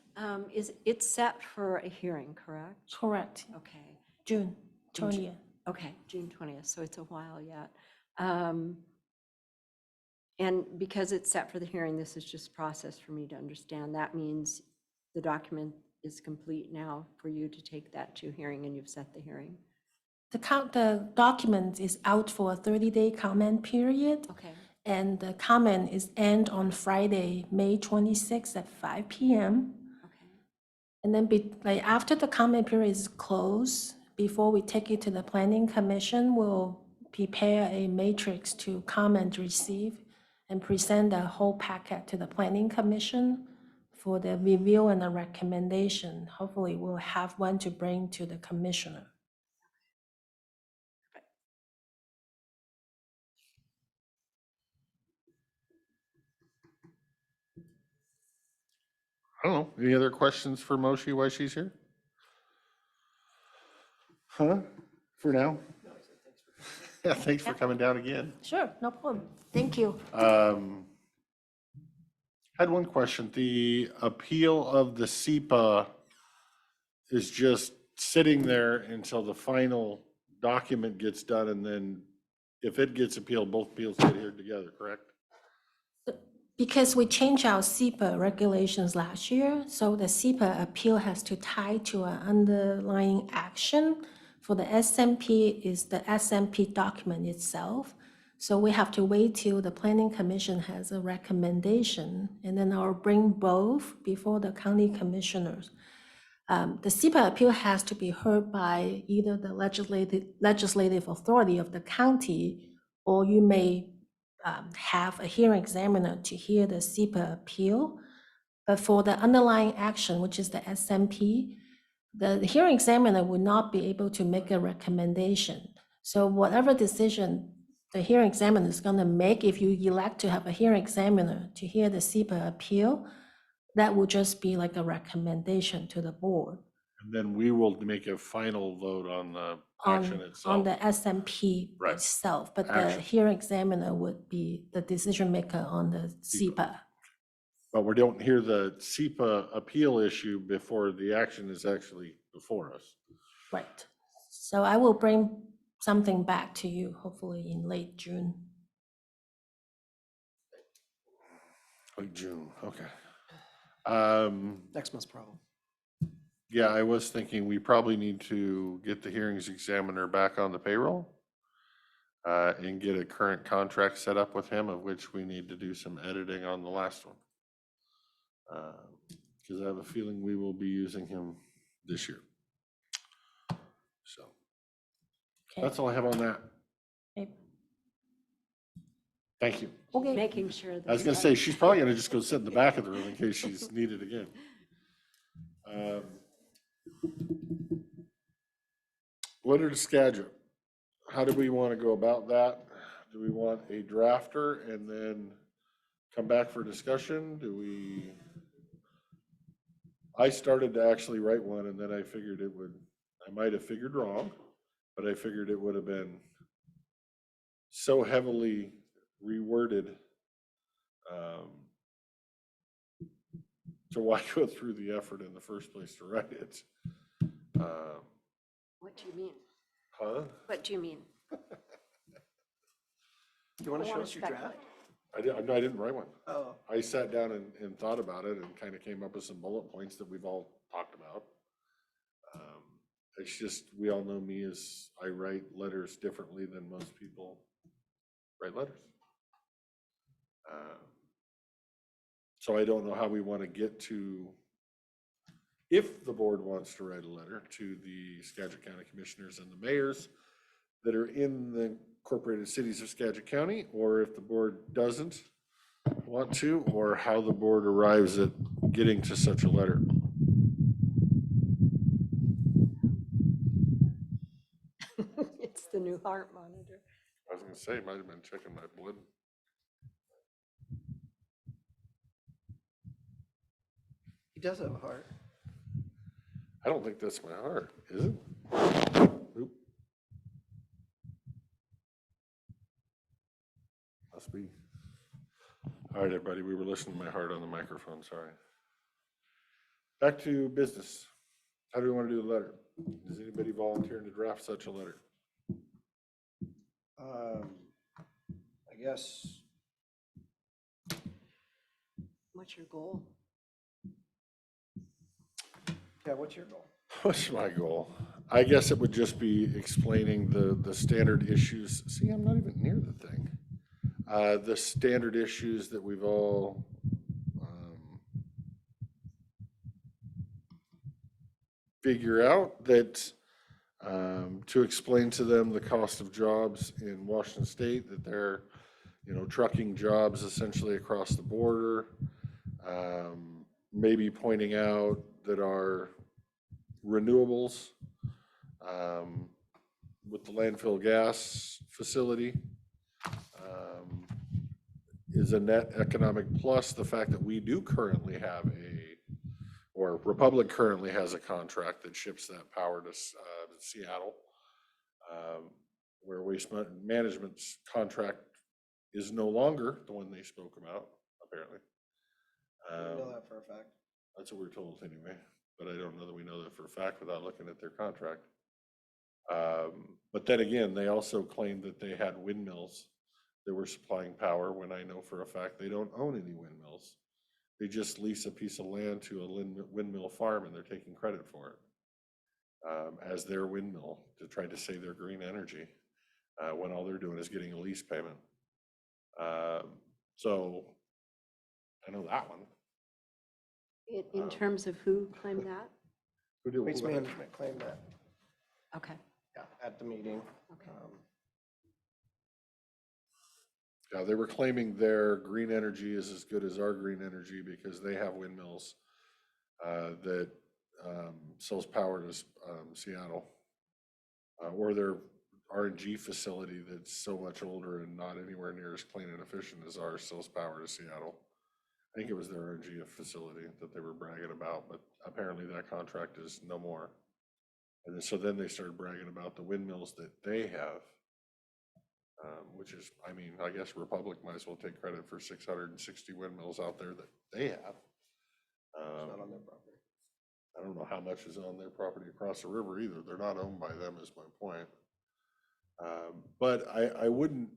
Is it set for a hearing, correct? correct. Okay. June 20th. Okay, June 20th, so it's a while yet. And because it's set for the hearing, this is just process for me to understand. That means the document is complete now for you to take that to hearing, and you've set the hearing. The document is out for a 30-day comment period. Okay. And the comment is end on Friday, May 26th at 5 p.m. Okay. And then like after the comment period is closed, before we take it to the planning commission, we'll prepare a matrix to comment, receive, and present the whole packet to the planning commission for the review and the recommendation. Hopefully we'll have one to bring to the commissioner. I don't know. Any other questions for Moshi while she's here? Huh? For now? Yeah, thanks for coming down again. Sure, no problem. Thank you. Had one question. The appeal of the SEPA is just sitting there until the final document gets done, and then if it gets appealed, both appeals get here together, correct? Because we changed our SEPA regulations last year, so the SEPA appeal has to tie to an underlying action. For the SMP is the SMP document itself. So we have to wait till the planning commission has a recommendation, and then I'll bring both before the county commissioners. The SEPA appeal has to be heard by either the legislative authority of the county, or you may have a hearing examiner to hear the SEPA appeal. But for the underlying action, which is the SMP, the hearing examiner will not be able to make a recommendation. So whatever decision the hearing examiner is going to make, if you elect to have a hearing examiner to hear the SEPA appeal, that will just be like a recommendation to the board. And then we will make a final vote on the action itself. On the SMP Right. itself, but the Action. hearing examiner would be the decision maker on the SEPA. But we don't hear the SEPA appeal issue before the action is actually before us. Right. So I will bring something back to you, hopefully in late June. Like June, okay. Next month's problem. Yeah, I was thinking we probably need to get the hearings examiner back on the payroll and get a current contract set up with him, of which we need to do some editing on the last one. Because I have a feeling we will be using him this year. So Okay. that's all I have on that. Okay. Thank you. Okay. Making sure that. I was gonna say, she's probably gonna just go sit in the back of the room in case she's needed again. What are the schedule? how do we want to go about that? Do we want a drafter and then come back for discussion? I started to actually write one and then I figured I might have figured wrong, but I figured it would have been so heavily reworded. So why go through the effort in the first place to write it? What do you mean? Huh? What do you mean? Do you want I to show wanna I us your draft? speculate. didn't write one. Oh, I sat down and thought about it and kind of came up with some bullet points that we've all talked about. It's just, we all know me as I write letters differently than most people write letters. So I don't know how we want to get to, if the board wants to write a letter to the Skagit County Commissioners and the mayors that are in the incorporated cities of Skagit County, or if the board doesn't want to, or how the board arrives at getting to such a letter. It's the new heart monitor. I was gonna say, might have been checking my blood. he does have a heart. I don't think that's my heart, is it? Oop. Must be. All right, everybody, we were listening to my heart on the microphone, sorry. Back to business. How do we want to do the letter? Does anybody volunteer to draft such a letter? I guess, What's your goal? yeah, what's your goal? What's my goal? I guess it would just be explaining the standard issues. See, I'm not even near the thing. The standard issues that we've all figure out, that to explain to them the cost of jobs in Washington State, that they're, trucking jobs essentially across the border. Maybe pointing out that our renewables with the landfill gas facility is a net economic plus. The fact that we do currently have or Republic currently has a contract that ships that power to Seattle, where Waste Management's contract is no longer the one they spoke about, apparently. I know that for a fact. That's what we're told anyway, but I don't know that we know that for a fact without looking at their contract. But then again, they also claimed that they had windmills that were supplying power, when I know for a fact they don't own any windmills. They just lease a piece of land to a windmill farm and they're taking credit for it as their windmill to try to save their green energy when all they're doing is getting a lease payment. So I know that one. In terms of who claimed that? Who do Waste who- Management claimed that, Okay. yeah, at the meeting. Okay. Yeah, they were claiming their green energy is as good as our green energy because they have windmills that sells power to Seattle, or their RNG facility that's so much older and not anywhere near as clean and efficient as ours sells power to Seattle. I think it was their RNG facility that they were bragging about, but apparently that contract is no more. And so then they started bragging about the windmills that they have. Which is, I guess Republic might as well take credit for 660 windmills out there that they have. It's not on their property. I don't know how much is on their property across the river either. They're not owned by them, is my point. But I wouldn't,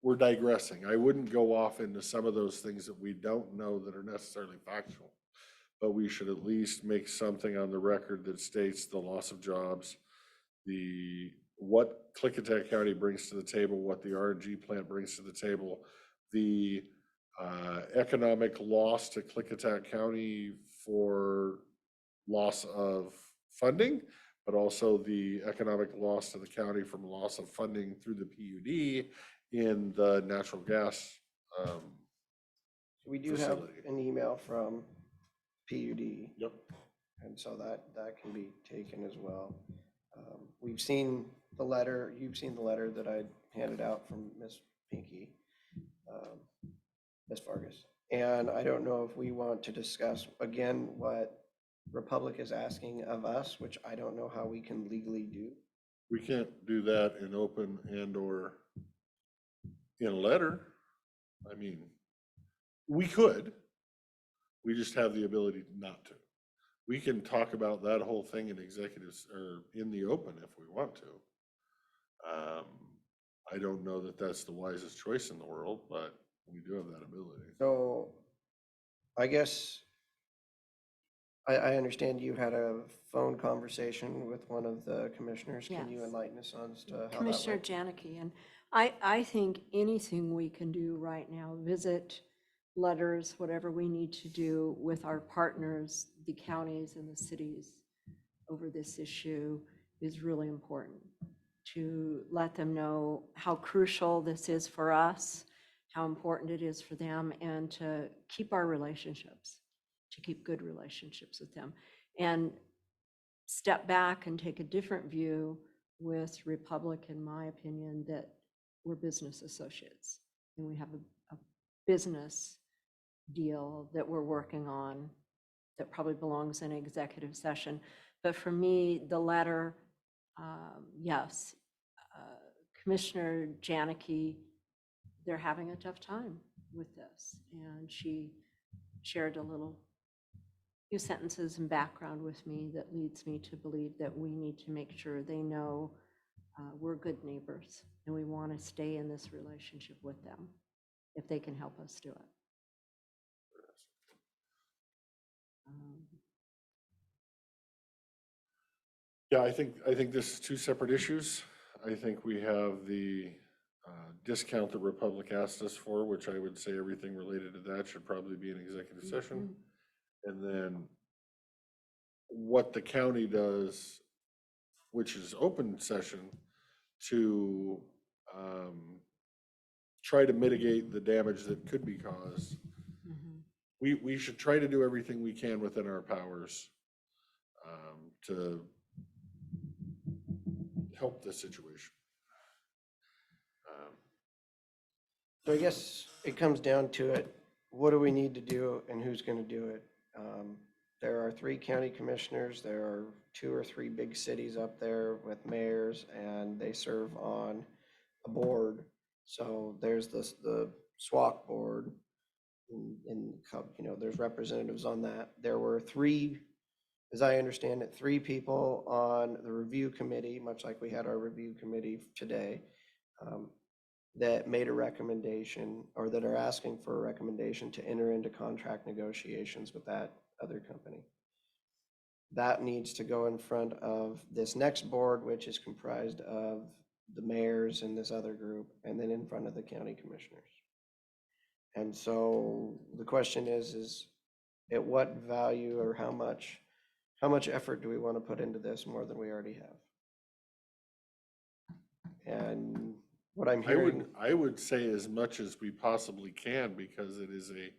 we're digressing. I wouldn't go off into some of those things that we don't know that are necessarily factual. But we should at least make something on the record that states the loss of jobs, what Klickitat County brings to the table, what the RNG plant brings to the table, the economic loss to Klickitat County for loss of funding, but also the economic loss to the county from loss of funding through the PUD in the natural gas We do have facility. an email from PUD. Yep. And so that can be taken as well. We've seen the letter, you've seen the letter that I handed out from Miss Pinky, Ms. Vargas. And I don't know if we want to discuss again what Republic is asking of us, which I don't know how we can legally do. We can't do that in open and or in a letter. I mean, we could. We just have the ability not to. We can talk about that whole thing in executives or in the open if we want to. I don't know that that's the wisest choice in the world, but we do have that ability. So I guess I understand you had a phone conversation with one of the commissioners. Can you Yes. enlighten us on as to how that Commissioner went? Janicki, and I think anything we can do right now, visit, letters, whatever we need to do with our partners, the counties and the cities over this issue is really important, to let them know how crucial this is for us, how important it is for them, and to keep our relationships, to keep good relationships with them. And step back and take a different view with Republic, in my opinion, that we're business associates and we have a business deal that we're working on that probably belongs in executive session. But for me, the letter, yes, Commissioner Janicki, they're having a tough time with this. And she shared a few sentences and background with me that leads me to believe that we need to make sure they know we're good neighbors and we want to stay in this relationship with them if they can help us do it. Yeah, I think this is two separate issues. I think we have the discount that Republic asked us for, which I would say everything related to that should probably be an executive session. And then what the county does, which is open session, to try to mitigate the damage that could be caused. We should try to do everything we can within our powers to help the situation. So I guess it comes down to it. What do we need to do and who's going to do it? There are 3 county commissioners. There are 2 or 3 big cities up there with mayors, and they serve on a board. So there's the SWAC board, and there's representatives on that. There were 3, as I understand it, 3 people on the review committee, much like we had our review committee today, that made a recommendation or that are asking for a recommendation to enter into contract negotiations with that other company. That needs to go in front of this next board, which is comprised of the mayors and this other group, and then in front of the county commissioners. And so the question is at what value or how much effort do we want to put into this more than we already have? And what I'm hearing, I would say as much as we possibly can, because it is a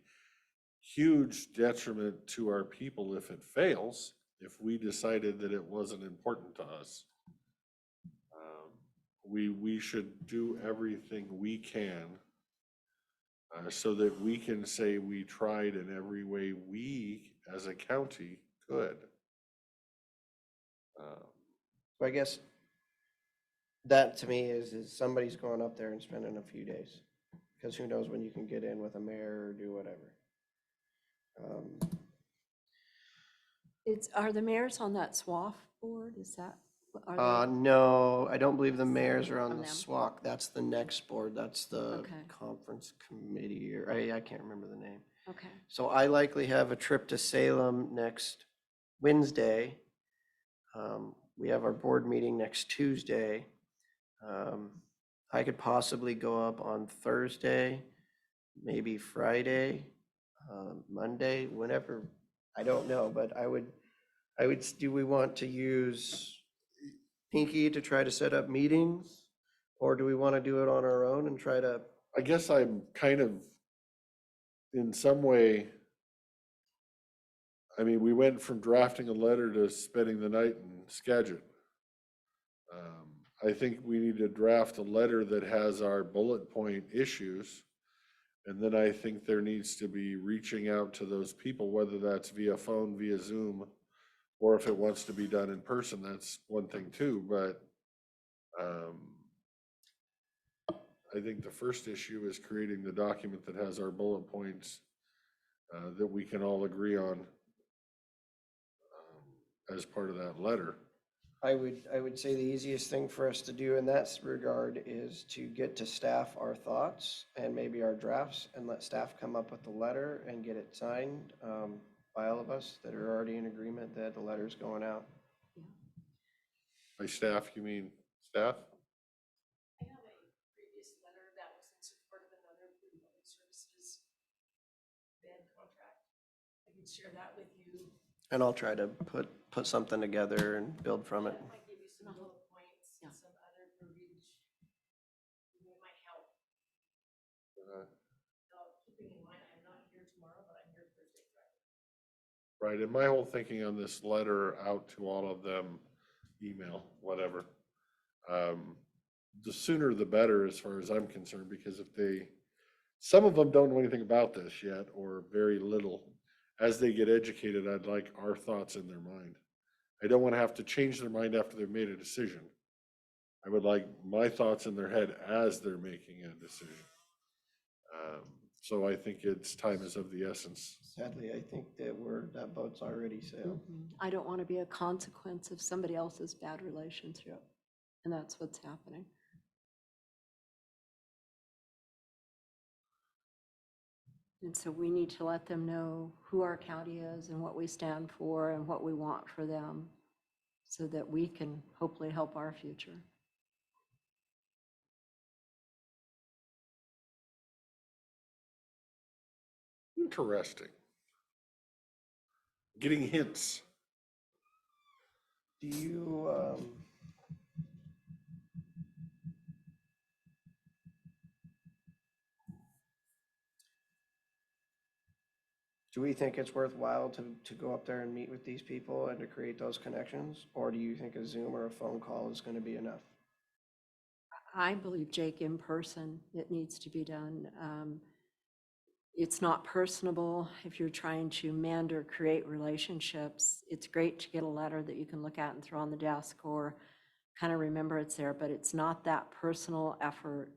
huge detriment to our people if it fails, if we decided that it wasn't important to us. We should do everything we can so that we can say we tried in every way we as a county could. so I guess that to me is somebody's going up there and spending a few days, because who knows when you can get in with a mayor or do whatever. Are the mayors on that SWAF board? Is that? No, I don't believe the mayors are on On the them. SWAC. That's the next board. That's the Okay. conference committee, or I can't remember the name. Okay. So I likely have a trip to Salem next Wednesday. We have our board meeting next Tuesday. I could possibly go up on Thursday, maybe Friday, Monday, whenever. I don't know, but do we want to use Pinky to try to set up meetings? Or do we want to do it on our own and try to? I guess I'm kind of, in some way, I mean, we went from drafting a letter to spending the night in Skagit. I think we need to draft a letter that has our bullet point issues. And then I think there needs to be reaching out to those people, whether that's via phone, via Zoom, or if it wants to be done in person, that's one thing too, but I think the first issue is creating the document that has our bullet points that we can all agree on as part of that letter. I would say the easiest thing for us to do in that regard is to get to staff our thoughts and maybe our drafts and let staff come up with the letter and get it signed by all of us that are already in agreement that the letter's going out. By staff, you mean staff? I have a previous letter that was in support of another food public services bid contract. I can share that with you. And I'll try to put something together and build from it. I give you some bullet points and some other verbiage that might help. Keeping in mind, I'm not here tomorrow, but I'm here Thursday, Friday. Right, and my whole thinking on this letter out to all of them, email, whatever, the sooner the better as far as I'm concerned, because if some of them don't know anything about this yet, or very little. As they get educated, I'd like our thoughts in their mind. I don't want to have to change their mind after they've made a decision. I would like my thoughts in their head as they're making a decision. So I think time is of the essence. Sadly, I think that boat's already sailed. I don't want to be a consequence of somebody else's bad relationship, and that's what's happening. And so we need to let them know who our county is and what we stand for and what we want for them so that we can hopefully help our future. Interesting. Getting hints. Do you, do we think it's worthwhile to go up there and meet with these people and to create those connections? Or do you think a Zoom or a phone call is going to be enough? I believe, Jake, in person, it needs to be done. It's not personable if you're trying to mend or create relationships. It's great to get a letter that you can look at and throw on the desk or kind of remember it's there, but it's not that personal effort.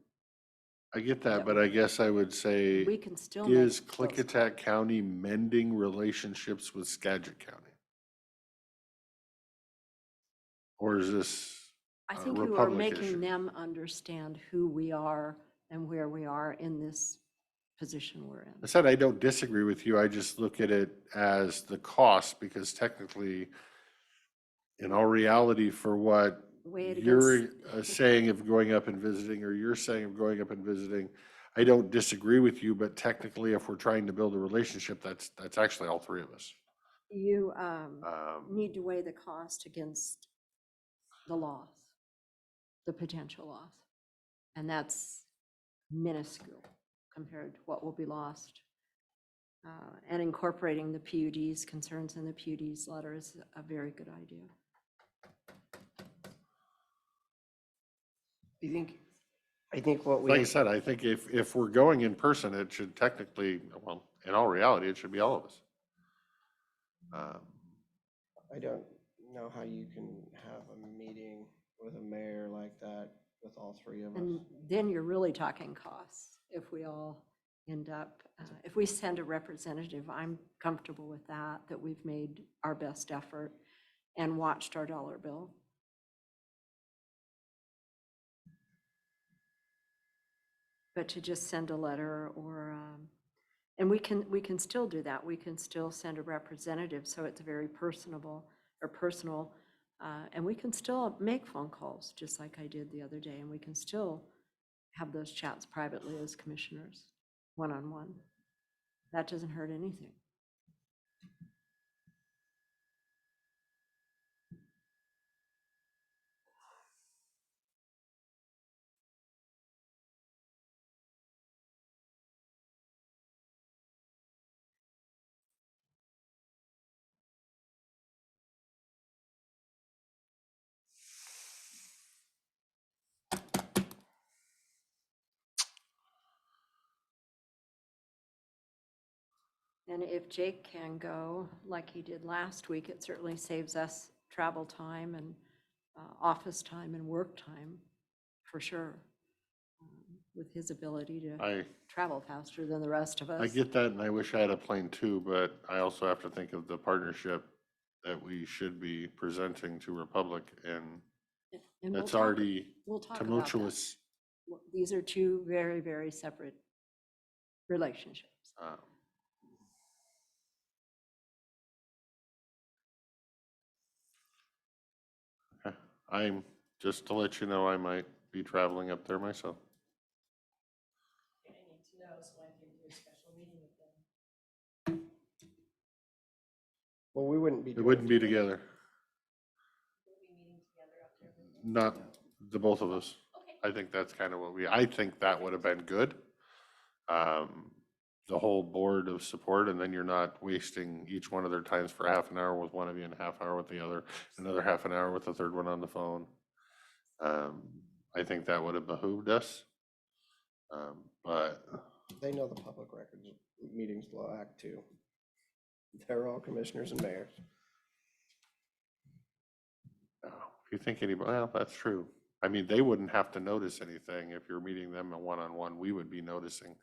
I get that, but I guess I would say, We can still is make those Klickitat County mending relationships with Skagit County? Or is this I a think you are Republic making issue? them understand who we are and where we are in this position we're in. I said I don't disagree with you. I just look at it as the cost, because technically, in all reality, for what Weigh it you're against- saying of going up and visiting, or you're saying of going up and visiting, I don't disagree with you, but technically, if we're trying to build a relationship, that's actually all three of us. You need to weigh the cost against the loss, the potential loss. And that's minuscule compared to what will be lost. And incorporating the PUD's concerns in the PUD's letter is a very good idea. I think what we. Like I said, I think if we're going in person, it should technically, well, in all reality, it should be all of us. I don't know how you can have a meeting with a mayor like that with all three of us. And then you're really talking costs. If we all end up, if we send a representative, I'm comfortable with that we've made our best effort and watched our dollar bill. But to just send a letter or, and we can still do that. We can still send a representative, so it's very personable or personal. And we can still make phone calls, just like I did the other day, and we can still have those chats privately as commissioners, one-on-one. That doesn't hurt anything. And if Jake can go like he did last week, it certainly saves us travel time and office time and work time, for sure, with his ability to I travel faster than the rest of us. I get that, and I wish I had a plane too, but I also have to think of the partnership that we should be presenting to Republic, and And we'll that's talk- already we'll talk about that. tumultuous. These are two very, very separate relationships. Okay. I'm, just to let you know, I might be traveling up there myself. I need to know so I can do a special meeting with them. Well, we wouldn't be. It wouldn't be together, We'll be meeting together up there. not the both of us. I think that's kind of what I think that would have been good. The whole board of support, and then you're not wasting each one of their times for half an hour with one of you and a half hour with the other, another half an hour with the third one on the phone. I think that would have behooved us. But They know the Public Records Meetings Law Act too. They're all commissioners and mayors. if you think anybody, well, that's true. I mean, they wouldn't have to notice anything if you're meeting them one-on-one. We would be noticing.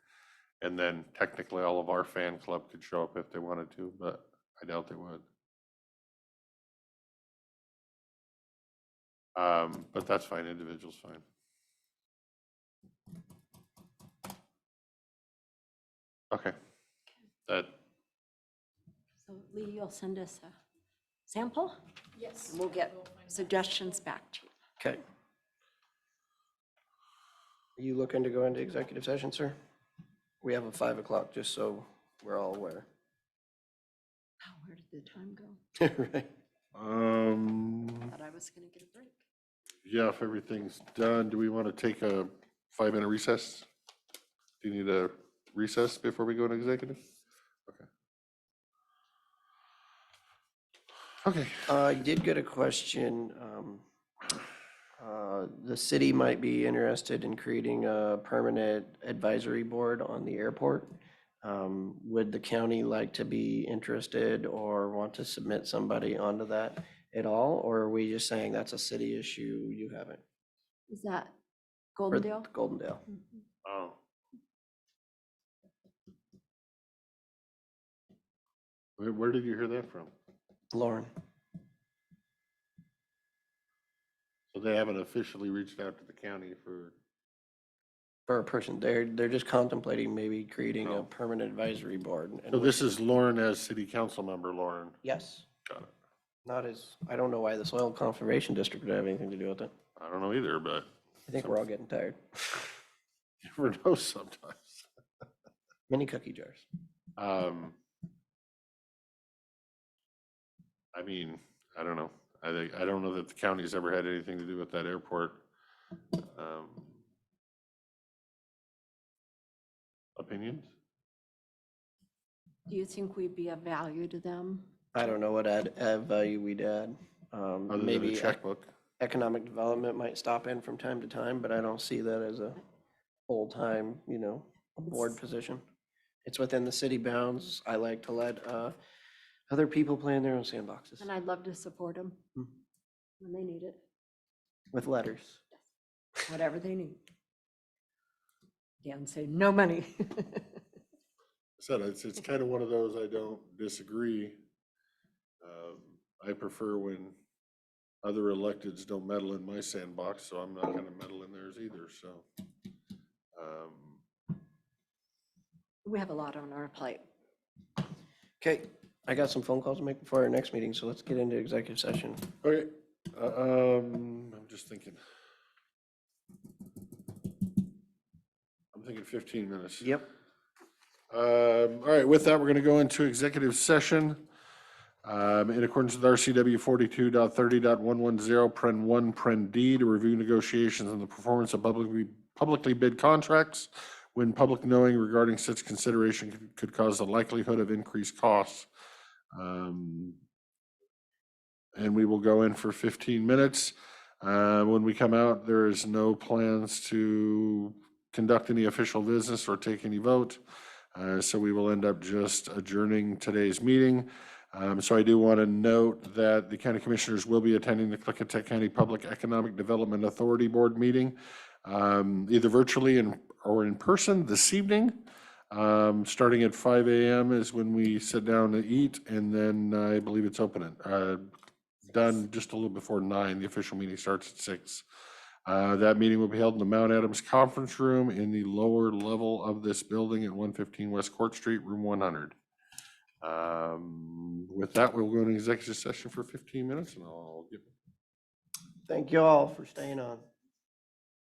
And then technically all of our fan club could show up if they wanted to, but I doubt they would. But that's fine, individual's fine. Okay, that, So Lee, you'll send us a sample? Yes. And we'll get suggestions back to you. Okay. Are you looking to go into executive session, sir? We have a 5 o'clock, just so we're all aware. Oh, where did the time go? Right. Thought I was gonna get a break. yeah, if everything's done, do we want to take a 5-minute recess? Do you need a recess before we go into executive? Okay. I did get a question. The city might be interested in creating a permanent advisory board on the airport. Would the county like to be interested or want to submit somebody onto that at all? Or are we just saying that's a city issue, you haven't? Is that Or Goldendale? Goldendale. Oh. Where did you hear that from? Lauren. So they haven't officially reached out to the county for, For a person, they're just contemplating maybe creating a permanent advisory board. and so this is Lauren as city council member, Lauren. Yes. Got it. Not as, I don't know why the Soil Conservation District would have anything to do with it. I don't know either, but I think we're all getting tired. you never know sometimes. Mini cookie jars. I mean, I don't know. I don't know that the county's ever had anything to do with that airport. Opinions? Do you think we'd be of value to them? I don't know what add value we'd add. Other than a Maybe checkbook? economic development might stop in from time to time, but I don't see that as a full-time, board position. It's within the city bounds. I like to let other people play in their own sandboxes And I'd love to support them when they need it, with letters. whatever they need. Again, say no money. I said, it's kind of one of those, I don't disagree. I prefer when other electeds don't meddle in my sandbox, so I'm not gonna meddle in theirs either, so. We have a lot on our plate. Okay, I got some phone calls to make before our next meeting, so let's get into executive session. Okay, I'm just thinking. I'm thinking 15 minutes. Yep. All right, with that, we're going to go into executive session. In accordance with RCW 42.30.110, Pren 1, Pren D, to review negotiations and the performance of publicly bid contracts when public knowing regarding such consideration could cause the likelihood of increased costs. And we will go in for 15 minutes. When we come out, there is no plans to conduct any official business or take any vote. So we will end up just adjourning today's meeting. So I do want to note that the county commissioners will be attending the Klickitat County Public Economic Development Authority Board meeting, either virtually or in person this evening. Starting at 5 a.m. is when we sit down to eat, and then I believe it's done just a little before 9. The official meeting starts at 6. That meeting will be held in the Mount Adams Conference Room in the lower level of this building at 115 West Court Street, room 100. With that, we'll go into executive session for 15 minutes, and I'll give. Thank you all for staying on.